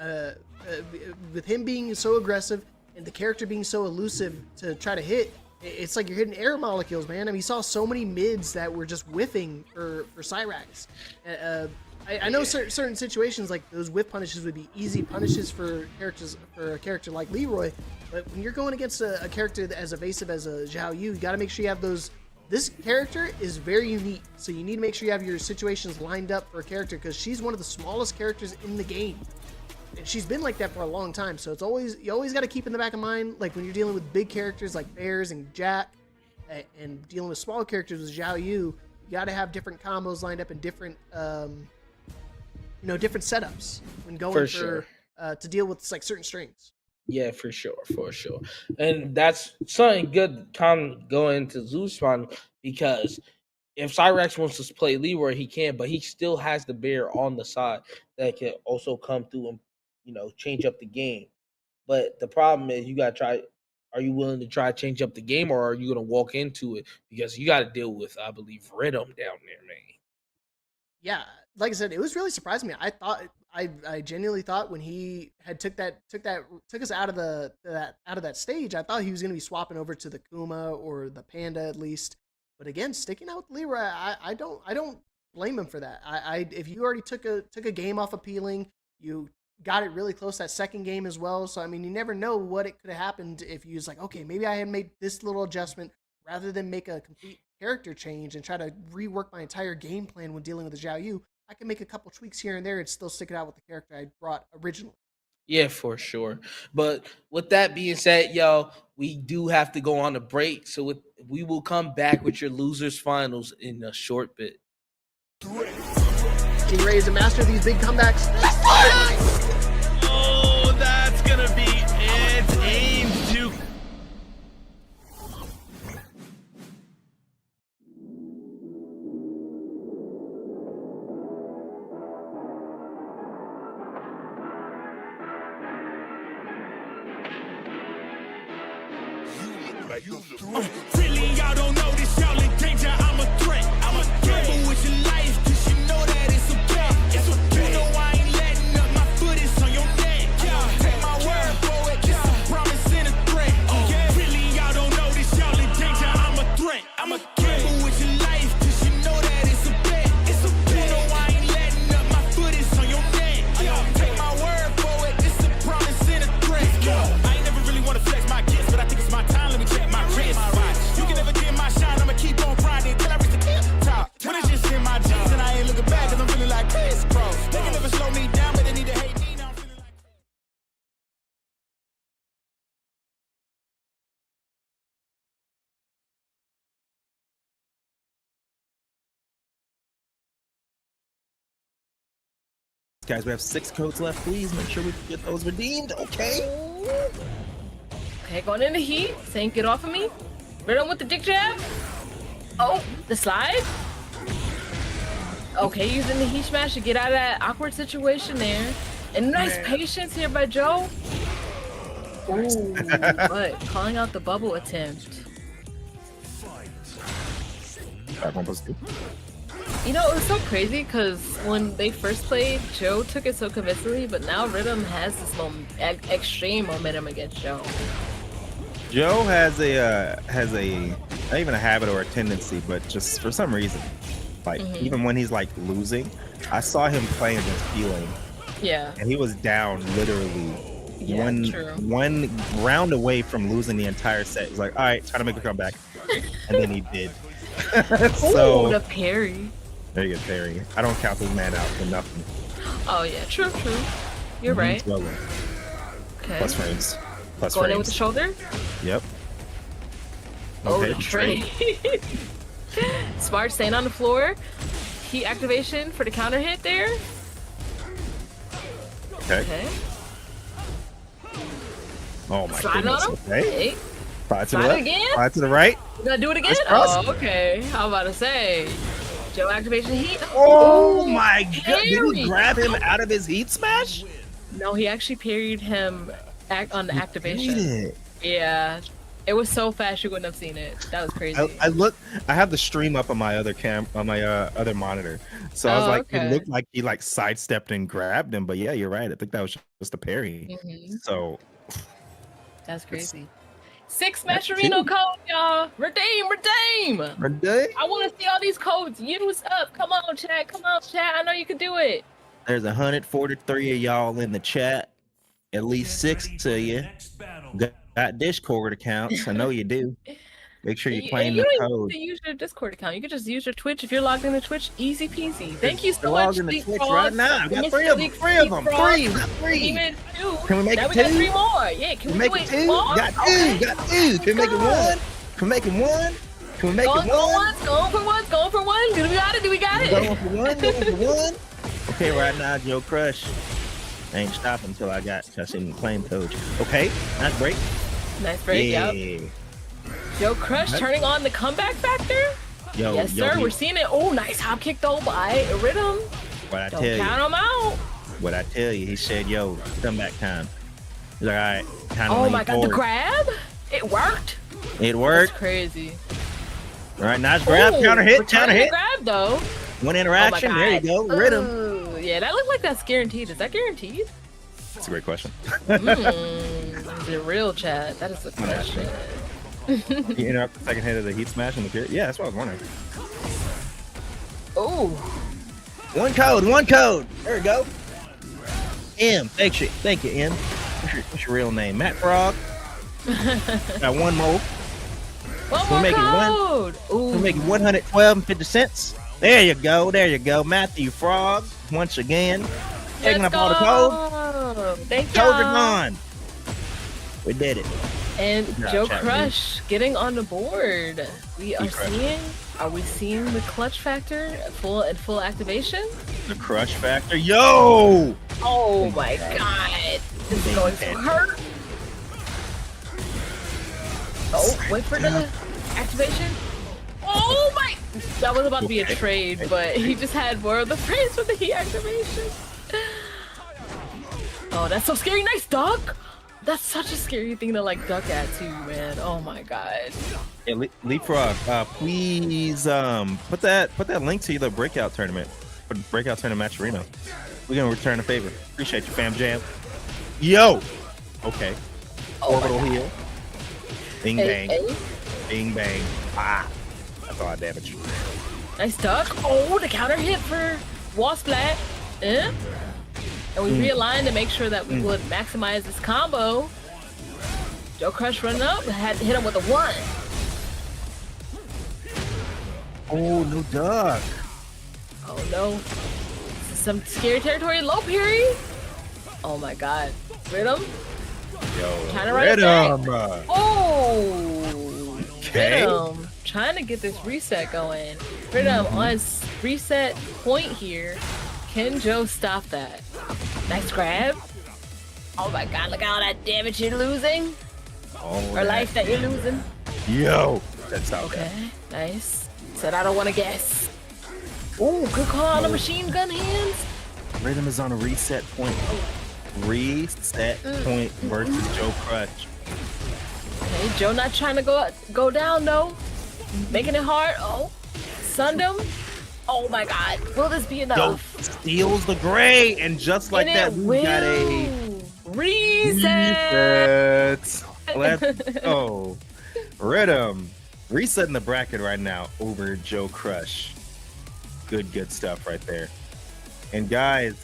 With him being so aggressive and the character being so elusive to try to hit, it's like you're hitting air molecules, man. I mean, you saw so many mids that were just whiffing for Cyrax. I know certain situations like those whiff punishes would be easy punishes for a character like Leroy, but when you're going against a character as evasive as a Xiao Yu, you got to make sure you have those. This character is very unique, so you need to make sure you have your situations lined up for a character, because she's one of the smallest characters in the game, and she's been like that for a long time. So you always got to keep in the back of mind, like when you're dealing with big characters like Bears and Jack, and dealing with small characters with Xiao Yu, you got to have different combos lined up and different different setups when going to deal with like certain strings. Yeah, for sure, for sure. And that's something good going into Zeus final because if Cyrax wants to play Leroy, he can, but he still has the bear on the side that can also come through and change up the game. But the problem is you gotta try. Are you willing to try to change up the game, or are you gonna walk into it because you got to deal with, I believe, Rhythm down there, man? Yeah, like I said, it was really surprising me. I genuinely thought when he had took us out of that stage, I thought he was going to be swapping over to the Kuma or the Panda at least. But again, sticking out with Leroy, I don't blame him for that. If you already took a game off appealing, you got it really close that second game as well. So I mean, you never know what it could have happened if you was like, okay, maybe I had made this little adjustment rather than make a complete character change and try to rework my entire game plan when dealing with the Zhao Yu. I can make a couple tweaks here and there and still stick it out with the character I brought originally. Yeah, for sure. But with that being said, yo, we do have to go on a break. So we will come back with your losers finals in a short bit. King Ray is a master of these big comebacks. Oh, that's gonna be it. Aim to. Really, y'all don't know this, y'all in danger. I'm a threat. I'm a gamble with your life, cause you know that it's okay. It's okay. You know I ain't letting up, my foot is on your neck. Yeah, take my word for it. It's a promise and a threat. Yeah. Really, y'all don't know this, y'all in danger. I'm a threat. I'm a gamble with your life, cause you know that it's a bet. It's okay. You know I ain't letting up, my foot is on your neck. Yeah, take my word for it. It's a promise and a threat. I ain't never really wanna flex my gifts, but I think it's my time. Let me check my wrist. You can never get my shine. I'ma keep on grinding till I reach the top. When it's just in my jeans and I ain't looking back, cause I'm feeling like Chris Cross. They can never slow me down, but they need to hate me. Now I'm feeling like Guys, we have 6 codes left. Please make sure we get those redeemed, okay? Okay, going in the heat. Saying get off of me. Rhythm with the dick jab. Oh, the slide. Okay, using the heat smash to get out of that awkward situation there. And nice patience here by Joe. Ooh, but calling out the bubble attempt. 5-1+2. You know, it was so crazy because when they first played, Joe took it so convincingly, but now Rhythm has this extreme momentum against Joe. Joe has a not even a habit or a tendency, but just for some reason, like even when he's like losing, I saw him playing against Feeling. Yeah. And he was down literally one round away from losing the entire set. He's like, all right, try to make a comeback. And then he did. So the parry. There you go, parry. I don't count this man out for nothing. Oh yeah, true. You're right. Well, okay. Plus frames. Plus Going frames. in with the shoulder? Yep. Oh, the tray. Smart, staying on the floor. Heat activation for the counter hit there. Okay. Oh my Slide goodness. on him. Okay. Slide to the Slide left. again? Slide to the right. You gonna do it again? Nice cross. Oh, okay. How about to say? Joe activation heat. Oh my god. Did parry. he grab him out of his heat smash? No, he actually parried him on the activation. Did it. Yeah. It was so fast you wouldn't have seen it. That was crazy. I have the stream up on my other other monitor. So I was like, okay. it looked like he like sidestepped and grabbed him, but yeah, you're right. I think that was just a parry. So that's crazy. 6 Mascherino code, y'all. Redeem. I want to see all these codes. Use up. Come on, chat. I know you can do it. There's 143 of y'all in the chat. At least 6 of you got Discord accounts. I know you do. Make sure you claim the you don't code. even use your Discord account. You can just use your Twitch. If you're logged into Twitch, easy peasy. Thank you so much. Logged into Twitch right now. I got 3 of them. 3 of them. 3. We got 3. Can we make now it we 2? got 3 more. Yeah, can we make do it it 2? more? Got 2. Got 2. Can we make it 1? Can we make it 1? Can we make it 1? Going for one. Do we got it? Going for 1. Okay, right now, Joe Crush. I ain't stopping until I seen the claim coach. Okay, nice break. Nice break, Yeah. yep. Joe Crush turning on the comeback factor. Yo, Yes, sir. We're seeing it. Oh, nice hop kick though by Rhythm. What I Don't tell count you. him out. What I tell you. He said, "Yo, comeback time." He's like, "All right, time to Oh lean my God, forward." the grab. It worked. It worked. That's crazy. All right, nice grab, Ooh, counter hit, returning counter the hit. grab though. One interaction. Oh my There you God. go. Rhythm. Ooh, yeah, that looked like that's guaranteed. Is that guaranteed? That's a great question. Is it real, Chad? That is the question. You interrupt the second hit of the heat smash in the period. Yeah, that's what I was wondering. Oh. One code. There we go. M. Thank you, M. What's your real name? Matt Frog. Got one more. One We'll more make code. We'll make it 112.50. There you go. Matthew Frog, once again. Taking up all the code. Thank you. Codes are gone. We did it. And Good job, Joe chat, Crush getting on the board. Are we seeing the clutch factor full activation? The crush factor. Yo! Oh my God. This is going to hurt. Oh, wait for the activation. Oh my! That was about to be a trade, but he just had more of the frames for the heat activation. Oh, that's so scary. Nice duck. That's such a scary thing to like duck at too, man. Oh my God. Hey, Leapfrog, please put that link to the breakout tournament. For the breakout tournament match arena. We're gonna return a favor. Appreciate you, fam jam. Yo! Okay. Orbital heal. Bing bang. Bing bang. Ah. That's all I damage. Nice duck. Oh, the counter hit for wall splat. And we realigned to make sure that we would maximize this combo. Joe Crush running up, had to hit him with a 1. Oh, no duck. Oh no. This is some scary territory. Low parry. Oh my God. Rhythm. Yo, Trying to run it Rhythm. back. Oh. Okay. Rhythm. Trying to get this reset going. Rhythm on his reset point here. Can Joe stop that? Nice grab. Oh my God, look at all that damage you're losing. Or life that you're losing. Yo. That's how Okay, nice. Said I don't want to guess. Oh, good call on the machine gun hands. Rhythm is on a reset point. Reset point versus Joe Crush. Okay, Joe not trying to go down though. Making it hard. Oh, Sundom. Oh my God, will this be enough? Yo, steals the gray, and just like that, we got a reset. Let's go. Rhythm resetting the bracket right now over Joe Crush. Good stuff right there. And guys,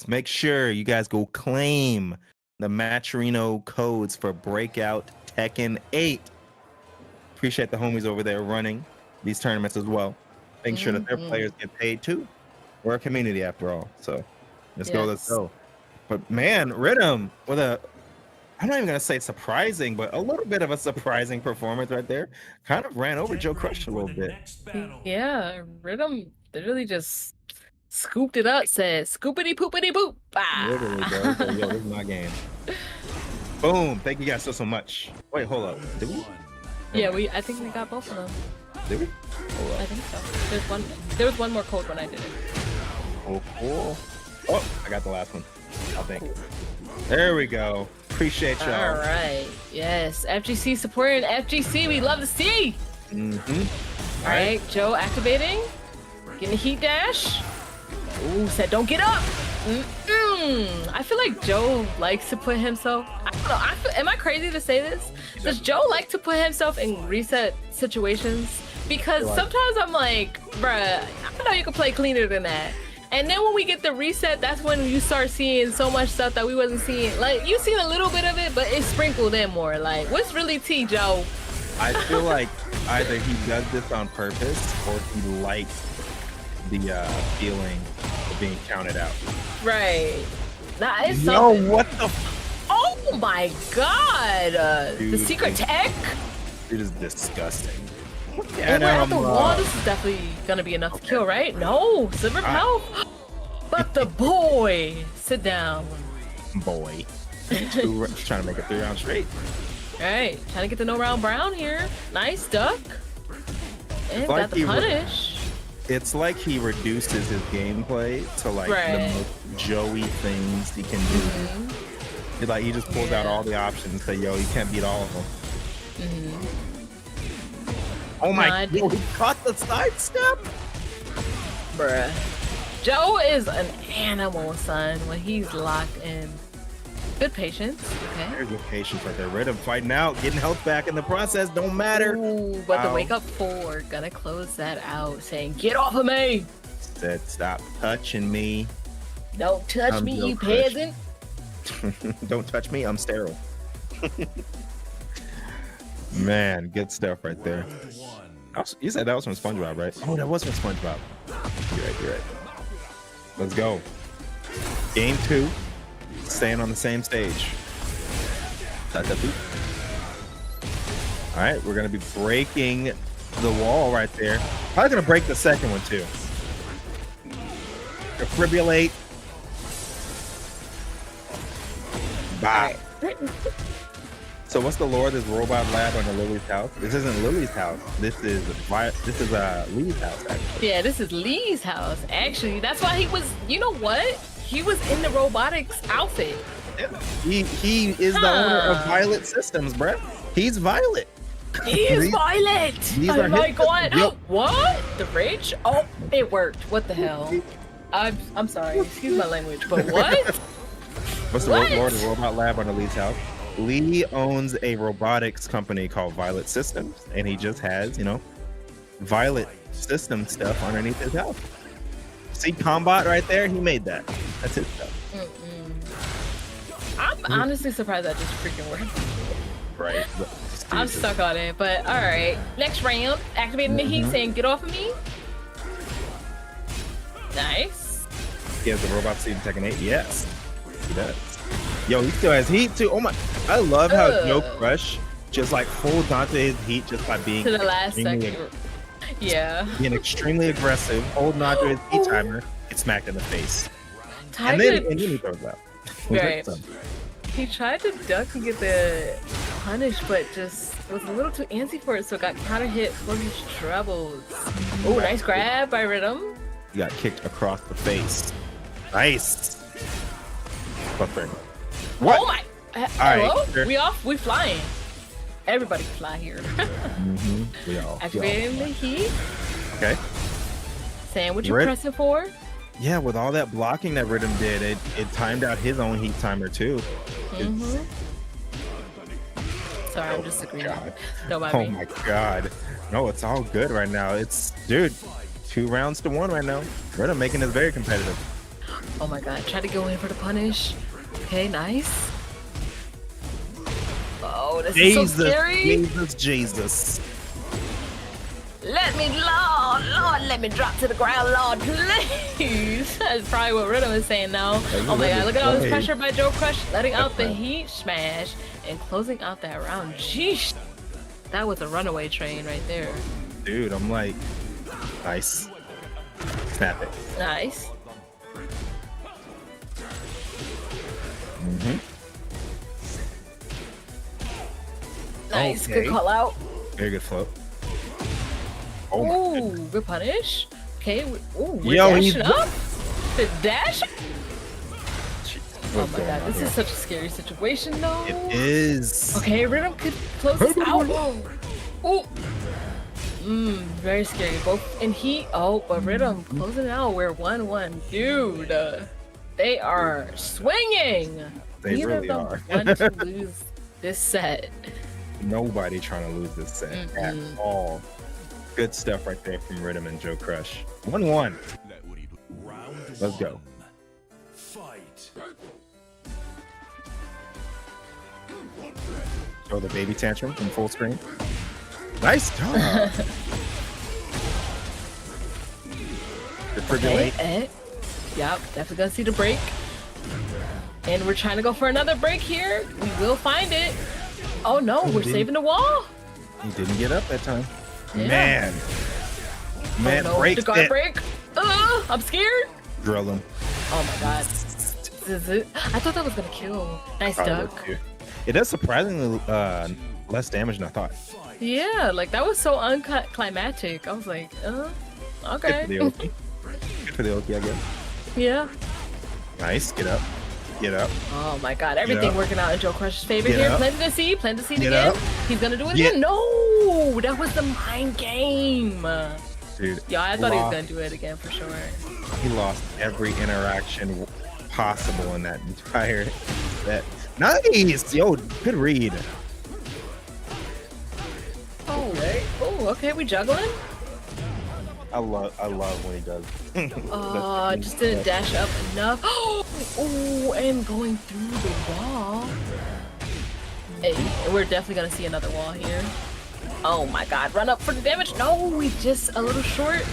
make sure you guys go claim the Matcherino codes for Breakout Tekken 8. Appreciate the homies over there running these tournaments as well. Making sure that their players get paid too. We're a community after all. So let's go. But man, Rhythm with I'm not even gonna say surprising, but a little bit of a surprising performance right there. Kind of ran over Joe Crush a little bit. Yeah, Rhythm literally just scooped it up, said scoopity poopity boop. Literally, bro. So, yo, this is my game. Boom. Thank you guys so much. Wait, hold up. Did we? Yeah, I think we got both of them. Did we? I think so. There was one more code when I did it. Oh, cool. Oh, I got the last one. I think. There we go. Appreciate y'all. All right. Yes. FGC supporting FGC. We love to see. All right. Joe activating. Getting a heat dash. Ooh, said don't get up. I feel like Joe likes to put himself. I don't know. Am I crazy to say this? Does Joe like to put himself in reset situations? Because sometimes I'm like, bruh, I know you can play cleaner than that. And then when we get the reset, that's when you start seeing so much stuff that we wasn't seeing. Like, you seen a little bit of it, but it's sprinkled in more. Like, what's really tea, Joe? I feel like either he does this on purpose or he likes the feeling of being counted out. Right. Nah, it's something. Yo, what the? Oh my God! Dude, the secret tech? It is disgusting. And we're at the wall. This is definitely gonna be enough to kill, right? No, Sliver of Health. Let the boy sit down. Boy. Trying to make it 3 rounds straight. All right, trying to get the no round brown here. Nice duck. And Like got the punish. It's like he reduces his gameplay to like the most Joey things he can do. Like he just pulls out all the options. Say, yo, he can't beat all of them. Oh my! Yo, he caught the sidestep. Bruh. Joe is an animal, son. When he's locked in. Good patience. Okay. Very good patience right there. Rhythm fighting out, getting health back in the process. Don't matter. Ooh, but the wake up 4 gonna close that out, saying, "Get off of me!" Said, "Stop touching me. Don't touch me, you peasant." Don't touch me. I'm sterile. Man, good stuff right there. You said that was from SpongeBob, right? Oh, that was from SpongeBob. You're right. Let's go. Game 2. Staying on the same stage. All right, we're gonna be breaking the wall right there. Probably gonna break the second one too. Defibrillate. Bye. So what's the lore of this robot lab on the Lily's house? This isn't Lily's house. This is Lee's house. Actually. Yeah, this is Lee's house. Actually, that's why he was. You know what? He was in the robotics outfit. He is the owner of Violet Systems, bruh. He's Violet. He is Violet. Oh my god. Yep. What? The rage? Oh, it worked. What the hell? I'm sorry. Excuse my language, but what? What's the lore of the robot lab on the Lee's house? Lee owns a robotics company called Violet Systems, and he just has, Violet System stuff underneath his house. See Combot right there? He made that. That's his stuff. I'm honestly surprised that just freaking worked. Right. I'm stuck on it, but all right. Next round, activating the heat, saying, "Get off of me." Nice. He has the robot suit in Tekken 8. Yes, he does. Yo, he still has heat too. Oh my! I love how Joe Crush just like holds onto his heat just by being to the last second. Yeah. Being extremely aggressive, holding onto his heat timer, get smacked in the face, and then he throws out. Right. He tried to duck and get the punish, but just was a little too antsy for it, so got counter hit for his troubles. Oh, nice grab by Rhythm. He got kicked across the face. Nice. What? Oh my! Hello? Right, we off? We flying. Everybody can fly here. We all. Activating the heat. Okay. Saying what you're pressing for. Yeah, with all that blocking that Rhythm did, it timed out his own heat timer too. Sorry, I'm just agreeing. Oh my god. No, it's all good right now. It's, dude, 2 rounds to 1 right now. Rhythm making this very competitive. Oh my god, try to go in for the punish. Okay, nice. Oh, this is so scary. Jesus. Let me, Lord, let me drop to the ground, Lord, please. That's probably what Rhythm is saying now. Oh my god, look at all this pressure by Joe Crush, letting out the heat smash and closing out that round. Jeez. That was a runaway train right there. Dude, I'm like, nice. Snap it. Nice. Nice, good call out. Very good float. Oh, good punish. Okay, we're dashing up. The dash. Oh my god, this is such a scary situation though. It is. Okay, Rhythm could close this out. Oh. Very scary. Both in heat. Oh, but Rhythm closing it out. We're 1-1. Dude, they are swinging. They Neither really of them are. want to lose this set. Nobody trying to lose this set at all. Good stuff right there from Rhythm and Joe Crush. 1-1. Let's go. Show the baby tantrum in full screen. Nice job. Defibrillate. Okay, yep, definitely gonna see the break. And we're trying to go for another break here. We will find it. Oh no, we're saving the wall. He didn't get up that time. Yeah. Man, oh, no. break the guard break. I'm scared. Drill him. Oh my god. I thought that was gonna kill. Nice duck. It does surprisingly less damage than I thought. Yeah, like that was so unclimactic. I was like, okay. Good for the Oki, I guess. Yeah. Nice. Get up. Get up. Oh my god, everything working out in Joe Crush's favor Get here. up. Planted the seed Get again. up. He's gonna do it Get- again. No, that was the mind game. Dude, Yeah, I thought he was gonna do it again for sure. he lost every interaction possible in that entire set. Nice! Yo, good read. Oh, okay, we juggling. I love when he does. Just didn't dash up enough. Oh, and going through the wall. Hey, we're definitely gonna see another wall here. Oh my god, run up for the damage. No, we just a little short.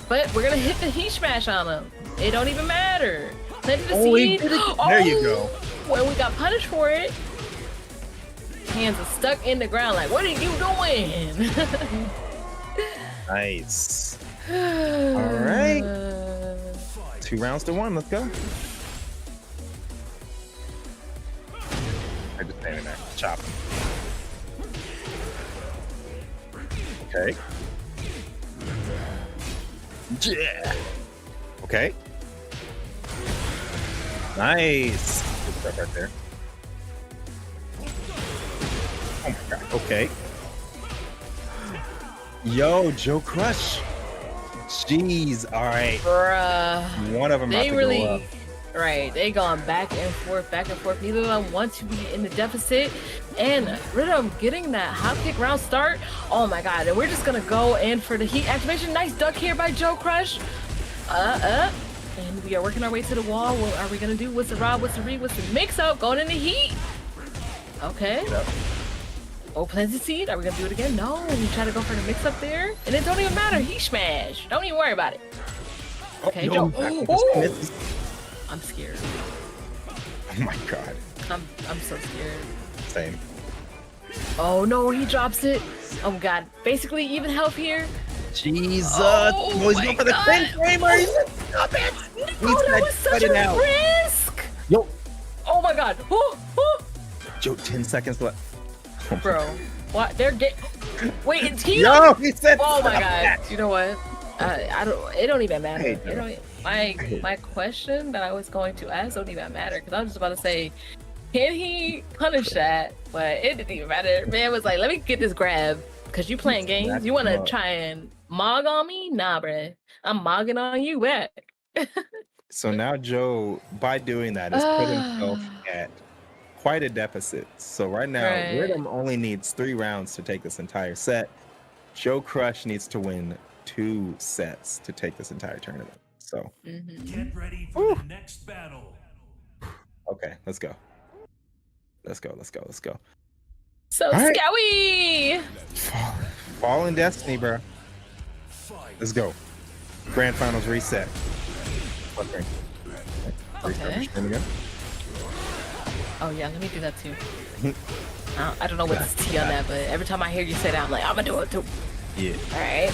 But we're gonna hit the heat smash on him. It don't even matter. Planted the seed. There you go. Well, we got punished for it. Hands are stuck in the ground like, what are you doing? Nice. All right. 2 rounds to 1. Let's go. I just standing there. Chop. Okay. Yeah. Okay. Nice. Good stuff right there. Oh my god. Okay. Yo, Joe Crush. Jeez. All right. Bruh. One of them They about to really, go up. right, they gone back and forth. Neither of them want to be in the deficit. And Rhythm getting that hop kick round start. Oh my god. And we're just gonna go in for the heat activation. Nice duck here by Joe Crush. And we are working our way to the wall. What are we gonna do? What's the rob? What's the read? What's the mix up? Going in the heat. Okay. Oh, planted seed. Are we gonna do it again? No. We try to go for the mix up there. And it don't even matter. Heat smash. Don't even worry about it. Okay, Joe. I'm scared. Oh my god. I'm so scared. Same. Oh no, he drops it. Oh god. Basically even health here. Jesus. Oh, he's my going for the God. clean framer. He's stop it. Oh, that was such a risk. Yo. Oh my god. Joe, 10 seconds left. Bro. What? They're getting. Wait, it's he. Yo, he said. Oh my stop god. that. You know what? I don't. It don't even matter. Hey, It don't, my question that I was going to ask don't even matter because I was just about to say, can he punish that? But it didn't even matter. Man was like, let me get this grab because you playing games. You want to try and mog on me? Nah, bruh. I'm mogging on you back. So now Joe, by doing that, has put himself at quite a deficit. So right now, Rhythm only needs 3 rounds to take this entire set. Joe Crush needs to win 2 sets to take this entire tournament. So Get ready for the next battle. okay, let's go. Let's go. So All right. scowy. Fallen Destiny, bro. Let's go. Grand Finals reset. Okay. Oh yeah, let me do that too. I don't know what's T on that, but every time I hear you say that, I'm like, I'm gonna do it too. Yeah. All right.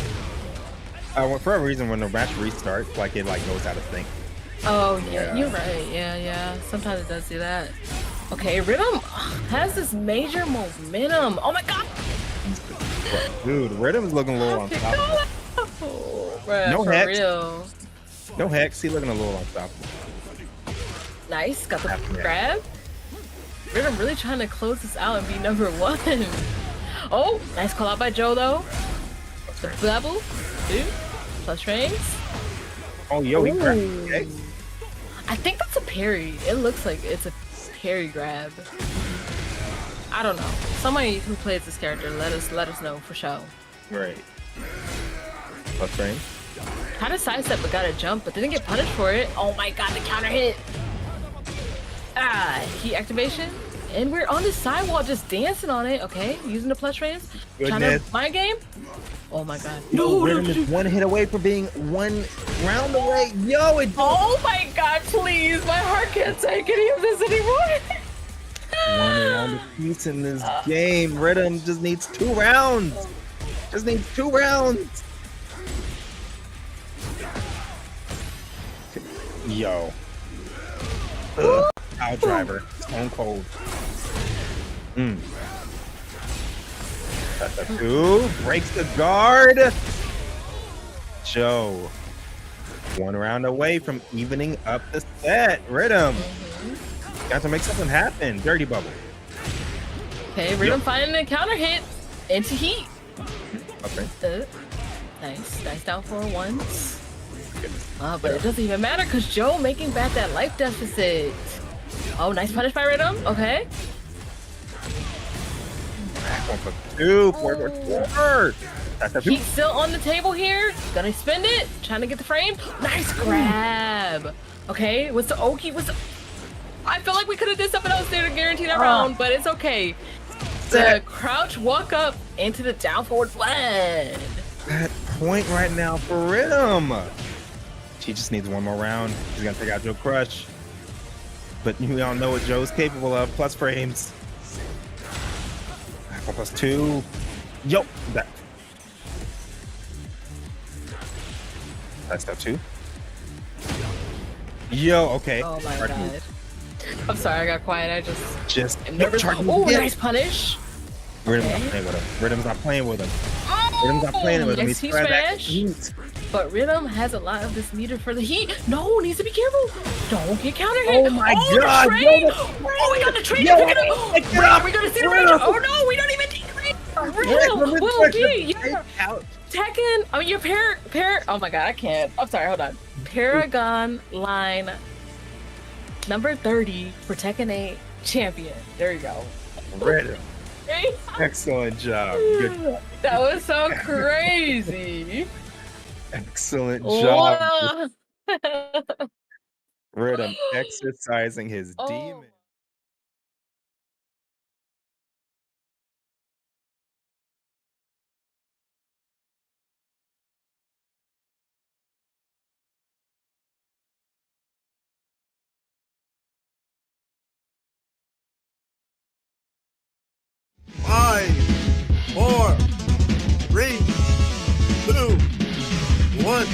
For a reason, when the match restarts, like it like goes out of sync. Oh yeah, you're right. Yeah. Sometimes it does do that. Okay, Rhythm has this major momentum. Oh my god. Dude, Rhythm's looking a little unstoppable. Oh, bruh, No for hex. real. No hex, he looking a little unstoppable. Nice, got the grab. Rhythm really trying to close this out and be number 1. Oh, nice call out by Joe though. The double, 2, plus ranks. Oh, yo, he grabbed. Okay. I think that's a parry. It looks like it's a parry grab. I don't know. Somebody who plays this character, let us know for sure. Right. Plus range. Had a sidestep but got a jump, but didn't get punished for it. Oh my god, the counter hit. Heat activation. And we're on the sidewall just dancing on it. Okay, using the plus range. Trying to mind game. Oh my god. No, Rhythm is 1 hit away from being 1 round away. Yo, it. Oh my god, please. My heart can't take any of this anymore. 1 round apiece in this game. Rhythm just needs 2 rounds. Just needs 2 rounds. Yo. Out driver. Stone cold. That's a 2. Breaks the guard. Joe. 1 round away from evening up the set. Rhythm. Got to make something happen. Dirty bubble. Okay, Rhythm finding a counter hit into heat. Okay. Nice down for once. But it doesn't even matter because Joe making back that life deficit. Oh, nice punish by Rhythm. Okay. 1 for 2. 4. That's a 2. He's still on the table here. Gonna spin it. Trying to get the frame. Nice grab. Okay, what's the Oki? I feel like we could have did something else there to guarantee that round, but it's okay. The crouch walk up into the down forward flag. That point right now for Rhythm. She just needs 1 more round. She's gonna take out Joe Crush. But we all know what Joe's capable of. Plus frames. Plus 2. Yo, that's step 2. Yo, okay. Oh my god. I'm sorry, I got quiet. I just am nervous. Oh, nice punish. Rhythm's not playing with him. Rhythm's not playing with him. Rhythm's not playing with him. Nice heat smash. But Rhythm has a lot of this meter for the heat. No, needs to be careful. Don't get counter hit. Oh my god. Oh, we got the trade. Are we gonna see the range? Oh no, we don't even need the range. Rhythm will be. Tekken. I mean, your oh my god, I can't. I'm sorry. Hold on. Paragon line number 30 for Tekken 8 champion. There you go. Rhythm. Excellent job. Good. That was so crazy. Excellent job. Rhythm exercising his demon. Five, 4, 3, 2, 1.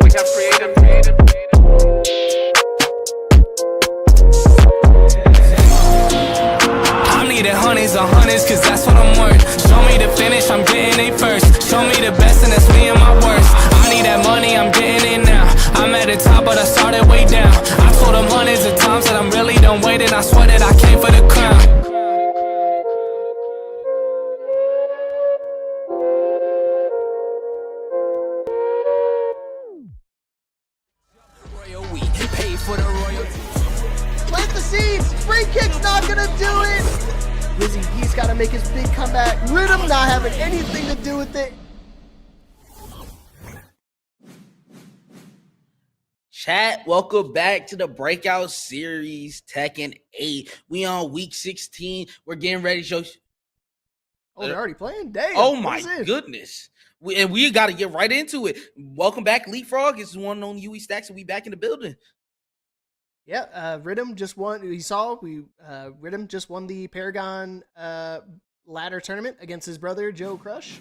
We got creative. I needed honeys on honeys, cause that's what I'm worth. Show me the finish, I'm getting it first. Show me the best, and that's me and my worst. I need that money, I'm getting it now. I'm at the top, but I started way down. I told them hundreds of times that I'm really done waiting. I swear that I came for the crown. Plant the seeds. Free kick's not gonna do it. Wizzy, he's got to make his big comeback. Rhythm not having anything to do with it. Chat, welcome back to the Breakout Series Tekken 8. We on week 16. We're getting ready to show. Oh, they're already playing? Damn. Oh my goodness. We got to get right into it. Welcome back, Leapfrog. It's one and only UE Stacks, and we back in the building. Yeah, Rhythm just won. Rhythm just won the Paragon ladder tournament against his brother Joe Crush.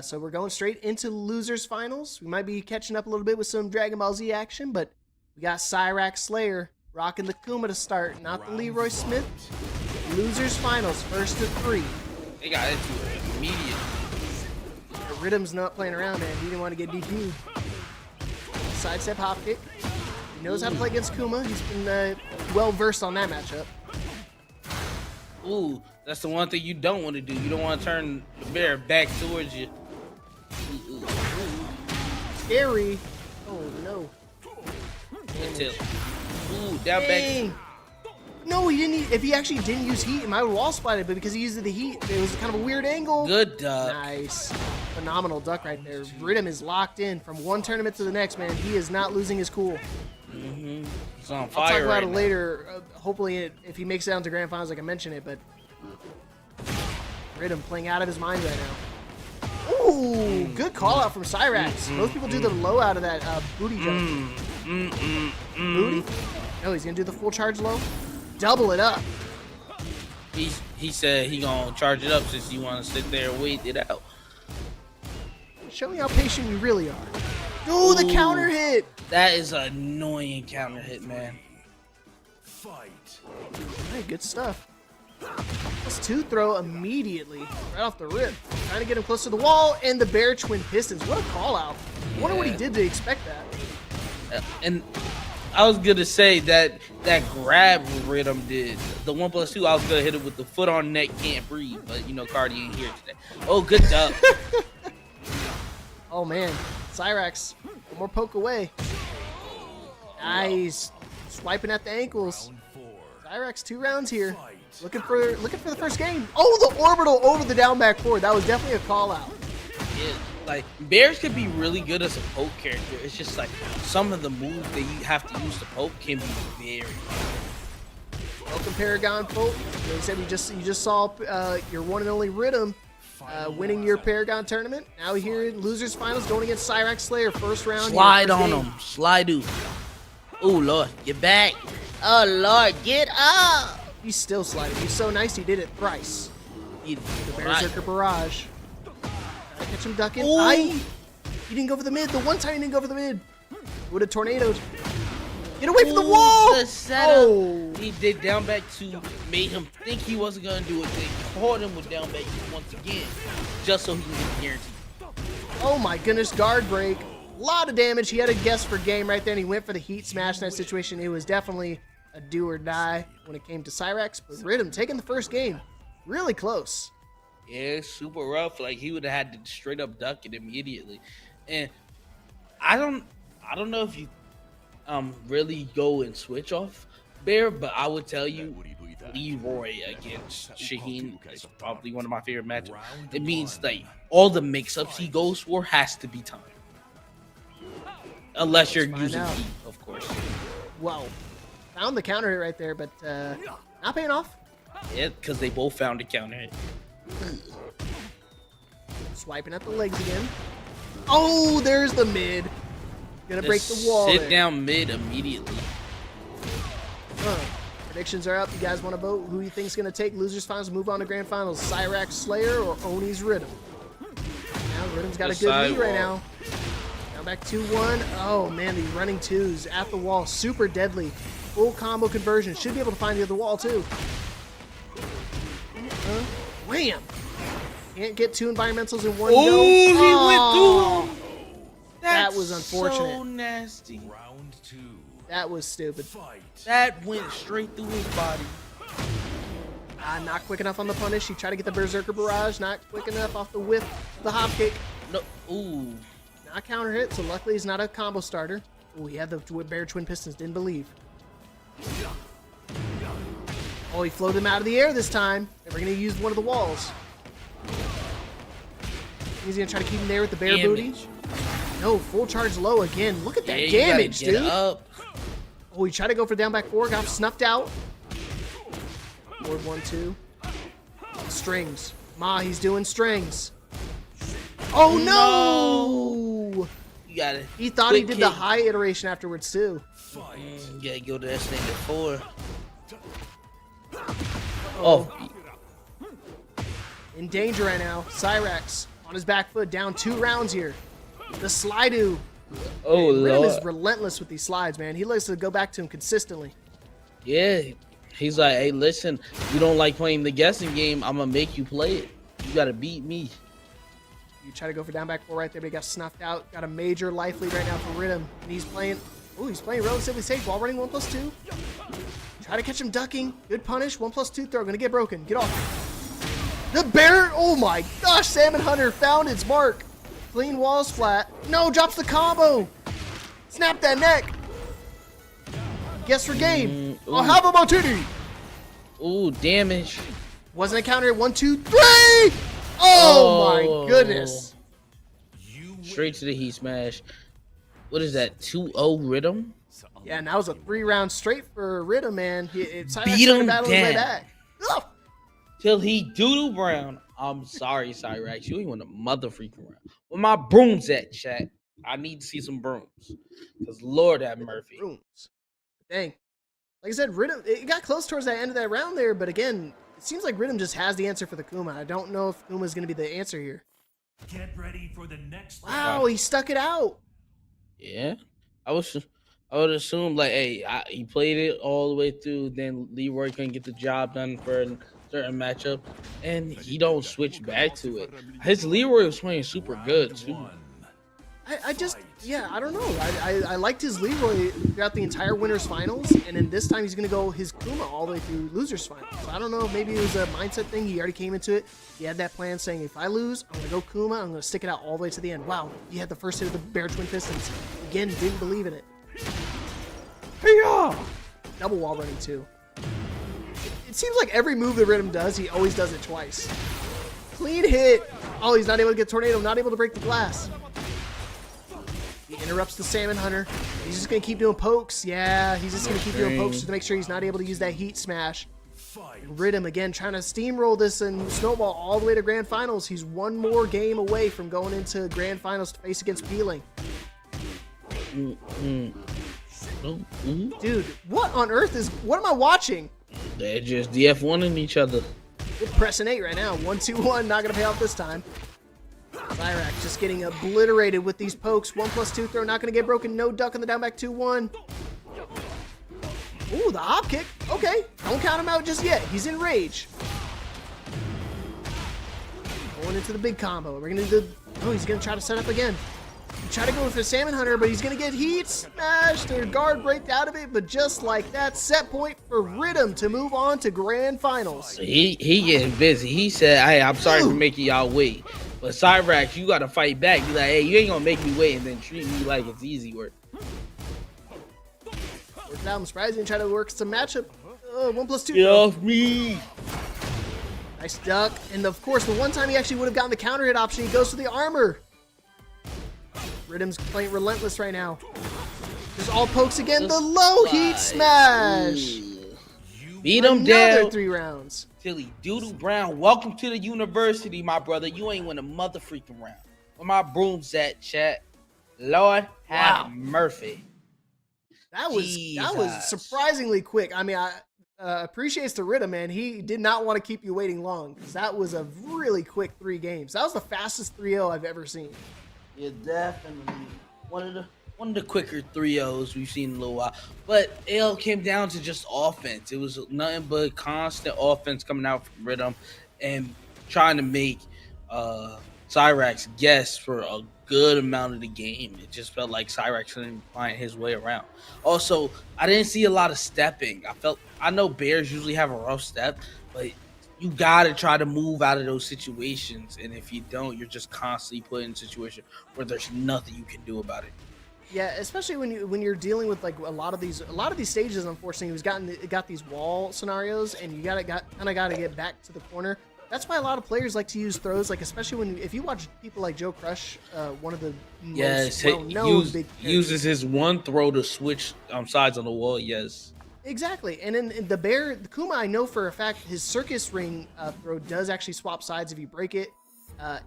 So we're going straight into losers finals. We might be catching up a little bit with some Dragon Ball Z action, but we got Cyrax Slayer rocking the Kuma to start, not the Leroy Smith. Losers finals, first to 3. They got into it immediately. Rhythm's not playing around, man. He didn't want to get DQ'd. Sidestep hop kick. He knows how to play against Kuma. He's been well versed on that matchup. Ooh, that's the one thing you don't want to do. You don't want to turn the bear back towards you. Scary. Oh no. Ooh, down back. No, he didn't. If he actually didn't use heat, he might have wall splatted, but because he used the heat, it was kind of a weird angle. Good duck. Nice. Phenomenal duck right there. Rhythm is locked in from one tournament to the next, man. He is not losing his cool. Mm-hmm. He's on fire. I'll talk about right it now. later. Hopefully, if he makes it down to grand finals, I can mention it. But Rhythm playing out of his mind right now. Ooh, good call out from Cyrax. Most people do the low out of that booty jump. Booty? No, he's gonna do the full charge low. Double it up. He said he gonna charge it up since you want to sit there and wait it out. Show me how patient you really are. Ooh, the counter hit. That is an annoying counter hit, man. Hey, good stuff. +2 throw immediately, right off the rip. Trying to get him close to the wall, and the Bear Twin Pistons. What a call out. I wonder what he did to expect that. And I was gonna say that grab Rhythm did. The 1+2, I was gonna hit it with the foot on neck, can't breathe. But you know, Cardi ain't here today. Oh, good job. Oh man, Cyrax, one more poke away. Nice, swiping at the ankles. Cyrax 2 rounds here, looking for the first game. Oh, the orbital over the down back forward. That was definitely a call out. Yeah, like Bears could be really good as a poke character. It's just like some of the moves that you have to use to poke can be very. Welcome Paragon poke. They said you just saw your one and only Rhythm winning your Paragon tournament. Now here in losers finals going against Cyrax Slayer, first round. Slide on him, slide dude. Oh Lord, get back. Oh Lord, get up. He's still sliding. He's so nice. He did it thrice. The Berserker Barrage. Gotta catch him ducking. He didn't go for the mid. The one time he didn't go for the mid. Would have tornadoed. Get away from the wall! The setup. He did down back 2, made him think he wasn't gonna do it. They caught him with down back 2 once again, just so he can get the guarantee. Oh my goodness, guard break. A lot of damage. He had a guess for game right there, and he went for the heat smash in that situation. It was definitely a do or die when it came to Cyrax, but Rhythm taking the first game. Really close. Yeah, super rough. Like he would have had to straight up duck it immediately. And I don't know if you really go and switch off Bear, but I would tell you Leroy against Shaheen is probably one of my favorite matches. It means like all the mix-ups he goes for has to be timed. Unless you're using heat, of course. Well, found the counter hit right there, but not paying off. Yeah, because they both found a counter hit. Swiping at the legs again. Oh, there's the mid. Gonna break the wall. Sit down mid immediately. Predictions are up. You guys want to vote? Who you think's gonna take losers finals, move on to grand finals? Cyrax Slayer or Oni's Rhythm? Now Rhythm's got a good lead right now. Now back 2-1. Oh man, these running twos at the wall, super deadly. Full combo conversion. Should be able to find the other wall too. Wham! Can't get 2 environmentals in one go. Oh, he went through. That was unfortunate. So nasty. Round 2. That was stupid. That went straight through his body. Not quick enough on the punish. He tried to get the Berserker Barrage. Not quick enough off the whiff. The hop kick. No. Ooh. Not counter hit, so luckily he's not a combo starter. Ooh, he had the Bear Twin Pistons. Didn't believe. Oh, he floated him out of the air this time. And we're going to use one of the walls. He's going to try to keep him there with the bear booty. No, full charge low again. Look at that damage, dude. Up. Oh, he tried to go for down back 4. Got snuffed out. Forward 1-2. Strings. He's doing strings. Oh, no! You got it. He thought he did the high iteration afterwards, too. You gotta go to that thing at 4. Oh. In danger right now. Cyrax on his back foot, down 2 rounds here. The Slidoo. Oh, Rhythm Lord. is relentless with these slides, man. He likes to go back to him consistently. Yeah. He's like, hey, listen, you don't like playing the guessing game, I'm gonna make you play it. You gotta beat me. You try to go for down back 4 right there, but he got snuffed out. Got a major life lead right now for Rhythm. And he's playing relatively safe. While running 1+2. Try to catch him ducking. Good punish. 1+2 throw. Gonna get broken. Get off. The bear. Oh my gosh. Salmon Hunter found its mark. Clean walls flat. No, drops the combo. Snap that neck. Guess for game. I'll have a martini. Ooh, damage. Wasn't a counter. 1, 2, 3. Oh my goodness. Straight to the heat smash. What is that? 2-0 Rhythm? Yeah, and that was a 3-round straight for Rhythm, man. Beat him down. Back. Till he doodle brown. I'm sorry, Cyrax. You ain't want a mother freaking around. Where my brooms at, chat? I need to see some brooms. Because Lord have mercy. Brooms. Dang. Like I said, Rhythm, it got close towards that end of that round there, but again, it seems like Rhythm just has the answer for the Kuma. I don't know if Kuma's going to be the answer here. Get ready for the next. Wow, he stuck it out. Yeah, I was. I would assume like, hey, he played it all the way through. Then Leroy couldn't get the job done for a certain matchup, and he don't switch back to it. His Leroy was playing super good too. I just, yeah, I don't know. I liked his Leroy throughout the entire winners finals, and then this time he's going to go his Kuma all the way through losers finals. So I don't know, maybe it was a mindset thing. He already came into it. He had that plan saying, if I lose, I'm going to go Kuma. I'm going to stick it out all the way to the end. Wow, he had the first hit of the Bear Twin Pistons. Again, didn't believe in it. Hey-ya! Double wall running too. It seems like every move that Rhythm does, he always does it twice. Clean hit. Oh, he's not able to get Tornado, not able to break the glass. He interrupts the Salmon Hunter. He's just going to keep doing pokes. Yeah, he's just going to keep doing pokes just to make sure he's not able to use that heat smash. Rhythm again trying to steamroll this and snowball all the way to Grand Finals. He's one more game away from going into Grand Finals to face against Peeling. Dude, what on earth what am I watching? They're just DF1ing each other. We're pressing 8 right now. 1-2-1, not going to pay off this time. Zyrax just getting obliterated with these pokes. 1+2 throw, not going to get broken. No duck on the down back 2-1. Ooh, the hop kick. Okay, don't count him out just yet. He's in rage. Going into the big combo. We're going to do the... Oh, he's going to try to set up again. Try to go for the Salmon Hunter, but he's going to get heat smashed or guard break out of it. But just like that, set point for Rhythm to move on to Grand Finals. He getting busy. He said, hey, I'm sorry for making y'all wait. But Cyrax, you got to fight back. Be like, hey, you ain't going to make me wait and then treat me like it's easy work. I'm surprised he didn't try to work some matchup. 1+2. Get off me. Nice duck. And of course, the one time he actually would have gotten the counter hit option, he goes for the armor. Rhythm's playing relentless right now. There's all pokes again. The low heat smash. Beat him down. Another 3 rounds. Tilly Doodle Brown, welcome to the university, my brother. You ain't win a mother freaking round. Where my brooms at, chat? Lord have Murphy. That was surprisingly quick. I mean, I appreciates the Rhythm, man. He did not want to keep you waiting long because that was a really quick 3 games. That was the fastest 3-0 I've ever seen. Yeah, definitely one of the quicker 3-0s we've seen in a little while. But it all came down to just offense. It was nothing but constant offense coming out from Rhythm and trying to make Cyrax guess for a good amount of the game. It just felt like Cyrax couldn't find his way around. Also, I didn't see a lot of stepping. I know Bears usually have a rough step, but you gotta try to move out of those situations, and if you don't, you're just constantly put in a situation where there's nothing you can do about it. Yeah, especially when you're dealing with like a lot of these stages. Unfortunately, he's got these wall scenarios, and you gotta get back to the corner. That's why a lot of players like to use throws, like especially if you watch people like Joe Crush, one of the most well-known big uses his one throw to switch sides on the wall. Yes. Exactly, and then the Kuma, I know for a fact his circus ring throw does actually swap sides if you break it.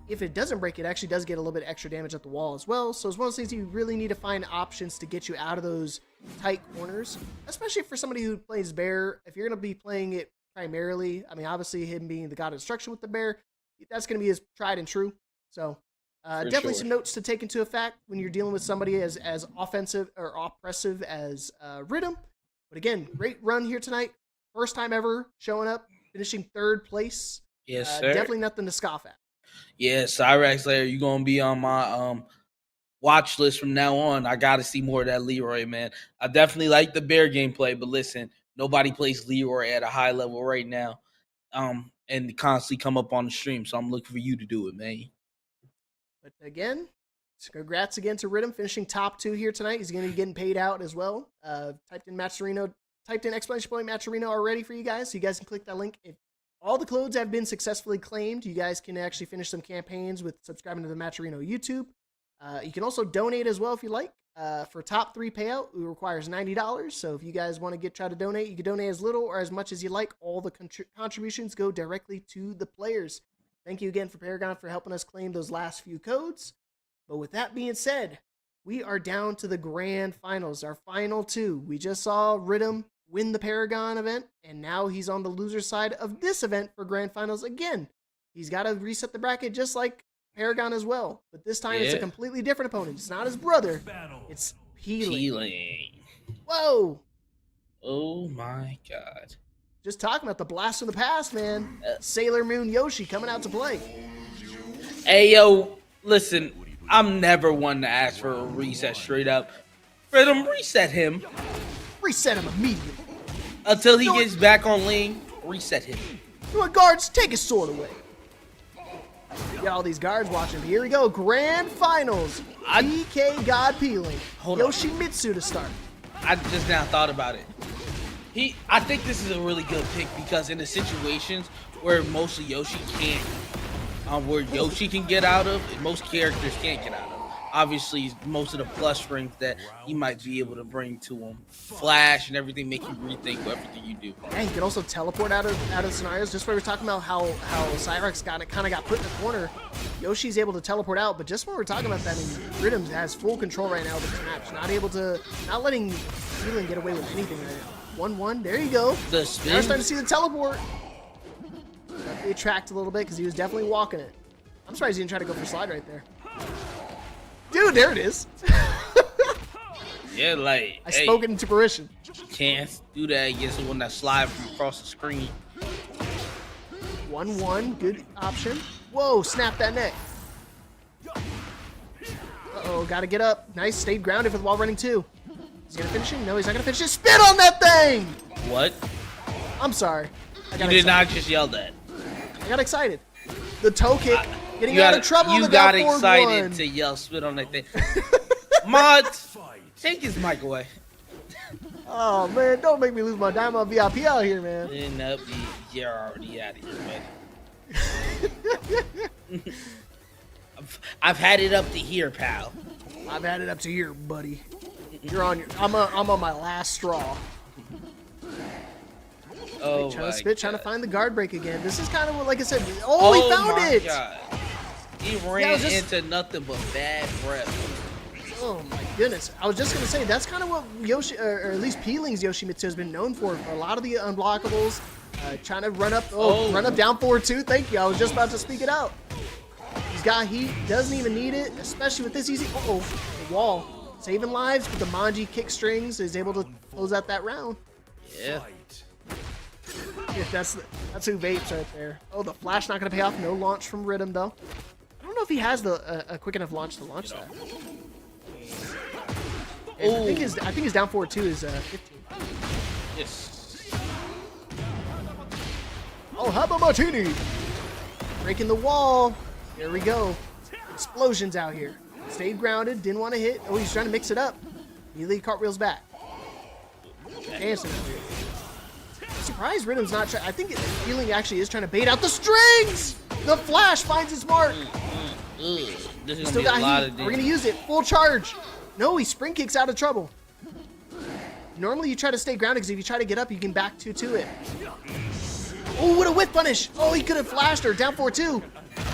If it doesn't break, it actually does get a little bit extra damage at the wall as well. So it's one of those things you really need to find options to get you out of those tight corners, especially for somebody who plays Bear. If you're going to be playing it primarily, I mean, obviously him being the god of destruction with the Bear, that's going to be his tried and true. So definitely some notes to take into effect when you're dealing with somebody as offensive or oppressive as Rhythm. But again, great run here tonight. First time ever showing up, finishing 3rd place. Yes, sir. Definitely nothing to scoff at. Yeah, Cyrax Lair, you're going to be on my watch list from now on. I got to see more of that Leroy, man. I definitely like the Bear gameplay, but listen, nobody plays Leroy at a high level right now and constantly come up on the stream, so I'm looking for you to do it, man. But again, congrats again to Rhythm, finishing top 2 here tonight. He's going to be getting paid out as well. Typed in exclamation point Matcherino already for you guys, so you guys can click that link. If all the codes have been successfully claimed, you guys can actually finish some campaigns with subscribing to the Matcherino YouTube. You can also donate as well if you like. For top 3 payout, it requires $90. So if you guys want to try to donate, you can donate as little or as much as you like. All the contributions go directly to the players. Thank you again for Paragon for helping us claim those last few codes. But with that being said, we are down to the Grand Finals, our final 2. We just saw Rhythm win the Paragon event, and now he's on the loser side of this event for Grand Finals again. He's got to reset the bracket just like Paragon as well, but this time it's a completely different opponent. It's not his brother. It's Peeling. Whoa! Oh my god. Just talking about the blast from the past, man. Sailor Moon Yoshi coming out to play. Hey, yo, listen, I'm never one to ask for a reset straight up. Rhythm, reset him. Reset him immediately. Until he gets back on lane, reset him. You want guards? Take his sword away. You got all these guards watching. Here we go. Grand Finals. DK God Peeling. Yoshimitsu to start. I just now thought about it. I think this is a really good pick because in the situations where mostly Yoshi can't, where Yoshi can get out of, and most characters can't get out of. Obviously, most of the plus strength that he might be able to bring to him, flash and everything, make you rethink everything you do. Yeah, he can also teleport out of scenarios. Just where we're talking about how Cyrex kind of got put in the corner. Yoshi's able to teleport out, but just when we're talking about that, I mean, Rhythm has full control right now of the match. Not letting Peeling get away with anything right now. 1-1, there you go. The Now spin. we're starting to see the teleport. He tracked a little bit because he was definitely walking it. I'm surprised he didn't try to go for slide right there. Dude, there it is. Yeah, like I spoke it into fruition. Can't do that against the one that slide from across the screen. 1-1, good option. Whoa, snap that neck. Uh-oh, gotta get up. Nice, stayed grounded for the wall running too. Is he gonna finish him? No, he's not gonna finish it. Spit on that thing! What? I'm sorry. You did not just yell that. I got excited. The toe kick, getting out of trouble. You got excited to yell spit on that thing. Mods, take his mic away. Oh man, don't make me lose my Diamond VIP out here, man. Nope, you're already out of here, man. I've had it up to here, pal. I've had it up to here, buddy. You're on your. I'm on my last straw. Oh, trying to find the guard break again. This is kind of what, like I said. Oh, he found it. God. He ran into nothing but bad breath. Oh my goodness! I was just gonna say that's kind of what Yoshi, or at least Peeling's Yoshimitsu has been known for a lot of the unblockables. Trying to run up, run up down forward too. Thank you. I was just about to speak it out. He's got heat. Doesn't even need it, especially with this easy. The wall. Saving lives with the Manji kick strings is able to close out that round. Yeah. Yeah, that's who vapes right there. Oh, the flash not gonna pay off. No launch from Rhythm though. I don't know if he has a quick enough launch to launch that. I think his down forward too is 15. Yes. Oh, Haba Martini! Breaking the wall. There we go. Explosions out here. Stayed grounded. Didn't want to hit. Oh, he's trying to mix it up. Immediately cartwheels back. Dancing out here. Surprised Rhythm's not trying. I think Peeling actually is trying to bait out the strings. The flash finds its mark. This is Still gonna be a lot got of heat. We're gonna use it. Full charge. No, he spring kicks out of trouble. Normally you try to stay grounded because if you try to get up, you can back two to it. Oh, what a whip punish. Oh, he could have flashed her. Down 4-2.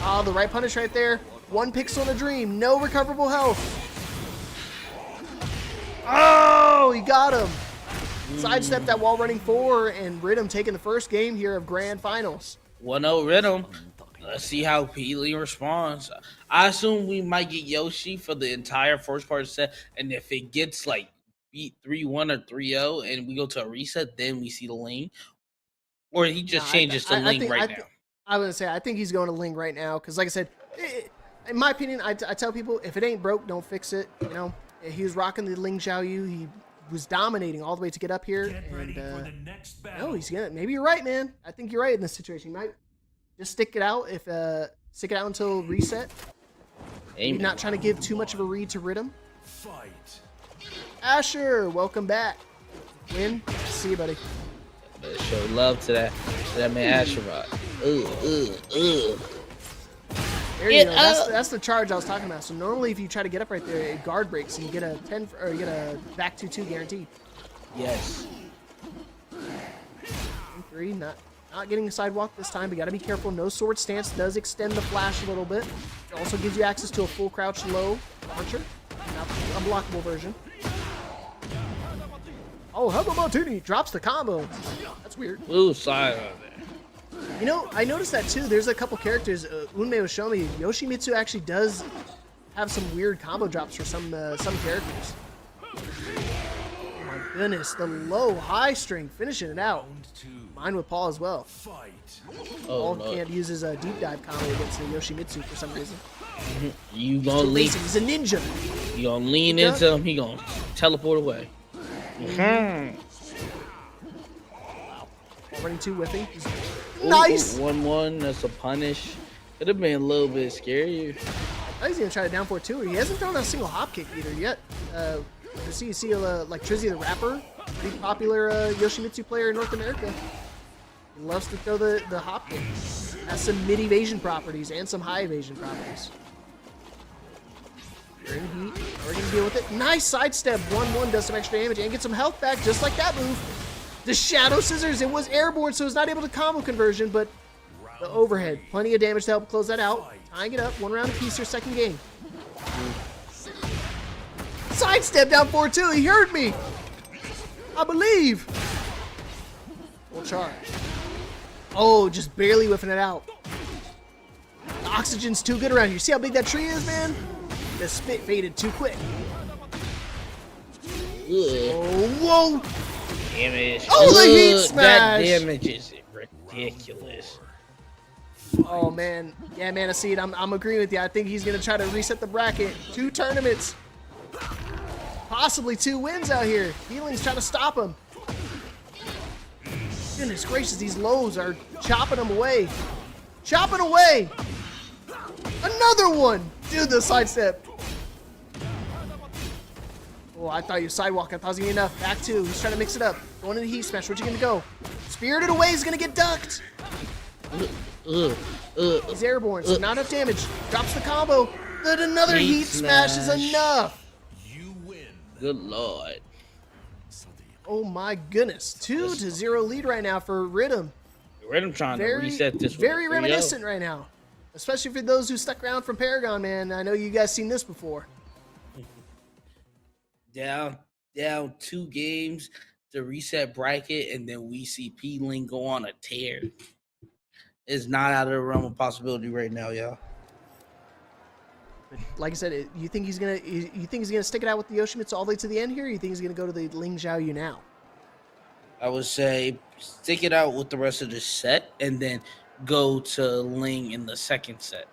Oh, the right punish right there. One pixel in a dream. No recoverable health. Oh, he got him. Sidestep that wall running 4, and Rhythm taking the first game here of Grand Finals. 1-0 Rhythm. Let's see how Peeling responds. I assume we might get Yoshi for the entire first part of the set, and if it gets like beat 3-1 or 3-0 and we go to a reset, then we see the lane. Or he just changes to Ling right now. I was going to say, I think he's going to Ling right now, because like I said, in my opinion, I tell people, if it ain't broke, don't fix it. You know, he was rocking the Ling Xiaoyu. He was dominating all the way to get up here. And no, he's gonna. Maybe you're right, man. I think you're right in this situation. You might just stick it out stick it out until reset. Maybe not trying to give too much of a read to Rhythm. Asher, welcome back. Win. See you, buddy. Better show love to that man Asher Rock. There you go. That's the charge I was talking about. So normally, if you try to get up right there, it guard breaks and you get a 10 or you get a back 2-2 guaranteed. Yes. 3, not getting a sidewalk this time, but you got to be careful. No sword stance does extend the flash a little bit. It also gives you access to a full crouch low launcher, not the unblockable version. Oh, Haba Martini drops the combo. That's weird. Ooh, slide on there. You know, I noticed that too. There's a couple characters. Unmei was showing me Yoshimitsu actually does have some weird combo drops for some characters. Oh my goodness, the low high string finishing it out. Mine with Paul as well. Paul can't use his deep dive combo against the Yoshimitsu for some reason. You gonna lean? He's a ninja. You gonna lean into him? He gonna teleport away. Wow. Running 2 whiffing. Nice. 1-1. That's a punish. Could have been a little bit scarier. I was gonna try to down 4-2. He hasn't thrown a single hop kick either yet. You see like Trizzy the Rapper, pretty popular Yoshimitsu player in North America. He loves to throw the hop kick. Has some mid evasion properties and some high evasion properties. We're in heat. We're gonna deal with it. Nice sidestep. 1-1 does some extra damage and gets some health back just like that move. The Shadow Scissors. It was airborne, so it's not able to combo conversion, but the overhead. Plenty of damage to help close that out. Tying it up. 1 round apiece your second game. Sidestep down 4-2. He heard me. I believe. Full charge. Oh, just barely whiffing it out. The oxygen's too good around here. See how big that tree is, man? The spit faded too quick. Oh, whoa. Damage. Oh, the heat smash. That damage is ridiculous. Oh, man. Yeah, man, I see it. I'm agreeing with you. I think he's going to try to reset the bracket. 2 tournaments. Possibly 2 wins out here. Healing's trying to stop him. Goodness gracious, these lows are chopping him away. Chopping away. Another one. Dude, the sidestep. Oh, I thought you sidewalk. I thought it was going to be enough. Back 2. He's trying to mix it up. Going into heat smash. Where's he going to go? Spirited away. He's going to get ducked. He's airborne, so not enough damage. Drops the combo. But another heat smash is enough. You win. Good lord. Oh my goodness. 2-0 lead right now for Rhythm. Rhythm trying to reset this one. Very reminiscent right now. Especially for those who stuck around from Paragon, man. I know you guys seen this before. Down 2 games to reset bracket, and then we see P-Link go on a tear. It's not out of the realm of possibility right now, y'all. Like I said, you think he's gonna stick it out with the Yoshimitsu all the way to the end here? Or you think he's gonna go to the Ling Xiaoyu now? I would say stick it out with the rest of the set, and then go to Ling in the second set.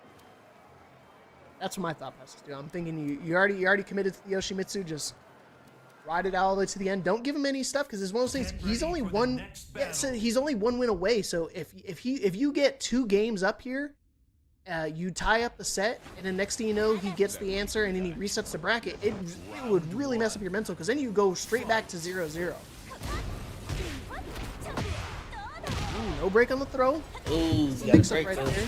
That's what my thought process do. I'm thinking you already committed to the Yoshimitsu. Just ride it out all the way to the end. Don't give him any stuff because it's one of those things. He's only one. Yeah, so he's only 1 win away. So if you get 2 games up here, you tie up the set, and then next thing you know, he gets the answer, and then he resets the bracket. It would really mess up your mental because then you go straight back to 0-0. Ooh, no break on the throw. Ooh, Mix up right there.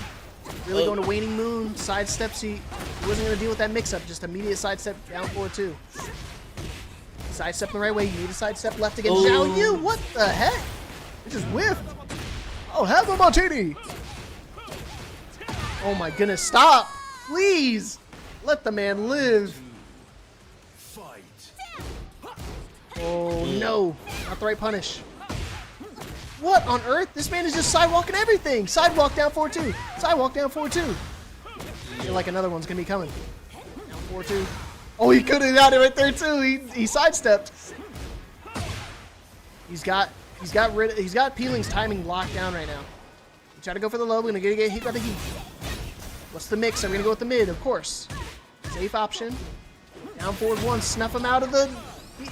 Really going to Waning Moon. Sidesteps. He wasn't going to deal with that mix up. Just immediate sidestep down 4-2. Sidestep the right way. You need a sidestep left against Xiaoyu. What the heck? It just whiffed. Oh, have a martini. Oh my goodness. Stop. Please. Let the man live. Oh no. Not the right punish. What on earth? This man is just sidewalking everything. Sidewalk down 4-2. Sidewalk down 4-2. I feel like another one's going to be coming. Down 4-2. Oh, he could have got it right there too. He sidestepped. He's got P-Link's timing locked down right now. We try to go for the low. We're gonna get hit by the heat. What's the mix? I'm gonna go with the mid, of course. Safe option. Down forward 1. Snuff him out of the.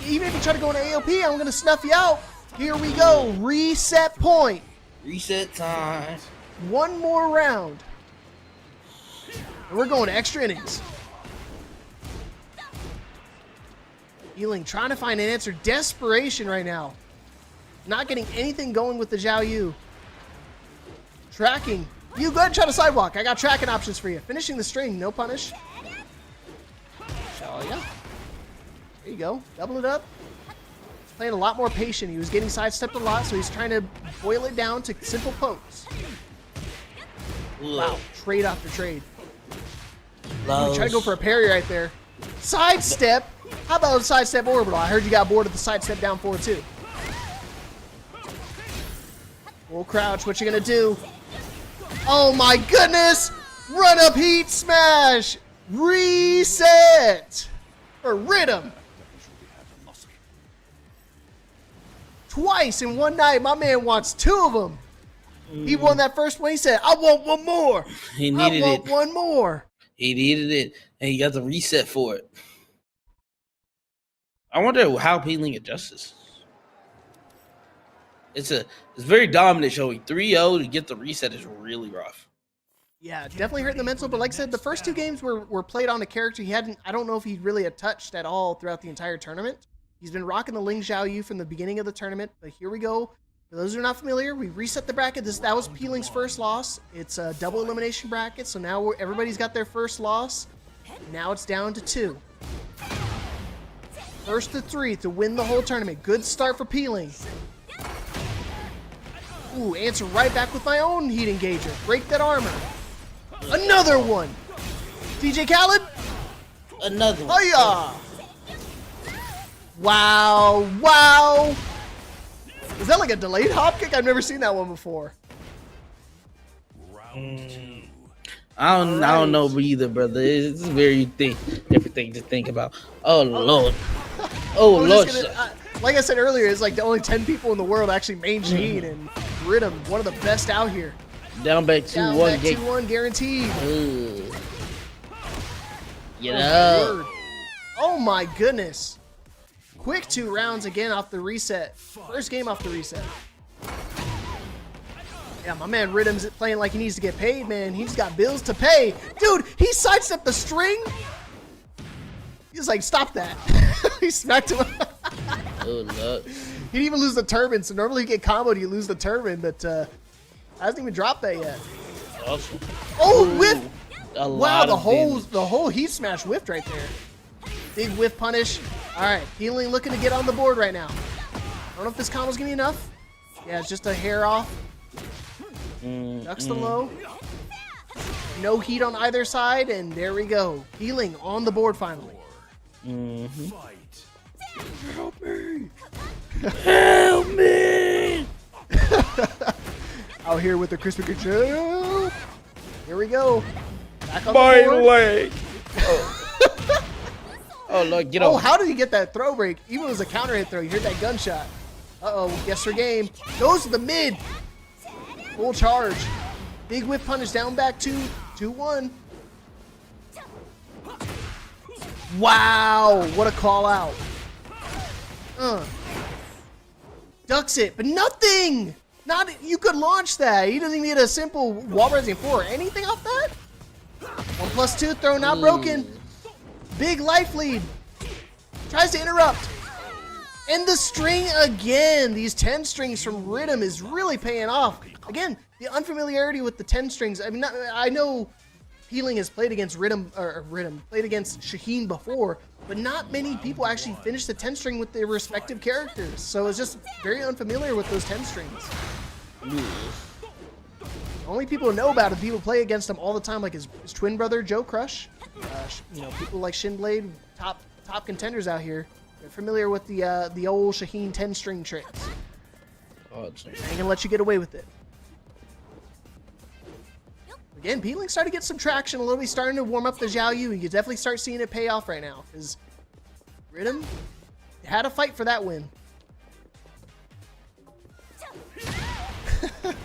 Even if you try to go into AOP, I'm gonna snuff you out. Here we go. Reset point. Reset time. 1 more round. And we're going to extra innings. Healing, trying to find an answer. Desperation right now. Not getting anything going with the Xiaoyu. Tracking. You go ahead and try to sidewalk. I got tracking options for you. Finishing the string. No punish. Oh, yeah. There you go. Double it up. He's playing a lot more patient. He was getting sidestepped a lot, so he's trying to boil it down to simple pokes. Wow. Trade after trade. Try to go for a parry right there. Sidestep. How about a sidestep orbital? I heard you got bored of the sidestep down 4-2. Full crouch, what you gonna do? Oh my goodness! Run up heat smash! Reset! For Rhythm. Twice in one night, my man wants 2 of them. He won that first one. He said, I want one more. He needed I want one more. He needed it, and he got the reset for it. I wonder how Peeling adjusts. It's very dominant showing. 3-0 to get the reset is really rough. Yeah, definitely hurting the mental. But like I said, the first 2 games were played on a character he hadn't. I don't know if he really had touched at all throughout the entire tournament. He's been rocking the Ling Xiaoyu from the beginning of the tournament. But here we go. For those who are not familiar, we reset the bracket. That was Peeling's first loss. It's a double elimination bracket, so now everybody's got their first loss. Now it's down to 2. First to 3 to win the whole tournament. Good start for Peeling. Ooh, answer right back with my own heat engager. Break that armor. Another one. DJ Khaled. Another one. Oh yeah. Wow. Wow. Is that like a delayed hop kick? I've never seen that one before. I don't know either, brother. It's a very different thing to think about. Oh Lord. Oh Lord. Like I said earlier, it's like the only 10 people in the world actually main Shaheen, and Rhythm, one of the best out here. Down back 2-1. 2-1 guaranteed. You know. Oh my goodness. Quick 2 rounds again off the reset. First game off the reset. Yeah, my man Rhythm's playing like he needs to get paid, man. He's got bills to pay. Dude, he sidestepped the string. He's like, stop that. He smacked him. Oh, Lord. He didn't even lose the turban. So normally you get comboed, you lose the turban, but hasn't even dropped that yet. Awesome. Oh, whiff! Wow, the whole heat smash whiffed right there. Big whiff punish. All right, Healing looking to get on the board right now. I don't know if this combo's gonna be enough. Yeah, it's just a hair off. Ducks the low. No heat on either side, and there we go. Healing on the board finally. Help me! Help me! Out here with the crispy control. Here we go. Back on the board. leg. Oh Lord, get Oh, off. how did he get that throw break? Even if it was a counter hit throw, you heard that gunshot. Uh-oh, guess her game. Goes to the mid. Full charge. Big whip punish down back 2-1. Wow, what a call out. Ducks it, but nothing. You could launch that. He doesn't even get a simple wall rising 4 or anything off that. 1+2 throw not broken. Big life lead. Tries to interrupt. And the string again. These 10 strings from Rhythm is really paying off. Again, the unfamiliarity with the 10 strings. I mean, I know Healing has played against played against Shaheen before, but not many people actually finish the 10 string with their respective characters. So it's just very unfamiliar with those 10 strings. The only people who know about it, people play against him all the time, like his twin brother Joe Crush. You know, people like Shinblade, top contenders out here. They're familiar with the old Shaheen 10 string tricks. I ain't gonna let you get away with it. Again, Peeling started to get some traction a little bit. He's starting to warm up the Xiaoyu. You can definitely start seeing it pay off right now. Because Rhythm had a fight for that win. That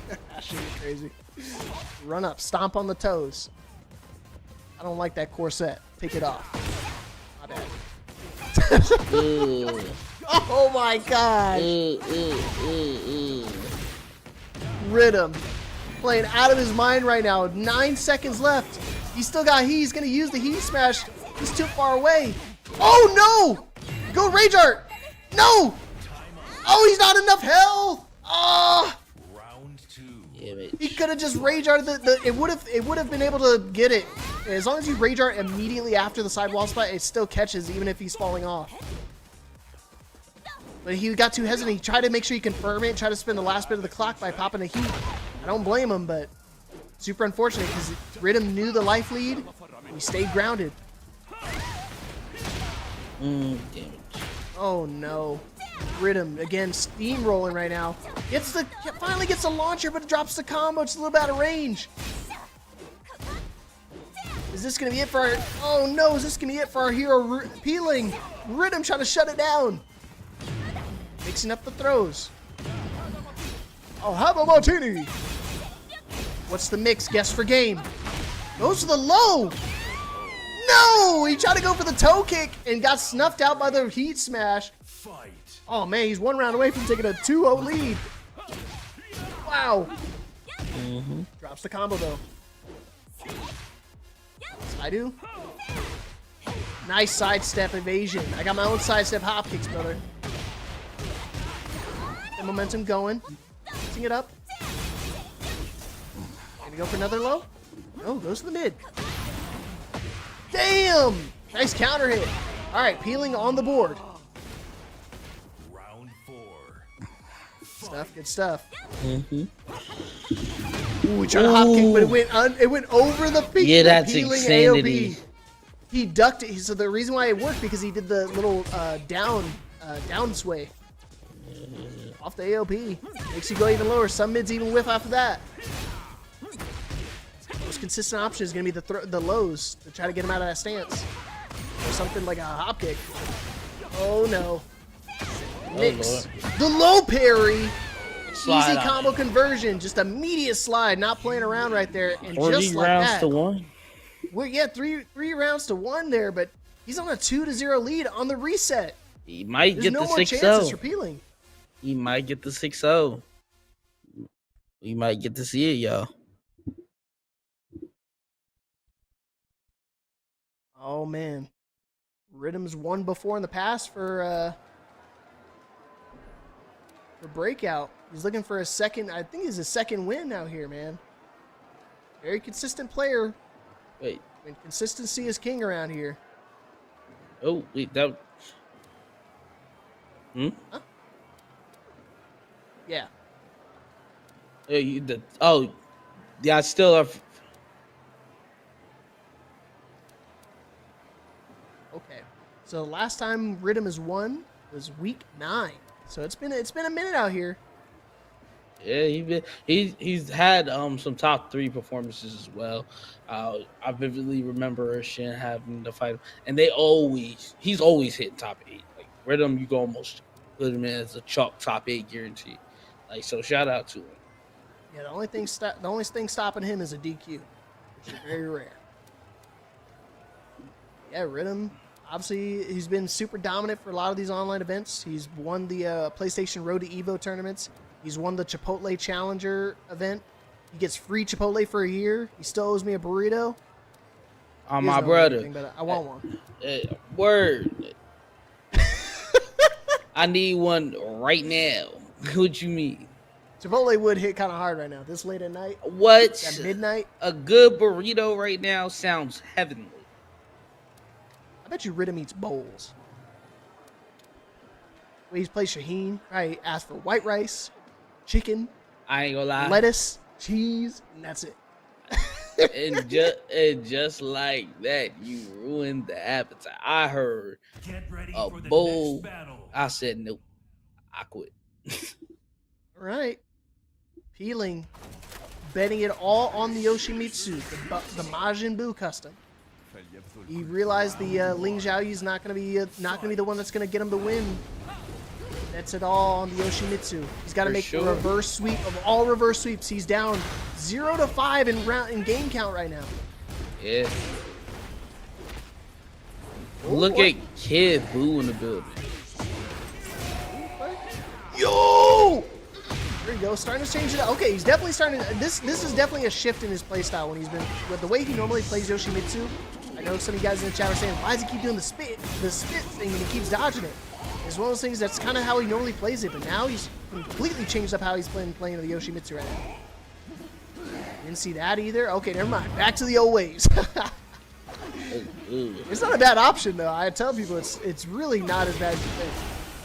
shit is crazy. Run up, stomp on the toes. I don't like that corset. Take it off. My bad. Oh my gosh. Rhythm. Playing out of his mind right now. 9 seconds left. He's still got heat. He's going to use the heat smash. He's too far away. Oh, no! Go Rage Art! No! Oh, he's not enough health! Oh! He could have just Rage Art. It would have been able to get it. As long as you Rage Art immediately after the sidewall spot, it still catches even if he's falling off. But he got too hesitant. He tried to make sure he confirm it, try to spend the last bit of the clock by popping a heat. I don't blame him, but super unfortunate because Rhythm knew the life lead. And he stayed grounded. Damn it. Oh no. Rhythm again, steamrolling right now. Finally gets a launcher, but it drops the combo. It's a little bit out of range. Is this gonna be it for our? Oh no! Is this gonna be it for our hero Peeling? Rhythm trying to shut it down. Mixing up the throws. I'll have a martini. What's the mix? Guess for game. Goes to the low. No! He tried to go for the toe kick and got snuffed out by the heat smash. Oh man, he's 1 round away from taking a 2-0 lead. Wow. Drops the combo though. I do. Nice sidestep evasion. I got my own sidestep hop kicks, brother. The momentum going. Mixing it up. Gonna go for another low. No, goes to the mid. Damn! Nice counter hit. All right, Peeling on the board. Round 4. Good stuff. Ooh, he tried to hop kick, but it went over the feet. Yeah, that's Peeling insanity. AOB. He ducked it. So the reason why it worked because he did the little down sway off the AOP. Makes you go even lower. Some mids even whiff after that. Most consistent option is going to be the lows to try to get him out of that stance. Or something like a hop kick. Oh no. Mix. The low parry. Slide Easy on combo it. conversion. Just immediate slide. Not playing around right there. And 40 just like rounds that. to 1. Well, yeah, three rounds to 1 there, but he's on a 2-0 lead on the reset. He might There's get no the more 6-0. chances for Peeling. He might get the 6-0. We might get to see it, y'all. Oh man, Rhythm's won before in the past for Breakout. He's looking for a second. I think he's a second win out here, man. Very consistent player. Wait. I mean, consistency is king around here. Oh, wait, that. Huh? Yeah. Yeah, I still have. Okay. So last time Rhythm has won was week 9. So it's been a minute out here. Yeah, he's had some top 3 performances as well. I vividly remember Shin having to fight him, and he's always hitting top 8. Like Rhythm, you can almost put him in as a chalk top 8 guarantee. Like, so shout out to him. Yeah, the only thing stopping him is a DQ, which is very rare. Yeah, Rhythm. Obviously, he's been super dominant for a lot of these online events. He's won the PlayStation Road to Evo tournaments. He's won the Chipotle Challenger event. He gets free Chipotle for a year. He still owes me a burrito. My brother. Anything, but I want one. Word. I need one right now. What you mean? Chipotle would hit kind of hard right now. This late at night. What? At midnight. A good burrito right now sounds heavenly. I bet you Rhythm eats bowls. When he's played Shaheen, I asked for white rice, chicken, I ain't gonna lie. lettuce, cheese, and that's it. and just like that, you ruined the appetite. I heard a bowl. I said nope. I quit. All right. Peeling, betting it all on the Yoshimitsu, the Majin Buu custom. He realized the Ling Xiaoyu is not gonna be the one that's gonna get him the win. That's it all on the Yoshimitsu. He's got to make a reverse sweep of all reverse sweeps. He's down 0-5 in game count right now. Yeah. Look at Kid Buu in the building. Yo! There you go. Starting to change it up. Okay, he's definitely starting to. This is definitely a shift in his playstyle when he's been with the way he normally plays Yoshimitsu. I know some of you guys in the chat are saying, why does he keep doing the spit thing and he keeps dodging it? It's one of those things that's kind of how he normally plays it, but now he's completely changed up how he's playing the Yoshimitsu right now. Didn't see that either. Okay, never mind. Back to the old ways. It's not a bad option though. I tell people it's really not as bad as you think.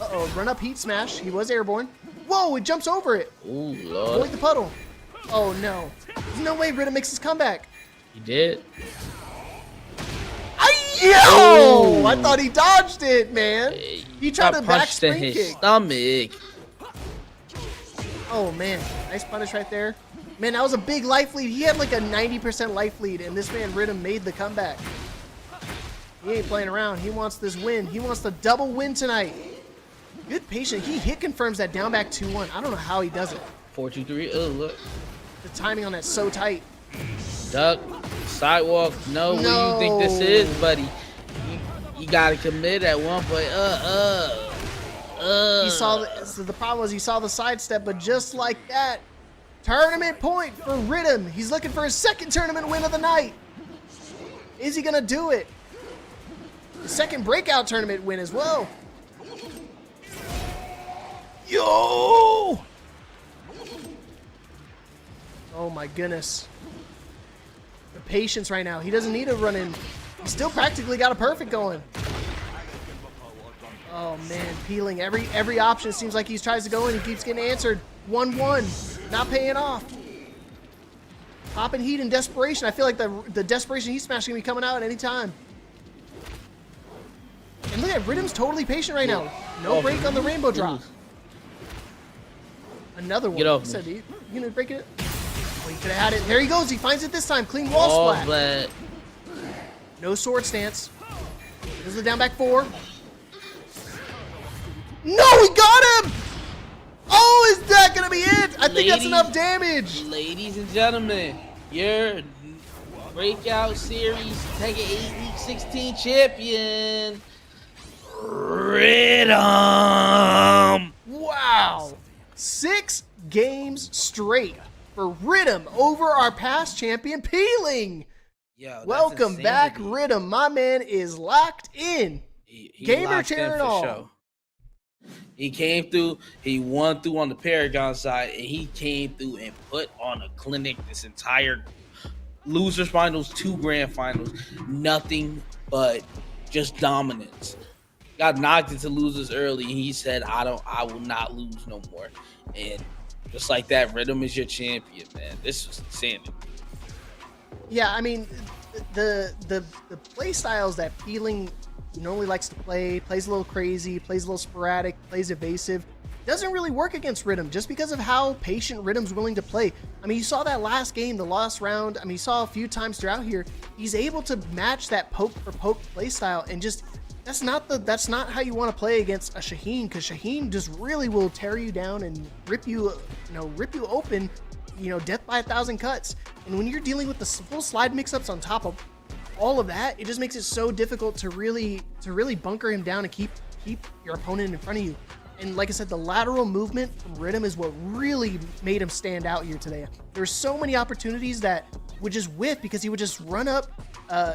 Uh-oh, run up heat smash. He was airborne. Whoa, it jumps over it. Ooh, Lord. Avoid the puddle. Oh no. There's no way Rhythm makes his comeback. He did. Yo! I thought he dodged it, man. He tried to back punched in spring his kick. stomach. Oh man, nice punish right there. Man, that was a big life lead. He had like a 90% life lead, and this man Riddim made the comeback. He ain't playing around. He wants this win. He wants the double win tonight. Good patient. He hit confirms that down back 2-1. I don't know how he does it. 4-2-3. Oh, look. The timing on that's so tight. Duck. Sidewalk. No. What do you think this is, buddy? You gotta commit at one point. He saw so the problem was he saw the sidestep, but just like that, tournament point for Riddim. He's looking for his second tournament win of the night. Is he gonna do it? The second breakout tournament win as well. Yo! Oh my goodness. The patience right now. He doesn't need to run in. He's still practically got a perfect going. Oh man, peeling every option. Seems like he tries to go in. He keeps getting answered. 1-1, not paying off. Popping heat in desperation. I feel like the desperation heat smash gonna be coming out at any time. And look at Riddim's totally patient right now. No break on the rainbow drop. Another one. Get off He said, me. you gonna break it? Oh, he could have had it. There he goes. He finds it this time. Clean wall splat. No sword stance. This is the down back 4. No, he got him! Oh, is that gonna be it? I think that's enough damage. Ladies and gentlemen, your Breakout Series Tekken 8 Week 16 champion, Riddim. Wow. 6 games straight for Riddim over our past champion, Peeling. Yo, welcome back, Riddim. My man is locked in. He Gamer locked in chair and for all. sure. He came through, he won through on the Paragon side, and he came through and put on a clinic this entire losers finals, 2 grand finals, nothing but just dominance. Got knocked into losers early, and he said, I will not lose no more. And just like that, Riddim is your champion, man. This was insanity. Yeah, I mean, the play styles that Peeling normally likes to play, plays a little crazy, plays a little sporadic, plays evasive, doesn't really work against Riddim just because of how patient Riddim's willing to play. I mean, you saw that last game, the last round. I mean, you saw a few times throughout here. He's able to match that poke for poke play style, and just that's not how you want to play against a Shaheen, because Shaheen just really will tear you down and rip you open, death by 1,000 cuts. And when you're dealing with the full slide mix-ups on top of all of that, it just makes it so difficult to really bunker him down and keep your opponent in front of you. And like I said, the lateral movement from Riddim is what really made him stand out here today. There's so many opportunities that would just whiff because he would just run up,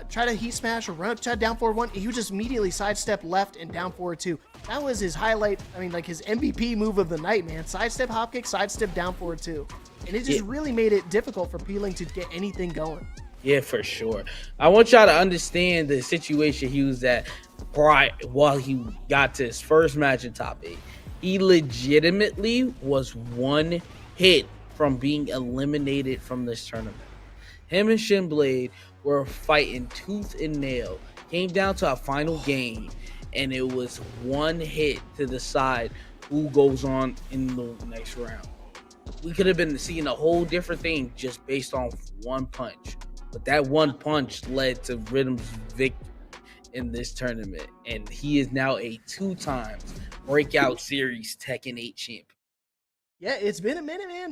try to heat smash, or run up, try to down forward 1, and he would just immediately sidestep left and down forward 2. That was his highlight. I mean, like his MVP move of the night, man. Sidestep hop kick, sidestep down forward 2. And it just really made it difficult for Peeling to get anything going. Yeah, for sure. I want y'all to understand the situation he was at while he got to his first match in top 8. He legitimately was 1 hit from being eliminated from this tournament. Him and Shinblade were fighting tooth and nail. Came down to a final game, and it was 1 hit to decide who goes on in the next round. We could have been seeing a whole different thing just based on 1 punch. But that 1 punch led to Riddim's victory in this tournament. And he is now a 2 times Breakout Series Tekken 8 champion. Yeah, it's been a minute, man.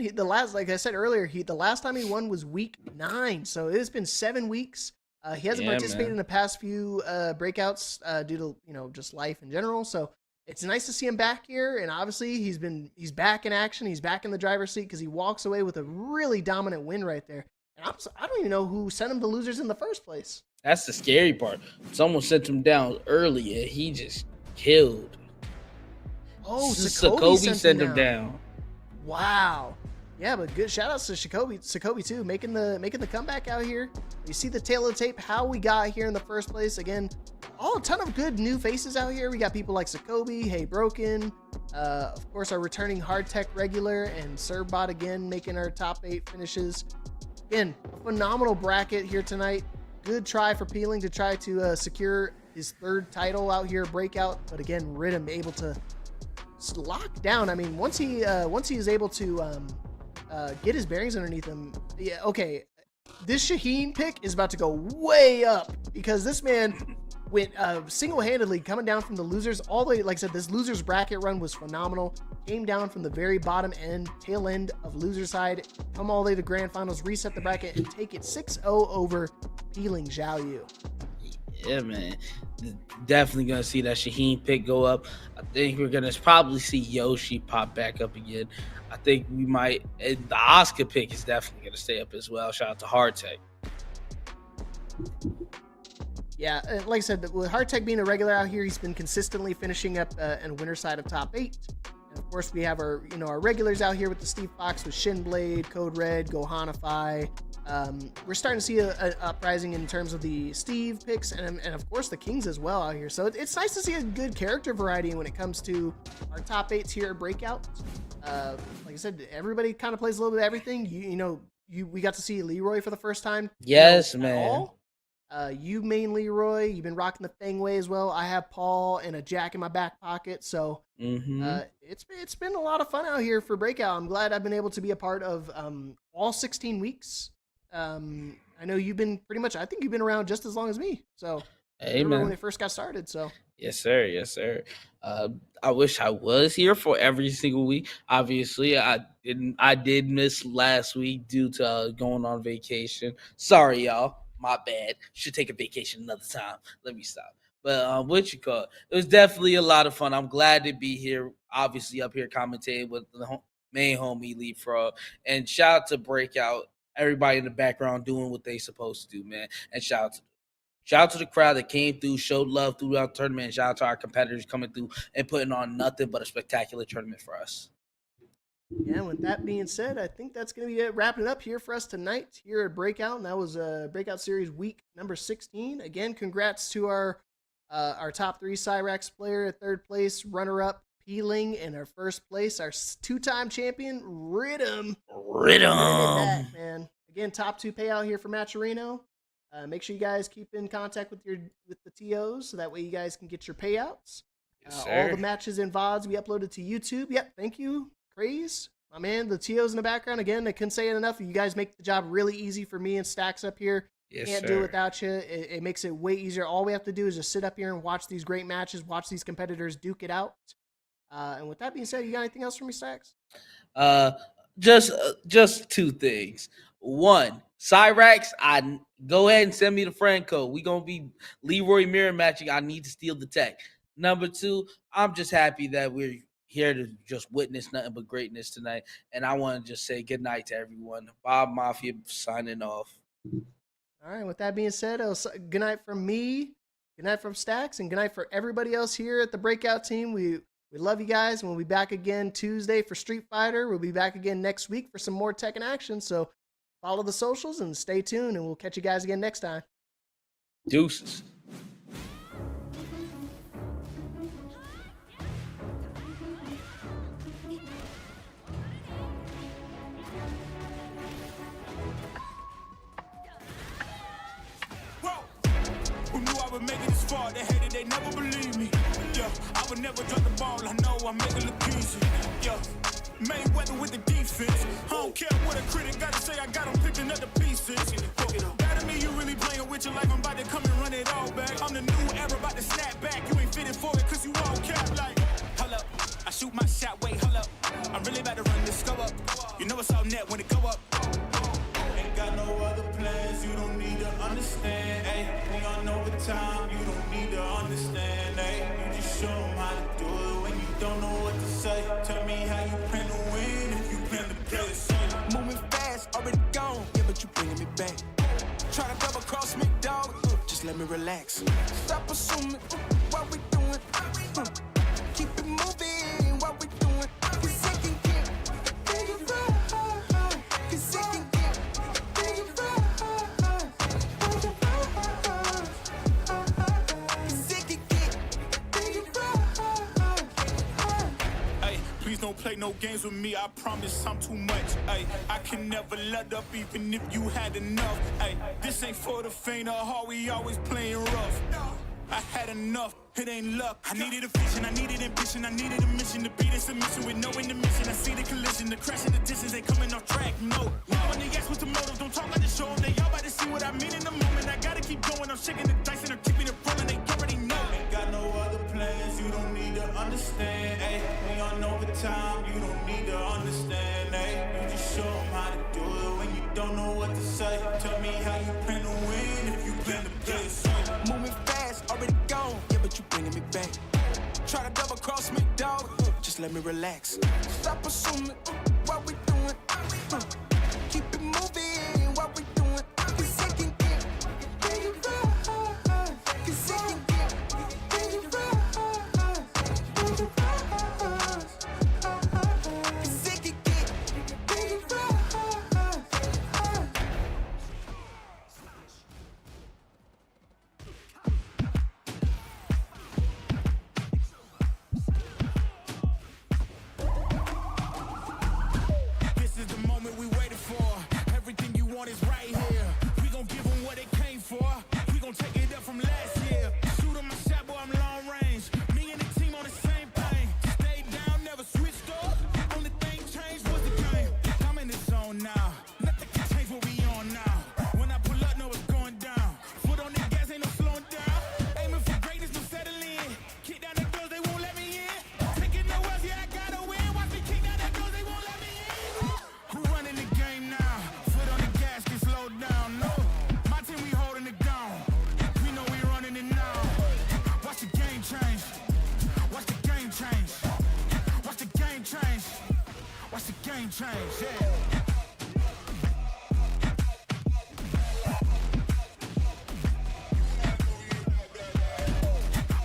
Like I said earlier, the last time he won was week 9. So it's been 7 weeks. He hasn't participated in the past few breakouts due to, just life in general. So it's nice to see him back here. And obviously he's back in action. He's back in the driver's seat because he walks away with a really dominant win right there. And I don't even know who sent him to losers in the first place. That's the scary part. Someone sent him down early and he just killed. Oh, Sokobi sent him down. Wow. Yeah, but good shout outs to Sokobi too, making the comeback out here. You see the tail of the tape, how we got here in the first place. Again, a ton of good new faces out here. We got people like Sokobi, Hey Broken, of course our returning Hard Tech regular, and Serbot again making our top 8 finishes. Again, a phenomenal bracket here tonight. good try for Peeling to try to secure his 3rd title out here, Breakout. But again, Rhythm able to lock down. I mean, once he is able to get his bearings underneath him, yeah, okay. This Shaheen pick is about to go way up because this man went single-handedly coming down from the losers all the way. Like I said, this losers bracket run was phenomenal. Came down from the very bottom end, tail end of loser side, come all the way to grand finals, reset the bracket, and take it 6-0 over Peeling Zhao Yu. Yeah, man. Definitely gonna see that Shaheen pick go up. I think we're gonna probably see Yoshi pop back up again. I think we might. The Oscar pick is definitely gonna stay up as well. Shout out to Hardtech. Yeah, like I said, with Hardtech being a regular out here, he's been consistently finishing up in winner side of top 8. And of course, we have our regulars out here with the Steve Fox with Shinblade, Code Red, Gohanify. We're starting to see an uprising in terms of the Steve picks and of course the Kings as well out here. So it's nice to see a good character variety when it comes to our top 8s here at Breakout. Like I said, everybody kind of plays a little bit of everything. We got to see Leroy for the first time. Yes, man. You main Leroy. You've been rocking the Feng Wei as well. I have Paul and a Jack in my back pocket. So it's been a lot of fun out here for Breakout. I'm glad I've been able to be a part of all 16 weeks. I know you've been I think you've been around just as long as me. So hey, man. When it first got started. So yes, sir. Yes, sir. I wish I was here for every single week. Obviously, I did miss last week due to going on vacation. Sorry, y'all. My bad. Should take a vacation another time. Let me stop. But it was definitely a lot of fun. I'm glad to be here. Obviously, up here commentating with the main homie Leapfrog. And shout out to Breakout. Everybody in the background doing what they supposed to do, man. And shout out to the crowd that came through, showed love throughout the tournament. And shout out to our competitors coming through and putting on nothing but a spectacular tournament for us. Yeah, with that being said, I think that's going to be it, wrapping it up here for us tonight here at Breakout. And that was Breakout Series week number 16. Again, congrats to our top 3 Cyrax player at 3rd place, runner-up Peeling, and our 1st place, our 2-time champion, Rhythm. That, man. Again, top 2 payout here for Matcherino. Make sure you guys keep in contact with the TOs so that way you guys can get your payouts. Yes, all the matches and VODs we uploaded to YouTube. Yep, thank you, Craze. My man, the TOs in the background. Again, I couldn't say it enough. You guys make the job really easy for me and Stacks up here. Yes, Can't do it without you. It makes it way easier. All we have to do is just sit up here and watch these great matches, watch these competitors duke it out. And with that being said, you got anything else for me, Stacks? Just 2 things. 1, Cyrax, I go ahead and send me the friend code. We gonna be Leroy mirror matching. I need to steal the tech. Number 2, I'm just happy that we're here to just witness nothing but greatness tonight. And I want to just say good night to everyone. Bob Mafia signing off. All right, with that being said, good night from me, good night from Stacks, and good night for everybody else here at the Breakout team. We love you guys, and we'll be back again Tuesday for Street Fighter. We'll be back again next week for some more Tekken action. So follow the socials and stay tuned, and we'll catch you guys again next time. Deuces. Make it this far, they hated, they never believe me. Yeah, I would never drop the ball, I know I make it look easy. Yeah, Mayweather with the defense. I don't care what a critic gotta say, I got them picking up the pieces. That to me, you really playing with your life, I'm about to come and run it all back. I'm the new era, about to snap back. You ain't fitted for it, cause you all cap like. Hold up, I shoot my shot, wait, hold up. I'm really about to run this go up. You know it's all net when it go up. Ain't got no other plans, you don't need to understand. Ay, we on overtime, you don't need to understand. Ay, you just show them how to do it when you don't know what to say. Tell me how you plan to win if you plan to play the same. Moving fast, already gone, yeah, but you bringing me back. Try to double cross me, dog, just let me relax. Stop assuming what we doing. Keep it moving, what we doing. Cause it can get bigger, cause it can get bigger, cause it can get bigger. Hey, please don't play no games with me. I promise I'm too much. Ay, I can never let up even if you had enough. Ay, this ain't for the faint of heart. We always playing rough. I had enough, it ain't luck. I needed a vision, I needed ambition, I needed a mission to beat in submission with no intermission. I see the collision, the crash and the distance, they coming off track. No, when they ask what's the motive, don't talk like the show. They all about to see what I mean in the moment. I gotta keep going, I'm shaking the dice and I'm keeping it rolling. They already know. Ain't got no other plans, you don't need to understand. Ay, we on overtime, you don't need to understand. Ay, you just show them how to do it when you don't know what to say. Tell me how you plan to win if you plan to play safe. Moving fast, already gone, yeah, but you bringing me back. Try to double cross me, dog, just let me relax. Stop assuming what we doing. Keep it moving, what we doing. Cause it can get dangerous. Cause it can get dangerous. Cause it can get dangerous. This is the moment we waited for. Everything you want is right here. We gon' give them what they came for. We gon' take it up from last year. Shoot 'em my shot, boy, I'm long range. Me and the team on the same thing. Stayed down, never switched up. Only thing changed was the game. I'm in the zone now. Nothing can change what we on now. When I pull up, know it's going down. Foot on the gas, ain't no slowing down. Aiming for greatness, no settling. Kick down the doors, they won't let me in. Taking no else, yeah, I gotta win. Watch me kick down the doors, they won't let me in. Who running the game now? Foot on the gas, can slow down. No, my team, we holding it down. We know we running it now. Watch the game change. Watch the game change. Watch the game change. Watch the game change. Yeah.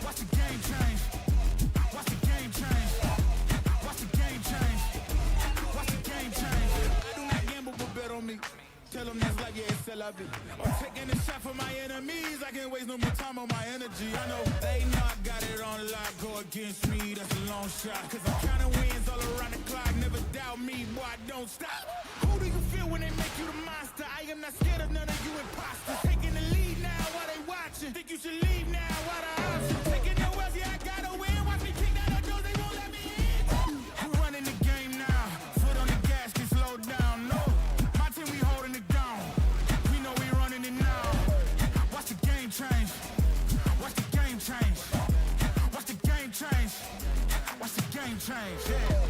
Watch the game change. Watch the game change. Watch the game change. Watch the game change. I do not gamble, but bet on me. Tell them that's like, yeah, it's LIV. I'm taking a shot for my enemies. I can't waste no more time on my energy. I know they know I got it on lock. Go against me, that's a long shot. Cause I'm counting wins all around the clock. Never doubt me, boy, I don't stop. Who do you feel when they make you the monster? I am not scared of none of you imposters. Taking the lead now while they watching. Think you should leave now while the options. Taking no else, yeah, I gotta win. Watch me kick down the doors, they won't let me in. Who running the game now? Foot on the gas, can slow down. No, my team, we holding it down. We know we running it now. Watch the game change. Watch the game change. Watch the game change. Watch the game change. Yeah.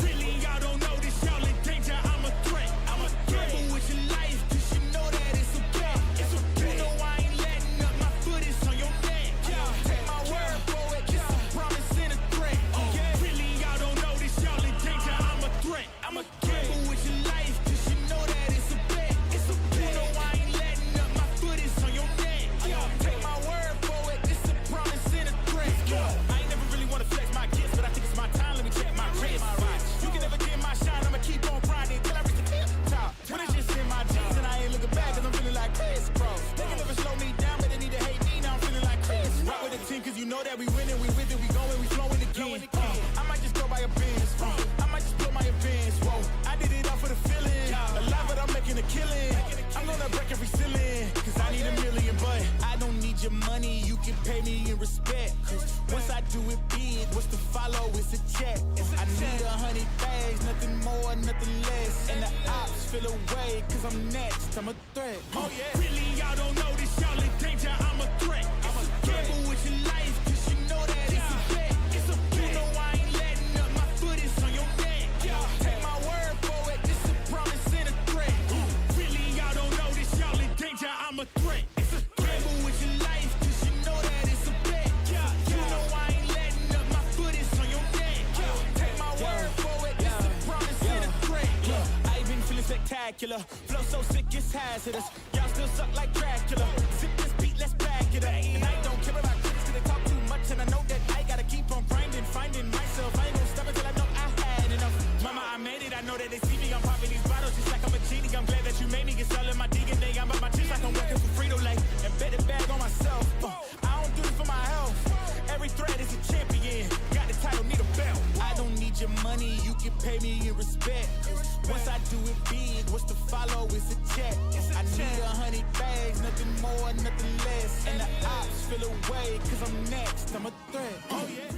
Really, y'all don't know this, y'all in danger. I'm a threat. I'm a gamble with your life, cause you know that it's okay. It's okay. You know I ain't letting up, my foot is on your neck. Take my word for it, it's a promise and a threat. Really, y'all don't know this, y'all in danger. I'm a threat. I'm a gamble with your life, cause you know that it's a bet. It's okay. You know I ain't letting up, my foot is on your neck. Take my word for it, it's a promise and a threat. I ain't never really wanna flex my gifts, but I think it's my time. Let me check my wrist. You can never get my shine, I'ma keep on grinding till I reach the tip top. When it's just in my jeans and I ain't looking back, cause I'm feeling like Chris Cross. They can never slow me down, but they need to hate me, now I'm feeling like Chris. Rock with the team, cause you know that we winning, we with it, we going, we flowing again. I might just go by a Benz, I might just blow my advance, whoa. I did it all for the feeling, alive but I'm making a killing. I'm gonna break every ceiling, cause I need a million, but I don't need your money, you can pay me in respect. Cause once I do it big, what's to follow is a check. I need 100 bags, nothing more, nothing less. And the ops feel away, cause I'm next, I'm a threat. Oh yeah. Really, y'all don't know this, y'all in danger, I'm a threat. I'm a gamble with your life, cause you spectacular. Flow so sick, it's hazardous. Y'all still suck like Dracula. Sip this beat, let's back it up. And I don't care about critics, 'cause they talk too much, and I know that I gotta keep on grinding, finding myself. I ain't gonna stop until I know I had enough. Mama, I made it. I know that they see me. I'm popping these bottles just like I'm a genie. I'm glad that you made me get selling my DNA. I'm about my chips like I'm working for Frito-Lay. And bet it bag on myself. I don't do this for my health. Every thread is a champion. Got the title, need a belt. I don't need your money, you can pay me in respect. Once I do it big, what's the follow? It's a check. I need 100 bags, nothing more, nothing less. And the ops feel away, 'cause I'm next, I'm a threat. Oh yeah.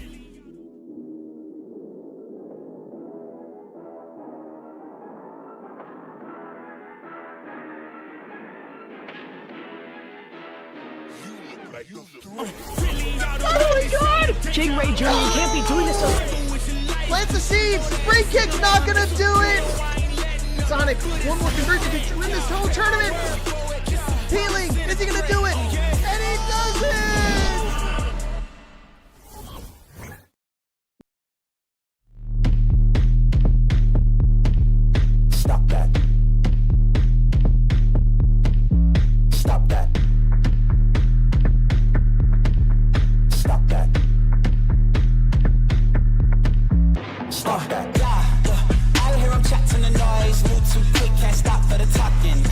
Oh my god! Jake Ray Jr., you can't be doing this. Plant the seeds! Free kick's not gonna do it! Sonic, one more conversion to win this whole tournament! Healing! Is he gonna do it? And he does it! Stop that. Stop that. Stop that. Stop that. I hear him chat to the noise. Move too quick, can't stop for the talking.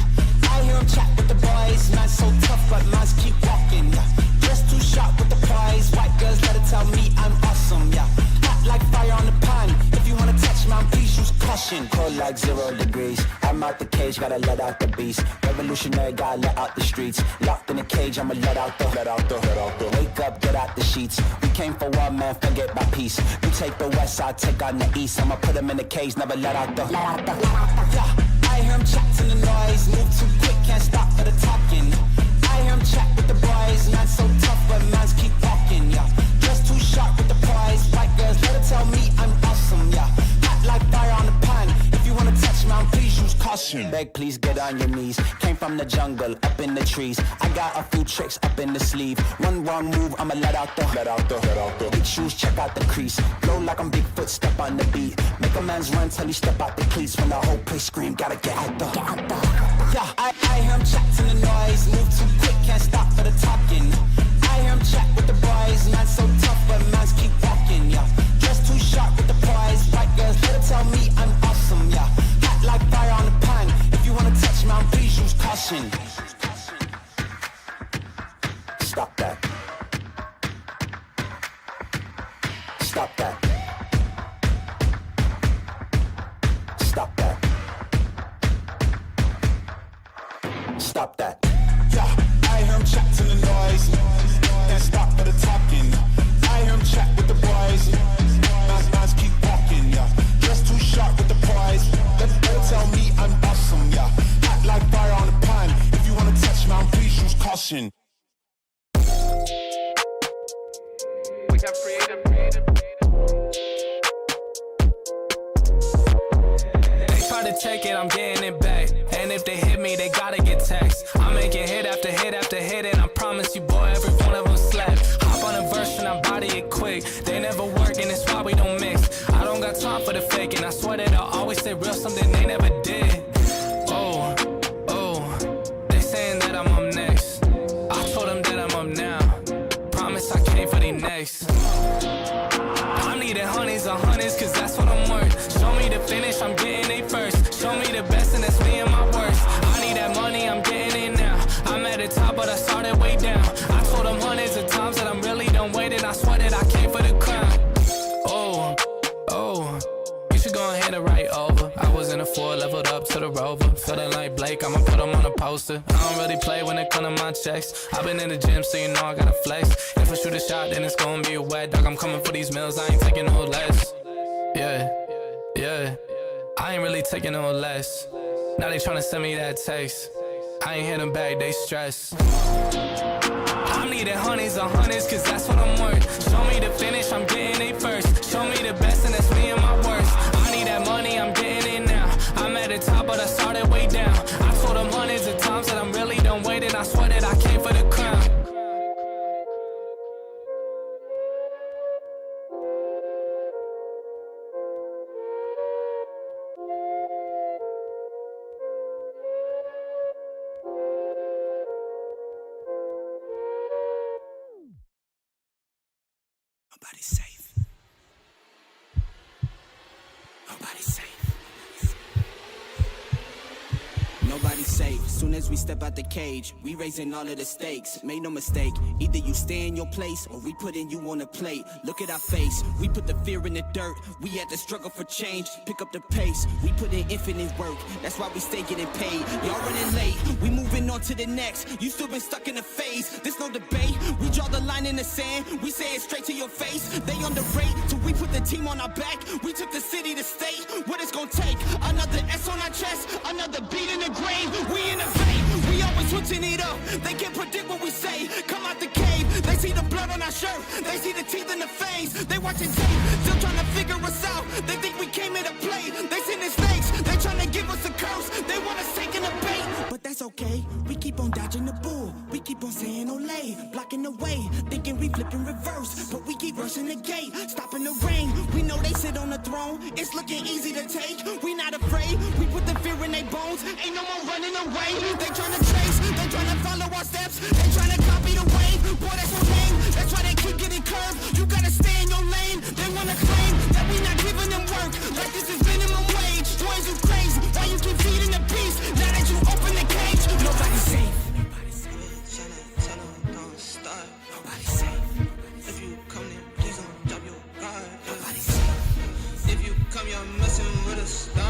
I hear him chat with the boys. Man's so tough, but minds keep walking. Just too sharp with the prize. White girls let it tell me I'm awesome, yeah. Hot like fire on the pan. If you wanna touch me, please use caution. Cold like 0 degrees. I'm out the cage, gotta let out the beast. Revolutionary, gotta let out the streets. Locked in a cage, I'ma let out the. Wake up, get out the sheets. We came for one man, forget my peace. You take the west, I take on the east. I'ma put him in the cage, never let out the. Yeah, I hear him chat to the noise. Move too quick, can't stop for the talking. I hear him chat with the boys. Man's so tough, but man's keep walking, yeah. Just too sharp with the prize. White girls, let it tell me I'm awesome, yeah. Hot like fire on the pan. If you wanna touch me, please use caution. Beg, please get on your knees. Came from the jungle, up in the trees. I got a few tricks up in the sleeve. One wrong move, I'ma let out the. Big shoes, check out the crease. Blow like I'm Bigfoot, step on the beat. Make a man's run till he step out the cleats. When the whole place scream, gotta get out the. Yeah, I hear him chat to the noise. Move too quick, can't stop for the talking. I hear him chat with the boys. Man's so tough, but man's keep walking, yeah. Just too sharp with the prize. White girls, let it tell me I'm awesome, yeah. Hot like fire on the pan. If you wanna touch me, please use caution. Stop that. Stop that. Stop that. Stop that. Yeah, I hear him chat to the noise. Can't stop for the talking. I hear him chat with the boys. Man's keep walking, yeah. Just too sharp with the prize. Let tell me I'm awesome, yeah. Hot like fire on the pan. If you wanna touch me, please use caution. We have creative. They try to take it, I'm getting it back. And if they hit me, they gotta get taxed. I'm making hit after hit after hit, and I promise you, boy, every one of them slap. Hop on a verse and I body it quick. They never work, and it's why we don't mix. I don't got time for the fake, and I swear that I'll always stay real, something they never did. Oh, they saying that I'm up next. I told them that I'm up now. Promise I came for the next. I'm needing honeys on honeys, cause that's what I'm worth. Show me the finish, I'm getting it first. Show me the best, and that's me and my worst. I need that money, I'm getting it now. I'm at the top, but I started way down. I told them hundreds of times that I'm really done waiting. I swear that I came for the crown. Oh, you should go ahead and write over. I was in a 4, leveled up to the Rover. Feeling like Blake, I'ma put him on a poster. I don't really play when it come to my checks. I've been in the gym, so you know I gotta flex. If I shoot a shot, then it's gonna be a wet dog. I'm coming for these meals, I ain't taking no less. Yeah, I ain't really taking no less. Now they tryna send me that text. I ain't hit them back, they stress. I'm needing honeys on honeys, cause that's what I'm worth. Show me the finish, I'm getting it first. Show me the best, and that's me and my worst. I need that money, I'm getting it now. I'm at the top, but I started way down. I told them hundreds of times that I'm really done waiting. I swear that I came for the crown. Nobody's safe. Nobody's safe. Nobody's safe. Soon as we step out the cage, we raising all of the stakes. Make no mistake, either you stay in your place or we putting you on a plate. Look at our face, we put the fear in the dirt. We had to struggle for change, pick up the pace. We put in infinite work, that's why we stay getting paid. Y'all running late, we moving on to the next. You still been stuck in a phase, there's no debate. We draw the line in the sand, we say it straight to your face. They underrate, so we put the team on our back. We took the city to state, what it's gonna take. Another S on our chest, another beat in the grave. We innovate, we always switching it up. They can't predict what we say. Come out the cave, they see the blood on our shirt. They see the teeth in the fangs. They watching tape, still trying to figure us out. They think we came here to play. They sending snakes, they trying to give us a curse. They want us taking the bait, but that's okay. We keep on dodging the bull. We keep on saying Olay, blocking the way, thinking we flipping reverse, but we keep rushing the gate, stopping the rain. We know they sit on the throne. It's looking easy to take. We not afraid. We put the fear in their bones. Ain't no more running away. They tryna trace, they tryna follow our steps. They tryna copy the way. Boy, that's so lame. That's why they keep getting curved. You gotta stay in your lane. They wanna claim that we not giving them work. Like this is minimum wage. Boys, you crazy. Why you keep feeding the beast? Now that you open the cage, nobody's safe. Nobody's safe. Tell them don't start. Nobody's safe. If you come in, please don't drop your guard. Nobody's safe. If you come, you're messing with a star.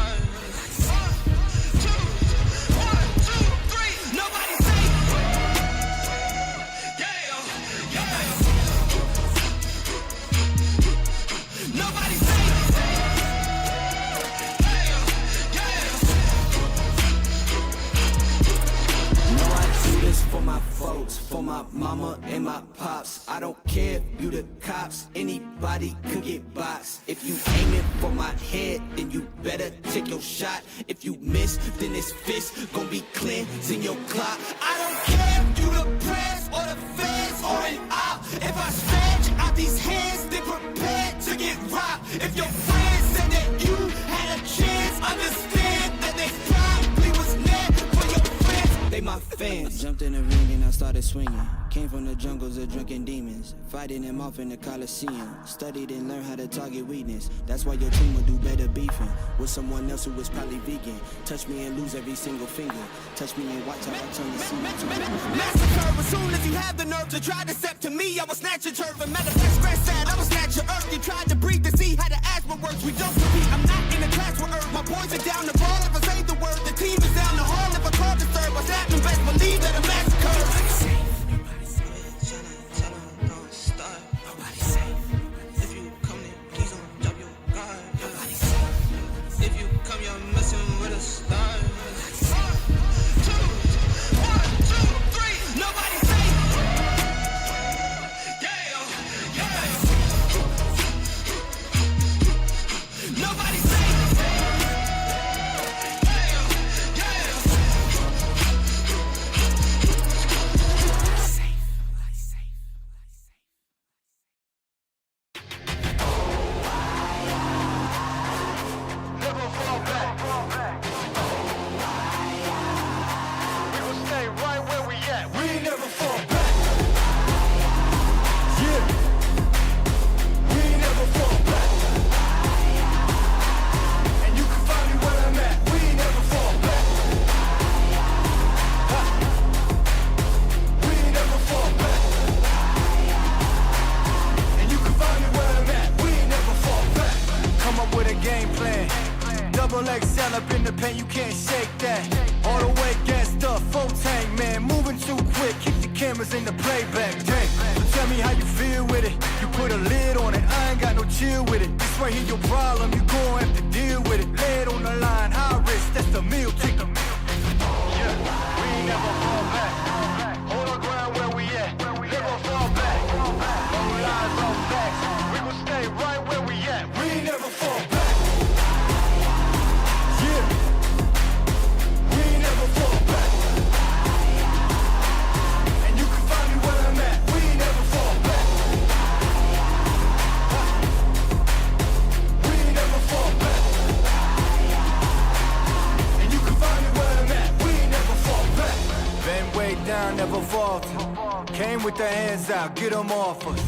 For my folks, for my mama and my pops. I don't care if you the cops, anybody could get boxed. If you aiming for my head, then you better take your shot. If you miss, then this fist gon' be cleansing your clock. I don't care if you the press or the feds or an op. If I stretch out these hands, then prepare to get robbed. If your friends said that you had a chance, understand that they probably was meant for your friends. They my fans. Jumped in the ring and I started swinging. Came from the jungles of drunken demons, fighting them off in the Coliseum. Studied and learned how to target weakness. That's why your team will do better beefing with someone else who was probably vegan. Touch me and lose every single finger. Touch me and watch how I turn the scene. Massacre as soon as you have the nerve to try to step to me. I will snatch your turf and manifest grass sad. I will snatch your earth. You tried to breathe to see how the asthma works. We don't compete. I'm not in a class with earth. My boys are down the ball if I say the word. The team is down the hall if I call the third. What's happening? Best believe that a massacre. Nobody's safe. Tell them don't start. Nobody's safe. If you come in, please don't drop your guard. Nobody's safe. If you come, you're messing with a star. Get them off us.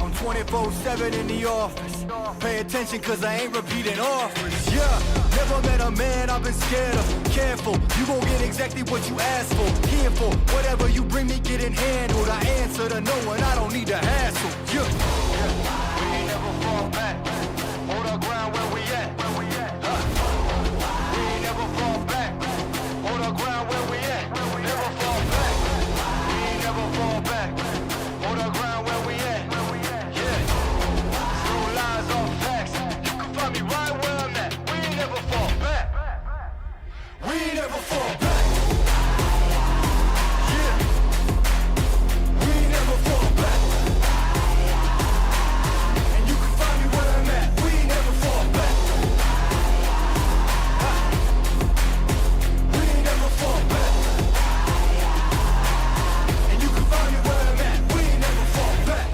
I'm 24/7 in the office. Pay attention cause I ain't repeating offers. Yeah, never met a man I've been scared of. Careful, you gon' get exactly what you asked for. Here for whatever you bring me getting handled. I answer to no one, I don't need to hassle. Yeah, we ain't never fall back. Hold our ground where we at. We ain't never fall back. Hold our ground where we at. Never fall back. We ain't never fall back. Hold our ground where we at. Yeah. No lies or facts. You can find me right where I'm at. We ain't never fall back. We ain't never fall back. Yeah. We ain't never fall back. And you can find me where I'm at. We ain't never fall back. We ain't never fall back. And you can find me where I'm at. We ain't never fall back.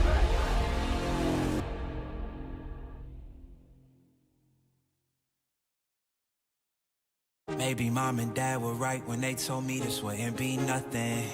Maybe mom and dad were right when they told me this wouldn't be nothing.